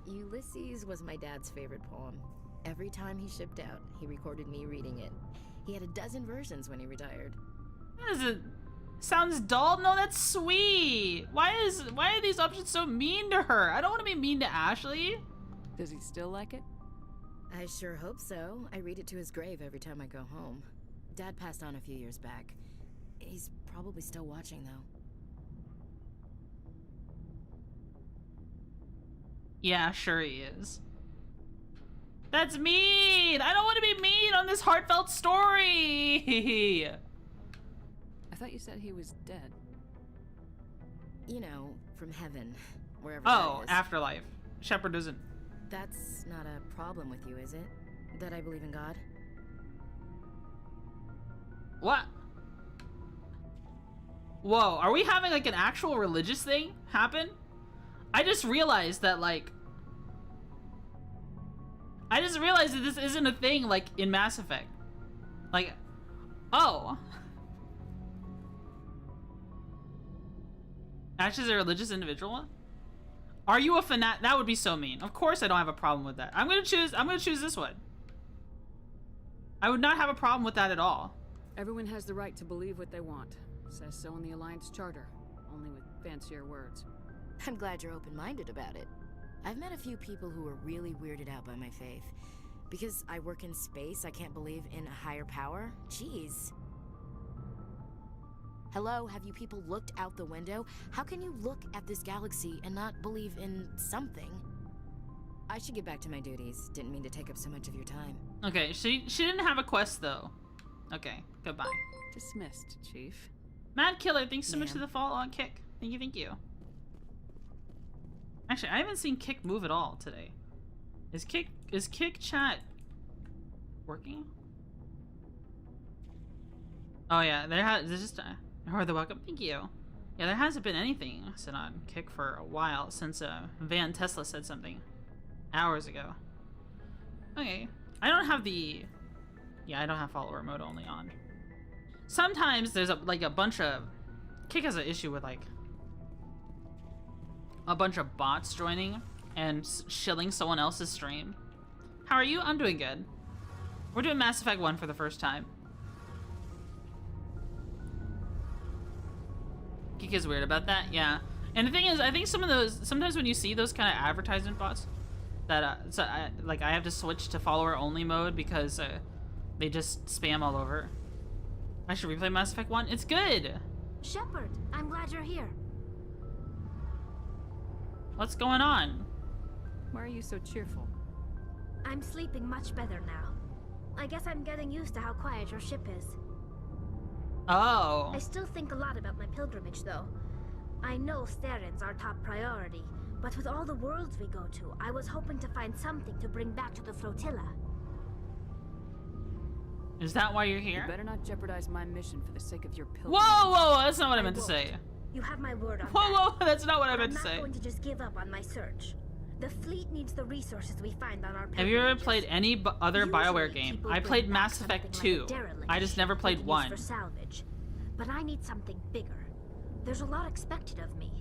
Speaker 18: Ulysses was my dad's favorite poem. Every time he shipped out, he recorded me reading it. He had a dozen versions when he retired.
Speaker 2: Sounds dull? No, that's sweet. Why are these options so mean to her? I don't want to be mean to Ashley.
Speaker 6: Does he still like it?
Speaker 18: I sure hope so. I read it to his grave every time I go home. Dad passed on a few years back. He's probably still watching, though.
Speaker 2: Yeah, sure he is. That's mean! I don't want to be mean on this heartfelt story!
Speaker 6: I thought you said he was dead.
Speaker 18: You know, from heaven, wherever that is.
Speaker 2: Afterlife. Shepard doesn't.
Speaker 18: That's not a problem with you, is it? That I believe in God?
Speaker 2: What? Whoa, are we having like an actual religious thing happen? I just realized that this isn't a thing like in Mass Effect. Like, oh. Ash is a religious individual? Are you a fanatic? That would be so mean. Of course I don't have a problem with that. I'm gonna choose this one. I would not have a problem with that at all.
Speaker 6: Everyone has the right to believe what they want. Says so in the Alliance Charter, only with fancier words.
Speaker 18: I'm glad you're open-minded about it. I've met a few people who are really weirded out by my faith. Because I work in space, I can't believe in a higher power? Jeez. Hello, have you people looked out the window? How can you look at this galaxy and not believe in something? I should get back to my duties. Didn't mean to take up so much of your time.
Speaker 2: Okay, she didn't have a quest though. Okay, goodbye.
Speaker 6: Dismissed, Chief.
Speaker 2: Mad Killer, thanks so much for the follow on Kick. Thank you, thank you. Actually, I haven't seen Kick move at all today. Is Kick chat working? Oh yeah, there's just or the welcome. Thank you. Yeah, there hasn't been anything said on Kick for a while since Van Tesla said something hours ago. Okay, I don't have the I don't have follower mode only on. Sometimes there's a bunch of Kick has an issue with like a bunch of bots joining and shilling someone else's stream. How are you? I'm doing good. We're doing Mass Effect 1 for the first time. Kick is weird about that, yeah. And the thing is, I think some of those, sometimes when you see those kind of advertisement bots, that I have to switch to follower only mode because they just spam all over. I should replay Mass Effect 1. It's good.
Speaker 19: Shepard, I'm glad you're here.
Speaker 2: What's going on?
Speaker 6: Why are you so cheerful?
Speaker 19: I'm sleeping much better now. I guess I'm getting used to how quiet your ship is.
Speaker 2: Oh.
Speaker 19: I still think a lot about my pilgrimage, though. I know Steren's our top priority, but with all the worlds we go to, I was hoping to find something to bring back to the flotilla.
Speaker 2: Is that why you're here?
Speaker 6: You better not jeopardize my mission for the sake of your pilgrimage.
Speaker 2: Whoa, that's not what I meant to say.
Speaker 19: You have my word on that.
Speaker 2: Whoa, that's not what I meant to say.
Speaker 19: I'm not going to just give up on my search. The fleet needs the resources we find on our pilgrimages.
Speaker 2: Have you ever played any other BioWare game? I played Mass Effect 2. I just never played 1.
Speaker 19: For salvage. But I need something bigger. There's a lot expected of me.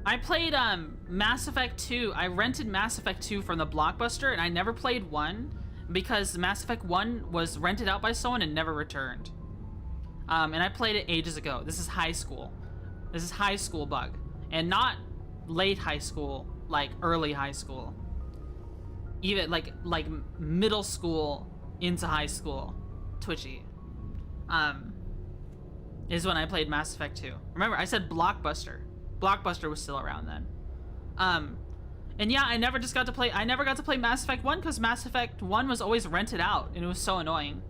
Speaker 2: I played Mass Effect 2. I rented Mass Effect 2 from the Blockbuster and I never played 1 because Mass Effect 1 was rented out by someone and never returned. And I played it ages ago. This is high school. This is high school bug. And not late high school, like early high school. Even like middle school into high school. Twitchy. Is when I played Mass Effect 2. Remember, I said Blockbuster. Blockbuster was still around then. And yeah, I never got to play Mass Effect 1 because Mass Effect 1 was always rented out and it was so annoying.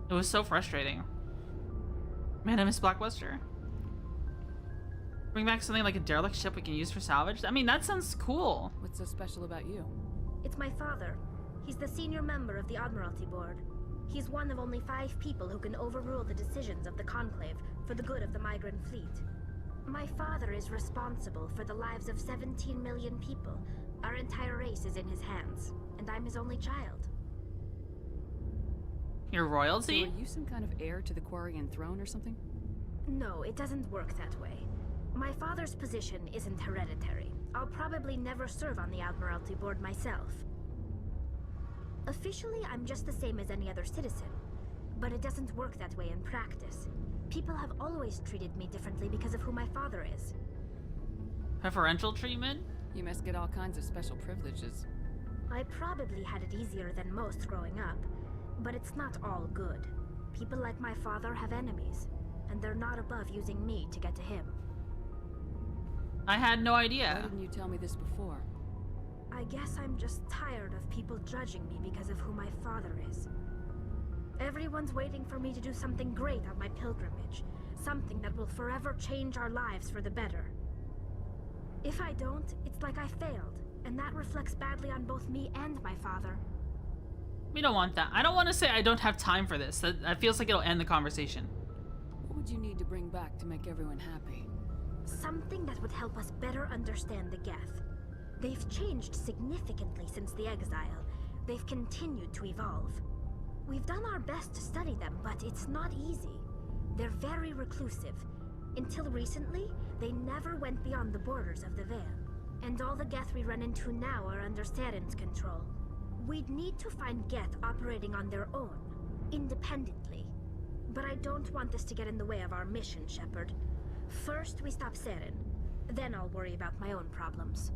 Speaker 2: It was so frustrating. Man, I miss Blockbuster. Bring back something like a derelict ship we can use for salvage? I mean, that sounds cool.
Speaker 6: What's so special about you?
Speaker 19: It's my father. He's the senior member of the Admiralty Board. He's one of only 5 people who can overrule the decisions of the Conclave for the good of the migrant fleet. My father is responsible for the lives of 17 million people. Our entire race is in his hands, and I'm his only child.
Speaker 2: Your royalty?
Speaker 6: So are you some kind of heir to the Quarian throne or something?
Speaker 19: No, it doesn't work that way. My father's position isn't hereditary. I'll probably never serve on the Admiralty Board myself. Officially, I'm just the same as any other citizen, but it doesn't work that way in practice. People have always treated me differently because of who my father is.
Speaker 2: Preferential treatment?
Speaker 6: You must get all kinds of special privileges.
Speaker 19: I probably had it easier than most growing up, but it's not all good. People like my father have enemies, and they're not above using me to get to him.
Speaker 2: I had no idea.
Speaker 6: Why didn't you tell me this before?
Speaker 19: I guess I'm just tired of people judging me because of who my father is. Everyone's waiting for me to do something great on my pilgrimage. Something that will forever change our lives for the better. If I don't, it's like I failed, and that reflects badly on both me and my father.
Speaker 2: We don't want that. I don't want to say I don't have time for this. That feels like it'll end the conversation.
Speaker 6: What would you need to bring back to make everyone happy?
Speaker 19: Something that would help us better understand the Geth. They've changed significantly since the exile. They've continued to evolve. We've done our best to study them, but it's not easy. They're very reclusive. Until recently, they never went beyond the borders of the Veil. And all the Geth we run into now are under Saren's control. We'd need to find Geth operating on their own, independently. But I don't want this to get in the way of our mission, Shepard. First, we stop Saren. Then I'll worry about my own problems.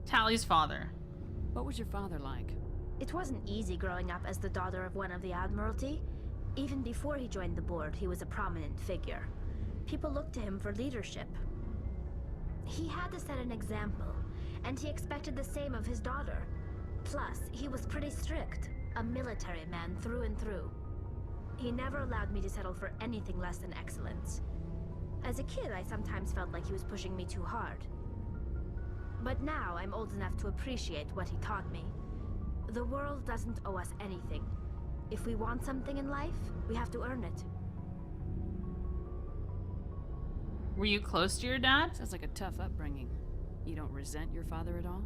Speaker 2: Tally's father.
Speaker 6: What was your father like?
Speaker 19: It wasn't easy growing up as the daughter of one of the Admiralty. Even before he joined the board, he was a prominent figure. People looked to him for leadership. He had to set an example, and he expected the same of his daughter. Plus, he was pretty strict, a military man through and through. He never allowed me to settle for anything less than excellence. As a kid, I sometimes felt like he was pushing me too hard. But now I'm old enough to appreciate what he taught me. The world doesn't owe us anything. If we want something in life, we have to earn it.
Speaker 2: Were you close to your dad?
Speaker 6: Sounds like a tough upbringing. You don't resent your father at all?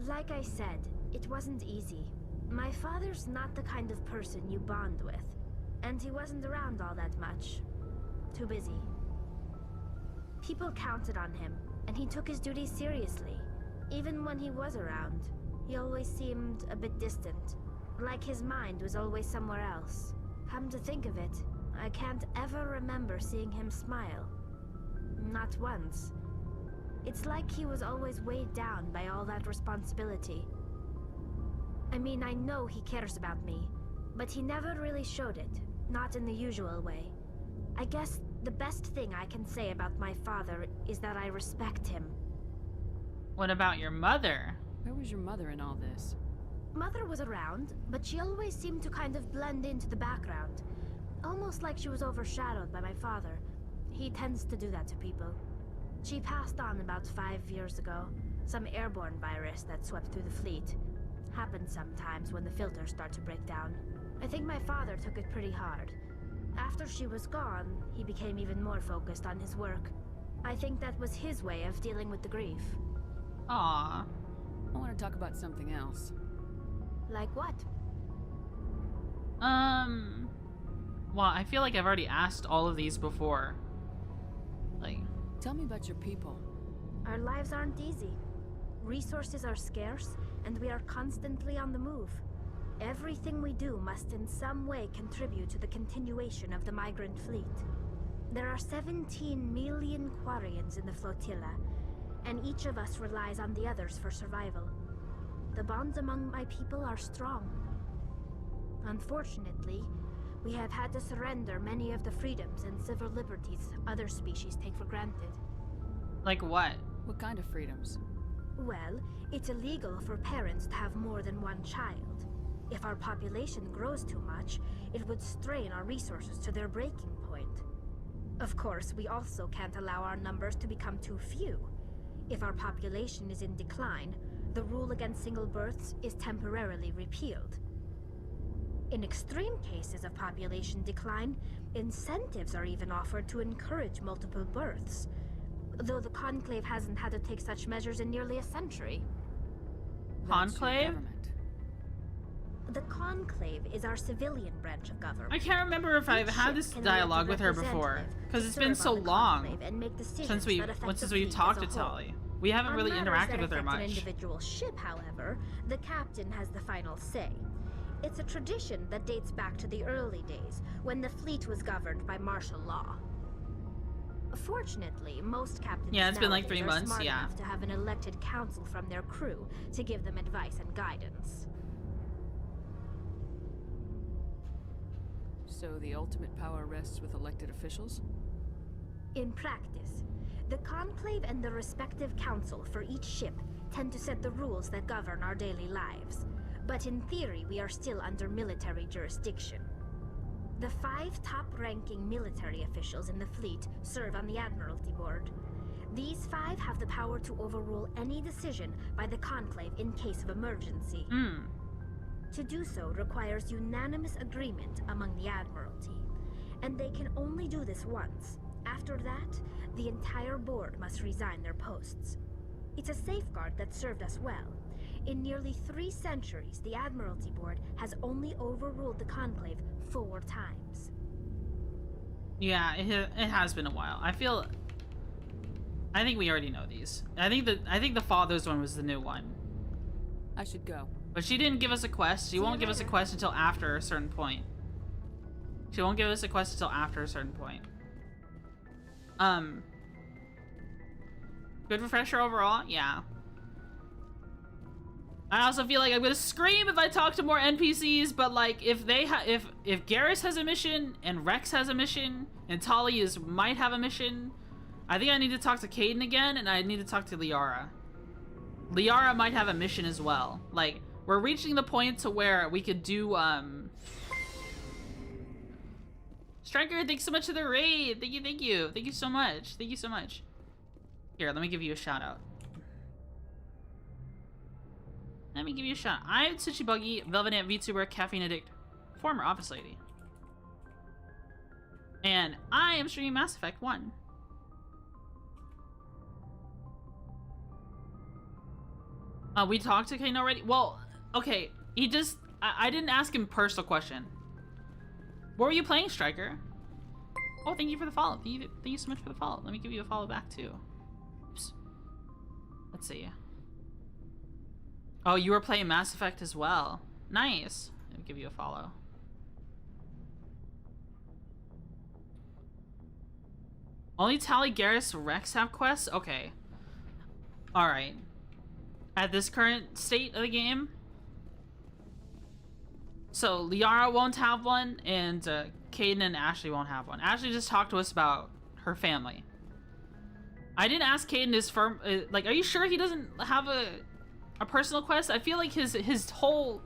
Speaker 19: Like I said, it wasn't easy. My father's not the kind of person you bond with. And he wasn't around all that much. Too busy. People counted on him, and he took his duties seriously. Even when he was around, he always seemed a bit distant. Like his mind was always somewhere else. Come to think of it, I can't ever remember seeing him smile. Not once. It's like he was always weighed down by all that responsibility. I mean, I know he cares about me, but he never really showed it. Not in the usual way. I guess the best thing I can say about my father is that I respect him.
Speaker 2: What about your mother?
Speaker 6: Where was your mother in all this?
Speaker 19: Mother was around, but she always seemed to kind of blend into the background. Almost like she was overshadowed by my father. He tends to do that to people. She passed on about 5 years ago. Some airborne virus that swept through the fleet. Happens sometimes when the filters start to break down. I think my father took it pretty hard. After she was gone, he became even more focused on his work. I think that was his way of dealing with the grief.
Speaker 2: Aww.
Speaker 6: I want to talk about something else.
Speaker 19: Like what?
Speaker 2: Well, I feel like I've already asked all of these before. Like,
Speaker 6: tell me about your people.
Speaker 19: Our lives aren't easy. Resources are scarce, and we are constantly on the move. Everything we do must in some way contribute to the continuation of the migrant fleet. There are 17 million Quarians in the flotilla, and each of us relies on the others for survival. The bonds among my people are strong. Unfortunately, we have had to surrender many of the freedoms and civil liberties other species take for granted.
Speaker 2: like what?
Speaker 6: What kind of freedoms?
Speaker 19: Well, it's illegal for parents to have more than one child. If our population grows too much, it would strain our resources to their breaking point. Of course, we also can't allow our numbers to become too few. If our population is in decline, the rule against single births is temporarily repealed. In extreme cases of population decline, incentives are even offered to encourage multiple births, though the Conclave hasn't had to take such measures in nearly a century.
Speaker 2: Conclave?
Speaker 19: The Conclave is our civilian branch of government.
Speaker 2: I can't remember if I've had this dialogue with her before, because it's been so long since we talked to Tali. We haven't really interacted with her much.
Speaker 19: On an individual ship, however, the captain has the final say. It's a tradition that dates back to the early days, when the fleet was governed by martial law. Fortunately, most captains
Speaker 2: it's been like 3
Speaker 19: are
Speaker 2: months,
Speaker 19: smart
Speaker 2: yeah.
Speaker 19: enough to have an elected council from their crew to give them advice and guidance.
Speaker 6: So the ultimate power rests with elected officials?
Speaker 19: In practice, the Conclave and the respective council for each ship tend to set the rules that govern our daily lives. But in theory, we are still under military jurisdiction. The 5 top-ranking military officials in the fleet serve on the Admiralty Board. These 5 have the power to overrule any decision by the Conclave in case of emergency. To do so requires unanimous agreement among the Admiralty, and they can only do this once. After that, the entire board must resign their posts. It's a safeguard that served us well. In nearly 3 centuries, the Admiralty Board has only overruled the Conclave 4 times.
Speaker 2: Yeah, it has been a while. I think we already know these. I think the Father's one was the new one.
Speaker 6: I should go.
Speaker 2: But she didn't give us a quest. She won't give us a quest until after a certain point. She won't give us a quest until after a certain point. Good refresher overall? Yeah. I also feel like I'm gonna scream if I talk to more NPCs, but like if Garrus has a mission and Rex has a mission and Tali might have a mission, I think I need to talk to Caden again and I need to talk to Liara. Liara might have a mission as well. Like, we're reaching the point to where we could do Striker, thanks so much for the raid. Thank you, thank you. Thank you so much. Thank you so much. Here, let me give you a shout out. Let me give you a shout. I'm Twitchy Buggy, Velvet Ant VTuber, Caffeine Addict, former office lady. And I am streaming Mass Effect 1. We talked to Kane already? Well, okay, he just... I didn't ask him a personal question. What were you playing, Striker? Oh, thank you for the follow. Thank you so much for the follow. Let me give you a follow back, too. Oops. Let's see. Oh, you were playing Mass Effect as well. Nice. Let me give you a follow. Only Tali, Garrus, Rex have quests? Okay. Alright. At this current state of the game. So, Liara won't have one, and Caden and Ashley won't have one. Ashley just talked to us about her family. I didn't ask Caden his firm... like, are you sure he doesn't have a personal quest? I feel like his whole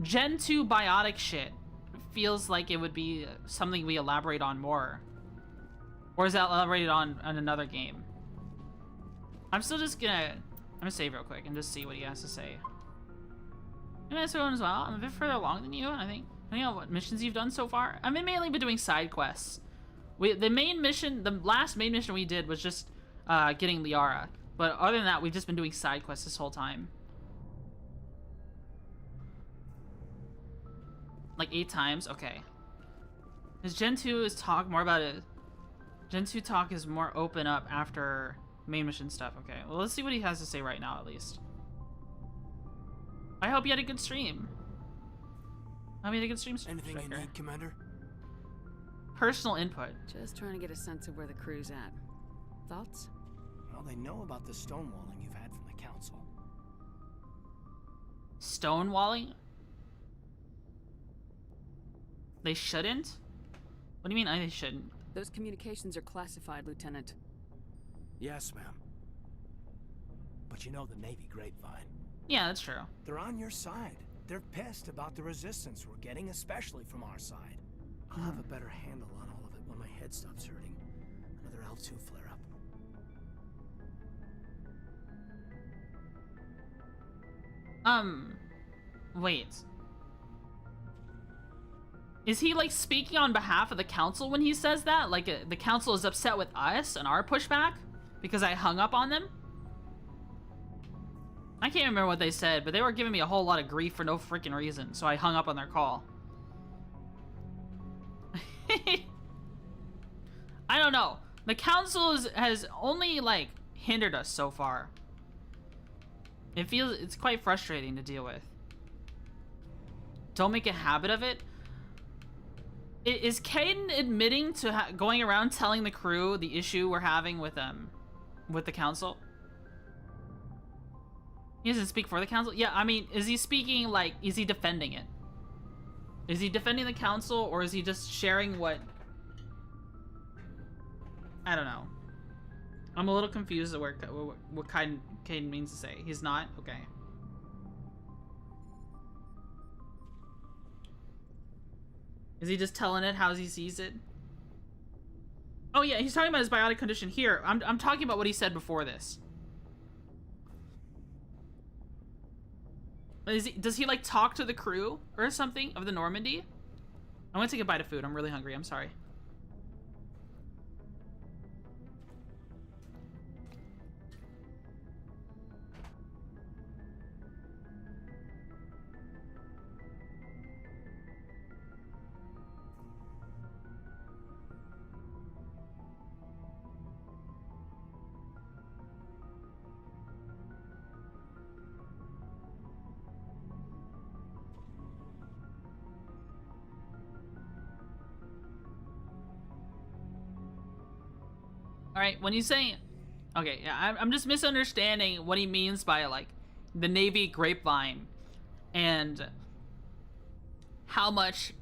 Speaker 2: Gen 2 biotic shit feels like it would be something we elaborate on more. Or is that elaborated on another game? I'm still just gonna... I'm gonna save real quick and just see what he has to say. And that's one as well. I'm a bit further along than you, I think. Depending on what missions you've done so far. I've mainly been doing side quests. The last main mission we did was just getting Liara. But other than that, we've just been doing side quests this whole time. Like 8 times? Okay. Because Gen 2 is talk more about it. Gen 2 talk is more open up after main mission stuff. Okay, well, let's see what he has to say right now, at least. I hope you had a good stream. I hope you had a good stream.
Speaker 17: Anything you need, Commander?
Speaker 2: Personal input.
Speaker 6: Just trying to get a sense of where the crew's at. Thoughts?
Speaker 17: Well, they know about the stonewalling you've had from the Council.
Speaker 2: Stonewalling? They shouldn't? What do you mean they shouldn't?
Speaker 6: Those communications are classified, Lieutenant.
Speaker 17: Yes, ma'am. But you know the Navy grapevine.
Speaker 2: Yeah, that's true.
Speaker 17: They're on your side. They're pissed about the resistance we're getting, especially from our side. I'll have a better handle on all of it when my head stops hurting. Another L2 flare-up.
Speaker 2: Wait. Is he, like, speaking on behalf of the Council when he says that? Like, the Council is upset with us and our pushback? Because I hung up on them? I can't remember what they said, but they were giving me a whole lot of grief for no freaking reason, so I hung up on their call. I don't know. The Council has only, like, hindered us so far. It's quite frustrating to deal with. Don't make a habit of it. Is Caden admitting to going around telling the crew the issue we're having with the Council? He doesn't speak for the Council? Yeah, I mean, is he speaking, like, is he defending it? Is he defending the Council, or is he just sharing what... I don't know. I'm a little confused at what Caden means to say. He's not? Okay. Is he just telling it how he sees it? Oh yeah, he's talking about his biotic condition here. I'm talking about what he said before this. Does he like talk to the crew or something of the Normandy? I'm gonna take a bite of food. I'm really hungry. I'm sorry. Alright, when you say... Okay, yeah, I'm just misunderstanding what he means by, like, the Navy grapevine. And how much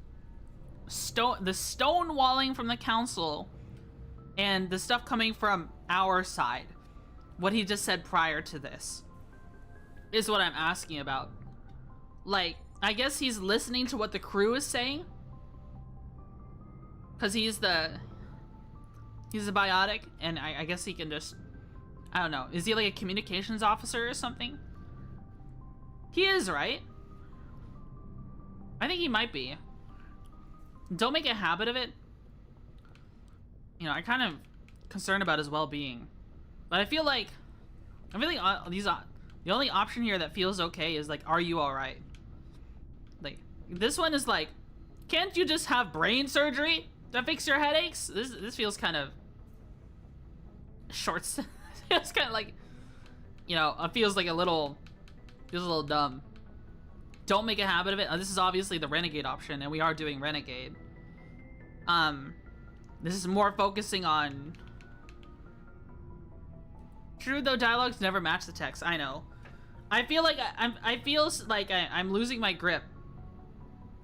Speaker 2: the stonewalling from the council and the stuff coming from our side, what he just said prior to this, is what I'm asking about. Like, I guess he's listening to what the crew is saying, because he's a biotic, and I guess he can just, I don't know, is he like a communications officer or something? He is, right? I think he might be. Don't make a habit of it. You know, I'm kind of concerned about his well-being. But I feel like the only option here that feels okay is like, are you alright? Like, this one is like, can't you just have brain surgery to fix your headaches? This feels kind of short. It's kind of like, you know, it feels like a little dumb. Don't make a habit of it. This is obviously the Renegade option, and we are doing Renegade. This is more focusing on... True, though, dialogues never match the text. I know. I feel like I'm losing my grip.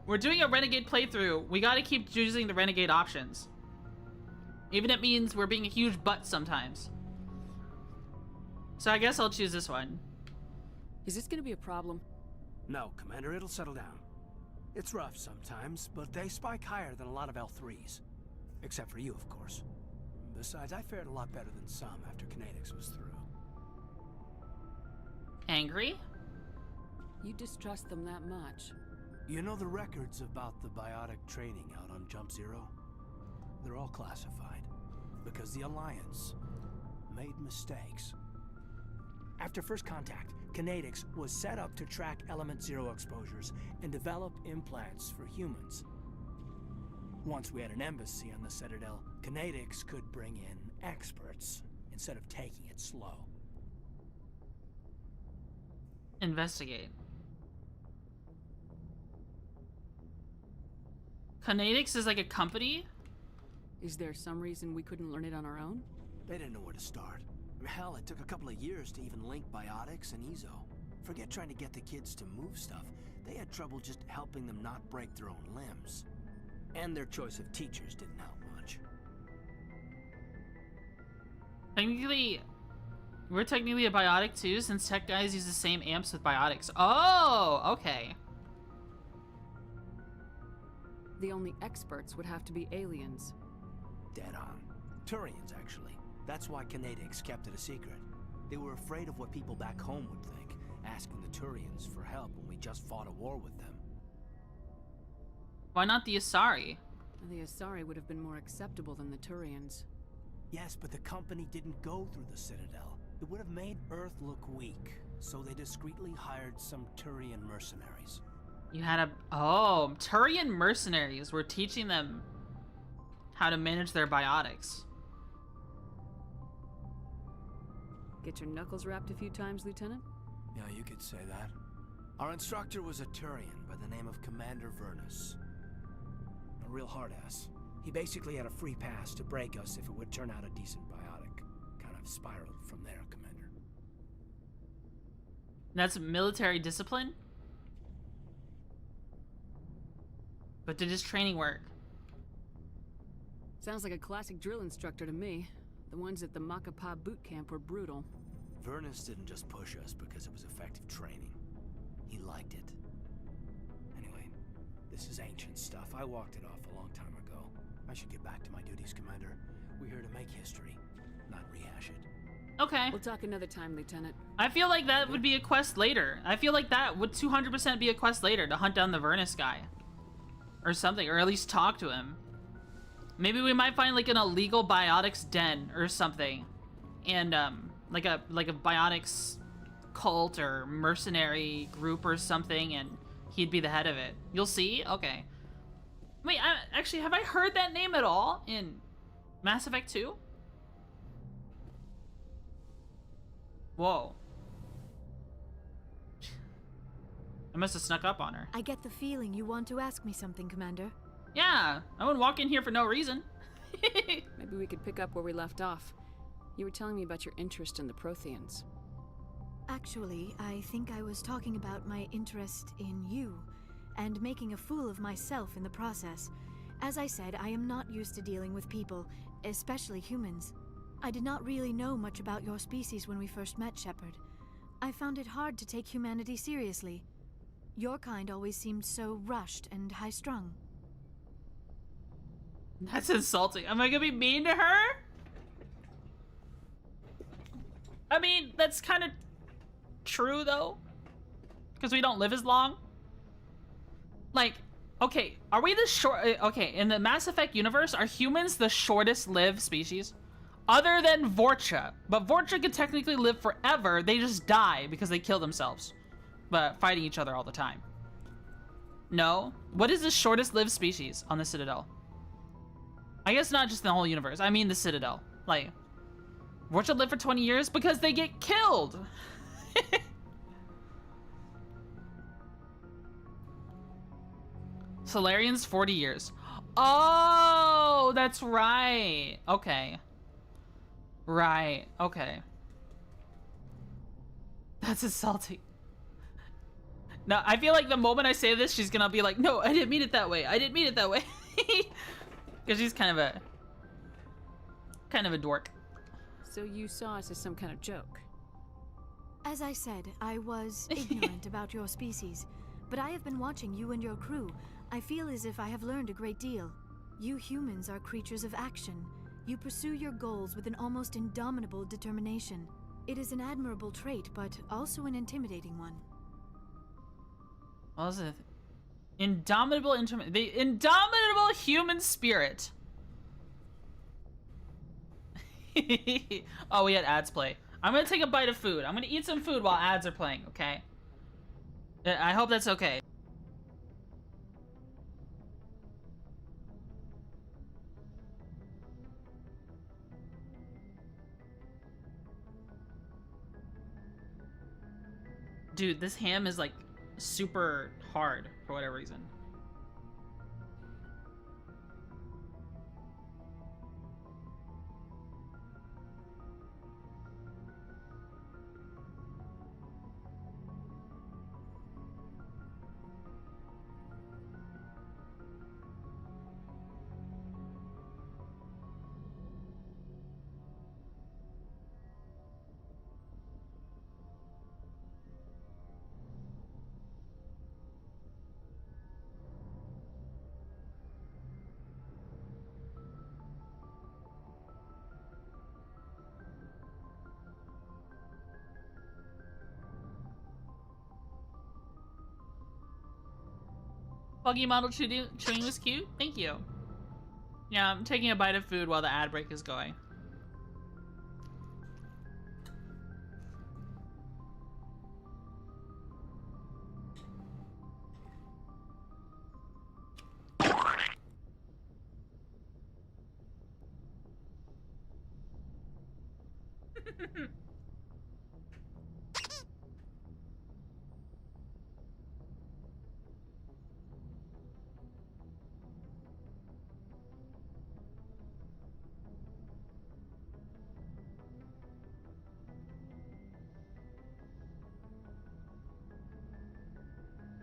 Speaker 2: We're doing a Renegade playthrough. We gotta keep choosing the Renegade options. Even if it means we're being a huge butt sometimes. So I guess I'll choose this one.
Speaker 6: Is this gonna be a problem?
Speaker 17: No, Commander, it'll settle down. It's rough sometimes, but they spike higher than a lot of L3s. Except for you, of course. Besides, I fared a lot better than some after Kinetics was through.
Speaker 2: Angry?
Speaker 6: You distrust them that much?
Speaker 17: You know the records about the biotic training out on Jump Zero? They're all classified. Because the Alliance made mistakes. After first contact, Kinetics was set up to track Element Zero exposures and develop implants for humans. Once we had an embassy on the Citadel, Kinetics could bring in experts instead of taking it slow.
Speaker 2: Investigate. Kinetics is like a company?
Speaker 6: Is there some reason we couldn't learn it on our own?
Speaker 17: They didn't know where to start. Hell, it took a couple of years to even link biotics and Ezo. Forget trying to get the kids to move stuff. They had trouble just helping them not break their own limbs. And their choice of teachers didn't help much.
Speaker 2: Technically, we're technically a biotic too, since tech guys use the same amps with biotics. Oh, okay.
Speaker 6: The only experts would have to be aliens.
Speaker 17: Dead on. Turians, actually. That's why Kinetics kept it a secret. They were afraid of what people back home would think, asking the Turians for help when we just fought a war with them.
Speaker 2: Why not the Asari?
Speaker 6: The Asari would have been more acceptable than the Turians.
Speaker 17: Yes, but the company didn't go through the Citadel. It would have made Earth look weak, so they discreetly hired some Turian mercenaries.
Speaker 2: You had a... Oh, Turian mercenaries were teaching them how to manage their biotics.
Speaker 6: Get your knuckles rapped a few times, Lieutenant?
Speaker 17: Yeah, you could say that. Our instructor was a Turian by the name of Commander Vernus. A real hard-ass. He basically had a free pass to break us if it would turn out a decent biotic. Kind of spiraled from there, Commander.
Speaker 2: That's military discipline? But did his training work?
Speaker 6: Sounds like a classic drill instructor to me. The ones at the Macapa boot camp were brutal.
Speaker 17: Vernus didn't just push us because it was effective training. He liked it. Anyway, this is ancient stuff. I walked it off a long time ago. I should get back to my duties, Commander. We're here to make history, not rehash it.
Speaker 2: Okay.
Speaker 6: We'll talk another time, Lieutenant.
Speaker 2: I feel like that would be a quest later. I feel like that would 200% be a quest later, to hunt down the Vernus guy. Or something, or at least talk to him. Maybe we might find like an illegal biotics den or something. And like a biotics cult or mercenary group or something, and he'd be the head of it. You'll see? Okay. Wait, actually, have I heard that name at all in Mass Effect 2? Whoa. I must have snuck up on her.
Speaker 1: I get the feeling you want to ask me something, Commander.
Speaker 2: Yeah, I wouldn't walk in here for no reason.
Speaker 6: Maybe we could pick up where we left off. You were telling me about your interest in the Protheans.
Speaker 1: Actually, I think I was talking about my interest in you, and making a fool of myself in the process. As I said, I am not used to dealing with people, especially humans. I did not really know much about your species when we first met, Shepard. I found it hard to take humanity seriously. Your kind always seemed so rushed and high-strung.
Speaker 2: That's insulting. Am I gonna be mean to her? I mean, that's kind of true, though. Because we don't live as long. Like, okay, are we the short... Okay, in the Mass Effect universe, are humans the shortest lived species? Other than Vorcha. But Vorcha could technically live forever. They just die because they kill themselves. But fighting each other all the time. No? What is the shortest lived species on the Citadel? I guess not just the whole universe. I mean the Citadel. Like, Vorcha live for 20 years because they get killed. Solarian's 40 years. Oh, that's right. Okay. Right. Okay. That's insulting. Now, I feel like the moment I say this, she's gonna be like, no, I didn't mean it that way. I didn't mean it that way. Because she's kind of a dork.
Speaker 6: So you saw us as some kind of joke?
Speaker 1: As I said, I was ignorant about your species, but I have been watching you and your crew. I feel as if I have learned a great deal. You humans are creatures of action. You pursue your goals with an almost indomitable determination. It is an admirable trait, but also an intimidating one.
Speaker 2: What was it? The indomitable human spirit. Oh, we had ads play. I'm gonna take a bite of food. I'm gonna eat some food while ads are playing, okay? I hope that's okay. Dude, this ham is like super hard for whatever reason. Buggy model chewing was cute. Thank you. Yeah, I'm taking a bite of food while the ad break is going.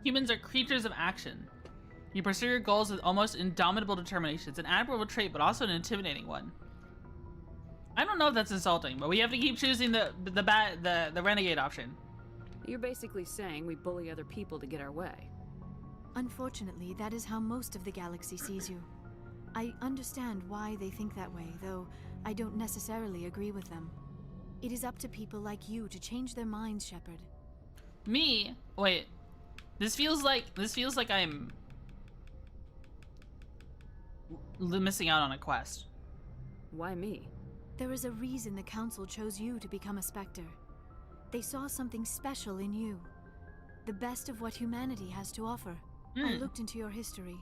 Speaker 2: Humans are creatures of action. You pursue your goals with almost indomitable determination. It's an admirable trait, but also an intimidating one. I don't know if that's insulting, but we have to keep choosing the renegade option.
Speaker 6: You're basically saying we bully other people to get our way.
Speaker 1: Unfortunately, that is how most of the galaxy sees you. I understand why they think that way, though I don't necessarily agree with them. It is up to people like you to change their minds, Shepard.
Speaker 2: Me? Wait. This feels like I'm missing out on a quest.
Speaker 6: Why me?
Speaker 1: There is a reason the Council chose you to become a Spectre. They saw something special in you. The best of what humanity has to offer. I looked into your history.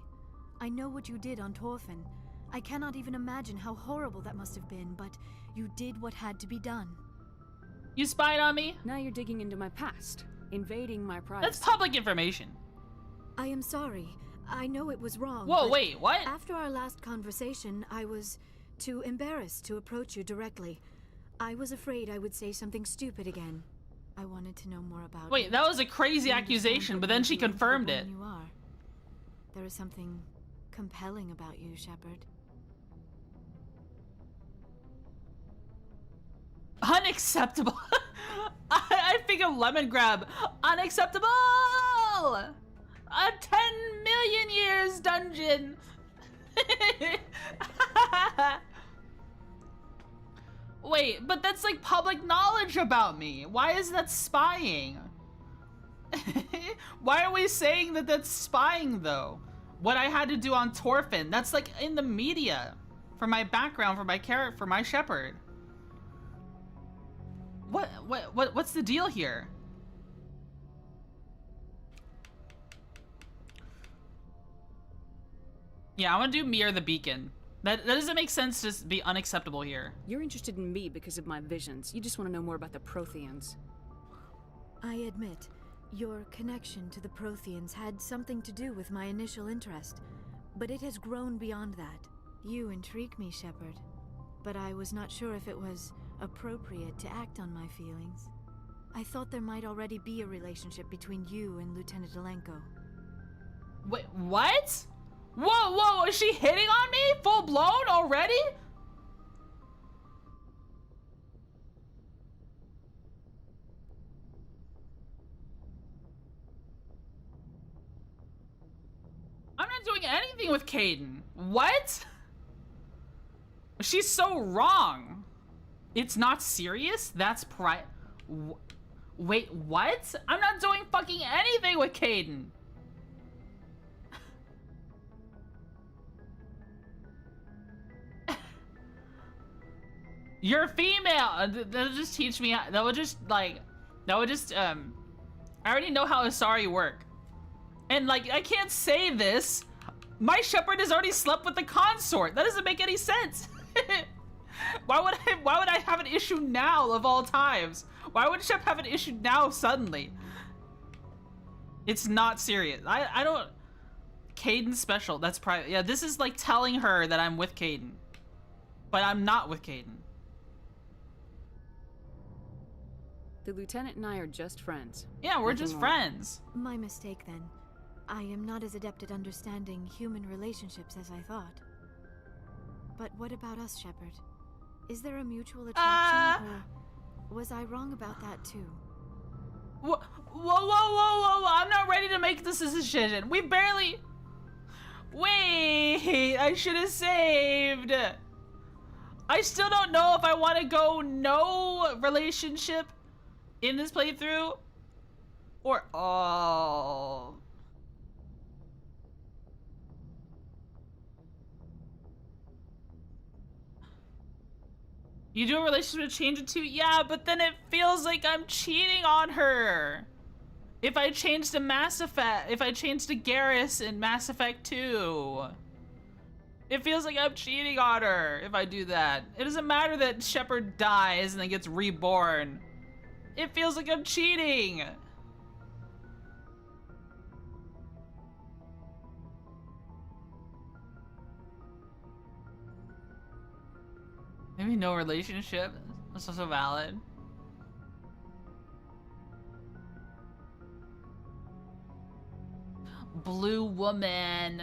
Speaker 1: I know what you did on Torfin. I cannot even imagine how horrible that must have been, but you did what had to be done.
Speaker 2: You spied on me?
Speaker 6: Now you're digging into my past. Invading my privacy.
Speaker 2: That's public information.
Speaker 1: I am sorry. I know it was wrong.
Speaker 2: Whoa, wait, what?
Speaker 1: After our last conversation, I was too embarrassed to approach you directly. I was afraid I would say something stupid again. I wanted to know more about
Speaker 2: Wait,
Speaker 1: you.
Speaker 2: that was a crazy accusation, but then she confirmed it.
Speaker 1: You are. There is something compelling about you, Shepard.
Speaker 2: Unacceptable. I think of lemon grab. Unacceptable. A 10 million years dungeon. Wait, but that's like public knowledge about me. Why is that spying? Why are we saying that that's spying though? What I had to do on Torfin, that's like in the media. For my background, for my character, for my Shepard. What's the deal here? Yeah, I want to do Mirror the Beacon. That doesn't make sense to be unacceptable here.
Speaker 6: You're interested in me because of my visions. You just want to know more about the Protheans.
Speaker 1: I admit, your connection to the Protheans had something to do with my initial interest, but it has grown beyond that. You intrigue me, Shepard, but I was not sure if it was appropriate to act on my feelings. I thought there might already be a relationship between you and Lieutenant Alenko.
Speaker 2: Wait, what? Whoa, is she hitting on me? Full blown already? I'm not doing anything with Caden. What? She's so wrong. It's not serious? That's wait, what? I'm not doing fucking anything with Caden. You're female. That'll just teach me. That would just I already know how Asari work. And like, I can't say this. My Shepard has already slept with the consort. That doesn't make any sense. Why would I have an issue now of all times? Why would Shep have an issue now suddenly? It's not serious. I don't. Caden special. That's private. Yeah, this is like telling her that I'm with Caden. But I'm not with Caden.
Speaker 6: The lieutenant and I are just friends.
Speaker 2: Yeah, we're just friends.
Speaker 1: My mistake then. I am not as adept at understanding human relationships as I thought. But what about us, Shepard? Is there a mutual attraction, or was I wrong about that too?
Speaker 2: Whoa. I'm not ready to make this decision. We barely... Wait, I should have saved. I still don't know if I want to go no relationship in this playthrough or oh. You do a relationship to change it to? Yeah, but then it feels like I'm cheating on her. If I change to Mass Effect, if I change to Garrus in Mass Effect 2. It feels like I'm cheating on her if I do that. It doesn't matter that Shepard dies and then gets reborn. It feels like I'm cheating. Maybe no relationship. That's also valid. Blue woman.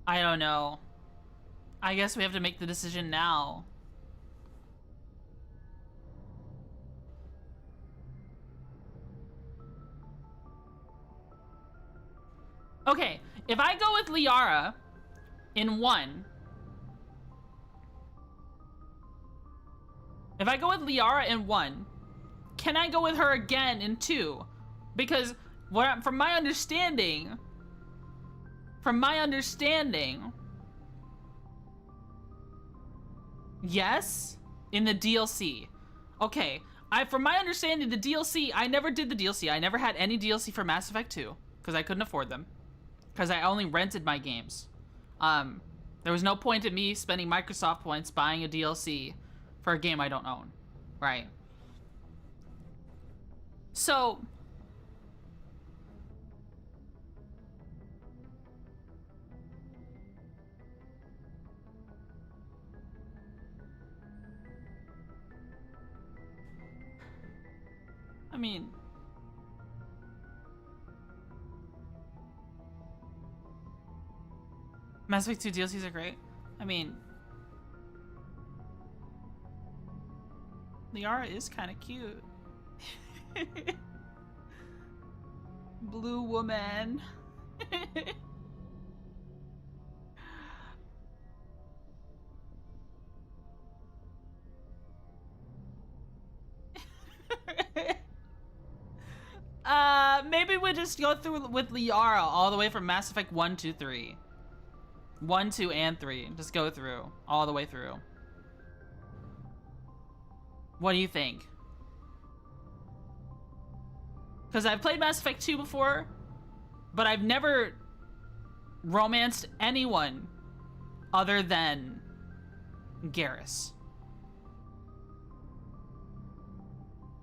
Speaker 2: I don't know. I guess we have to make the decision now. Okay, if I go with Liara in 1. If I go with Liara in 1, can I go with her again in 2? Because from my understanding, yes, in the DLC. Okay, from my understanding, the DLC, I never did the DLC. I never had any DLC for Mass Effect 2 because I couldn't afford them. Because I only rented my games. There was no point in me spending Microsoft points buying a DLC for a game I don't own, right? So, mean... Mass Effect 2 DLCs are great. I mean... Liara is kind of cute. Blue woman. Maybe we just go through with Liara all the way from Mass Effect 1, 2, 3. 1, 2, and 3. Just go through. All the way through. What do you think? Because I've played Mass Effect 2 before, but I've never romanced anyone other than Garrus.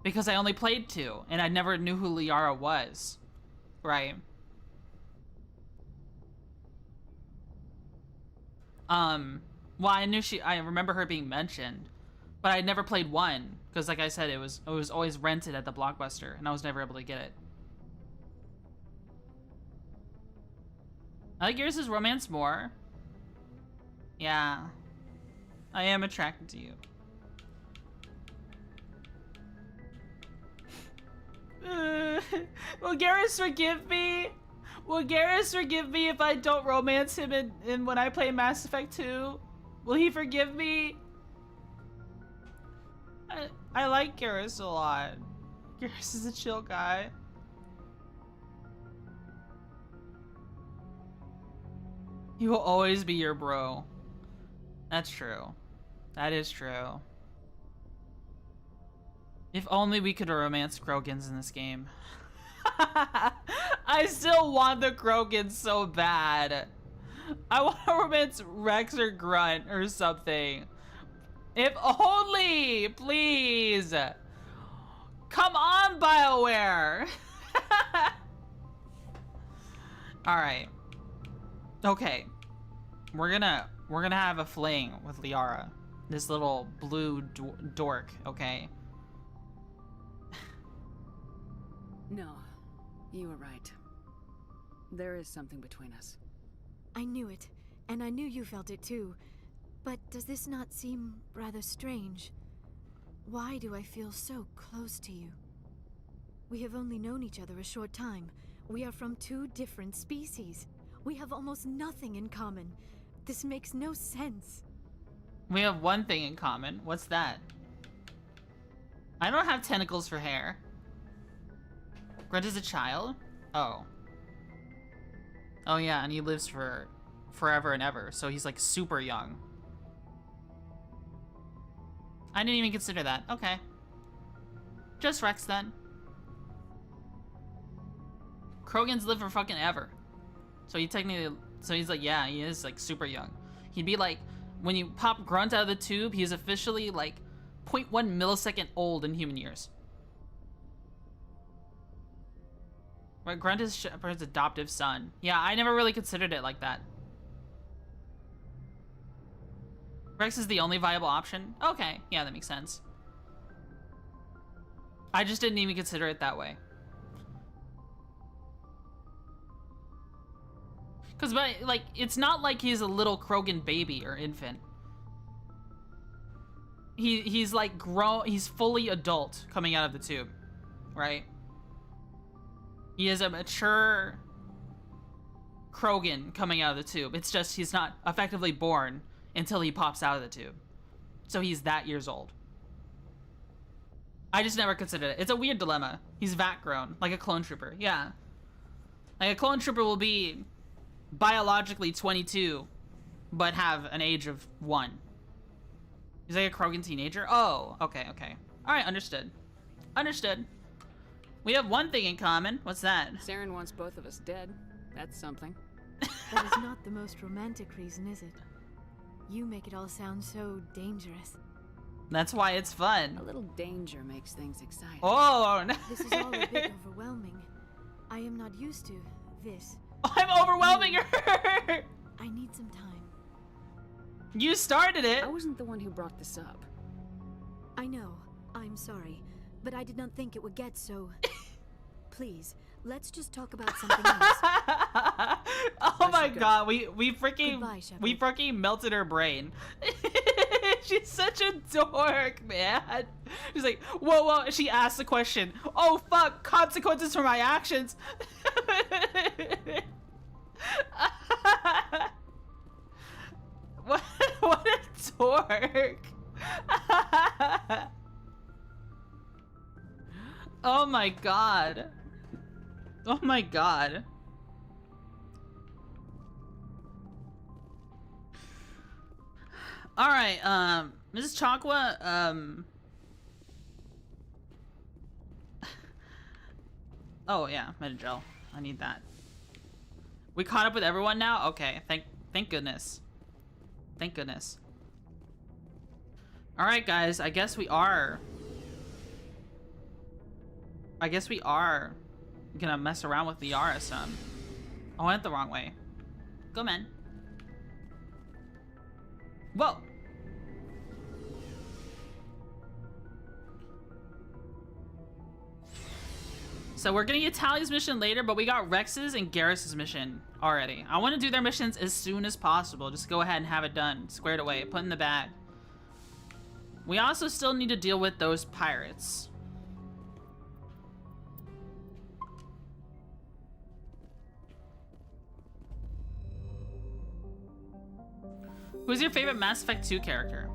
Speaker 2: Because I only played 2, and I never knew who Liara was. Right? Well, I remember her being mentioned, but I never played 1, because like I said, it was always rented at the Blockbuster, and I was never able to get it. I like Garrus' romance more. Yeah. I am attracted to you. Will Garrus forgive me? Will Garrus forgive me if I don't romance him in when I play Mass Effect 2? Will he forgive me? I like Garrus a lot. Garrus is a chill guy. He will always be your bro. That's true. That is true. If only we could romance Krogans in this game. I still want the Krogans so bad. I want to romance Rex or Grunt or something. If only, please. Come on, BioWare. All right. Okay. We're gonna have a fling with Liara, this little blue dork. Okay.
Speaker 6: No, you were right. There is something between us.
Speaker 1: I knew it, and I knew you felt it too. But does this not seem rather strange? Why do I feel so close to you? We have only known each other a short time. We are from 2 different species. We have almost nothing in common. This makes no sense.
Speaker 2: We have one thing in common. What's that? I don't have tentacles for hair. Grunt is a child? Oh. Oh yeah, and he lives for forever and ever, so he's like super young. I didn't even consider that. Okay. Just Rex then. Krogans live for fucking ever. So he technically, so he's like, yeah, he is like super young. He'd be like, when you pop Grunt out of the tube, he's officially like 0.1 millisecond old in human years. Right, Grunt is Shepard's adoptive son. Yeah, I never really considered it like that. Rex is the only viable option? Okay, yeah, that makes sense. I just didn't even consider it that way. Because, like, it's not like he's a little Krogan baby or infant. He's like grown, he's fully adult coming out of the tube, right? He is a mature Krogan coming out of the tube. It's just he's not effectively born until he pops out of the tube. So he's that years old. I just never considered it. It's a weird dilemma. He's vat grown, like a clone trooper. Yeah. Like a clone trooper will be biologically 22, but have an age of 1. He's like a Krogan teenager. Oh, okay, okay. All right, understood. Understood. We have one thing in common. What's that?
Speaker 6: Saren wants both of us dead. That's something.
Speaker 1: That is not the most romantic reason, is it? You make it all sound so dangerous.
Speaker 2: That's why it's fun.
Speaker 6: A little danger makes things exciting.
Speaker 2: Oh, no.
Speaker 1: This is all a bit overwhelming. I am not used to this.
Speaker 2: I'm overwhelming her!
Speaker 1: I need some time.
Speaker 2: You started it!
Speaker 6: I wasn't the one who brought this up.
Speaker 1: I know. I'm sorry. but I did not think it would get so... Please, let's just talk about something else.
Speaker 2: Oh my god, we freaking melted her brain. She's such a dork, man. She's like, whoa, she asked the question. Oh fuck, consequences for my actions. What a dork. Oh my god. Oh my god. Alright, Mrs. Chakwa, oh yeah, Metagel. I need that. We caught up with everyone now? Okay, thank goodness. Thank goodness. Alright guys, I guess we are gonna mess around with Liara some. Oh, I went the wrong way. Go, man. Whoa. So we're gonna get Tally's mission later, but we got Rex's and Garrus's mission already. I want to do their missions as soon as possible. Just go ahead and have it done, squared away, put in the bag. We also still need to deal with those pirates. Who's your favorite Mass Effect 2 character?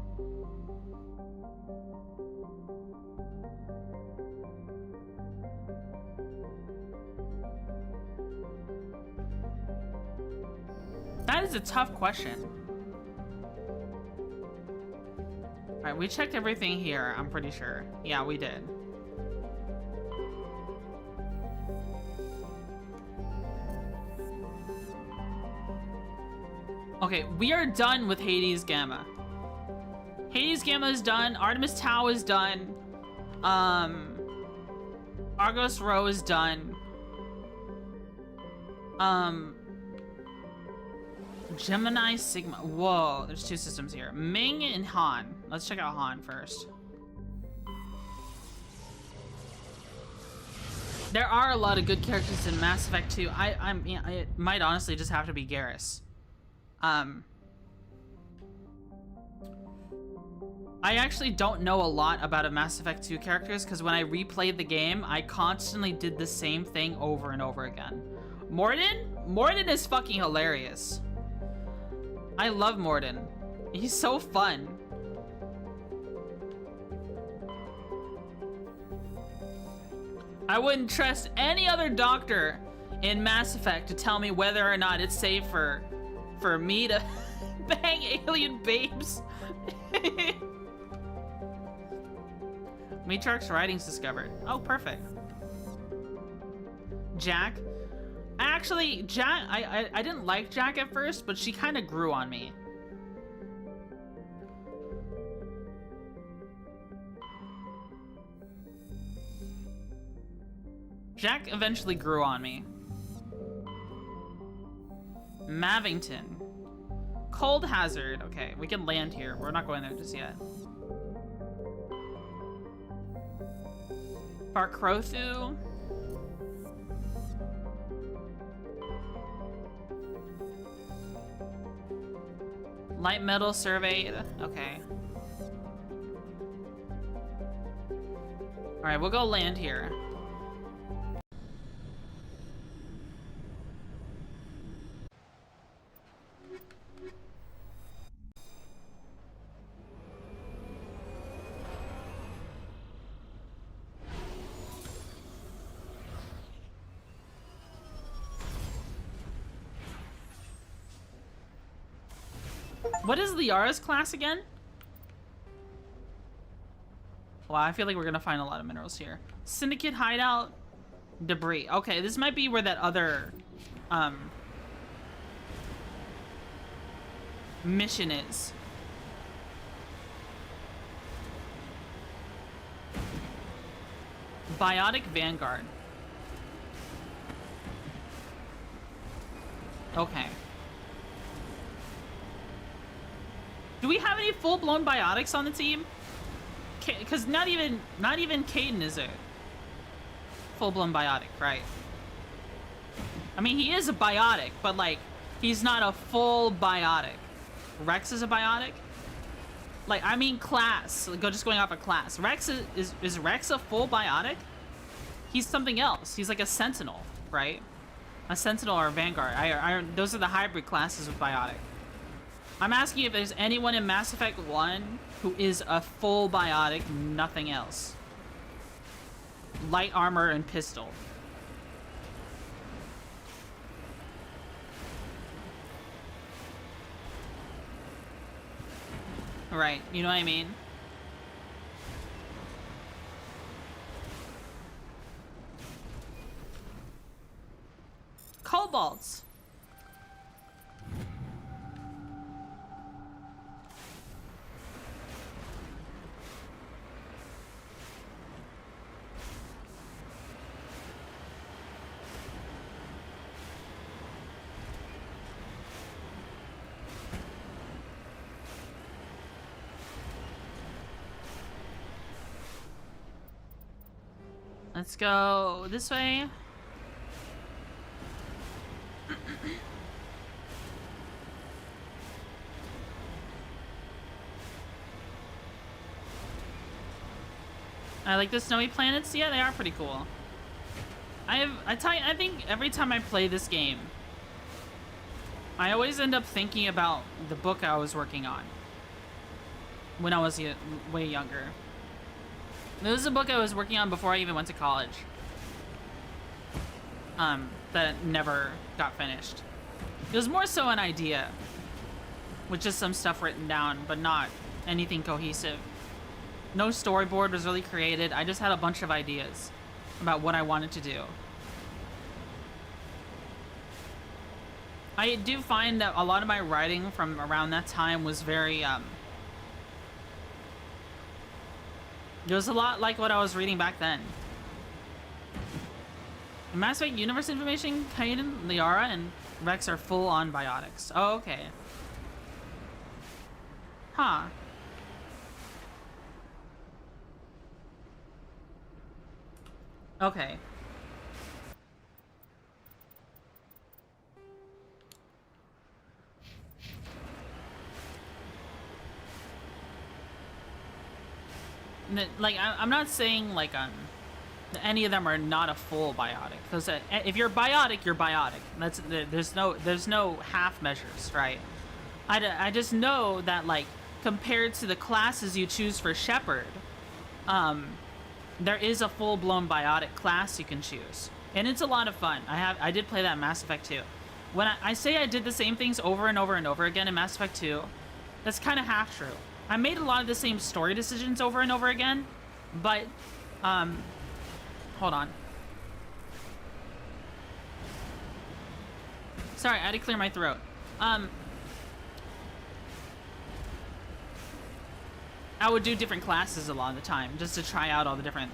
Speaker 2: That is a tough question. Alright, we checked everything here, I'm pretty sure. Yeah, we did. Okay, we are done with Hades Gamma. Hades Gamma is done. Artemis Tau is done. Argos Row is done. Gemini Sigma. Whoa, there's two systems here. Ming and Han. Let's check out Han first. There are a lot of good characters in Mass Effect 2. It might honestly just have to be Garrus. I actually don't know a lot about Mass Effect 2 characters because when I replayed the game, I constantly did the same thing over and over again. Mordin is fucking hilarious. I love Mordin. He's so fun. I wouldn't trust any other doctor in Mass Effect to tell me whether or not it's safe for me to bang alien babes. Matriarch's writings discovered. Oh, perfect. Jack. Actually, Jack, I didn't like Jack at first, but she kind of grew on me. Jack eventually grew on me. Mavington. Cold Hazard. Okay, we can land here. We're not going there just yet. Barkrothu. Light metal surveyed. Okay. Alright, we'll go land here. What is Liara's class again? Wow, I feel like we're gonna find a lot of minerals here. Syndicate hideout, debris. Okay, this might be where that other mission is. Biotic Vanguard. Okay. Do we have any full-blown biotics on the team? because not even Caden is a full-blown biotic, right? I mean, he is a biotic, but like, he's not a full biotic. Rex is a biotic? Like, I mean class. Like, just going off of class. Rex is Rex a full biotic? He's something else. He's like a sentinel, right? A sentinel or a vanguard. Those are the hybrid classes of biotic. I'm asking if there's anyone in Mass Effect 1 who is a full biotic, nothing else. Light armor and pistol. Right, you know what I mean? Kobolds. Let's go this way. I like the snowy planets. Yeah, they are pretty cool. I think every time I play this game, I always end up thinking about the book I was working on when I was way younger. This was a book I was working on before I even went to college. That never got finished. It was more so an idea, with just some stuff written down, but not anything cohesive. No storyboard was really created. I just had a bunch of ideas about what I wanted to do. I do find that a lot of my writing from around that time was very, it was a lot like what I was reading back then. In Mass Effect Universe information, Kaiden, Liara, and Rex are full-on biotics. Oh, okay. Huh. Okay. Like, I'm not saying, like, any of them are not a full biotic. Because if you're biotic, you're biotic. There's no half measures, right? I just know that, like, compared to the classes you choose for Shepard, there is a full-blown biotic class you can choose. And it's a lot of fun. I did play that in Mass Effect 2. When I say I did the same things over and over and over again in Mass Effect 2, that's kind of half true. I made a lot of the same story decisions over and over again, but, hold on. Sorry, I had to clear my throat. I would do different classes a lot of the time, just to try out all the different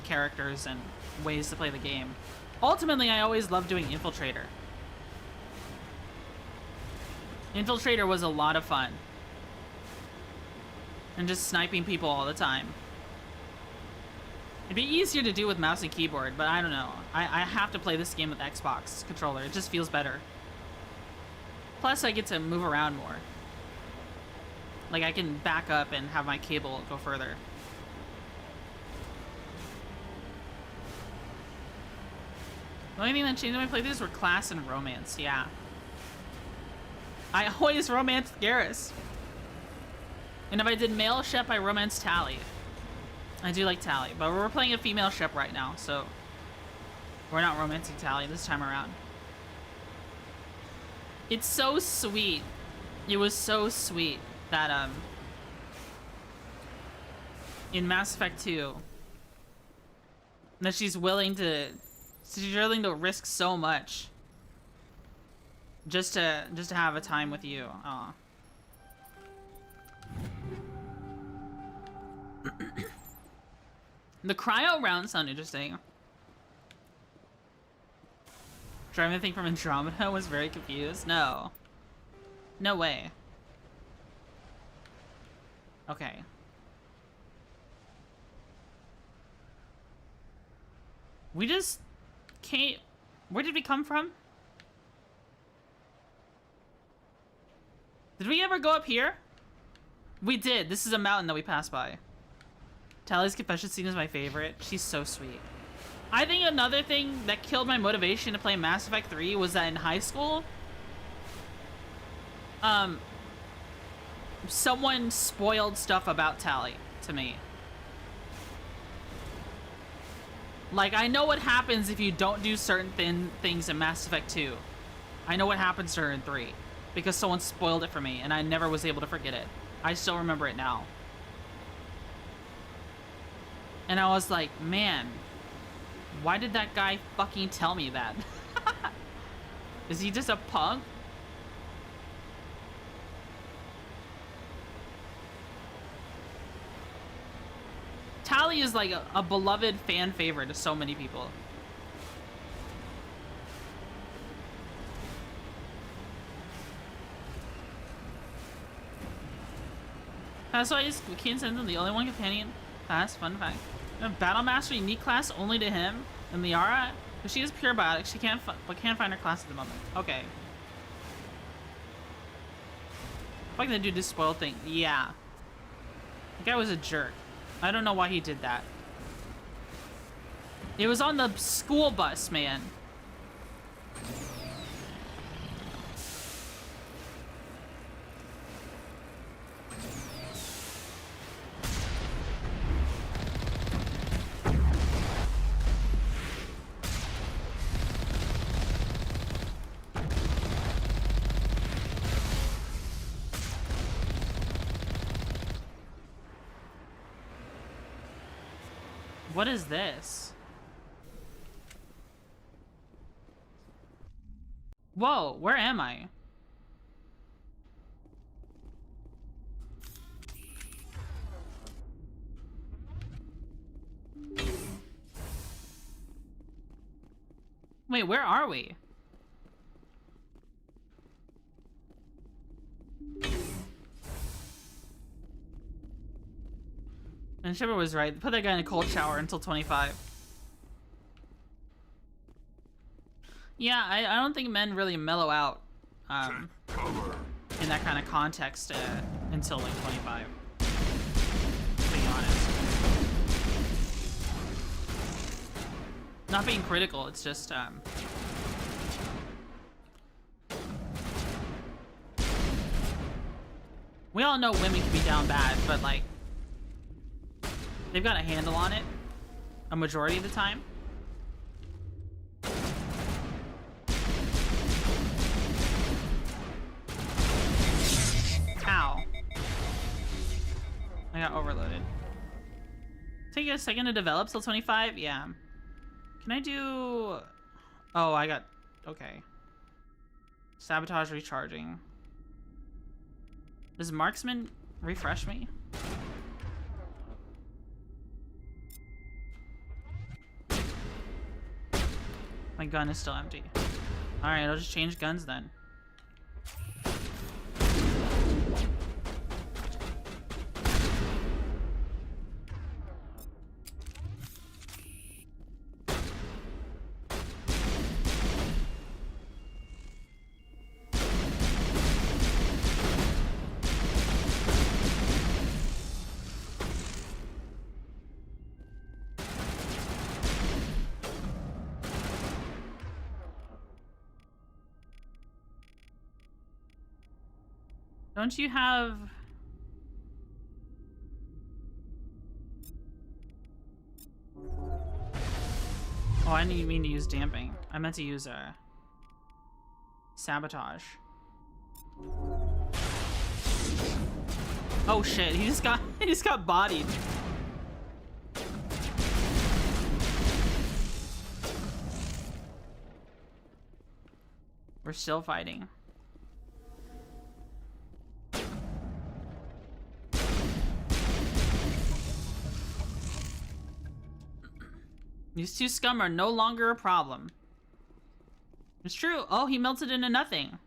Speaker 2: characters and ways to play the game. Ultimately, I always loved doing Infiltrator. Infiltrator was a lot of fun. And just sniping people all the time. It'd be easier to do with mouse and keyboard, but I don't know. I have to play this game with Xbox controller. It just feels better. Plus, I get to move around more. Like, I can back up and have my cable go further. The only thing that changed when I played these were class and romance, yeah. I always romanced Garrus. And if I did male Shep, I romance Tally. I do like Tally, but we're playing a female Shep right now, so we're not romancing Tally this time around. It's so sweet. It was so sweet that in Mass Effect 2 that she's willing to risk so much just to have a time with you. Aw. The cryo rounds sound interesting. Driving the thing from Andromeda was very confused. No. No way. Okay. We just came... Where did we come from? Did we ever go up here? We did. This is a mountain that we passed by. Tally's confession scene is my favorite. She's so sweet. I think another thing that killed my motivation to play Mass Effect 3 was that in high school, someone spoiled stuff about Tally to me. Like, I know what happens if you don't do certain things in Mass Effect 2. I know what happens to her in 3. Because someone spoiled it for me, and I never was able to forget it. I still remember it now. And I was like, man, why did that guy fucking tell me that? Is he just a punk? Tally is like a beloved fan favorite to so many people. That's why Keen sends him the only one companion class. Fun fact. Battle Master unique class only to him and Liara. But she is pure biotic. She can't find her class at the moment. Okay. Fuck the dude just spoiled thing. Yeah. The guy was a jerk. I don't know why he did that. It was on the school bus, man. What is this? Whoa, where am I? Wait, where are we? And Shepard was right. Put that guy in a cold shower until 25. Yeah, I don't think men really mellow out in that kind of context until like 25. Being honest. Not being critical, it's just we all know women can be down bad, but like they've got a handle on it a majority of the time. Ow. I got overloaded. Take a second to develop till 25? Yeah. Can I do... Oh, I got... Okay. Sabotage recharging. Does Marksman refresh me? My gun is still empty. Alright, I'll just change guns then. Don't you have... Oh, I didn't mean to use damping. I meant to use sabotage. Oh shit, he just got bodied. We're still fighting. These two scum are no longer a problem. It's true. Oh, he melted into nothing.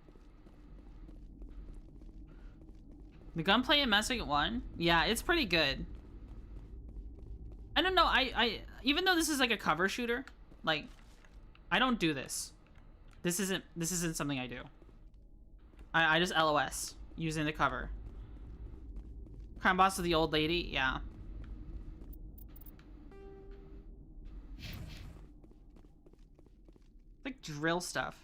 Speaker 2: The gunplay in Mass Effect 1? Yeah, it's pretty good. I don't know, I even though this is like a cover shooter, Like, I don't do this. This isn't something I do. I just LOS using the cover. Crime boss of the old lady, yeah. Like drill stuff.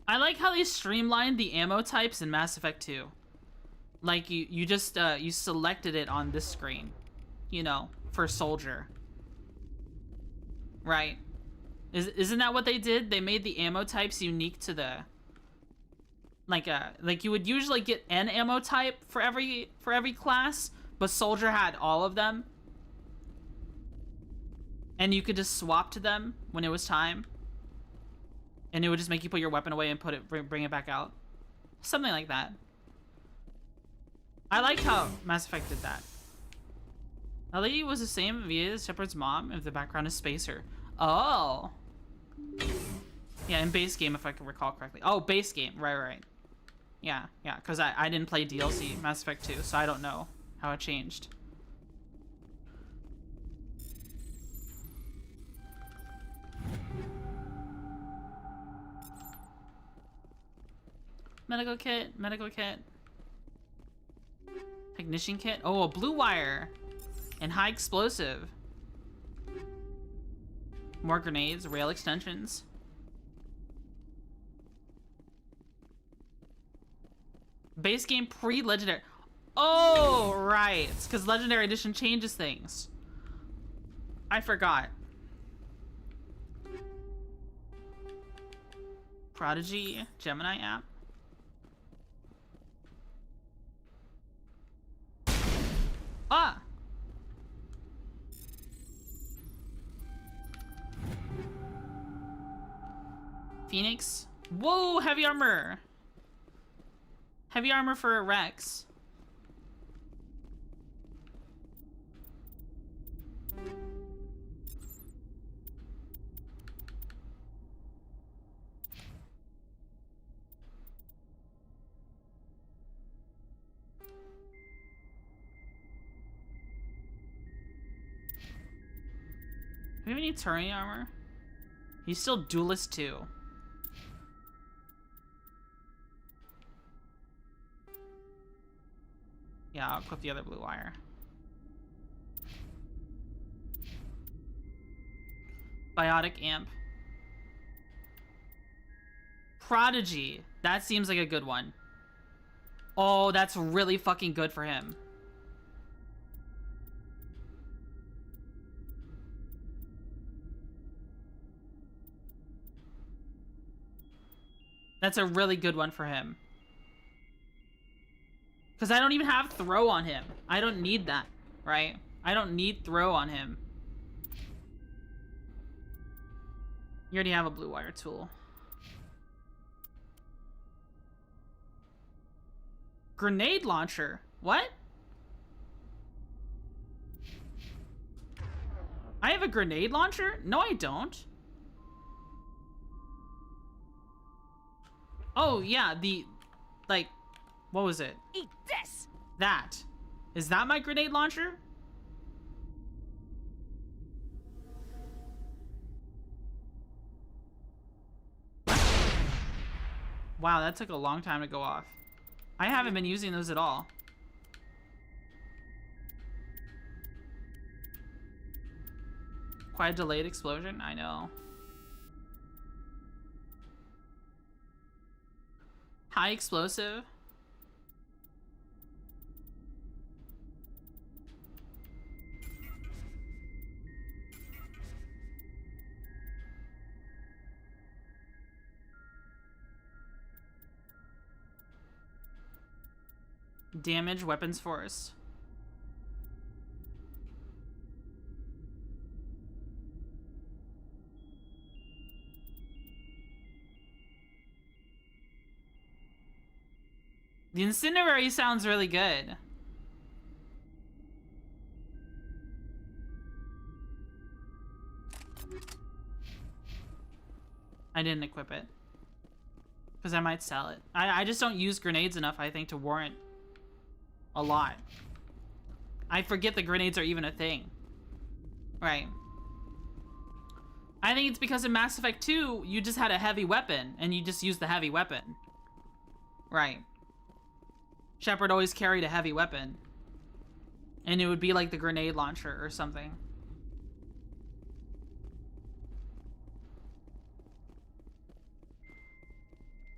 Speaker 2: I like how they streamlined the ammo types in Mass Effect 2. Like you just you selected it on this screen, you know, for soldier. Right. Isn't that what they did? They made the ammo types unique to the like you would usually get an ammo type for every class, but soldier had all of them. And you could just swap to them when it was time. And it would just make you put your weapon away and bring it back out. Something like that. I liked how Mass Effect did that. The lady was the same via Shepard's mom if the background is Spacer. Oh. Yeah, in base game, if I can recall correctly. Oh, base game. Right. Yeah, because I didn't play DLC Mass Effect 2, so I don't know how it changed. Medical kit. Technician kit. Oh, a blue wire. And high explosive. More grenades, rail extensions. Base game pre-legendary. Oh, right. It's because Legendary Edition changes things. I forgot. Prodigy Gemini app. Ah! Phoenix. Whoa, heavy armor. Heavy armor for Rex. Do we have any Turing armor? He's still Duelist 2. Yeah, I'll equip the other blue wire. Biotic amp. Prodigy. That seems like a good one. Oh, that's really fucking good for him. That's a really good one for him. Because I don't even have throw on him. I don't need that, right? I don't need throw on him. You already have a blue wire tool. Grenade launcher. What? I have a grenade launcher? No, I don't. Oh, yeah, like, what was it?
Speaker 20: Eat this!
Speaker 2: That. Is that my grenade launcher? Wow, that took a long time to go off. I haven't been using those at all. Quite a delayed explosion, I know. High explosive. Damage weapons force. The incinerary sounds really good. I didn't equip it. Because I might sell it. I just don't use grenades enough, I think, to warrant a lot. I forget the grenades are even a thing. Right. I think it's because in Mass Effect 2, you just had a heavy weapon, and you just used the heavy weapon. Right. Shepard always carried a heavy weapon. And it would be like the grenade launcher or something.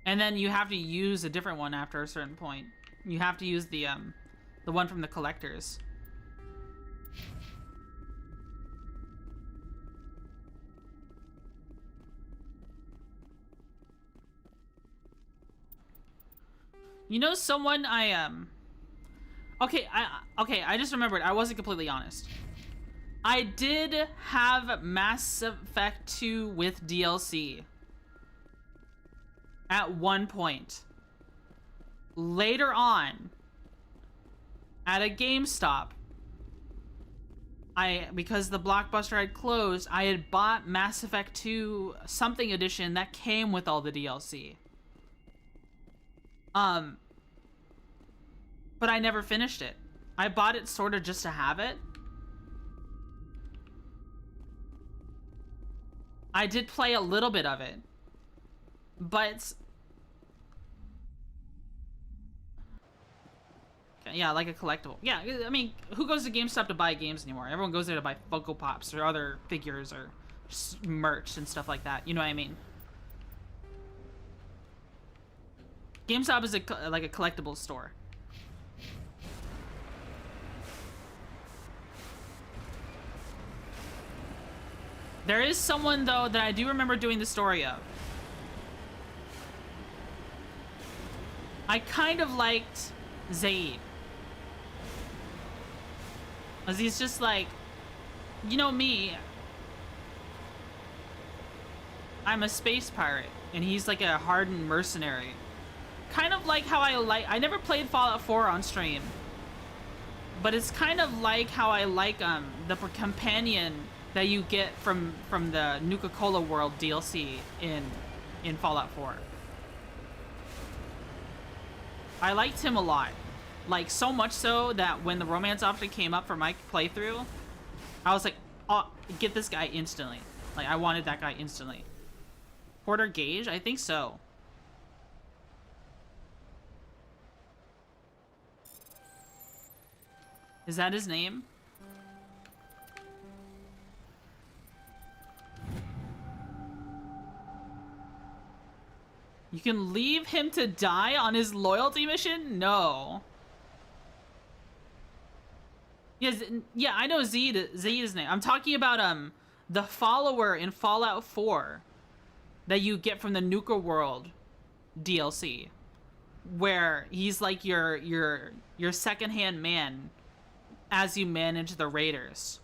Speaker 2: And then you have to use a different one after a certain point. You have to use the one from the collectors. You know someone okay, I just remembered. I wasn't completely honest. I did have Mass Effect 2 with DLC. At one point. Later on, at a GameStop, because the Blockbuster had closed, I had bought Mass Effect 2 something edition that came with all the DLC. But I never finished it. I bought it sort of just to have it. I did play a little bit of it. But yeah, like a collectible. Yeah, I mean, who goes to GameStop to buy games anymore? Everyone goes there to buy Funko Pops or other figures or merch and stuff like that. You know what I mean? GameStop is like a collectibles store. There is someone, though, that I do remember doing the story of. I kind of liked Zaid. Because he's just like, you know me, I'm a space pirate, and he's like a hardened mercenary. Kind of like how I never played Fallout 4 on stream, but it's kind of like how I like the companion that you get from the Nuka-Cola World DLC in Fallout 4. I liked him a lot. Like, so much so that when the romance option came up for my playthrough, I was like, oh, get this guy instantly. Like, I wanted that guy instantly. Porter Gage? I think so. Is that his name? You can leave him to die on his loyalty mission? No. Yes, yeah, I know Zaid's name. I'm talking about the follower in Fallout 4 that you get from the Nuka World DLC, where he's like your second-hand man as you manage the raiders.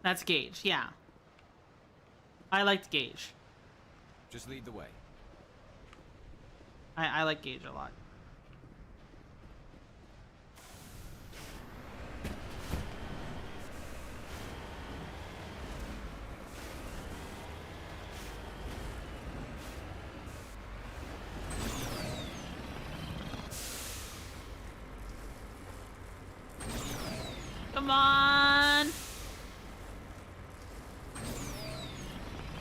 Speaker 2: That's Gage, yeah. I liked Gage.
Speaker 9: Just lead the way.
Speaker 2: I like Gage a lot. Come on!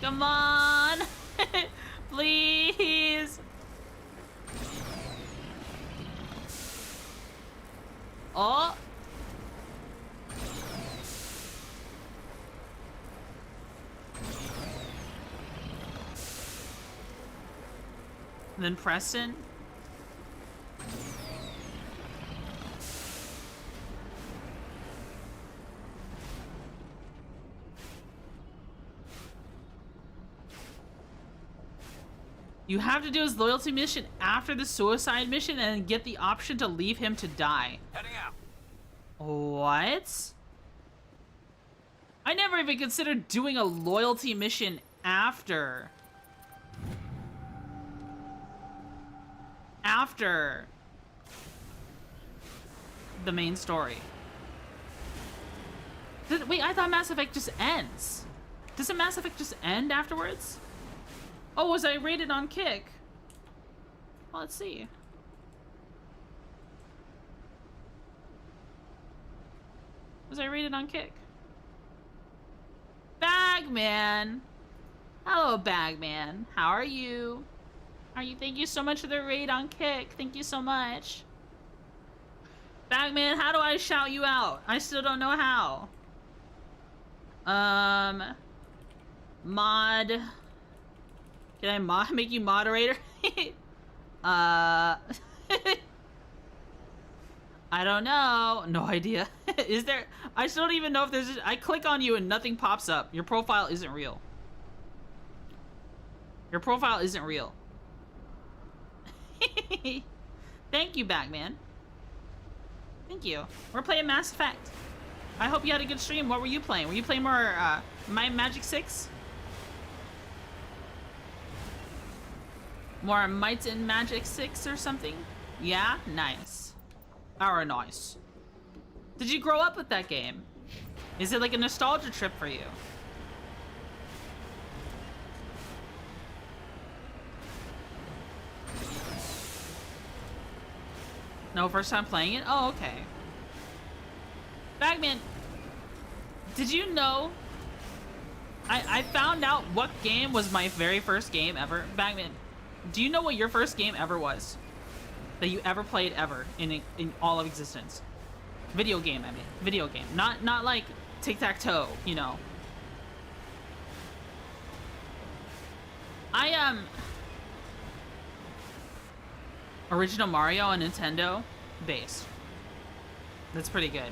Speaker 2: Come on! Please! Oh! And then Preston. You have to do his loyalty mission after the suicide mission and then get the option to leave him to die.
Speaker 14: Heading out.
Speaker 2: What? I never even considered doing a loyalty mission after the main story. Wait, I thought Mass Effect just ends. Doesn't Mass Effect just end afterwards? Oh, was I rated on Kick? Well, let's see. Was I rated on Kick? Bagman! Hello, Bagman. How are you? Thank you so much for the raid on Kick. Thank you so much. Bagman, how do I shout you out? I still don't know how. Mod. Can I make you moderator? I don't know. No idea. Is there? I still don't even know if there's. I click on you and nothing pops up. Your profile isn't real. Your profile isn't real. Thank you, Batman. Thank you. We're playing Mass Effect. I hope you had a good stream. What were you playing? Were you playing more My Magic 6? More Might and Magic 6 or something? Yeah? Nice. Or nice. Did you grow up with that game? Is it like a nostalgia trip for you? No, first time playing it? Oh, okay. Bagman, did you know I found out what game was my very first game ever? Bagman, do you know what your first game ever was? That you ever played ever in all of existence? Video game, I mean. Video game. Not like tic-tac-toe, you know. Original Mario on Nintendo based. That's pretty good.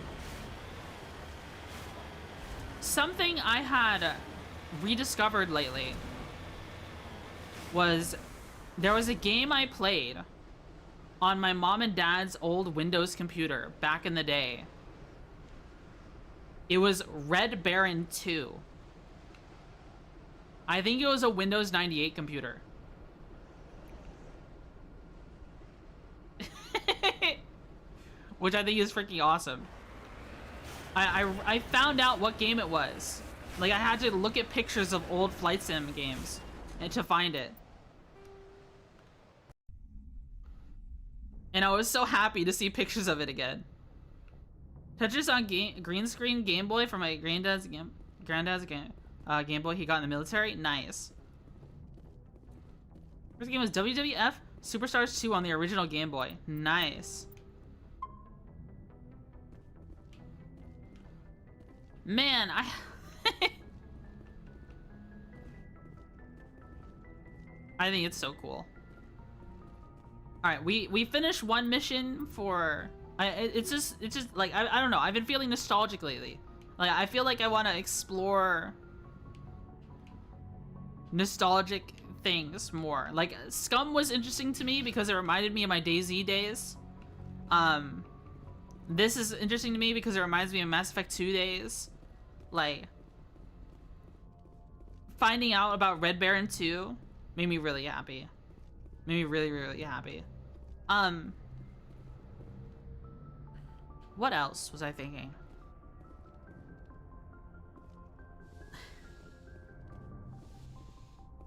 Speaker 2: Something I had rediscovered lately was there was a game I played on my mom and dad's old Windows computer back in the day. It was Red Baron 2. I think it was a Windows 98 computer. Which I think is freaking awesome. I found out what game it was. Like, I had to look at pictures of old flight sim games and to find it. And I was so happy to see pictures of it again. Touches on green screen Game Boy for my granddad's Game Boy he got in the military. Nice. First game was WWF Superstars 2 on the original Game Boy. Nice. Man, I think it's so cool. All right, we finished one mission for. It's just like I don't know. I've been feeling nostalgic lately. Like I feel like I want to explore nostalgic things more. Like Scum was interesting to me because it reminded me of my DayZ days. This is interesting to me because it reminds me of Mass Effect 2 days. Like finding out about Red Baron 2 made me really happy. Made me really, really happy. What else was I thinking?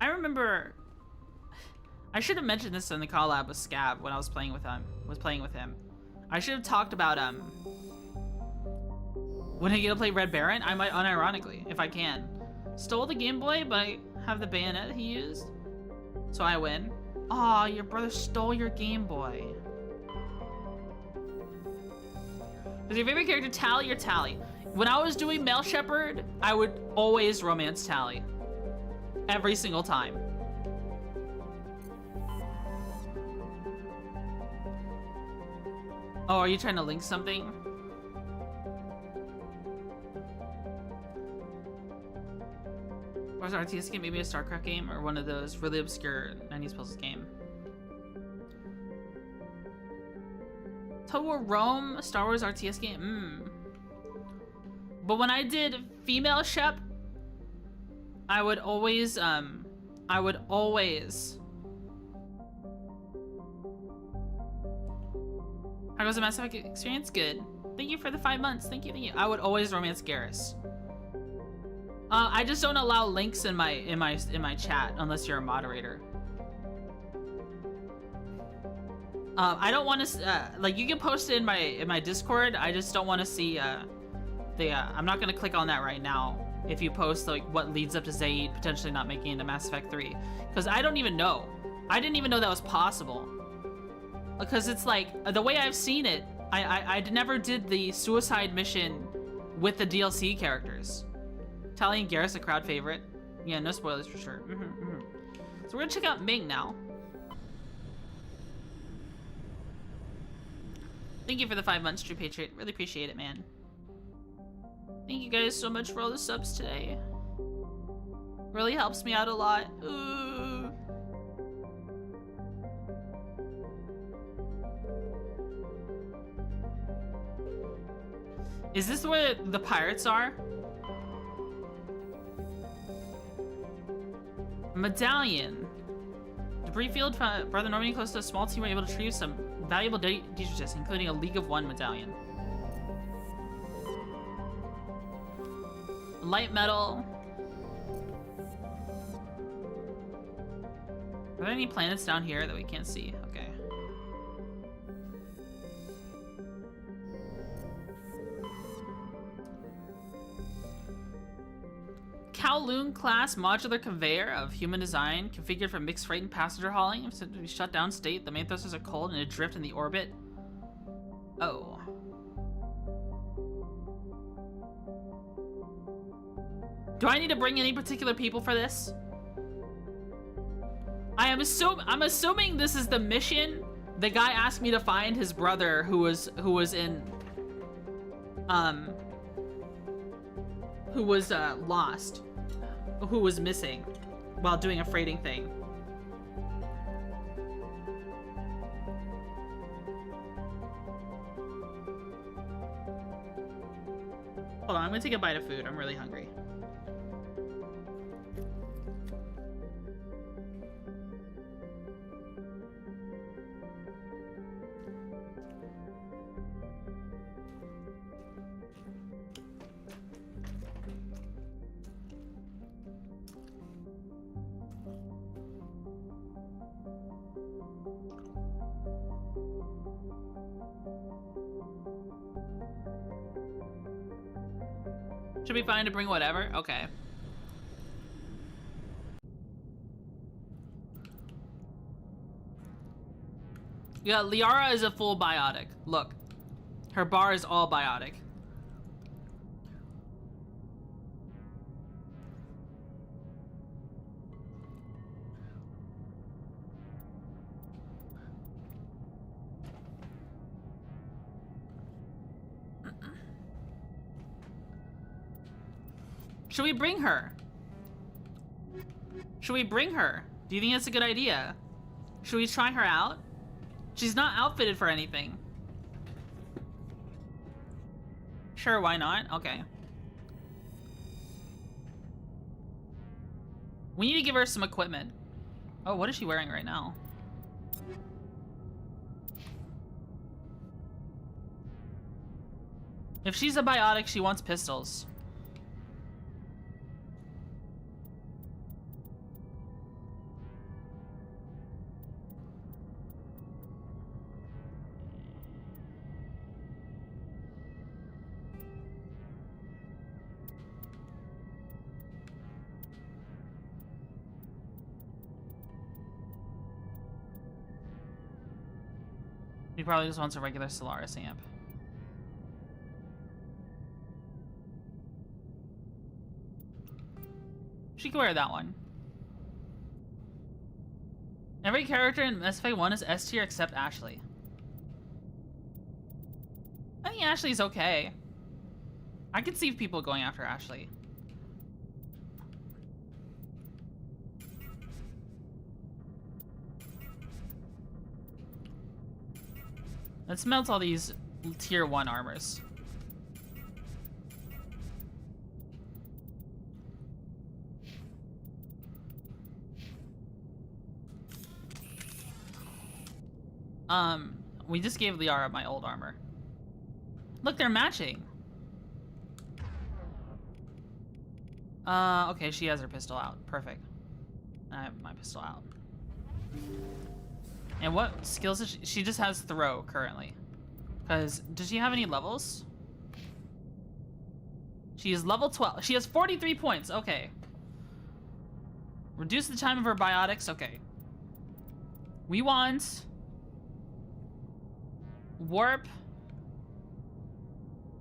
Speaker 2: I remember I should have mentioned this in the collab with Scab when I was playing with him. I should have talked about when I get to play Red Baron, I might unironically, if I can. Stole the Game Boy, but I have the bayonet he used. So I win. Aw, your brother stole your Game Boy. Was your favorite character Tally or Tally? When I was doing Male Shepherd, I would always romance Tally. Every single time. Oh, are you trying to link something? Was an RTS game maybe a StarCraft game or one of those really obscure 90s puzzles game? Total War Rome, Star Wars RTS game? But when I did Female Shep, I would always how was the Mass Effect experience? Good. Thank you for the 5 months. Thank you. I would always romance Garrus. I just don't allow links in my chat unless you're a moderator. I don't want to like, you can post it in my Discord. I just don't want to see I'm not gonna click on that right now. If you post like what leads up to Zaid potentially not making it into Mass Effect 3, because I don't even know. I didn't even know that was possible. Because it's like the way I've seen it, I never did the suicide mission with the DLC characters. Tally and Garrus a crowd favorite. Yeah, no spoilers for sure. So we're gonna check out Ming now. Thank you for the 5 months, True Patriot. Really appreciate it, man. Thank you guys so much for all the subs today. Really helps me out a lot. Ooh. Is this where the pirates are? Medallion. Debris field, Brother Normandy close to a small team were able to retrieve some valuable digits, including a League of One medallion. Light metal. Are there any planets down here that we can't see? Okay. Kowloon class modular conveyor of human design, configured for mixed freight and passenger hauling. If to be shut down state, the main thrusters are cold and adrift in the orbit. Oh. Do I need to bring any particular people for this? I'm assuming this is the mission. The guy asked me to find his brother who was lost, who was missing while doing a freighting thing. Hold on, I'm gonna take a bite of food. I'm really hungry. Should be fine to bring whatever? Okay. Yeah, Liara is a full biotic. Look. Her bar is all biotic. Should we bring her? Should we bring her? Do you think that's a good idea? Should we try her out? She's not outfitted for anything. Sure, why not? Okay. We need to give her some equipment. Oh, what is she wearing right now? If she's a biotic, she wants pistols. He probably just wants a regular Solaris amp. She can wear that one. Every character in Mass Effect 1 is S tier except Ashley. I think Ashley's okay. I could see people going after Ashley. Let's melt all these tier 1 armors. We just gave Liara my old armor. Look, they're matching. Okay, she has her pistol out. Perfect. I have my pistol out. And what skills does she just has throw currently. Because, does she have any levels? She is level 12. She has 43 points. Okay. Reduce the time of her biotics. Okay. We want... Warp.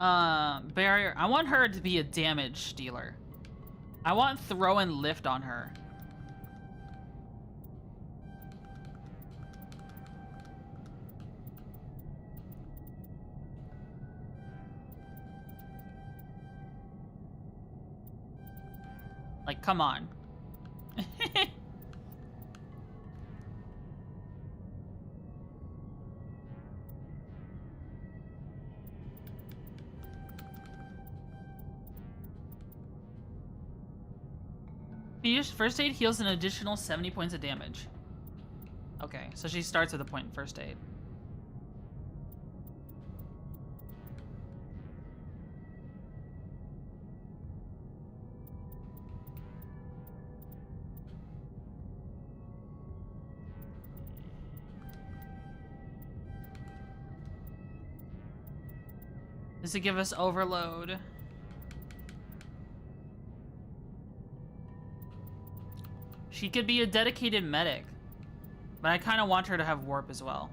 Speaker 2: Barrier. I want her to be a damage dealer. I want throw and lift on her. Like, come on. First aid heals an additional 70 points of damage. Okay, so she starts with a point in first aid. Does it give us overload? She could be a dedicated medic, but I kind of want her to have warp as well.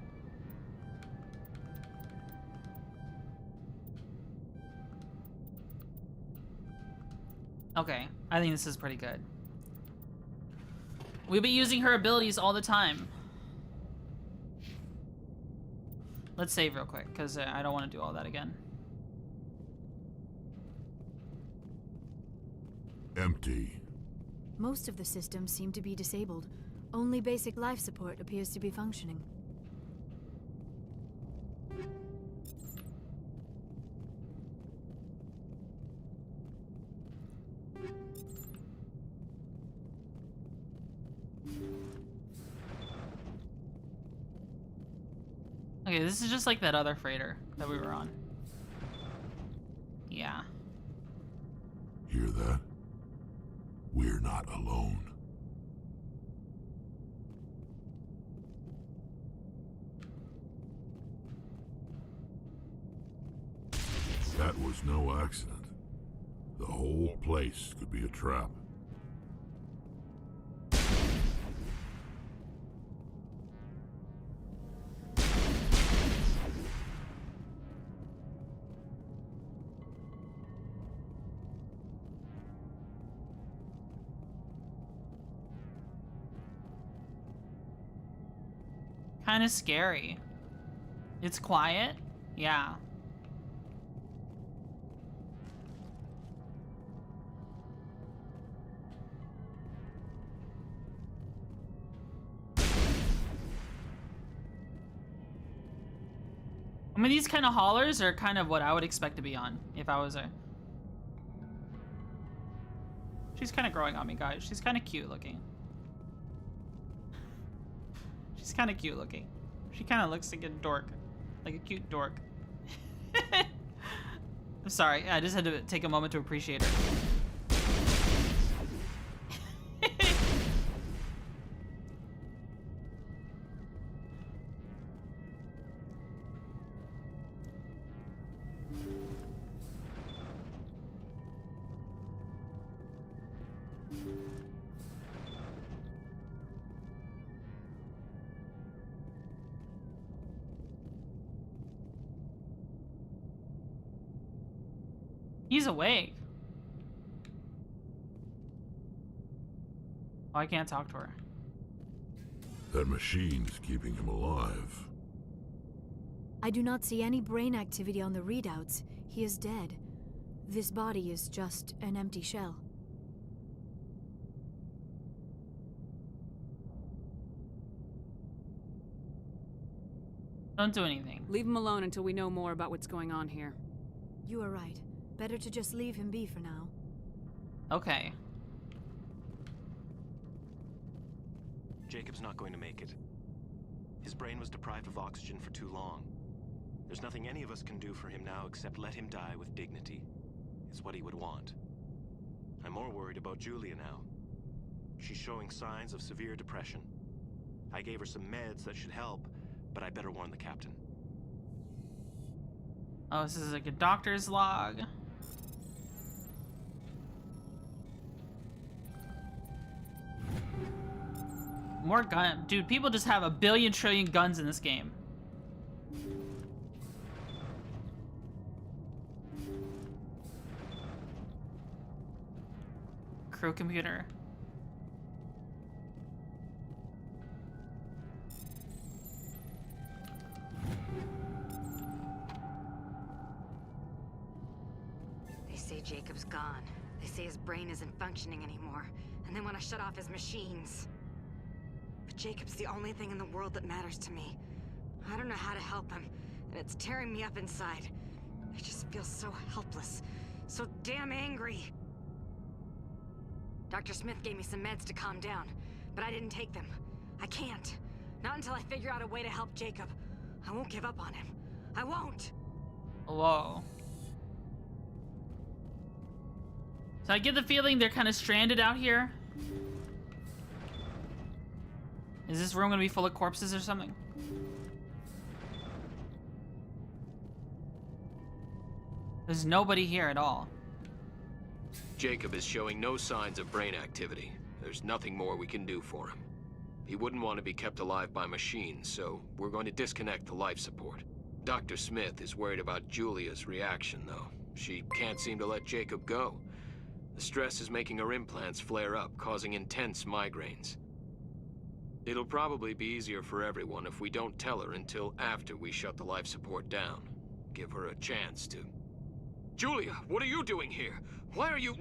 Speaker 2: Okay, I think this is pretty good. We'll be using her abilities all the time. Let's save real quick, because I don't want to do all that again.
Speaker 11: Empty.
Speaker 1: Most of the systems seem to be disabled. Only basic life support appears to be functioning.
Speaker 2: Okay, this is just like that other freighter that we were on. Yeah.
Speaker 11: Hear that? We're not alone. That was no accident. The whole place could be a trap.
Speaker 2: Kind of scary. It's quiet? Yeah. I mean, these kind of haulers are kind of what I would expect to be on if I was a... She's kind of growing on me, guys. She's kind of cute looking. She's kind of cute looking. She kind of looks like a dork. Like a cute dork. I'm sorry. I just had to take a moment to appreciate her. He's awake. Oh, I can't talk to her.
Speaker 11: That machine's keeping him alive.
Speaker 1: I do not see any brain activity on the readouts. He is dead. This body is just an empty shell.
Speaker 2: Don't do anything.
Speaker 6: Leave him alone until we know more about what's going on here.
Speaker 1: You are right. Better to just leave him be for now.
Speaker 2: Okay.
Speaker 20: Jacob's not going to make it. His brain was deprived of oxygen for too long. There's nothing any of us can do for him now except let him die with dignity. It's what he would want. I'm more worried about Julia now. She's showing signs of severe depression. I gave her some meds that should help, but I better warn the captain.
Speaker 2: Oh, this is like a doctor's log. More gun. Dude, people just have a billion trillion guns in this game. Crew computer.
Speaker 21: They say Jacob's gone. They say his brain isn't functioning anymore, and they want to shut off his machines. But Jacob's the only thing in the world that matters to me. I don't know how to help him, and it's tearing me up inside. I just feel so helpless, so damn angry. Dr. Smith gave me some meds to calm down, but I didn't take them. I can't. Not until I figure out a way to help Jacob. I won't give up on him. I won't.
Speaker 2: Whoa. So I get the feeling they're kind of stranded out here. Is this room gonna be full of corpses or something? There's nobody here at all.
Speaker 22: Jacob is showing no signs of brain activity. There's nothing more we can do for him. He wouldn't want to be kept alive by machines, so we're going to disconnect the life support. Dr. Smith is worried about Julia's reaction, though. She can't seem to let Jacob go. The stress is making her implants flare up, causing intense migraines. It'll probably be easier for everyone if we don't tell her until after we shut the life support down. Give her a chance to... Julia, what are you doing here? Why are you...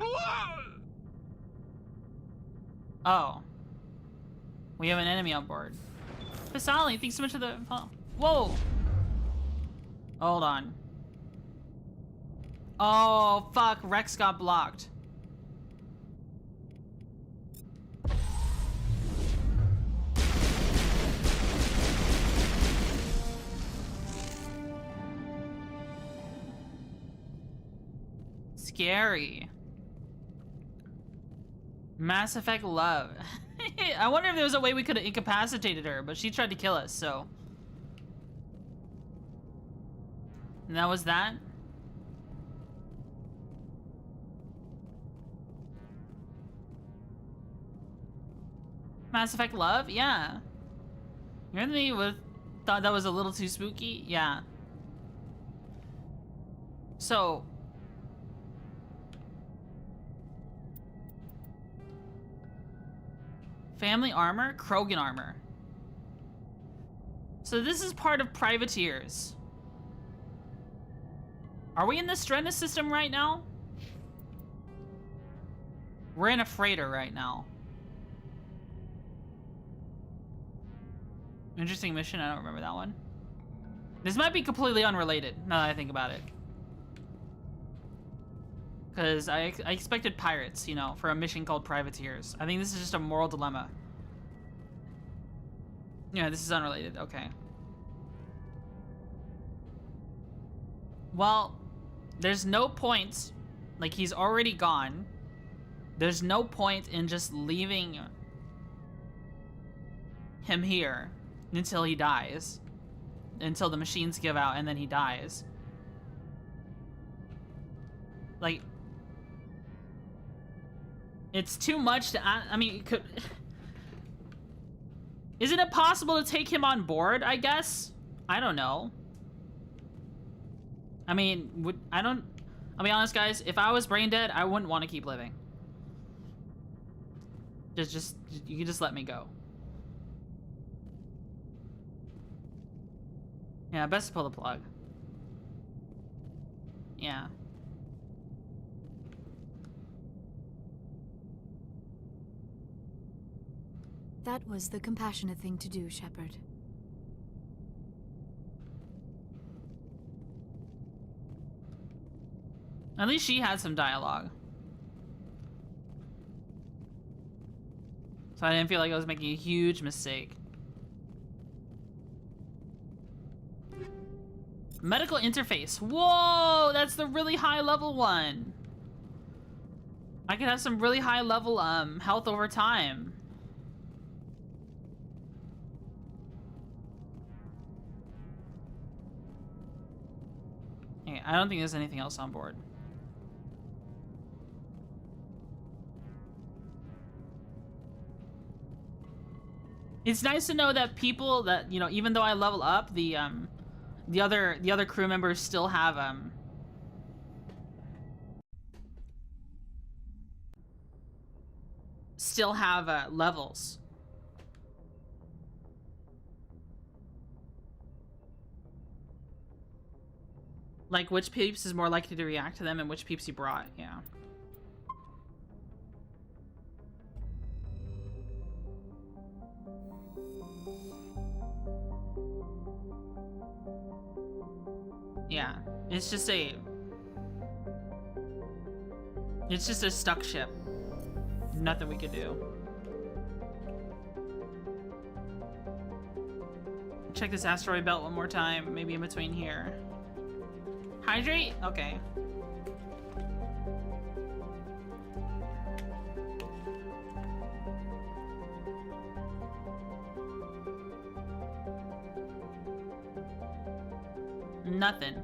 Speaker 2: Oh. We have an enemy on board. Pasali, thanks so much for the... Oh. Whoa! Hold on. Oh, fuck. Rex got blocked. Scary. Mass Effect love. I wonder if there was a way we could have incapacitated her, but she tried to kill us, so. And that was that? Mass Effect love? Yeah. You really would thought that was a little too spooky? Yeah. So. Family armor? Krogan armor. So this is part of privateers. Are we in the Strenna system right now? We're in a freighter right now. Interesting mission, I don't remember that one. This might be completely unrelated, now that I think about it. Because I expected pirates, you know, for a mission called Privateers. I think this is just a moral dilemma. Yeah, this is unrelated, okay. Well, there's no point, like he's already gone. There's no point in just leaving him here until he dies. Until the machines give out and then he dies. Like, it's too much to, I mean, it could... Isn't it possible to take him on board, I guess? I don't know. I mean, I'll be honest, guys, if I was brain dead, I wouldn't want to keep living. You can just let me go. Yeah, best to pull the plug. Yeah.
Speaker 1: That was the compassionate thing to do, Shepard.
Speaker 2: At least she had some dialogue. So I didn't feel like I was making a huge mistake. Medical interface. Whoa, that's the really high level one. I could have some really high level health over time. Okay, I don't think there's anything else on board. It's nice to know that people that, you know, even though I level up, the other crew members still have levels. Like which peeps is more likely to react to them and which peeps you brought, yeah. Yeah, it's just a stuck ship. Nothing we could do. Check this asteroid belt one more time, maybe in between here. Hydrate? Okay. Nothing.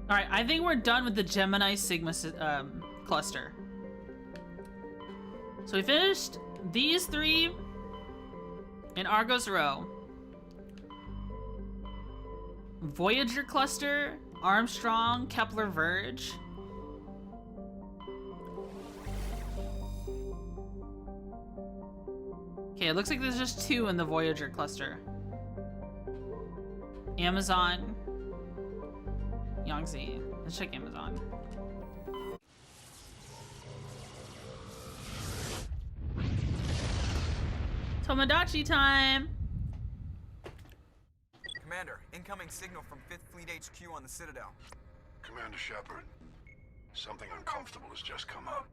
Speaker 2: Alright, I think we're done with the Gemini Sigma cluster. So we finished these 3 in Argos Row. Voyager cluster, Armstrong, Kepler Verge. Okay, it looks like there's just 2 in the Voyager cluster. Amazon, Yangtze. Let's check Amazon. Tomodachi time!
Speaker 12: Commander, incoming signal from 5th Fleet HQ on the Citadel.
Speaker 13: Commander Shepard, something uncomfortable has just come up.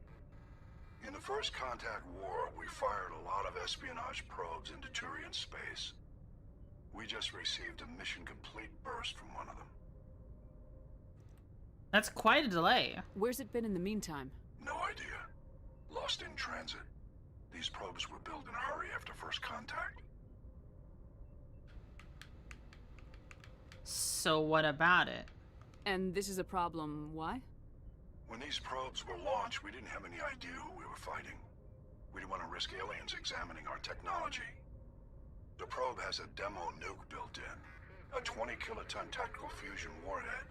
Speaker 13: In the First Contact War, we fired a lot of espionage probes into Turian space. We just received a mission complete burst from one of them.
Speaker 2: That's quite a delay.
Speaker 6: Where's it been in the meantime?
Speaker 13: No idea. Lost in transit. These probes were built in a hurry after First Contact.
Speaker 2: So what about it?
Speaker 6: And this is a problem, why?
Speaker 13: When these probes were launched, we didn't have any idea who we were fighting. We didn't want to risk aliens examining our technology. The probe has a demo nuke built in. A 20-kiloton tactical fusion warhead.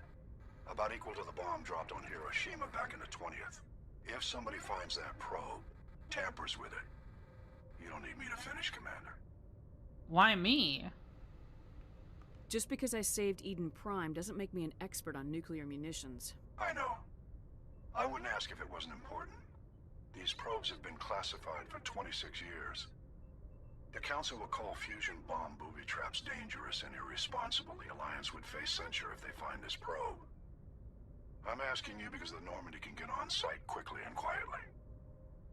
Speaker 13: About equal to the bomb dropped on Hiroshima back in the 20th. If somebody finds that probe, tampers with it, you don't need me to finish, Commander.
Speaker 2: Why me?
Speaker 6: Just because I saved Eden Prime doesn't make me an expert on nuclear munitions.
Speaker 13: I know. I wouldn't ask if it wasn't important. These probes have been classified for 26 years. The Council will call fusion bomb booby traps dangerous and irresponsible. The Alliance would face censure if they find this probe. I'm asking you because the Normandy can get on site quickly and quietly.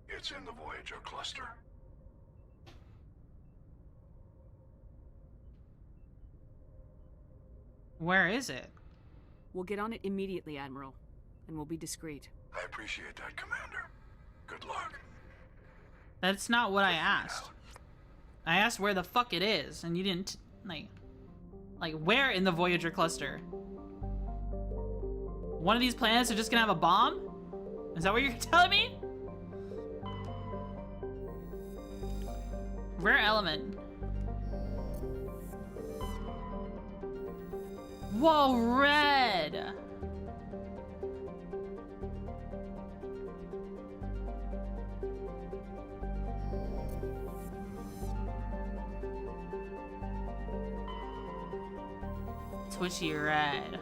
Speaker 13: It's in the Voyager cluster.
Speaker 2: Where is it?
Speaker 6: We'll get on it immediately, Admiral. And we'll be discreet.
Speaker 13: I appreciate that, Commander. Good luck.
Speaker 2: That's not what I asked. I asked where the fuck it is, and you didn't, like where in the Voyager cluster? One of these planets are just gonna have a bomb? Is that what you're telling me? Rare element. Whoa, red! Twitchy red.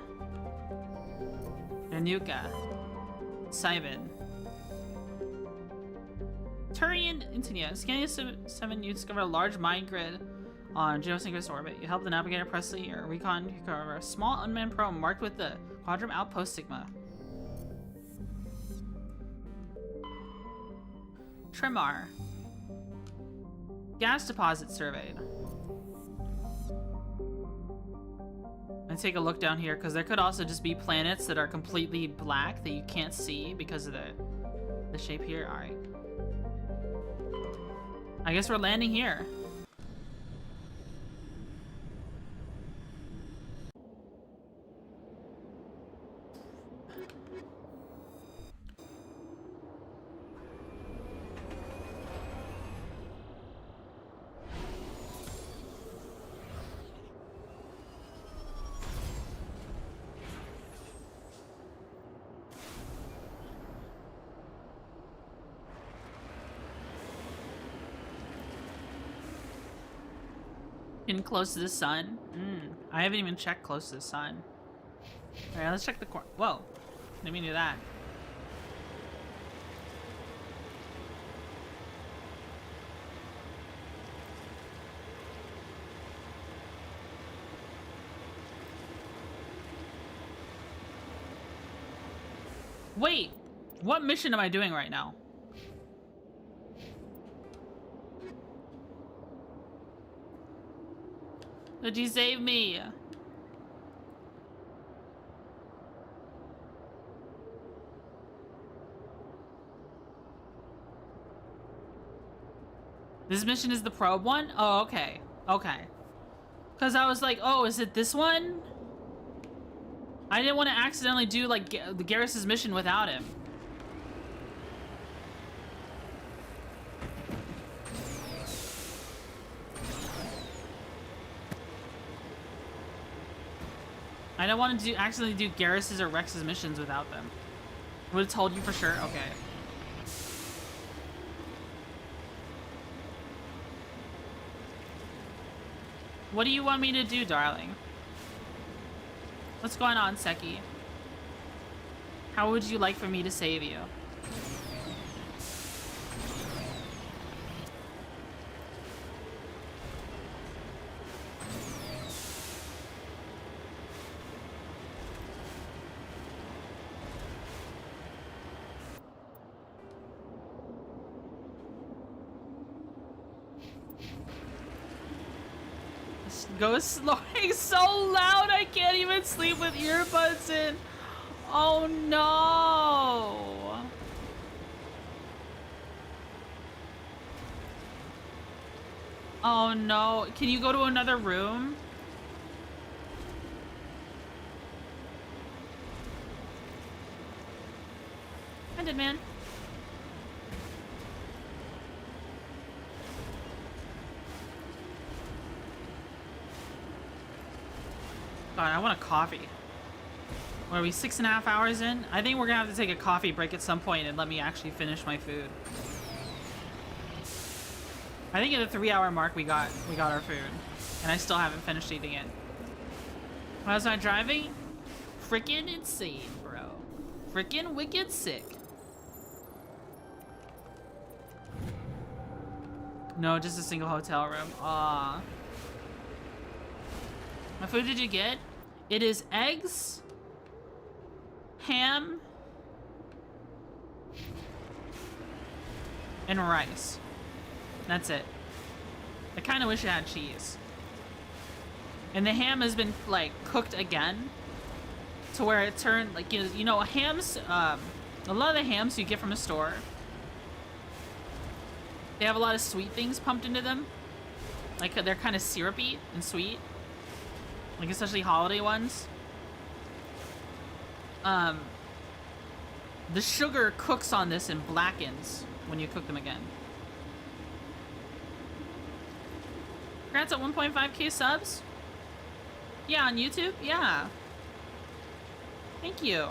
Speaker 2: Nanuka. Simon. Turian Insignia. Scanning 7, you discover a large mine grid on geosynchronous orbit. You help the navigator Presley or recon recover a small unmanned probe marked with the Quadrum Outpost Sigma. Tremar. Gas deposit surveyed. Let's take a look down here, because there could also just be planets that are completely black that you can't see because of the shape here. Alright. I guess we're landing here. Getting close to the sun. I haven't even checked close to the sun. Alright, let's check the corner. Whoa. Didn't mean to do that. Wait! What mission am I doing right now? Did you save me? This mission is the probe one? Oh, okay. Okay. Because I was like, oh, is it this one? I didn't want to accidentally do, like, the Garrus's mission without him. I don't want to accidentally do Garrus's or Rex's missions without them. Would have told you for sure? Okay. What do you want me to do, darling? What's going on, Seki? How would you like for me to save you? Go snoring so loud I can't even sleep with earbuds in. Oh no. Oh no. Can you go to another room? I did, man. God, I want a coffee. What are we, 6.5 hours in? I think we're gonna have to take a coffee break at some point and let me actually finish my food. I think at the 3-hour mark we got our food, and I still haven't finished eating it. How's my driving? Frickin' insane, bro. Frickin' wicked sick. No, just a single hotel room. Aww. What food did you get? It is eggs, ham, and rice. That's it. I kind of wish it had cheese. And the ham has been, like, cooked again to where it turned, like, you know, hams, a lot of the hams you get from a store, they have a lot of sweet things pumped into them. Like, they're kind of syrupy and sweet. Like, especially holiday ones. The sugar cooks on this and blackens when you cook them again. Congrats at 1.5k subs? Yeah, on YouTube? Yeah. Thank you.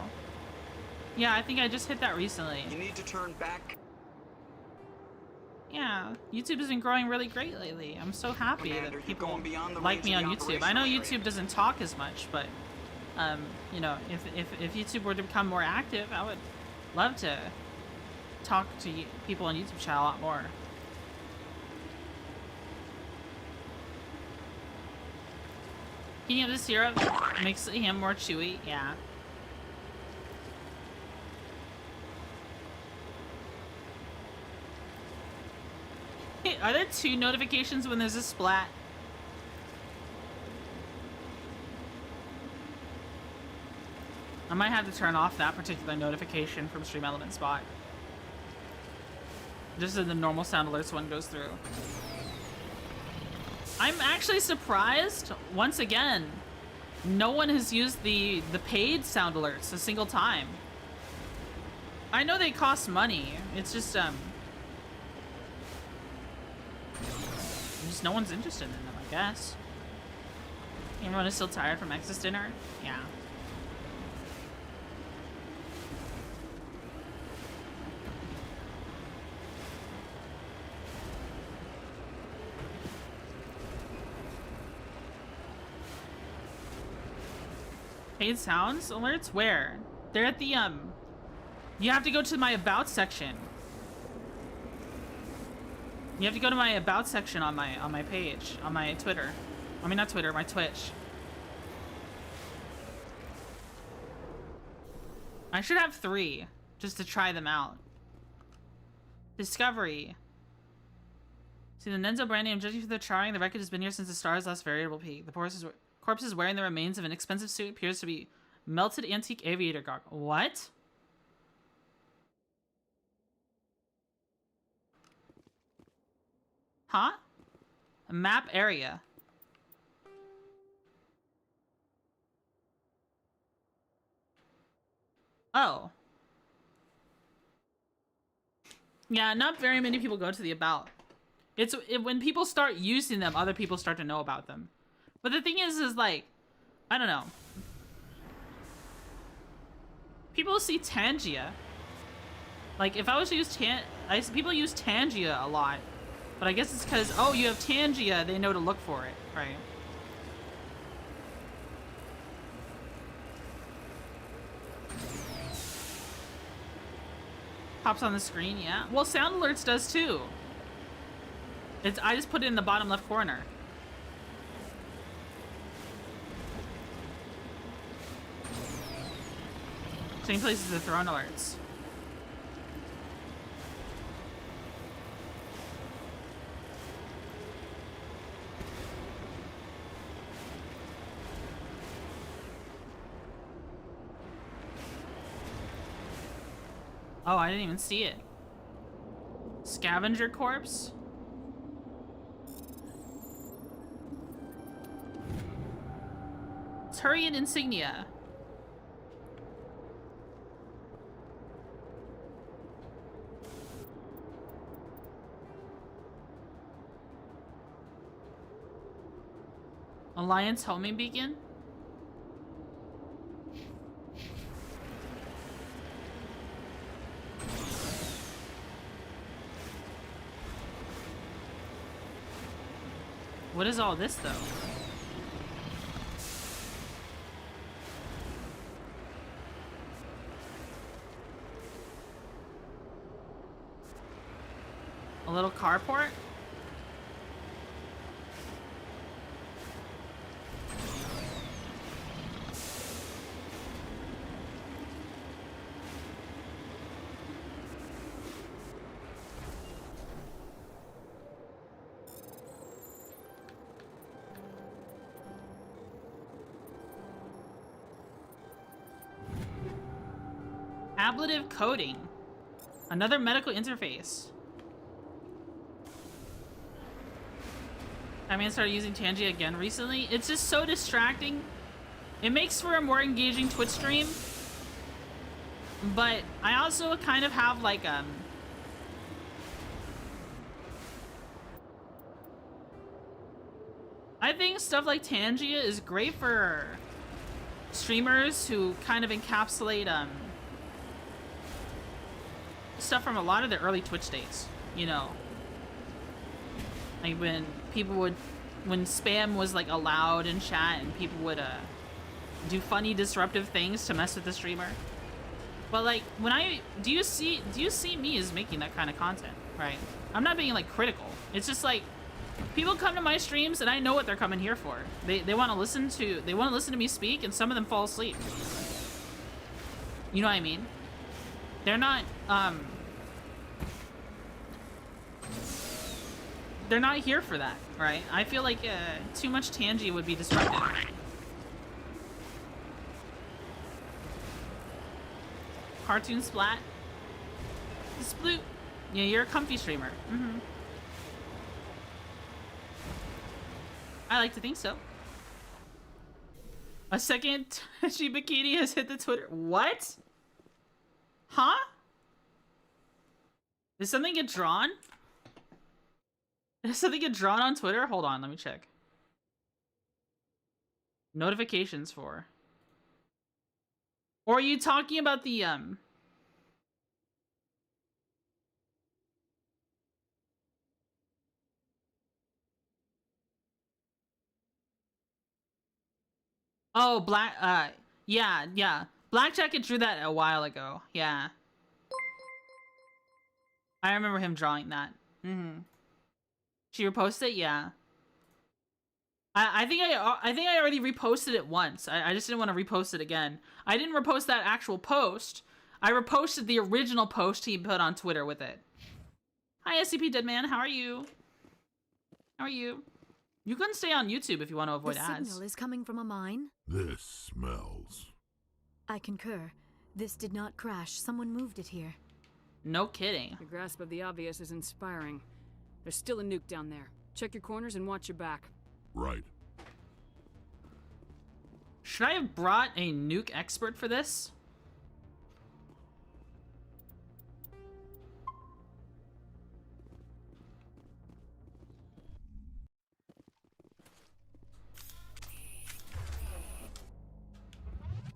Speaker 2: Yeah, I think I just hit that recently.
Speaker 12: You need to turn back.
Speaker 2: Yeah, YouTube has been growing really great lately. I'm so happy that people like me on YouTube. I know YouTube doesn't talk as much, but you know, if YouTube were to become more active, I would love to talk to people on YouTube chat a lot more. Heating up the syrup makes the ham more chewy. Yeah. Are there 2 notifications when there's a splat? I might have to turn off that particular notification from Stream Elements bot. Just so the normal sound alerts one goes through. I'm actually surprised, once again, no one has used the paid sound alerts a single time. I know they cost money. It's just no one's interested in them, I guess. Everyone is still tired from Exodus dinner? Yeah. Paid sounds alerts? Where? They're at the you have to go to my about section. You have to go to my about section on my page, on my Twitter. I mean, not Twitter, my Twitch. I should have 3 just to try them out. Discovery. See the Nenzo brand name, judging for the charring, the wreckage has been here since the star's last variable peak. The corpse is wearing the remains of an expensive suit, appears to be melted antique aviator goggles. What? Huh? A map area. Oh. Yeah, not very many people go to the about. When people start using them, other people start to know about them. But the thing is like, I don't know. People see Tangia. Like, if I was to use people use Tangia a lot. But I guess it's because, oh, you have Tangia, they know to look for it, right? Pops on the screen, yeah. Well, sound alerts does too. I just put it in the bottom left corner. Same place as the throne alerts. Oh, I didn't even see it. Scavenger corpse? Turian insignia. Alliance homing beacon? What is all this, though? A little carport? Ablative coding. Another medical interface. I mean, I started using Tangia again recently. It's just so distracting. It makes for a more engaging Twitch stream. But I also kind of have like I think stuff like Tangia is great for streamers who kind of encapsulate stuff from a lot of the early Twitch days, you know. Like when spam was like allowed in chat and people would do funny disruptive things to mess with the streamer. But like do you see me as making that kind of content, right? I'm not being like critical. It's just like people come to my streams and I know what they're coming here for. They want to listen to me speak, and some of them fall asleep. You know what I mean? They're not here for that, right? I feel like too much Tangia would be disruptive. Cartoon splat. Sploot. Yeah, you're a comfy streamer. Mm-hmm. I like to think so. A second Twitchy bikini has hit the Twitter. What? Huh? Did something get drawn? Did something get drawn on Twitter? Hold on, let me check. Notifications for. Or are you talking about the Oh, yeah. Black Jacket drew that a while ago. Yeah. I remember him drawing that. Mm-hmm. She reposted it? Yeah. I think I already reposted it once. I just didn't want to repost it again. I didn't repost that actual post. I reposted the original post he put on Twitter with it. Hi, SCP Deadman. How are you? How are you? You can stay on YouTube if you want to avoid ads.
Speaker 1: The signal is coming from a mine?
Speaker 11: This smells.
Speaker 1: I concur. This did not crash. Someone moved it here.
Speaker 2: No kidding.
Speaker 6: Your grasp of the obvious is inspiring. There's still a nuke down there. Check your corners and watch your back.
Speaker 11: Right.
Speaker 2: Should I have brought a nuke expert for this?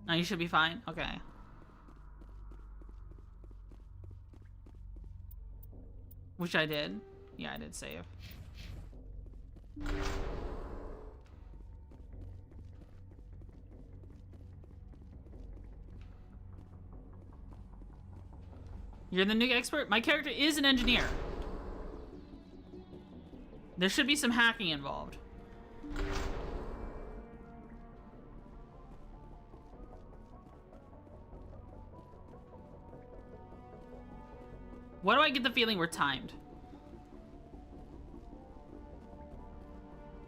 Speaker 2: No, you should be fine. Okay. Which I did. Yeah, I did save. You're the nuke expert? My character is an engineer. There should be some hacking involved. Why do I get the feeling we're timed?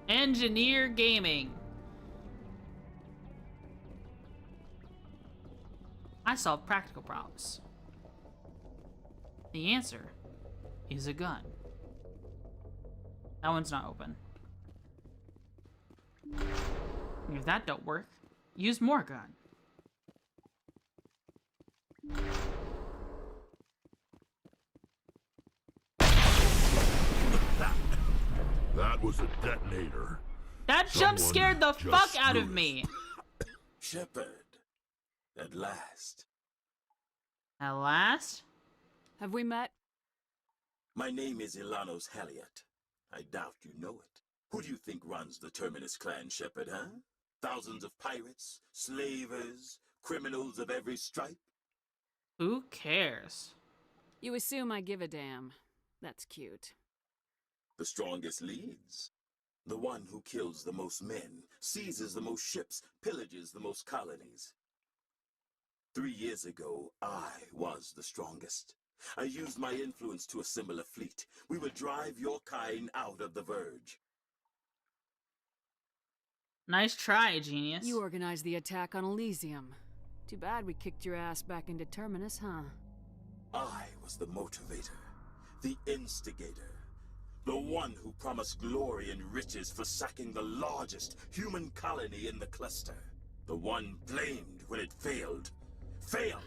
Speaker 2: Engineer gaming. I solve practical problems. The answer is a gun. That one's not open. If that don't work, use more gun.
Speaker 11: That was a detonator.
Speaker 2: That jump scared the fuck out of me.
Speaker 8: Shepard, at last.
Speaker 2: At last?
Speaker 6: Have we met?
Speaker 8: My name is Ilanos Halliot. I doubt you know it. Who do you think runs the Terminus clan, Shepard, huh? Thousands of pirates, slavers, criminals of every stripe?
Speaker 2: Who cares?
Speaker 6: You assume I give a damn. That's cute.
Speaker 8: The strongest leads. The one who kills the most men, seizes the most ships, pillages the most colonies. 3 years ago, I was the strongest. I used my influence to assemble a fleet. We would drive your kind out of the Verge.
Speaker 2: Nice try, genius.
Speaker 6: You organized the attack on Elysium. Too bad we kicked your ass back into Terminus, huh?
Speaker 8: I was the motivator, the instigator. The one who promised glory and riches for sacking the largest human colony in the cluster. The one blamed when it failed. Failed!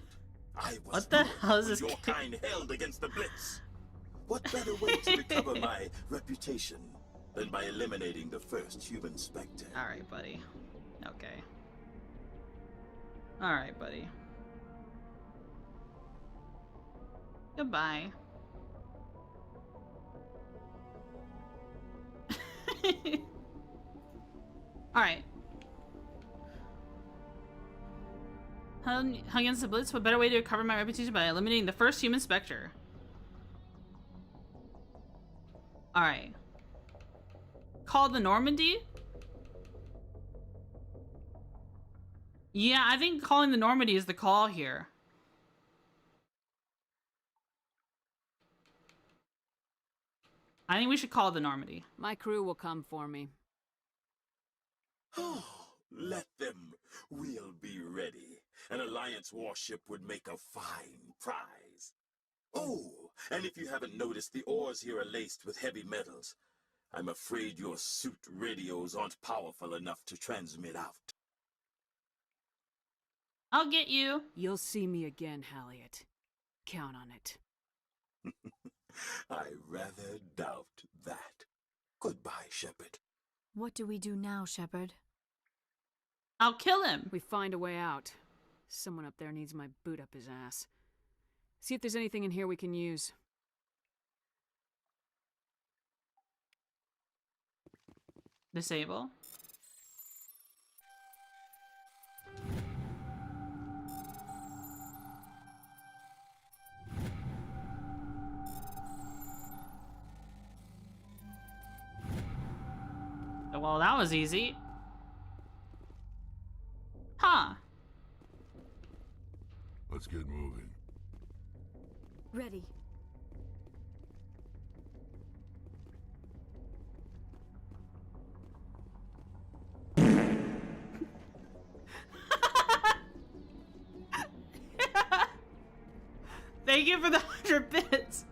Speaker 8: I was
Speaker 2: what the hell is this
Speaker 8: your kind held against the Blitz. What better way to recover my reputation than by eliminating the first human Spectre?
Speaker 2: Alright, buddy. Okay. Alright, buddy. Goodbye. Alright. Hung against the Blitz, what better way to recover my reputation by eliminating the first human Spectre? Alright. Call the Normandy? Yeah, I think calling the Normandy is the call here. I think we should call the Normandy.
Speaker 6: My crew will come for me.
Speaker 8: Oh, let them. We'll be ready. An Alliance warship would make a fine prize. Oh, and if you haven't noticed, the ores here are laced with heavy metals. I'm afraid your suit radios aren't powerful enough to transmit out.
Speaker 2: I'll get you.
Speaker 6: You'll see me again, Halliot. Count on it.
Speaker 8: I rather doubt that. Goodbye, Shepard.
Speaker 1: What do we do now, Shepard?
Speaker 2: I'll kill him.
Speaker 6: We find a way out. Someone up there needs my boot up his ass. See if there's anything in here we can use.
Speaker 2: Disable. Well, that was easy. Huh.
Speaker 11: Let's get moving.
Speaker 1: Ready.
Speaker 2: Thank you for the 100 bits.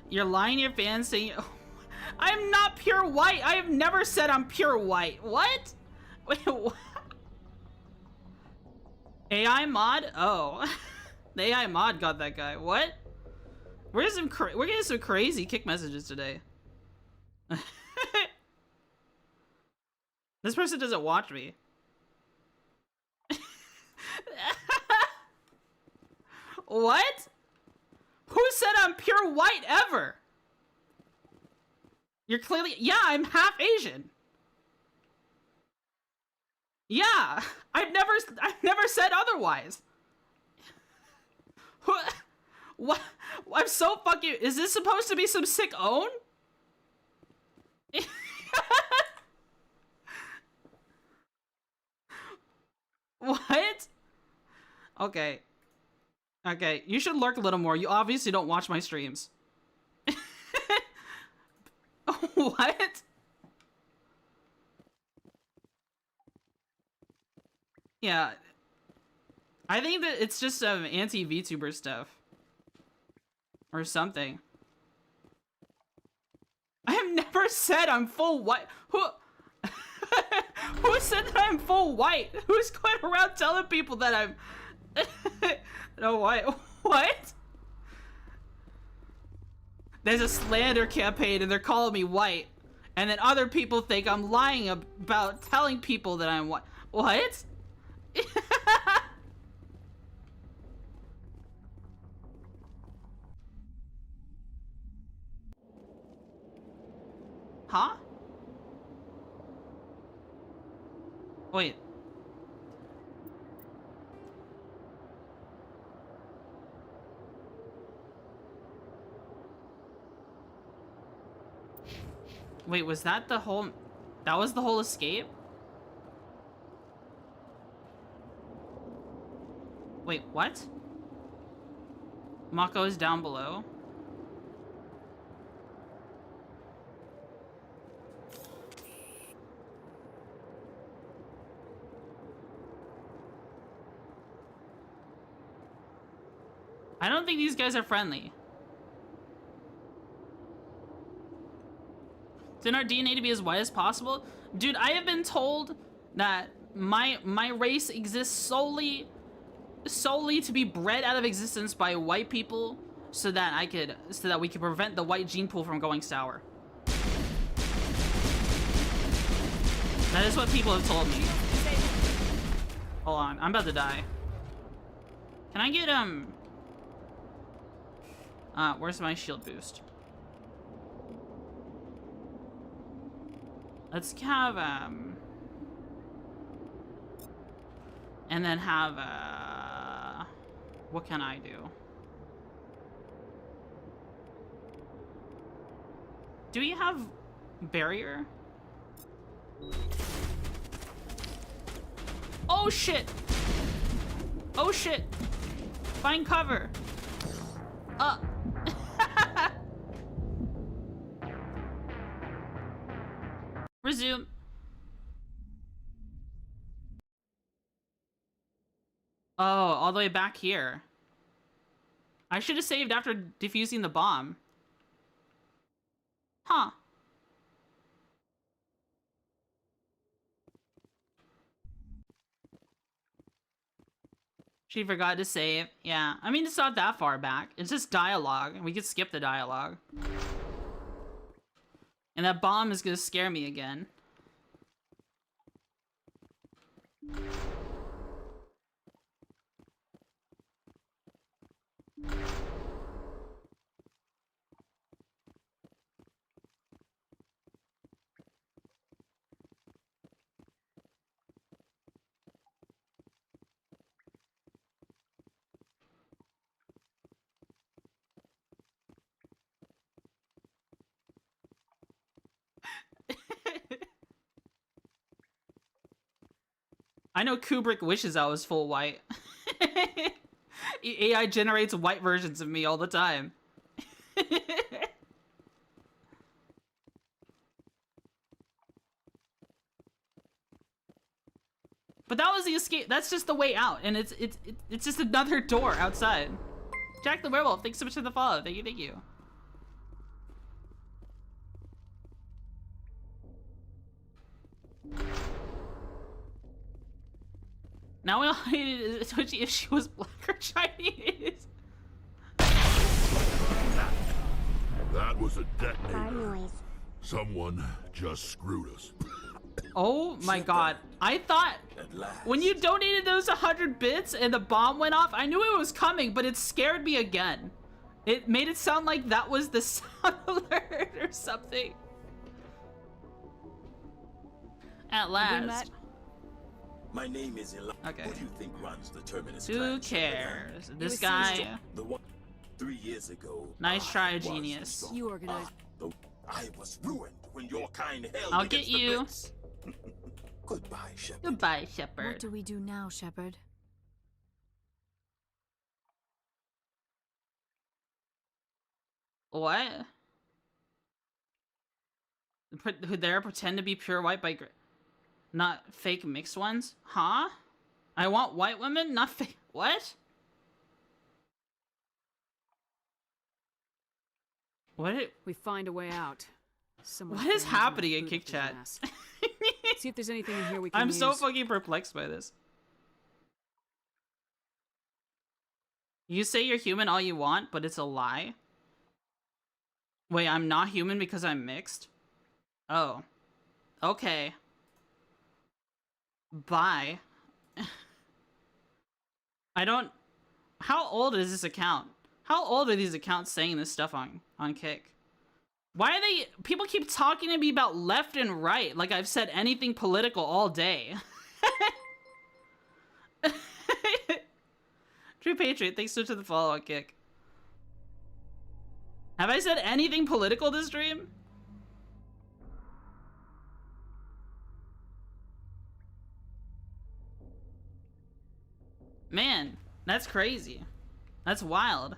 Speaker 2: You're lying to your fans saying, oh, I'm not pure white. I have never said I'm pure white. What? Wait, what? AI mod? Oh. The AI mod got that guy. What? We're getting some crazy kick messages today. This person doesn't watch me. What? Who said I'm pure white ever? You're clearly, yeah, I'm half Asian. Yeah, I've never said otherwise. What? I'm so fucking, is this supposed to be some sick own? What? Okay. Okay, you should lurk a little more. You obviously don't watch my streams. What? Yeah. I think that it's just some anti-VTuber stuff. Or something. I have never said I'm full white. Who said that I'm full white? Who's going around telling people that I'm... No, what? What? There's a slander campaign and they're calling me white. And then other people think I'm lying about telling people that I'm white. What? Huh? Wait. Wait, was that the whole... That was the whole escape? Wait, what? Mako is down below. I don't think these guys are friendly. It's in our DNA to be as white as possible. Dude, I have been told that my race exists solely to be bred out of existence by white people so that we can prevent the white gene pool from going sour. That is what people have told me. Hold on, I'm about to die. Can I get where's my shield boost? Let's have, and then have, what can I do? Do we have barrier? Oh shit! Oh shit! Find cover! Resume. Oh, all the way back here. I should have saved after defusing the bomb. Huh. She forgot to save. Yeah, I mean, it's not that far back. It's just dialogue. We could skip the dialogue. And that bomb is gonna scare me again. I know Kubrick wishes I was full white. AI generates white versions of me all the time. But that was the escape. That's just the way out, and it's just another door outside. Jack the Werewolf, thanks so much for the follow. Thank you, thank you. Now we all hated Twitchy if she was black or Chinese.
Speaker 11: That was a detonator. Someone just screwed us.
Speaker 2: Oh my god. I thought when you donated those 100 bits and the bomb went off, I knew it was coming, but it scared me again. It made it sound like that was the sound alert or something. At last.
Speaker 8: My name is Eli.
Speaker 2: Okay.
Speaker 8: Who do you think runs the Terminus
Speaker 2: Who
Speaker 8: clan?
Speaker 2: cares? This guy.
Speaker 8: The one 3 years ago.
Speaker 2: Nice try, genius.
Speaker 6: You organized.
Speaker 8: I was ruined when your kind held
Speaker 2: I'll get
Speaker 8: against the
Speaker 2: you.
Speaker 8: Blitz. Goodbye, Shepard.
Speaker 2: Goodbye, Shepard.
Speaker 1: What do we do now, Shepard?
Speaker 2: What? Who there pretend to be pure white by not fake mixed ones? Huh? I want white women, not fake. What? What?
Speaker 6: We find a way out. Someone
Speaker 2: What is
Speaker 6: throws my
Speaker 2: happening in
Speaker 6: boot
Speaker 2: Kick
Speaker 6: up his
Speaker 2: Chat?
Speaker 6: ass. See if there's anything in here we can
Speaker 2: I'm
Speaker 6: use.
Speaker 2: so fucking perplexed by this. You say you're human all you want, but it's a lie? Wait, I'm not human because I'm mixed? Oh. Okay. Bye. I don't... How old is this account? How old are these accounts saying this stuff on Kick? Why are they... People keep talking to me about left and right like I've said anything political all day. True Patriot, thanks so much for the follow on Kick. Have I said anything political this stream? Man, that's crazy. That's wild.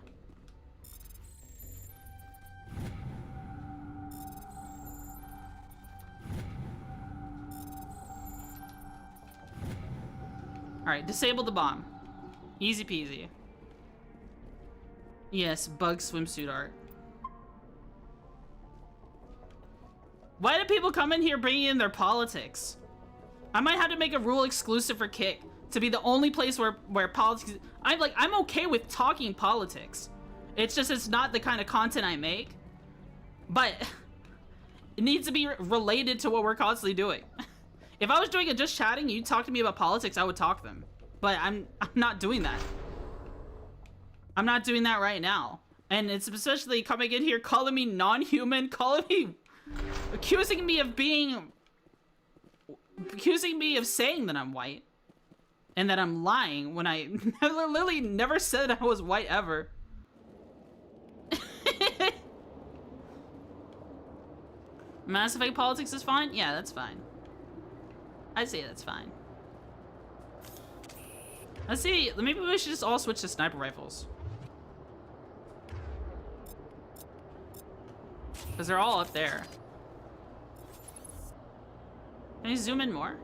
Speaker 2: Alright, disable the bomb. Easy peasy. Yes, bug swimsuit art. Why do people come in here bringing in their politics? I might have to make a rule exclusive for Kick to be the only place where politics... I'm okay with talking politics. It's just it's not the kind of content I make. But it needs to be related to what we're constantly doing. If I was doing it just chatting, you talk to me about politics, I would talk them. But I'm not doing that. I'm not doing that right now. And it's especially coming in here calling me non-human, accusing me of saying that I'm white. And that I'm lying when I literally never said I was white ever. Mass Effect politics is fine? Yeah, that's fine. I'd say that's fine. Let's see, maybe we should just all switch to sniper rifles. Because they're all up there. Can you zoom in more?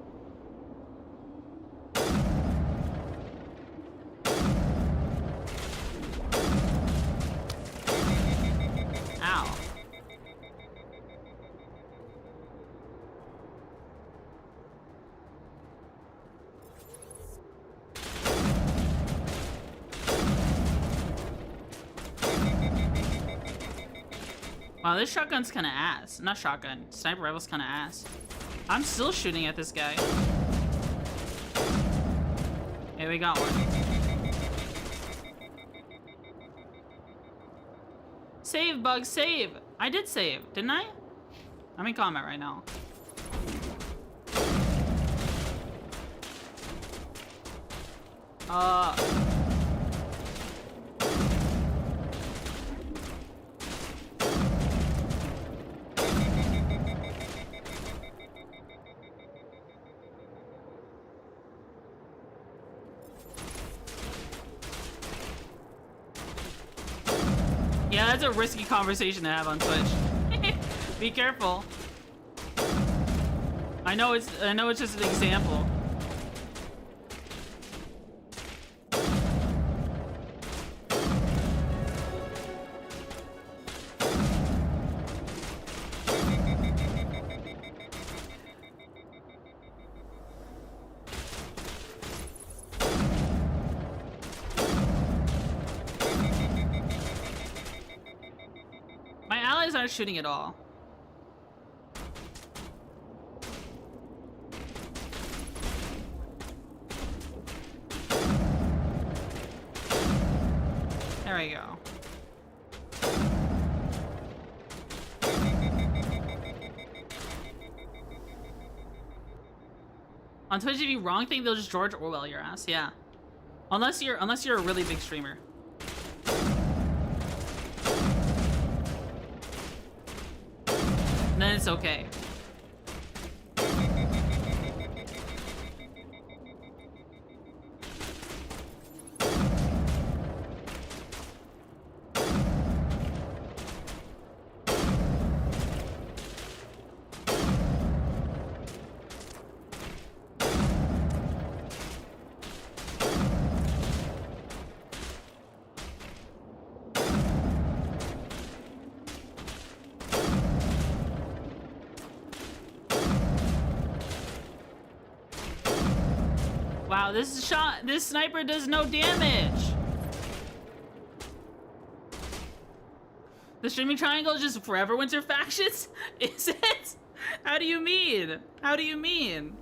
Speaker 2: Ow. Wow, this shotgun's kind of ass. Not shotgun. Sniper rifle's kind of ass. I'm still shooting at this guy. Hey, we got one. Save, Bug, save! I did save, didn't I? I'm in combat right now. Yeah, that's a risky conversation to have on Twitch. Be careful. I know it's just an example. Not shooting at all. There we go. On Twitch, if you wrong thing, they'll just George Orwell your ass. Yeah, unless you're a really big streamer. Then it's okay. Wow, this sniper does no damage. The streaming triangle is just forever winter factions? Is it? How do you mean? How do you mean?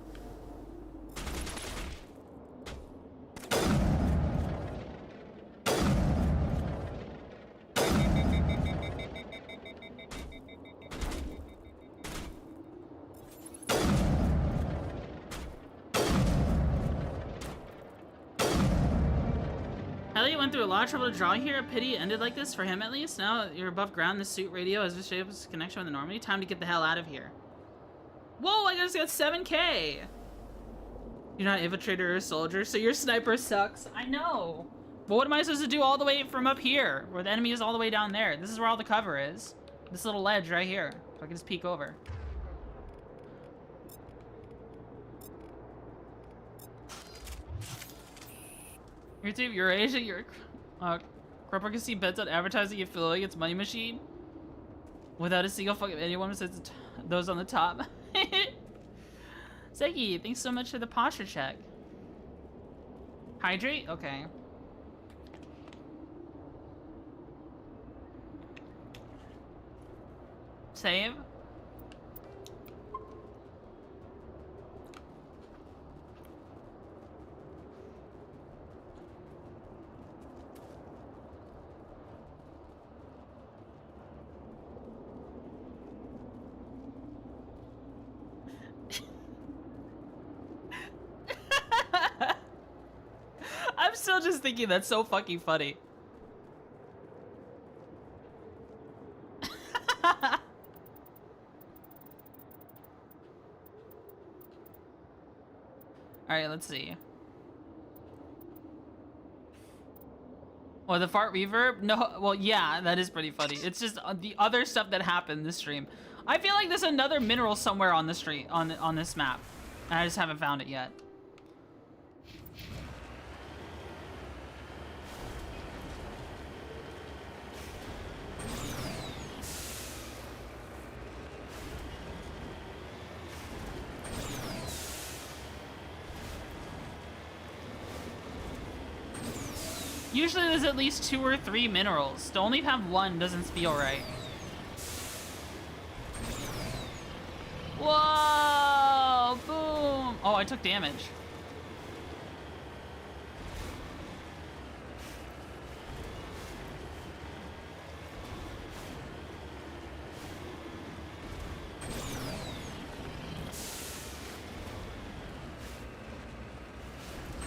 Speaker 2: Elliot went through a lot of trouble to draw here. A pity it ended like this, for him at least. Now you're above ground. The suit radio has this connection with the Normandy. Time to get the hell out of here. Whoa, I just got 7K. You're not an infiltrator or a soldier, so your sniper sucks. I know. But what am I supposed to do all the way from up here, where the enemy is all the way down there? This is where all the cover is. This little ledge right here. So I can just peek over. YouTube, you're Asian, you're Crupper can see bets on advertising affiliating its money machine without a single fucking anyone besides those on the top. Seki, thanks so much for the posture check. Hydrate? Okay. Save? I'm still just thinking that's so fucking funny. Alright, let's see. Oh, the fart reverb? No, well, yeah, that is pretty funny. It's just the other stuff that happened this stream. I feel like there's another mineral somewhere on the street, on this map. And I just haven't found it yet. Usually there's at least 2 or 3 minerals. To only have 1 doesn't feel right. Whoa! Boom! Oh, I took damage.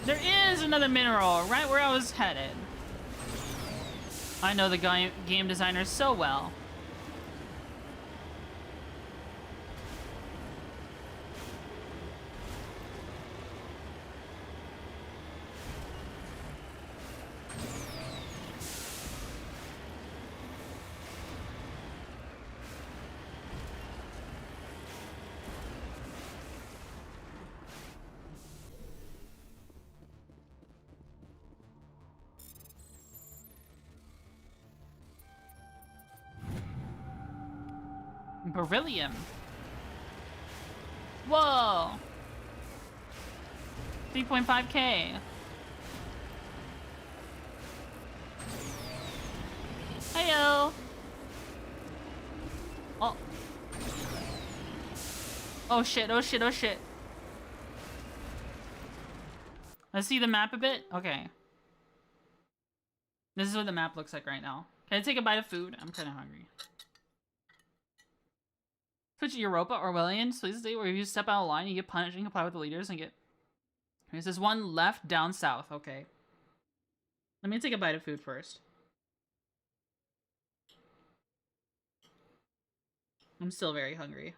Speaker 2: There is another mineral right where I was headed. I know the game designers so well. Beryllium. Whoa. 3.5K. Heyo. Oh. Oh shit, oh shit, oh shit. Let's see the map a bit. Okay. This is what the map looks like right now. Can I take a bite of food? I'm kind of hungry. Twitchy, Europa, Orwellian, so this is the day where if you step out of line, you get punished and comply with the leaders and get... There's this one left, down, south. Okay. Let me take a bite of food first. I'm still very hungry.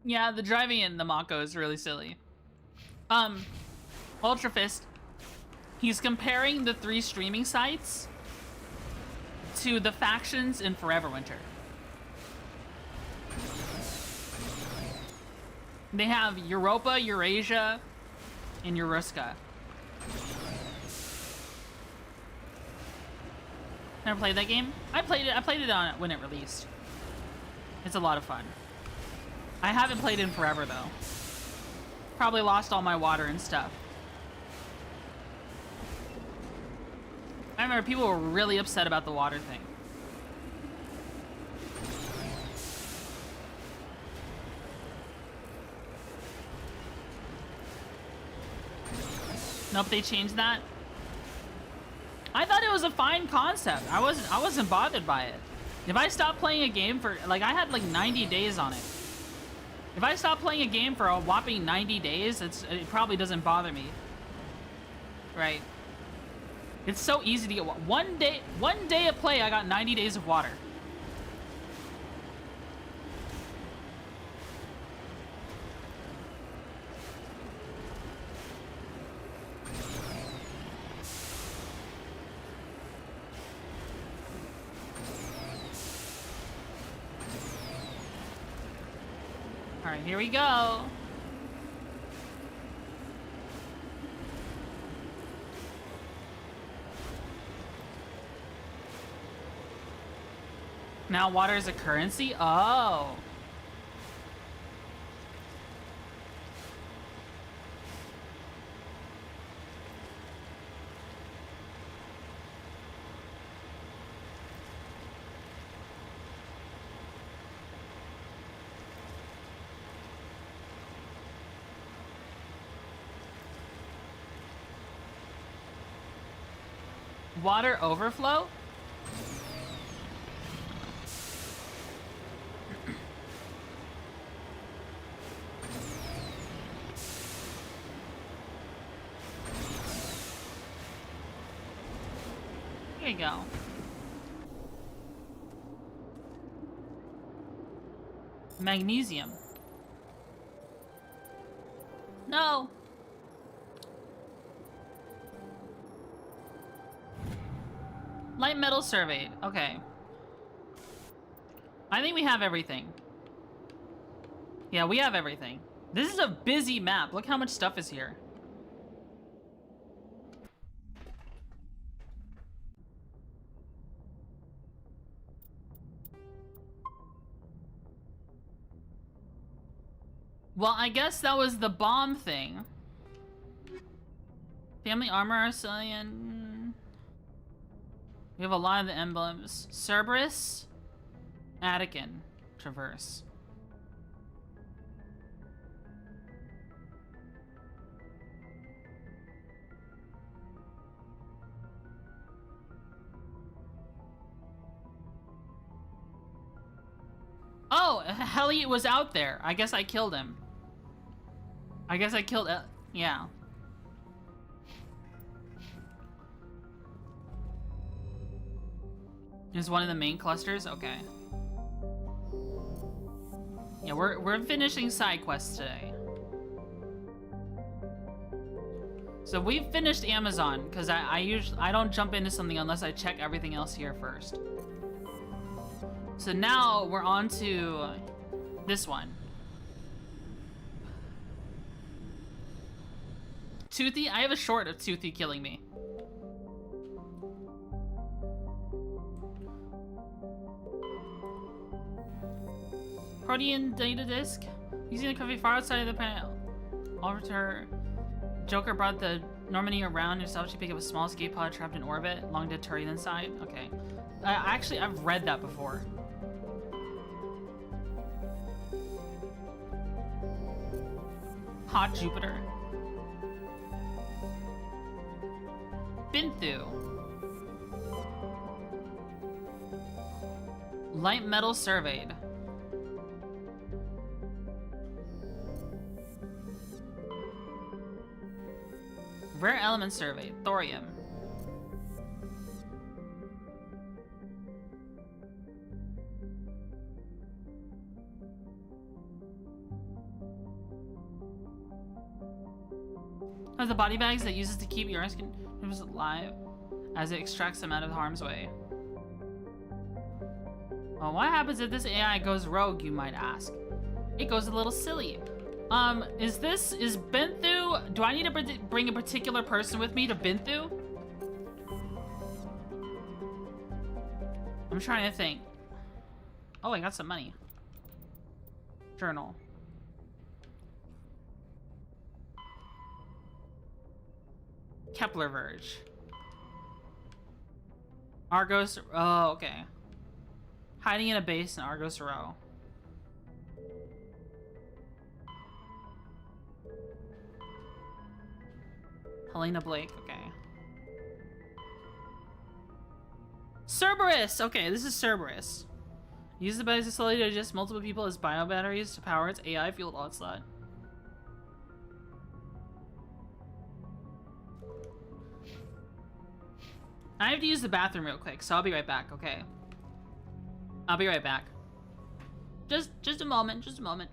Speaker 2: Yeah, the driving in the Mako is really silly. Ultra Fist, he's comparing the 3 streaming sites to the factions in Foreverwinter. They have Europa, Eurasia, and Euruska. Never played that game? I played it on when it released. It's a lot of fun. I haven't played in forever though. Probably lost all my water and stuff. I remember people were really upset about the water thing. Nope, they changed that. I thought it was a fine concept. I wasn't bothered by it. If I stopped playing a game for like I had like 90 days on it. If I stop playing a game for a whopping 90 days, it probably doesn't bother me. Right? It's so easy to get one day of play, I got 90 days of water. All right, here we go. Now water is a currency? Oh. Water overflow? Here you go. Magnesium. No. Light metal surveyed. Okay. I think we have everything. Yeah, we have everything. This is a busy map. Look how much stuff is here. Well, I guess that was the bomb thing. Family armor, Arcelian. We have a lot of the emblems. Cerberus, Attican, Traverse. Oh, Helliot was out there. I guess I killed him. I guess I killed... yeah. Is one of the main clusters? Okay. Yeah, we're finishing side quests today. So we've finished Amazon because I don't jump into something unless I check everything else here first. So now we're on to this one. Toothy? I have a short of Toothy killing me. Protean data disk. Using the coffee far outside of the panel. Over to her. Joker brought the Normandy around herself. She picked up a small escape pod trapped in orbit. Long dead turret inside. Okay. Actually, I've read that before. Hot Jupiter. Binthu. Light metal surveyed. Rare element surveyed. Thorium. Has the body bags that uses to keep your skin alive as it extracts them out of harm's way. Well, what happens if this AI goes rogue, you might ask? It goes a little silly. Is Binthu, do I need to bring a particular person with me to Binthu? I'm trying to think. Oh, I got some money. Journal. Kepler Verge. Argos, oh, okay. Hiding in a base in Argos Row. Helena Blake, okay. Cerberus! Okay, this is Cerberus. Use the battery facility to adjust multiple people as biobatteries to power its AI-fueled onslaught. I have to use the bathroom real quick, so I'll be right back, okay? I'll be right back. Just a moment, just a moment.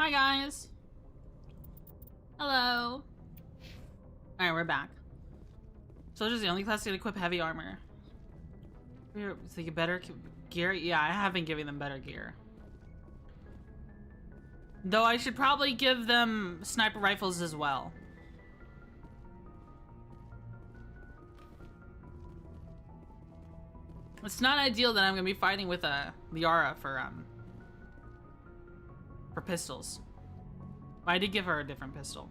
Speaker 2: Hi guys. Hello. Alright, we're back. Soldier's the only class to equip heavy armor. We're thinking better gear? Yeah, I have been giving them better gear. Though I should probably give them sniper rifles as well. It's not ideal that I'm gonna be fighting with Liara for pistols. But I did give her a different pistol.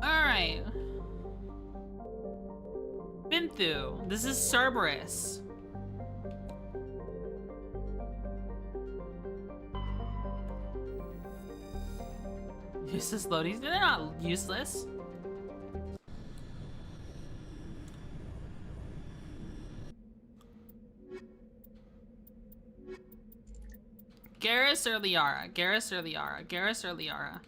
Speaker 2: Alright. Binthu. This is Cerberus. Useless loadies? They're not useless. Garrus or Liara? Garrus or Liara? Garrus or Liara?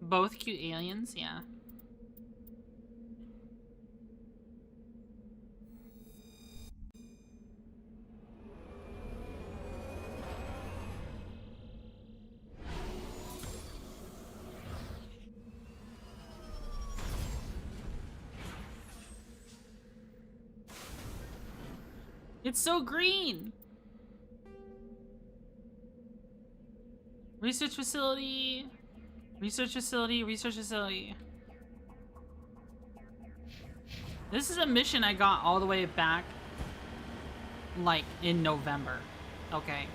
Speaker 2: Both cute aliens, yeah. It's so green! Research facility. Research facility, research facility. This is a mission I got all the way back, like, in November. Okay.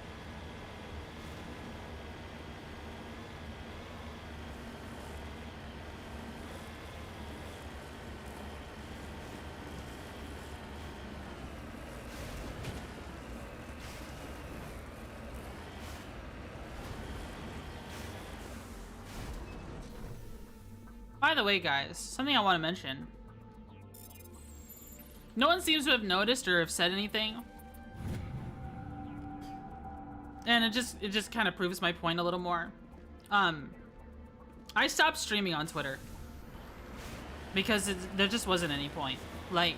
Speaker 2: By the way, guys, something I want to mention. No one seems to have noticed or have said anything. And it just kind of proves my point a little more. I stopped streaming on Twitter. Because there just wasn't any point. Like,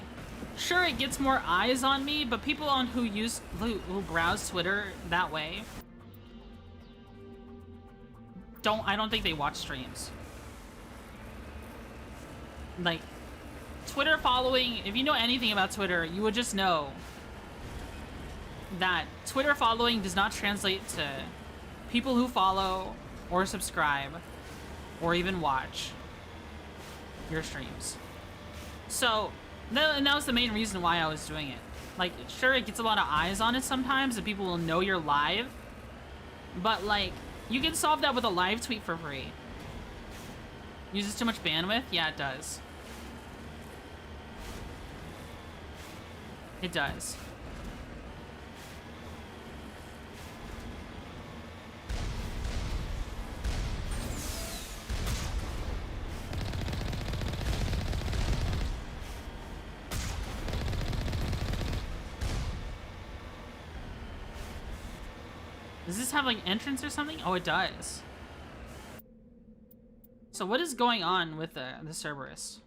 Speaker 2: sure, it gets more eyes on me, but people who browse Twitter that way I don't think they watch streams. Like, Twitter following, if you know anything about Twitter, you would just know that Twitter following does not translate to people who follow or subscribe or even watch your streams. So, and that was the main reason why I was doing it. Like, sure, it gets a lot of eyes on it sometimes and people will know you're live, but like, you can solve that with a live tweet for free. Uses too much bandwidth? Yeah, it does. It does. Does this have like entrance or something? Oh, it does. So what is going on with the Cerberus?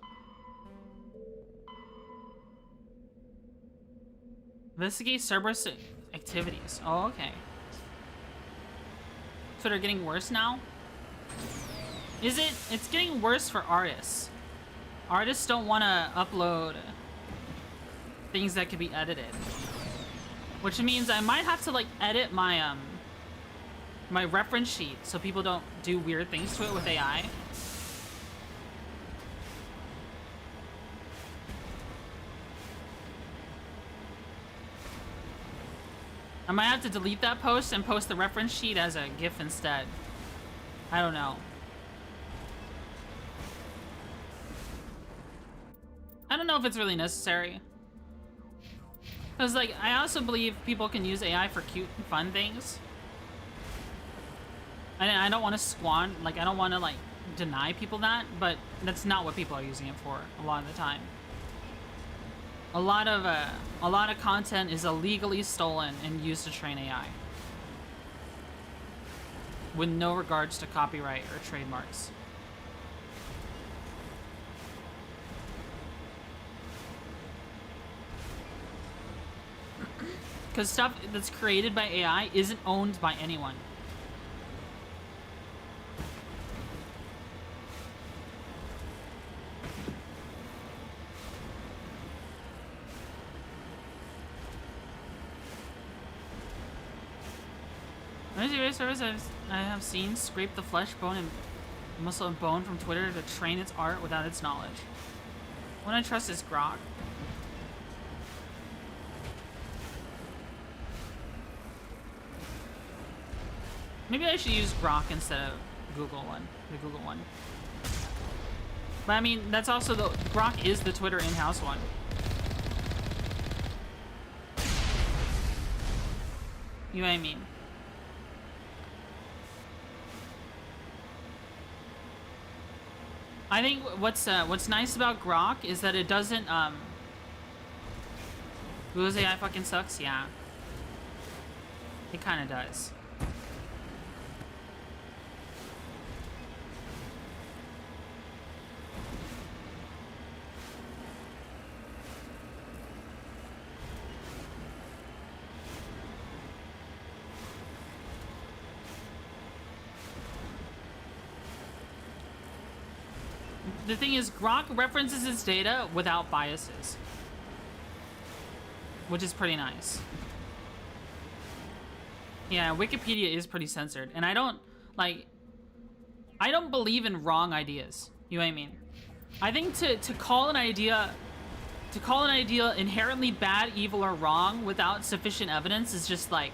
Speaker 2: Investigate Cerberus activities. Oh, okay. So they're getting worse now? Is it? It's getting worse for artists. Artists don't want to upload things that could be edited. Which means I might have to like edit my my reference sheet so people don't do weird things to it with AI. I might have to delete that post and post the reference sheet as a GIF instead. I don't know. I don't know if it's really necessary. Because, like, I also believe people can use AI for cute and fun things. I don't want to I don't want to like deny people that, but that's not what people are using it for a lot of the time. A lot of content is illegally stolen and used to train AI, with no regards to copyright or trademarks. Because stuff that's created by AI isn't owned by anyone. I have seen scrape the flesh, bone, and muscle and bone from Twitter to train its art without its knowledge. When I trust is Grok. Maybe I should use Grok instead of the Google one. But I mean, that's also Grok is the Twitter in-house one. You know what I mean? I think what's nice about Grok is that it doesn't Google's AI fucking sucks, yeah. It kinda does. The thing is, Grok references its data without biases, which is pretty nice. Yeah, Wikipedia is pretty censored, and I don't believe in wrong ideas. You know what I mean? I think to call an idea inherently bad, evil, or wrong without sufficient evidence is just like,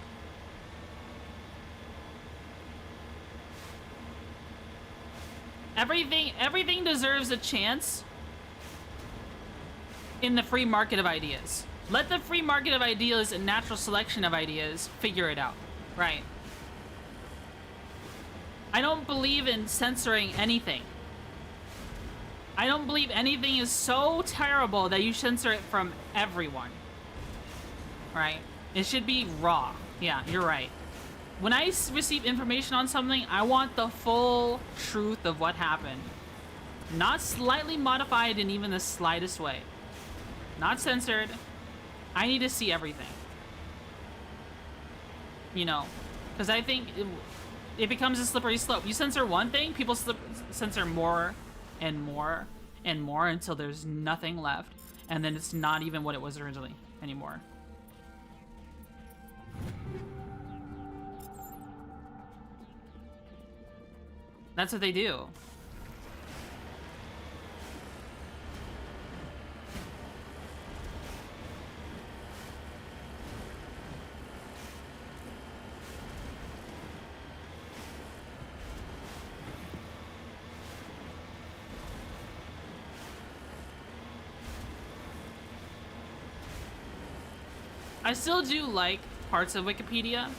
Speaker 2: everything deserves a chance in the free market of ideas. Let the free market of ideas and natural selection of ideas figure it out, right? I don't believe in censoring anything. I don't believe anything is so terrible that you censor it from everyone, right? It should be raw. Yeah, you're right. When I receive information on something, I want the full truth of what happened. Not slightly modified in even the slightest way. Not censored. I need to see everything. You know, because I think it becomes a slippery slope. You censor one thing, people censor more and more and more until there's nothing left. And then it's not even what it was originally anymore. That's what they do. I still do like parts of Wikipedia.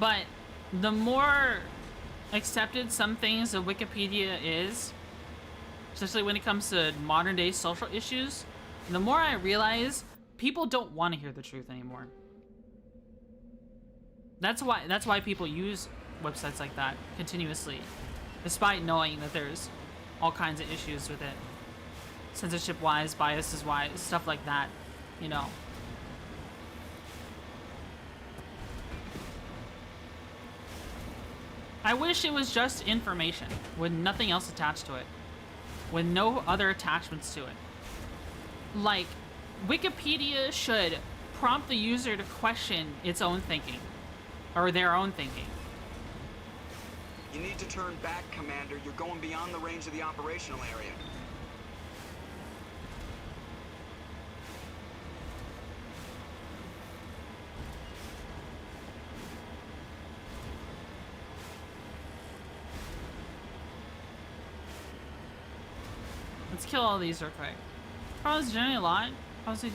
Speaker 2: But the more accepted some things of Wikipedia is, especially when it comes to modern day social issues, the more I realize people don't want to hear the truth anymore. That's why people use websites like that continuously, despite knowing that there's all kinds of issues with it. Censorship wise, biases wise, stuff like that, you know. I wish it was just information, with nothing else attached to it. With no other attachments to it. Like, Wikipedia should prompt the user to question its own thinking. Or their own thinking.
Speaker 12: You need to turn back, Commander. You're going beyond the range of the operational area.
Speaker 2: Let's kill all these real quick. Problems generally a lot. Problems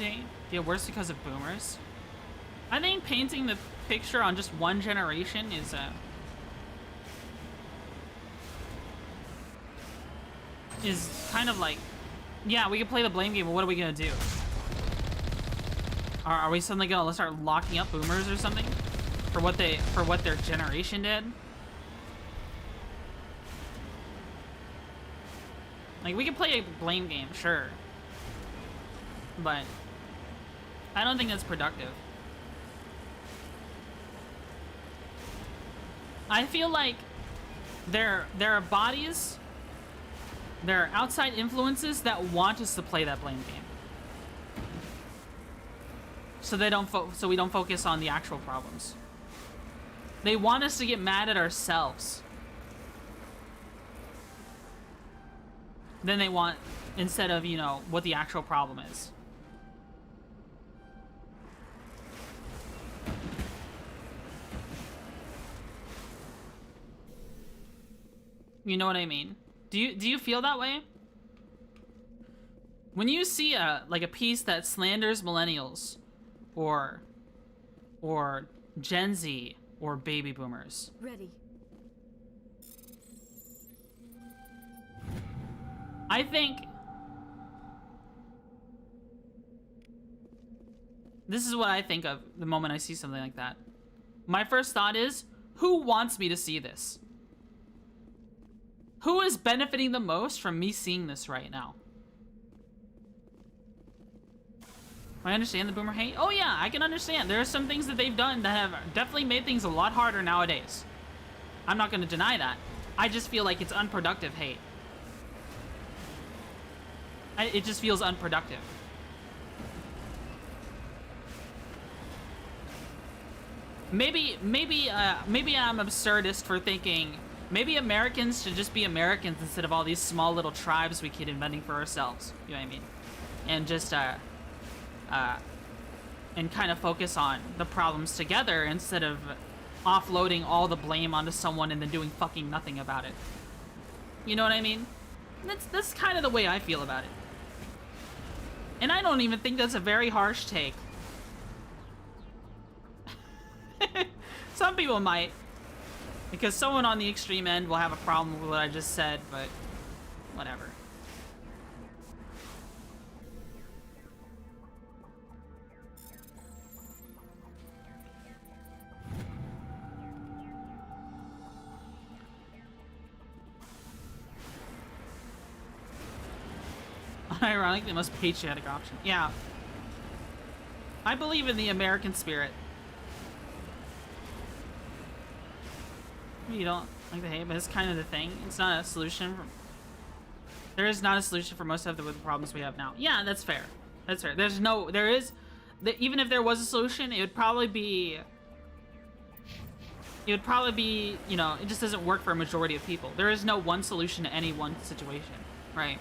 Speaker 2: get worse because of boomers. I think painting the picture on just one generation is kind of like, yeah, we can play the blame game, but what are we gonna do? Are we suddenly gonna start locking up boomers or something for what their generation did? Like, we can play a blame game, sure, but I don't think that's productive. I feel like there are bodies, there are outside influences that want us to play that blame game, so we don't focus on the actual problems. They want us to get mad at ourselves. Then they want, instead of, you know, what the actual problem is. You know what I mean? Do you feel that way? When you see a piece that slanders millennials or Gen Z or baby boomers.
Speaker 1: Ready.
Speaker 2: I think this is what I think of the moment I see something like that. My first thought is, who wants me to see this? Who is benefiting the most from me seeing this right now? I understand the boomer hate. Oh yeah, I can understand. There are some things that they've done that have definitely made things a lot harder nowadays. I'm not going to deny that. I just feel like it's unproductive hate. It just feels unproductive. Maybe I'm absurdist for thinking maybe Americans should just be Americans instead of all these small little tribes we keep inventing for ourselves. You know what I mean? And just and kind of focus on the problems together instead of offloading all the blame onto someone and then doing fucking nothing about it. You know what I mean? That's kind of the way I feel about it. And I don't even think that's a very harsh take. Some people might, because someone on the extreme end will have a problem with what I just said, but whatever. Ironic, the most patriotic option. Yeah. I believe in the American spirit. You don't like the hate, but it's kind of the thing. It's not a solution. There is not a solution for most of the problems we have now. Yeah, that's fair. That's fair. Even if there was a solution, it would probably be, you know, it just doesn't work for a majority of people. There is no one solution to any one situation, right?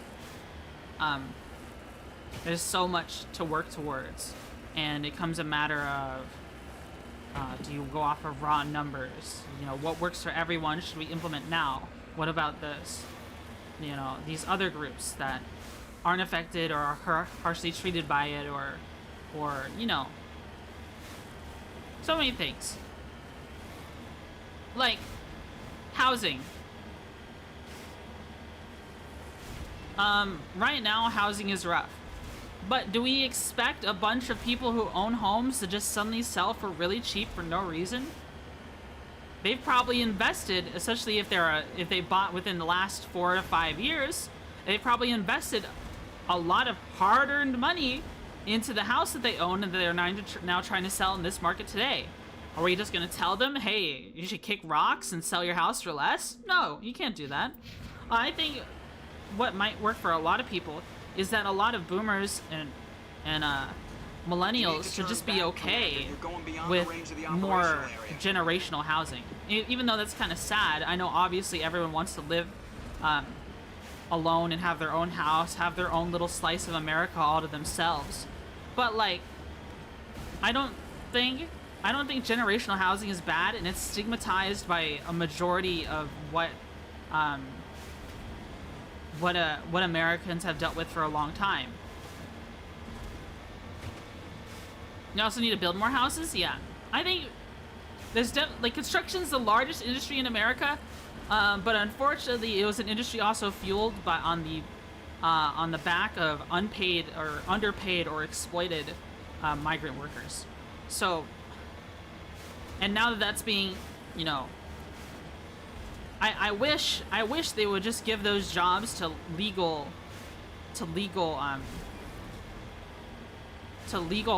Speaker 2: There's so much to work towards, and it comes a matter of do you go off of raw numbers? You know, what works for everyone should we implement now? What about this? You know, these other groups that aren't affected or are harshly treated by it, or you know, so many things. Like housing. Right now housing is rough. But do we expect a bunch of people who own homes to just suddenly sell for really cheap for no reason? They've probably invested, especially if they bought within the last 4 to 5 years, they've probably invested a lot of hard-earned money into the house that they own and that they're now trying to sell in this market today. Are we just gonna tell them, hey, you should kick rocks and sell your house for less? No, you can't do that. I think what might work for a lot of people is that a lot of boomers and millennials should just be okay with more generational housing. Even though that's kind of sad, I know obviously everyone wants to live alone and have their own house, have their own little slice of America all to themselves. But like, I don't think generational housing is bad, and it's stigmatized by a majority of what what Americans have dealt with for a long time. You also need to build more houses. Yeah, I think there's like construction's the largest industry in America, but unfortunately, it was an industry also fueled by on the back of unpaid or underpaid or exploited migrant workers. So, and now that that's being, you know, I wish they would just give those jobs to legal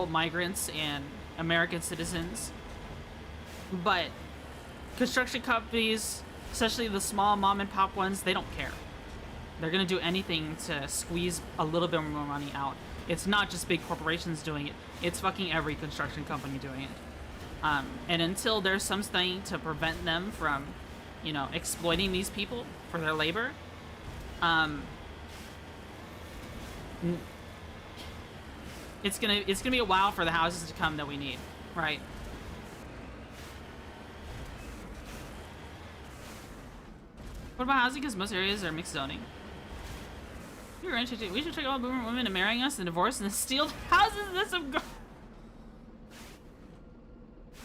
Speaker 2: migrants and American citizens. But construction companies, especially the small mom and pop ones, they don't care. They're gonna do anything to squeeze a little bit more money out. It's not just big corporations doing it, it's fucking every construction company doing it. And until there's something to prevent them from, you know, exploiting these people for their labor, it's gonna be a while for the houses to come that we need, right? What about housing? Because most areas are mixed zoning. You're interested. We should check all boomer women and marrying us and divorce and steal houses. That's some.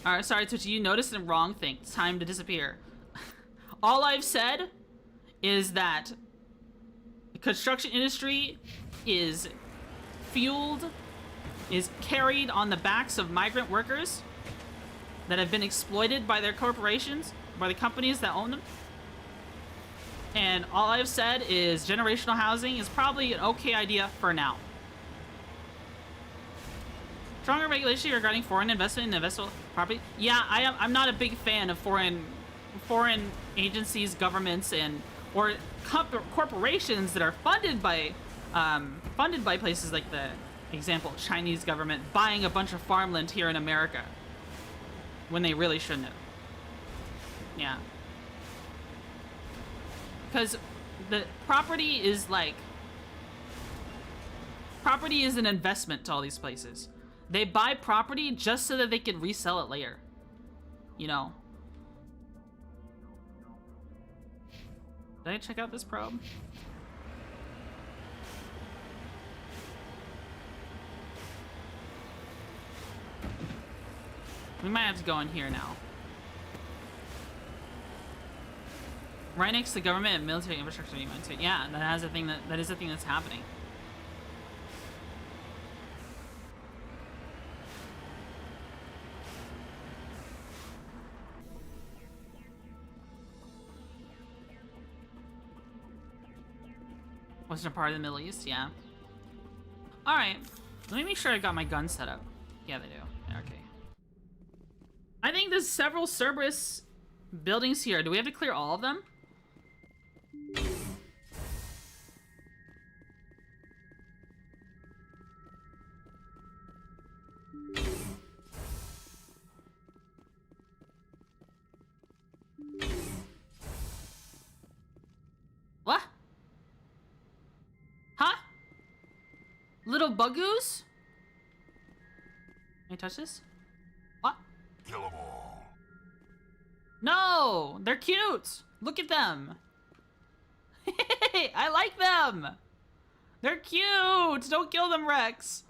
Speaker 2: Alright, sorry, Twitchy. You noticed the wrong thing. It's time to disappear. All I've said is that the construction industry is carried on the backs of migrant workers that have been exploited by their corporations, by the companies that own them. And all I've said is generational housing is probably an okay idea for now. Stronger regulation regarding foreign investment in investable property. Yeah, I'm not a big fan of foreign agencies, governments, or corporations that are funded by places like the example Chinese government buying a bunch of farmland here in America when they really shouldn't have. Yeah. Because the property is an investment to all these places. They buy property just so that they can resell it later. You know. Did I check out this probe? We might have to go in here now. Right next to government and military infrastructure. Yeah, that is a thing that's happening. Western part of the Middle East, yeah. Alright. Let me make sure I got my gun set up. Yeah, they do. Yeah, okay. I think there's several Cerberus buildings here. Do we have to clear all of them? What? Huh? Little buggoos? Can I touch this? What?
Speaker 11: Kill them all.
Speaker 2: No! They're cute! Look at them! Hey, I like them! They're cute! Don't kill them, Rex!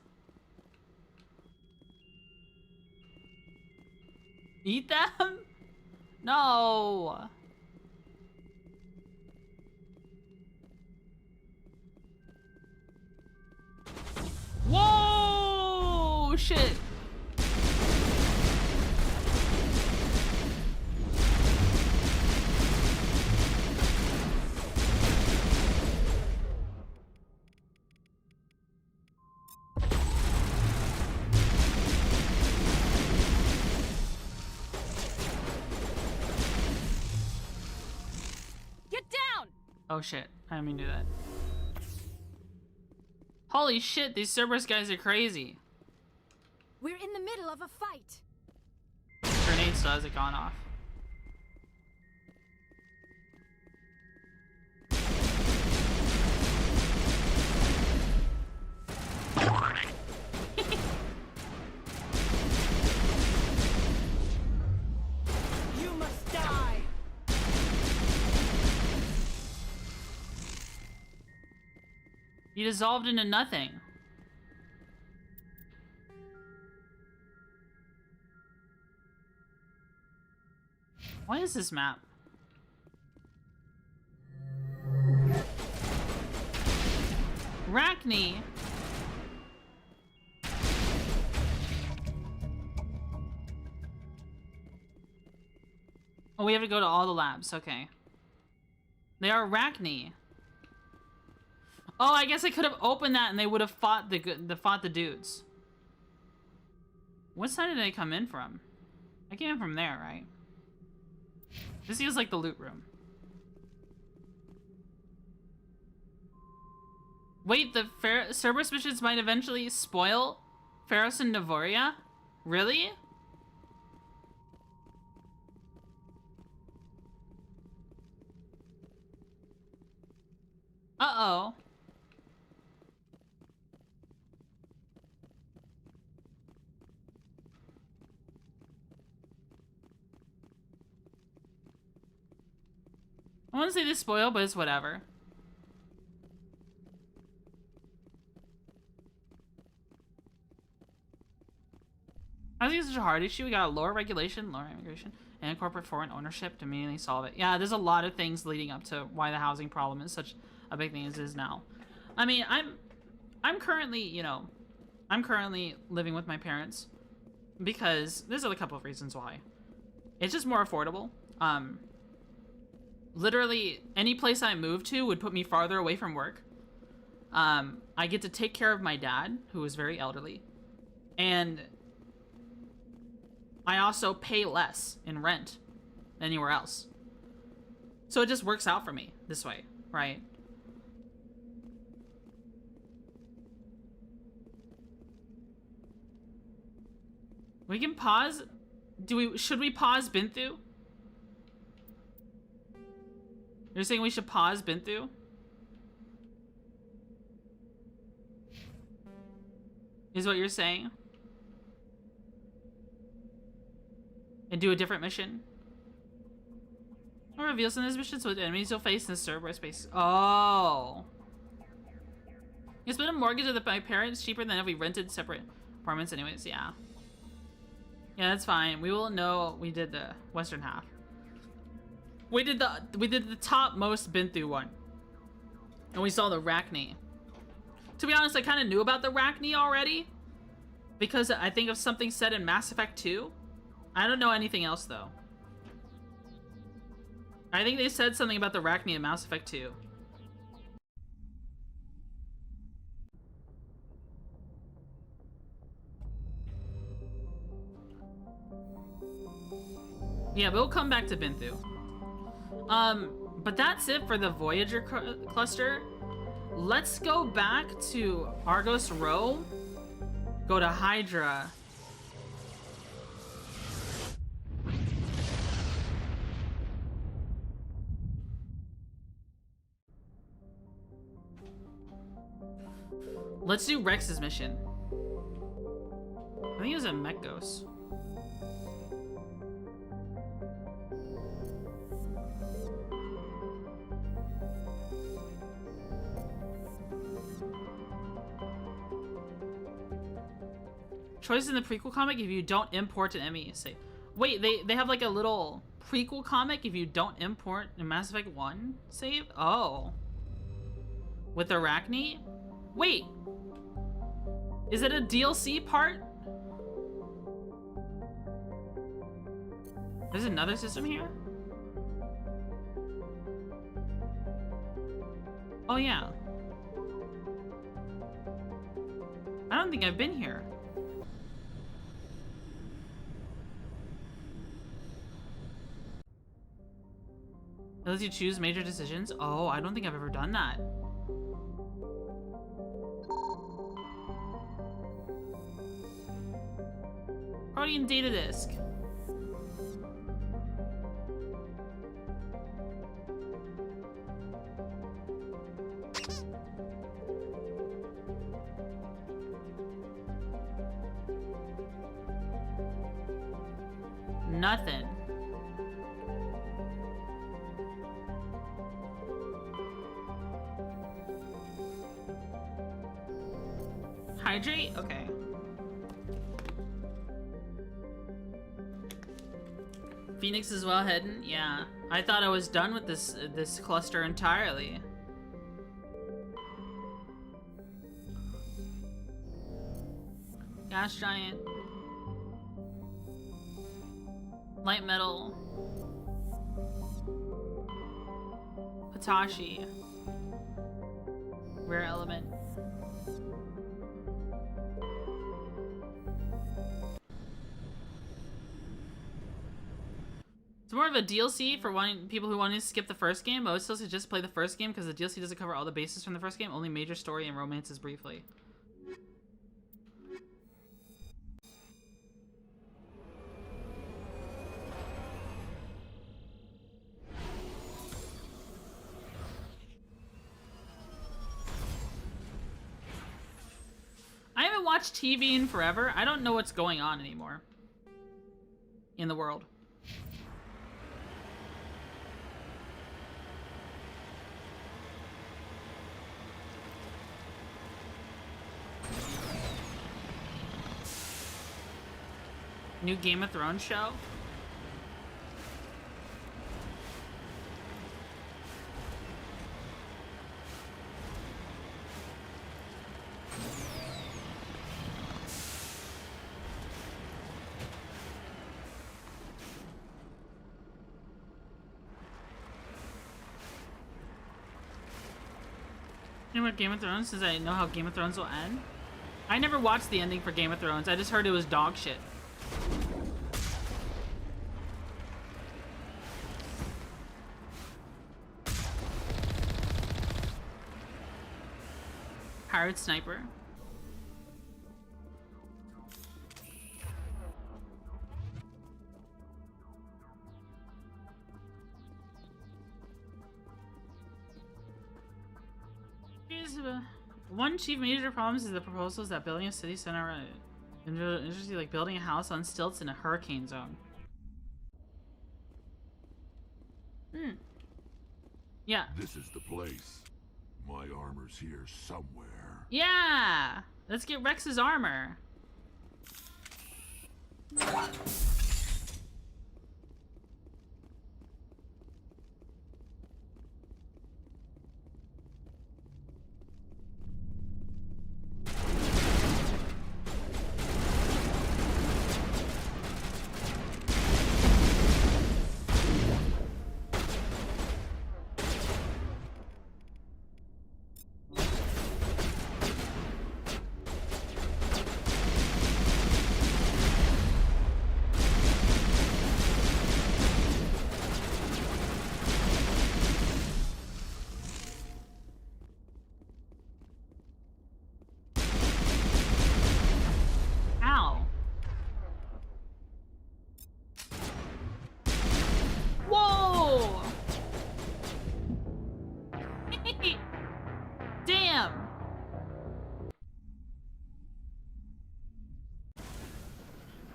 Speaker 2: Eat them? No! Whoa! Shit! Oh shit, I didn't mean to do that. Holy shit, these Cerberus guys are crazy.
Speaker 10: We're in the middle of a fight.
Speaker 2: Grenade still hasn't gone off.
Speaker 10: You must die.
Speaker 2: You dissolved into nothing. What is this map? Arachne. Oh, we have to go to all the labs. Okay. They are Arachne. Oh, I guess I could have opened that and they would have fought the dudes. What side did I come in from? I came in from there, right? This feels like the loot room. Wait, the Cerberus missions might eventually spoil Ferris and Navoria? Really? Uh-oh. I want to say this spoil, but it's whatever. I think it's such a hard issue. We got lower regulation, lower immigration, and corporate foreign ownership to immediately solve it. Yeah, there's a lot of things leading up to why the housing problem is such a big thing as it is now. I mean, I'm currently, you know, I'm currently living with my parents because there's a couple of reasons why. It's just more affordable. Literally, any place I move to would put me farther away from work. I get to take care of my dad, who is very elderly, and I also pay less in rent than anywhere else. So it just works out for me this way, right? We can pause. Should we pause Binthu? You're saying we should pause Binthu? Is what you're saying? And do a different mission? Or reveal some of these missions with enemies you'll face in the Cerberus space. Oh. You split a mortgage with my parents cheaper than if we rented separate apartments anyways, yeah. Yeah, that's fine. We will know we did the western half. We did the top most Binthu one. And we saw the Arachne. To be honest, I kind of knew about the Arachne already. Because I think of something said in Mass Effect 2. I don't know anything else, though. I think they said something about the Arachne in Mass Effect 2. Yeah, we'll come back to Binthu. But that's it for the Voyager cluster. Let's go back to Argos Row. Go to Hydra. Let's do Rex's mission. I think it was a Mechgos. Choice in the prequel comic if you don't import an ME save. Wait, they have like a little prequel comic if you don't import a Mass Effect 1 save? Oh. With Arachne? Wait. Is it a DLC part? There's another system here? Oh yeah. I don't think I've been here. It lets you choose major decisions. Oh, I don't think I've ever done that. Protein data disk. Nothing. Hydrate? Okay. Phoenix is well hidden? Yeah. I thought I was done with this cluster entirely. Gas giant. Light metal. Hitachi. Rare element. It's more of a DLC for people who want to skip the first game. I would still suggest play the first game because the DLC doesn't cover all the bases from the first game, only major story and romances briefly. I haven't watched TV in forever. I don't know what's going on anymore in the world. New Game of Thrones show? You know what Game of Thrones? Since I know how Game of Thrones will end. I never watched the ending for Game of Thrones. I just heard it was dog shit. Pirate Sniper. One chief major problems is the proposals that building a city center around it. Interesting, like building a house on stilts in a hurricane zone. Yeah.
Speaker 11: This is the place. My armor's here somewhere.
Speaker 2: Yeah! Let's get Rex's armor.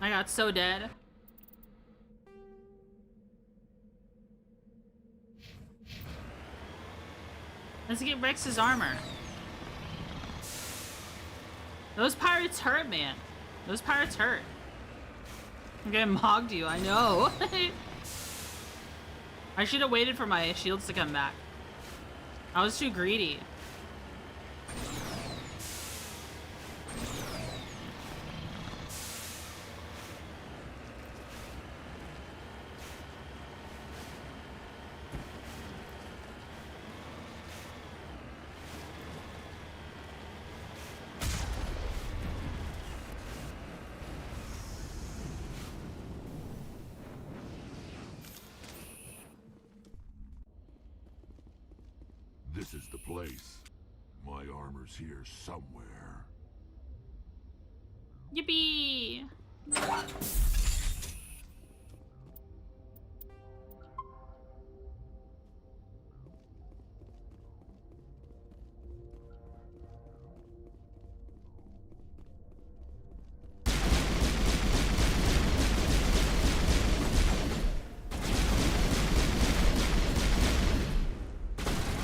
Speaker 2: I got so dead. Let's get Rex's armor. Those pirates hurt, man. Those pirates hurt. I'm getting mogged you, I know. I should have waited for my shields to come back. I was too greedy.
Speaker 11: This is the place. My armor's here somewhere.
Speaker 2: Yippee!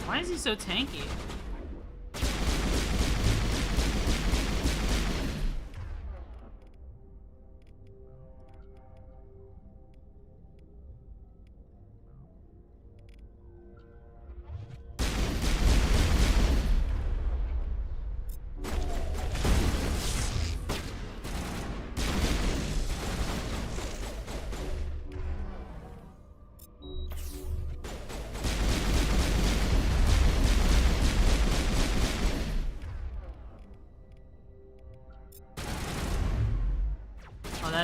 Speaker 2: Why is he so tanky?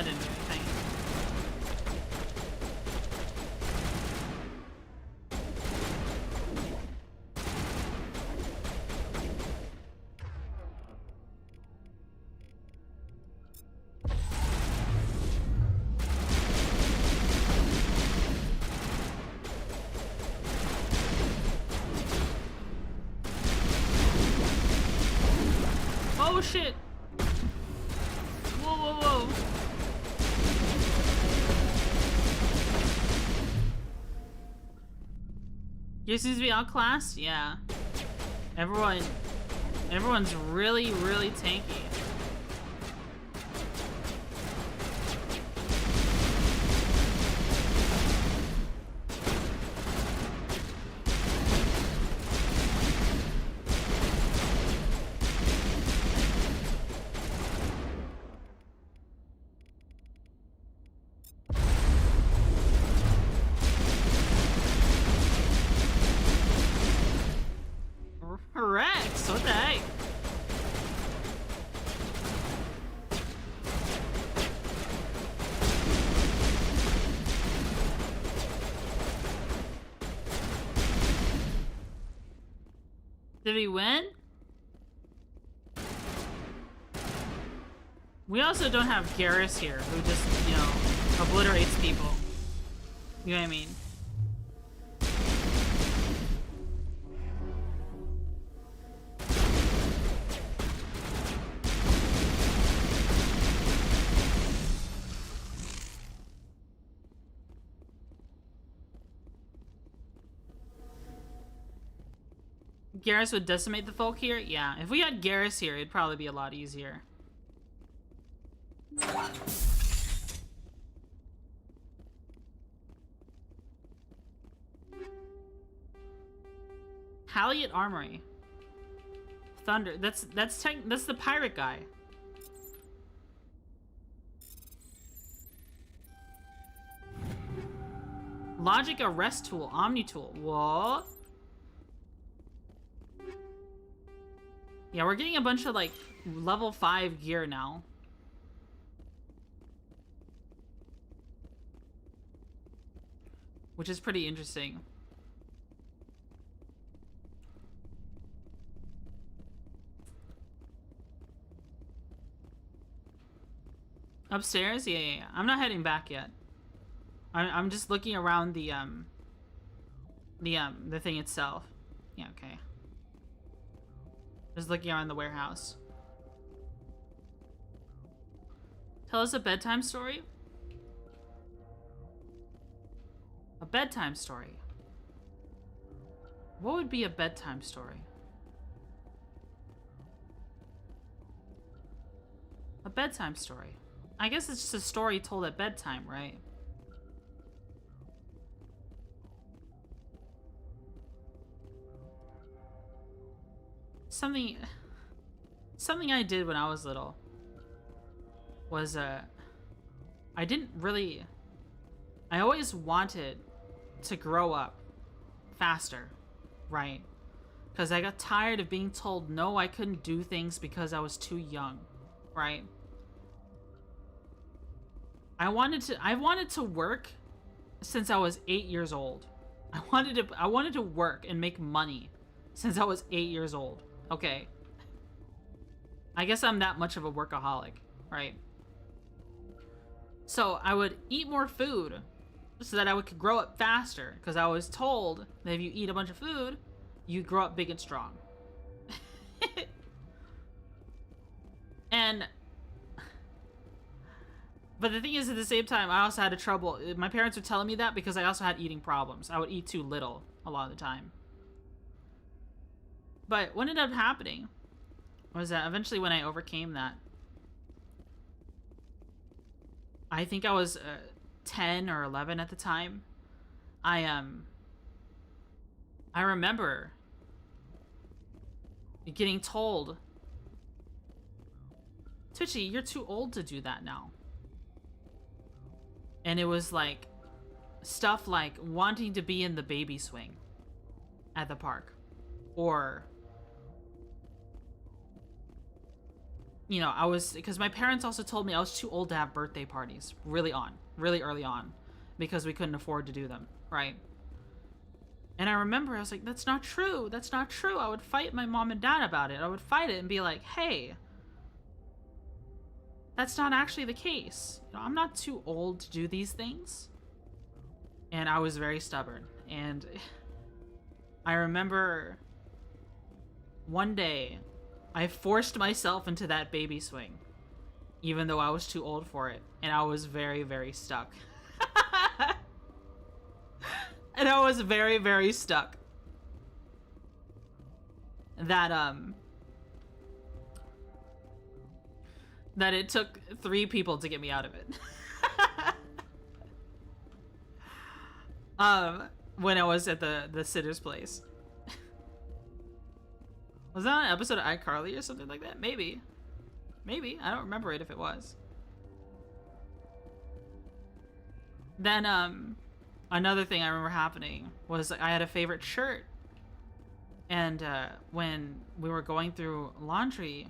Speaker 2: that didn't do anything. Oh shit! Whoa, whoa, whoa! You seems to be outclassed? Yeah. Everyone's really, really tanky. Rex, what the heck? Did we win? We also don't have Garrus here, who just, you know, obliterates people. You know what I mean? Garrus would decimate the folk here? Yeah, if we had Garrus here, it'd probably be a lot easier. Halliot Armory. Thunder. That's the pirate guy. Logic arrest tool, Omni tool. What? Yeah, we're getting a bunch of like level 5 gear now. Which is pretty interesting. Upstairs? Yeah. I'm not heading back yet. I'm just looking around the thing itself. Yeah, okay. Just looking around the warehouse. Tell us a bedtime story? A bedtime story. What would be a bedtime story? A bedtime story. I guess it's just a story told at bedtime, right? Something I did when I was little was I always wanted to grow up faster, right? Because I got tired of being told no, I couldn't do things because I was too young, right? I wanted to work since I was 8 years old. I wanted to work and make money since I was 8 years old. Okay. I guess I'm that much of a workaholic, right? So I would eat more food so that I could grow up faster, because I was told that if you eat a bunch of food, you grow up big and strong. But the thing is, at the same time, I also had trouble. My parents were telling me that because I also had eating problems. I would eat too little a lot of the time. But what ended up happening was that eventually when I overcame that, I think I was 10 or 11 at the time. I remember getting told, Twitchy, you're too old to do that now. And it was like stuff like wanting to be in the baby swing at the park, or you know, I was, because my parents also told me I was too old to have birthday parties really early on, because we couldn't afford to do them, right? And I remember I was like, that's not true. That's not true. I would fight my mom and dad about it. I would fight it and be like, hey, that's not actually the case. You know, I'm not too old to do these things. And I was very stubborn. And I remember one day I forced myself into that baby swing, even though I was too old for it. And I was very, very stuck. And I was very, very stuck. That it took 3 people to get me out of it. When I was at the sitter's place. Was that an episode of iCarly or something like that? Maybe. Maybe. I don't remember it if it was. Then, another thing I remember happening was I had a favorite shirt. And, when we were going through laundry,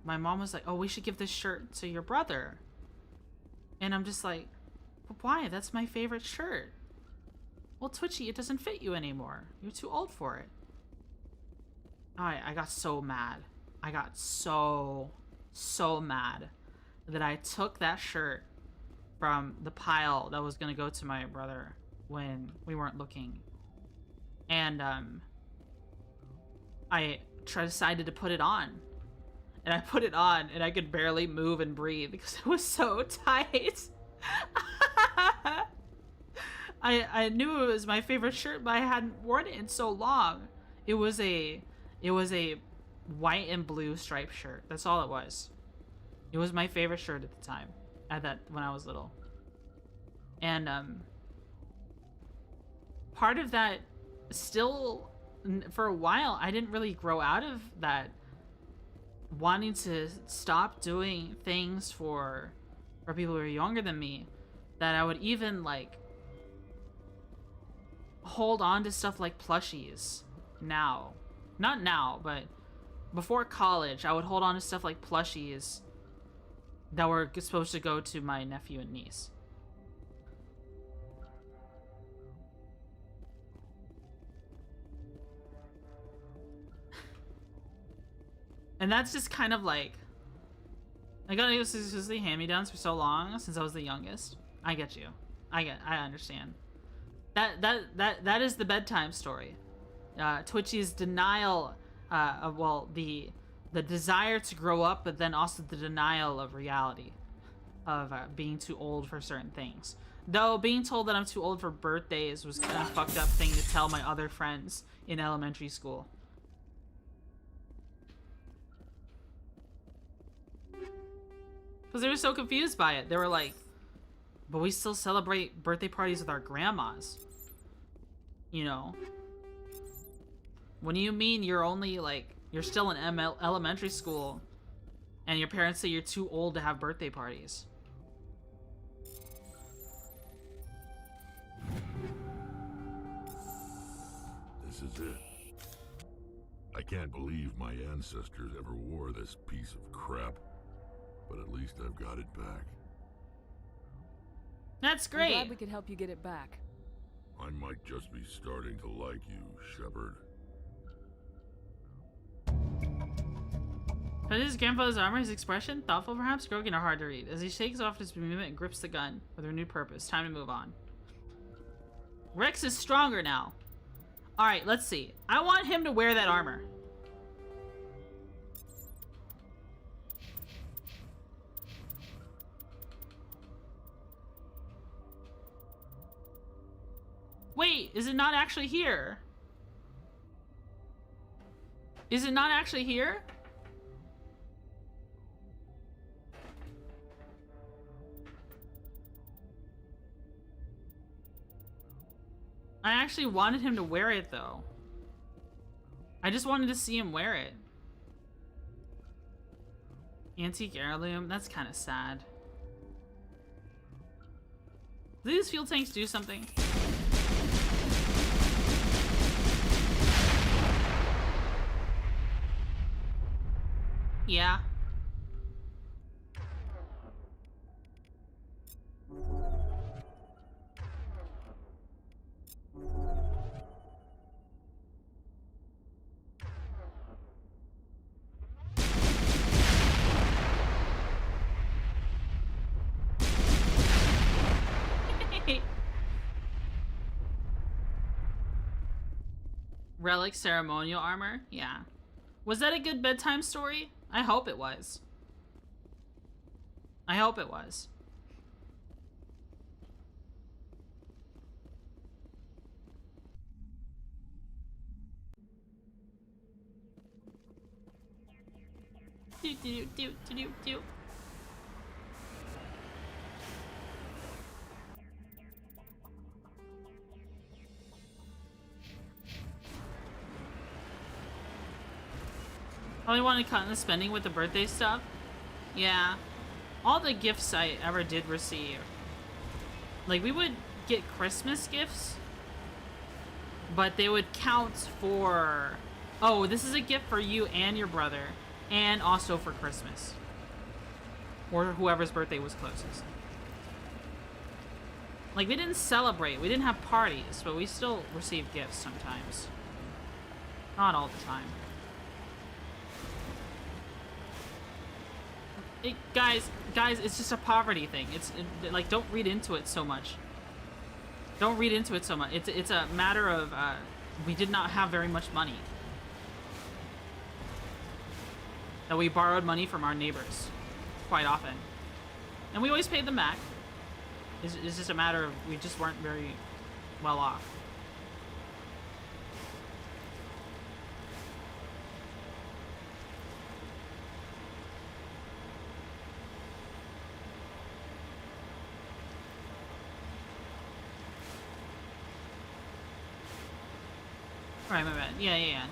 Speaker 2: my mom was like, oh, we should give this shirt to your brother. And I'm just like, but why? That's my favorite shirt. Well, Twitchy, it doesn't fit you anymore. You're too old for it. I got so mad. I got so mad that I took that shirt from the pile that was gonna go to my brother when we weren't looking. And, I decided to put it on. And I put it on and I could barely move and breathe because it was so tight. I knew it was my favorite shirt, but I hadn't worn it in so long. It was a white and blue striped shirt. That's all it was. It was my favorite shirt at the time, when I was little. And part of that, still for a while, I didn't really grow out of that, wanting to stop doing things for people who are younger than me, that I would even like hold on to stuff like plushies now. Not now, but before college, I would hold on to stuff like plushies that were supposed to go to my nephew and niece. And that's just kind of like, I got exclusively hand-me-downs for so long since I was the youngest. I get you. I understand. That is the bedtime story. Twitchy's denial of, well, the desire to grow up, but then also the denial of reality, of being too old for certain things. Though being told that I'm too old for birthdays was kind of a fucked up thing to tell my other friends in elementary school. Because they were so confused by it. They were like, but we still celebrate birthday parties with our grandmas. You know? What do you mean you're only like, you're still in elementary school and your parents say you're too old to have birthday parties?
Speaker 11: This is it. I can't believe my ancestors ever wore this piece of crap, but at least I've got it back.
Speaker 2: That's great.
Speaker 6: I'm glad we could help you get it back.
Speaker 11: I might just be starting to like you, Shepard.
Speaker 2: But his grandfather's armor, his expression, thoughtful perhaps, broken or hard to read. As he shakes off his movement and grips the gun with renewed purpose. Time to move on. Rex is stronger now. Alright, let's see. I want him to wear that armor. Wait, is it not actually here? Is it not actually here? I actually wanted him to wear it, though. I just wanted to see him wear it. Antique heirloom? That's kind of sad. Do these fuel tanks do something? Yeah. Relic ceremonial armor? Yeah. Was that a good bedtime story? I hope it was. I hope it was. Do do do do do do. Probably want to cut in the spending with the birthday stuff. Yeah. All the gifts I ever did receive. Like, we would get Christmas gifts, but they would count for... Oh, this is a gift for you and your brother, and also for Christmas. Or whoever's birthday was closest. Like, we didn't celebrate. We didn't have parties, but we still received gifts sometimes. Not all the time. Guys, it's just a poverty thing. Like, don't read into it so much. Don't read into it so much. It's a matter of, we did not have very much money. That we borrowed money from our neighbors quite often. And we always paid them back. It's just a matter of we just weren't very well off. Right, my bad. Yeah.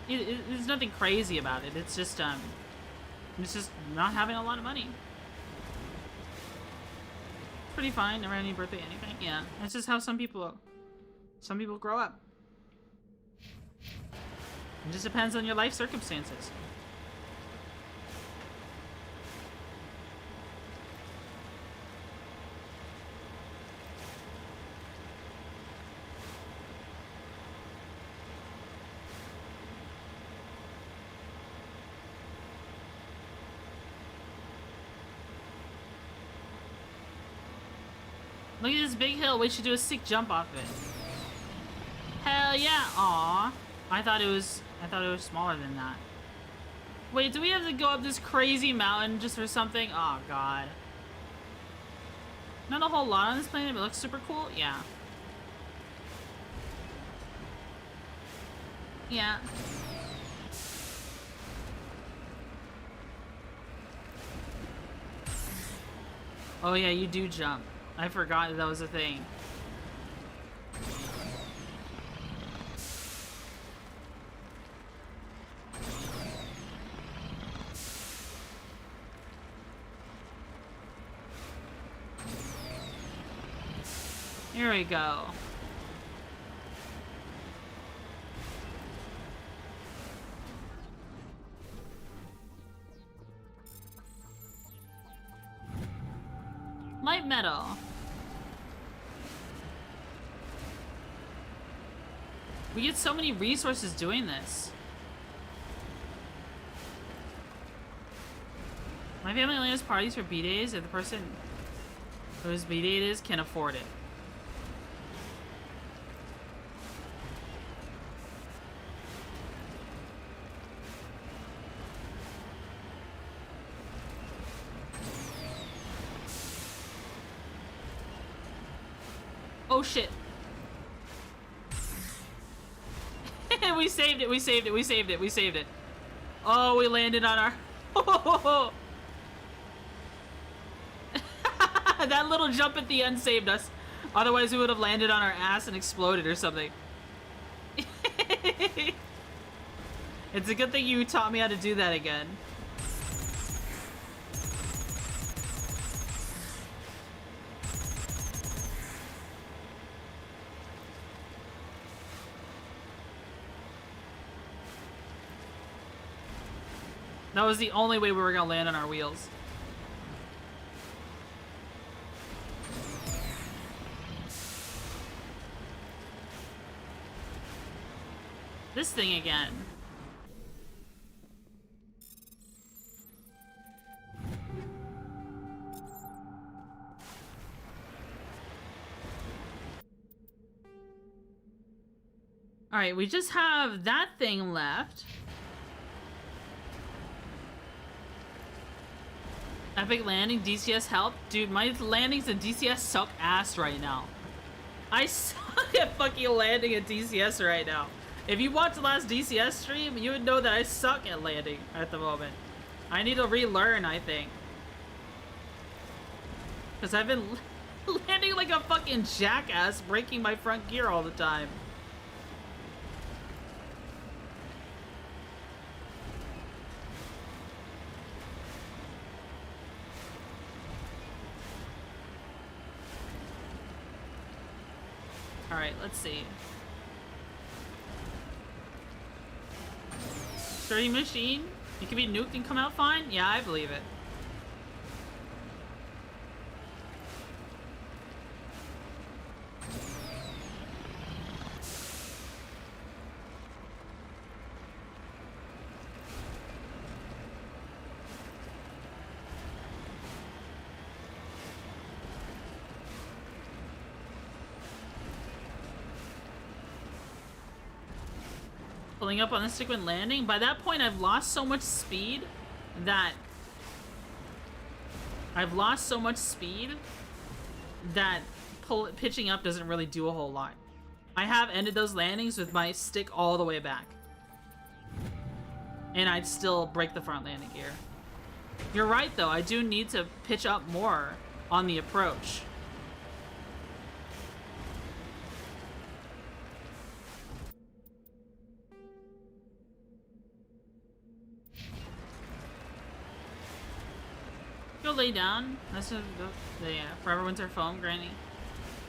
Speaker 2: There's nothing crazy about it. It's just not having a lot of money. Pretty fine. Never had any birthday, anything. Yeah, that's just how some people grow up. It just depends on your life circumstances. Look at this big hill. We should do a sick jump off of it. Hell yeah! Aw. I thought it was smaller than that. Wait, do we have to go up this crazy mountain just for something? Oh god. Not a whole lot on this planet, but it looks super cool. Yeah. Yeah. Oh yeah, you do jump. I forgot that was a thing. Here we go. Light metal. We get so many resources doing this. My family only has parties for B-days if the person whose B-day it is can afford it. Oh shit. We saved it. Oh, we landed on our... That little jump at the end saved us. Otherwise we would have landed on our ass and exploded or something. It's a good thing you taught me how to do that again. That was the only way we were gonna land on our wheels. This thing again. Alright, we just have that thing left. Epic landing, DCS help. Dude, my landings in DCS suck ass right now. I suck at fucking landing at DCS right now. If you watched the last DCS stream, you would know that I suck at landing at the moment. I need to relearn, I think. Because I've been landing like a fucking jackass, breaking my front gear all the time. Alright, let's see. Stream machine? It can be nuked and come out fine? Yeah, I believe it. Pulling up on the stick when landing. By that point, I've lost so much speed that pitching up doesn't really do a whole lot. I have ended those landings with my stick all the way back, and I'd still break the front landing gear. You're right, though. I do need to pitch up more on the approach. Go lay down. That's the Forever Winter Foam Granny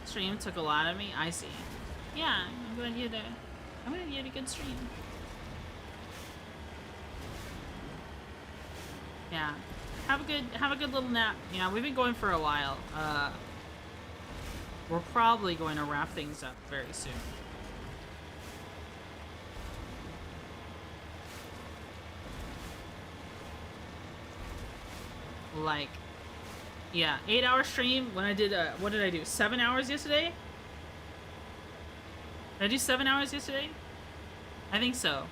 Speaker 2: stream took a lot of me. I see. Yeah, I'm glad you had a good stream. Yeah. Have a good little nap. Yeah, we've been going for a while. We're probably going to wrap things up very soon. Like, yeah, 8-hour stream when I did, what did I do? 7 hours yesterday? Did I do 7 hours yesterday? I think so.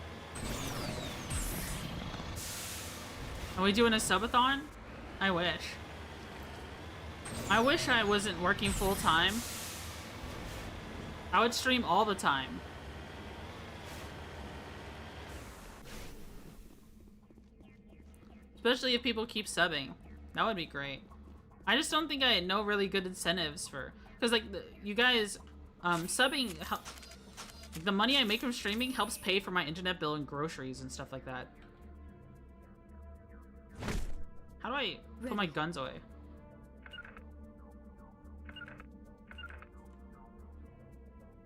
Speaker 2: Are we doing a subathon? I wish. I wish I wasn't working full time. I would stream all the time. Especially if people keep subbing. That would be great. I just don't think I know really good incentives for... Because, like, you guys, subbing... the money I make from streaming helps pay for my internet bill and groceries and stuff like that. How do I put my guns away?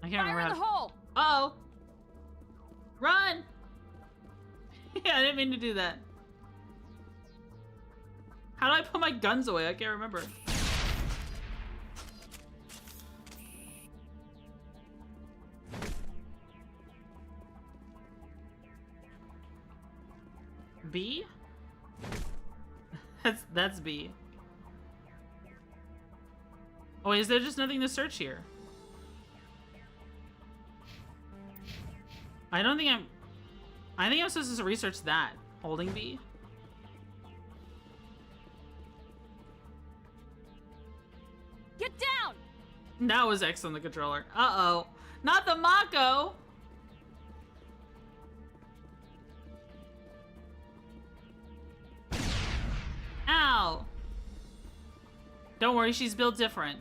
Speaker 2: I can't remember how to...
Speaker 6: Fire in the hole!
Speaker 2: Uh-oh! Run! Yeah, I didn't mean to do that. How do I put my guns away? I can't remember. B? That's B. Oh, is there just nothing to search here? I think I'm supposed to research that. Holding B?
Speaker 6: Get down!
Speaker 2: That was X on the controller. Uh-oh. Not the Mako! Ow! Don't worry, she's built different.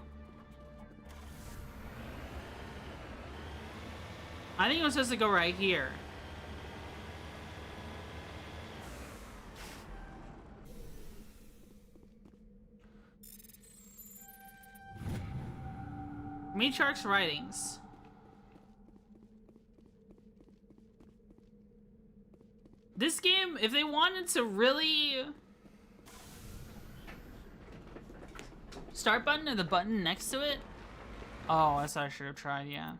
Speaker 2: I think I'm supposed to go right here. Meat-Shark's writings. This game, if they wanted to really... Start button and the button next to it? Oh, that's what I should have tried, yeah.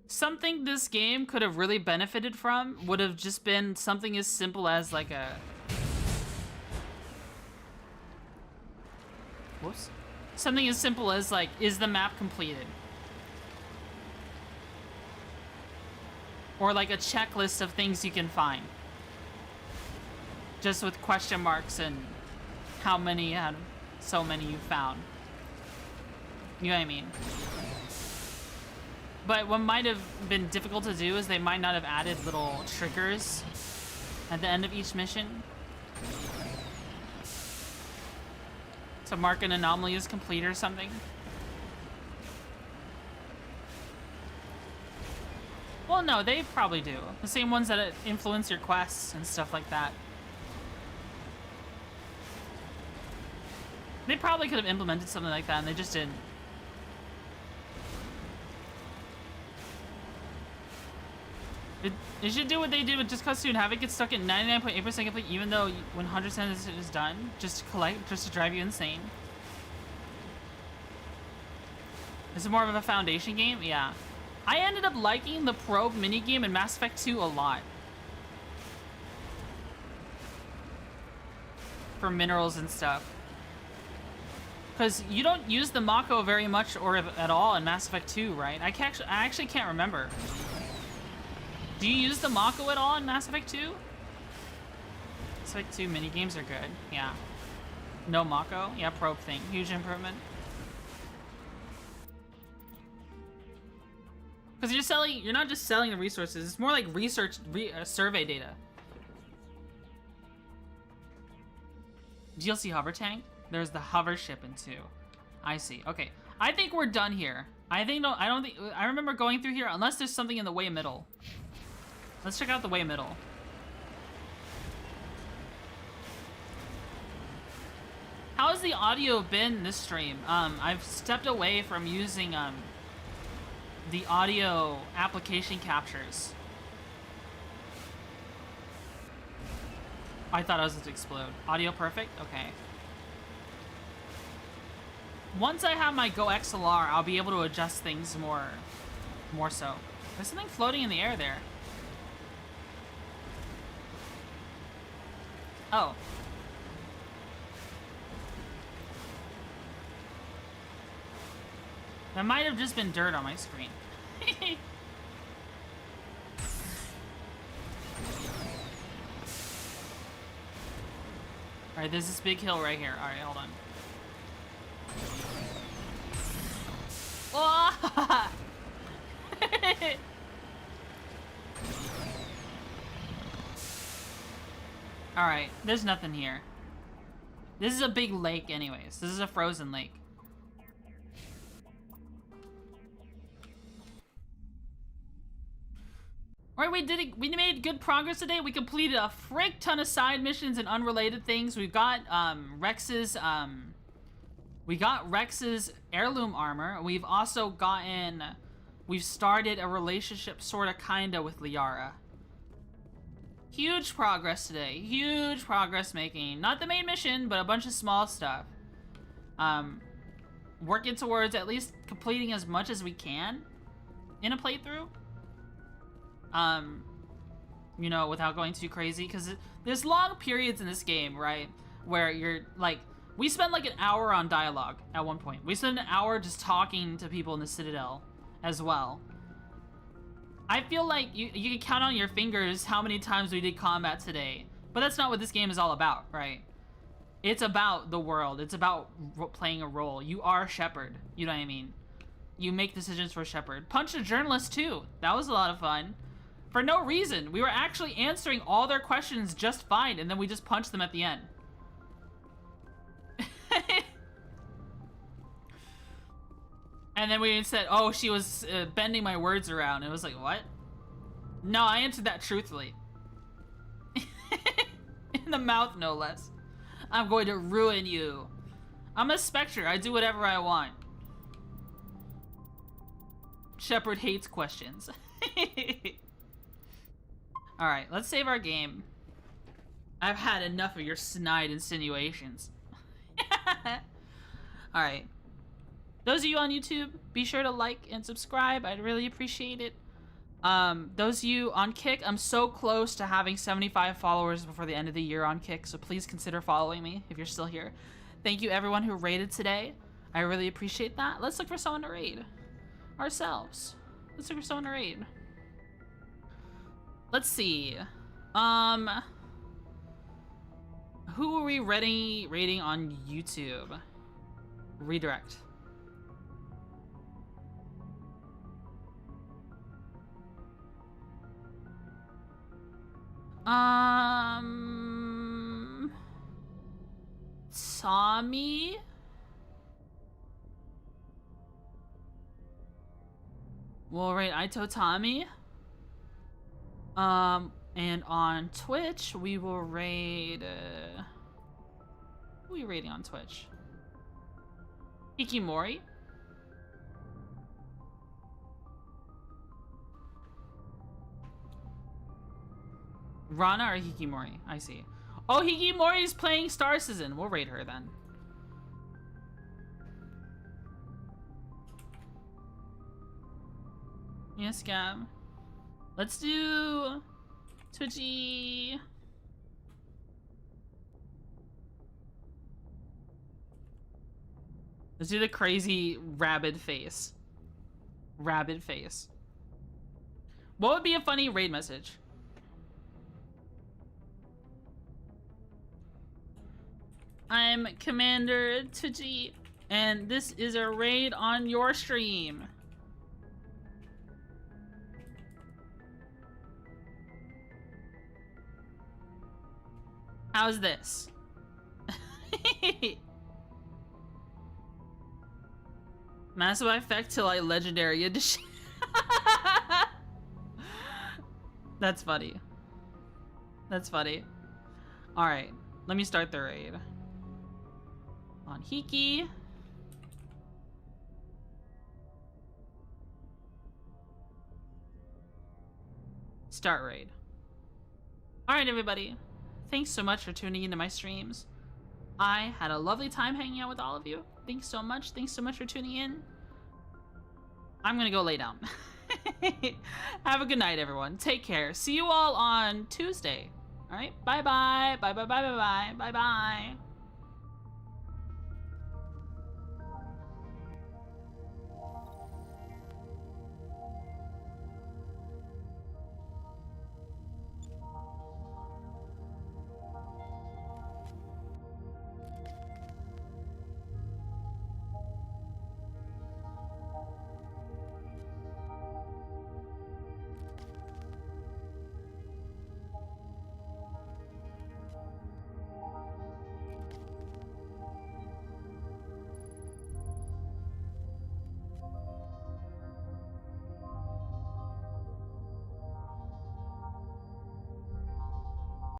Speaker 2: Something this game could have really benefited from would have just been something as simple as like a... Whoops. Something as simple as like, is the map completed? Or like a checklist of things you can find. Just with question marks and how many out of so many you found. You know what I mean? But what might have been difficult to do is they might not have added little triggers at the end of each mission to mark an anomaly as complete or something. Well, no, they probably do. The same ones that influence your quests and stuff like that. They probably could have implemented something like that and they just didn't. They should do what they did with Just Cause 2 and have it get stuck at 99.8% complete even though 100% is done, just to collect, just to drive you insane. Is it more of a foundation game? Yeah. I ended up liking the probe minigame in Mass Effect 2 a lot. For minerals and stuff. Because you don't use the Mako very much or at all in Mass Effect 2, right? I actually can't remember. Do you use the Mako at all in Mass Effect 2? Mass Effect 2 minigames are good, yeah. No Mako? Yeah, probe thing. Huge improvement. Because you're not just selling the resources, it's more like research, survey data. DLC hover tank? There's the hover ship in 2. I see, okay. I think we're done here. I remember going through here unless there's something in the way middle. Let's check out the way middle. How has the audio been this stream? I've stepped away from using the audio application captures. I thought I was going to explode. Audio perfect? Okay. Once I have my Go XLR, I'll be able to adjust things more so. There's something floating in the air there. Oh. That might have just been dirt on my screen. Alright, there's this big hill right here. Alright, hold on. Oh! Alright, there's nothing here. This is a big lake anyways. This is a frozen lake. Alright, we made good progress today. We completed a frick ton of side missions and unrelated things. We've got Rex's heirloom armor. We've also we've started a relationship sorta kinda with Liara. Huge progress today. Huge progress making. Not the main mission, but a bunch of small stuff. Working towards at least completing as much as we can in a playthrough. You know, without going too crazy, because there's long periods in this game, right, where you're like, we spent like an hour on dialogue at one point. We spent an hour just talking to people in the Citadel as well. I feel like you can count on your fingers how many times we did combat today, but that's not what this game is all about, right? It's about the world. It's about playing a role. You are Shepard, you know what I mean? You make decisions for Shepard. Punch a journalist too. That was a lot of fun. For no reason. We were actually answering all their questions just fine, and then we just punched them at the end. And then we said, oh, she was bending my words around. It was like, what? No, I answered that truthfully. In the mouth, no less. I'm going to ruin you. I'm a Spectre. I do whatever I want. Shepard hates questions. Alright, let's save our game. I've had enough of your snide insinuations. Alright. Those of you on YouTube, be sure to like and subscribe. I'd really appreciate it. Those of you on Kick, I'm so close to having 75 followers before the end of the year on Kick, so please consider following me if you're still here. Thank you everyone who raided today. I really appreciate that. Let's look for someone to raid. Ourselves. Let's look for someone to raid. Let's see. Who are we rating on YouTube? Redirect. Tommy? We'll rate Aito Tommy. And on Twitch, we will rate, who are we rating on Twitch? Hikimori? Rana or Hikimori? I see. Oh, Hikimori is playing Star Citizen. We'll rate her then. Yes, Gab. Let's do Twitchy. Let's do the crazy rabid face. Rabid face. What would be a funny raid message? I'm Commander Twitchy, and this is a raid on your stream. How's this? Massive Effect till I legendary edition. That's funny. That's funny. Alright, let me start the raid. On Hiki. Start raid. Alright, everybody. Thanks so much for tuning into my streams. I had a lovely time hanging out with all of you. Thanks so much. Thanks so much for tuning in. I'm gonna go lay down. Have a good night, everyone. Take care. See you all on Tuesday. All right. Bye-bye. Bye-bye. Bye-bye. Bye-bye.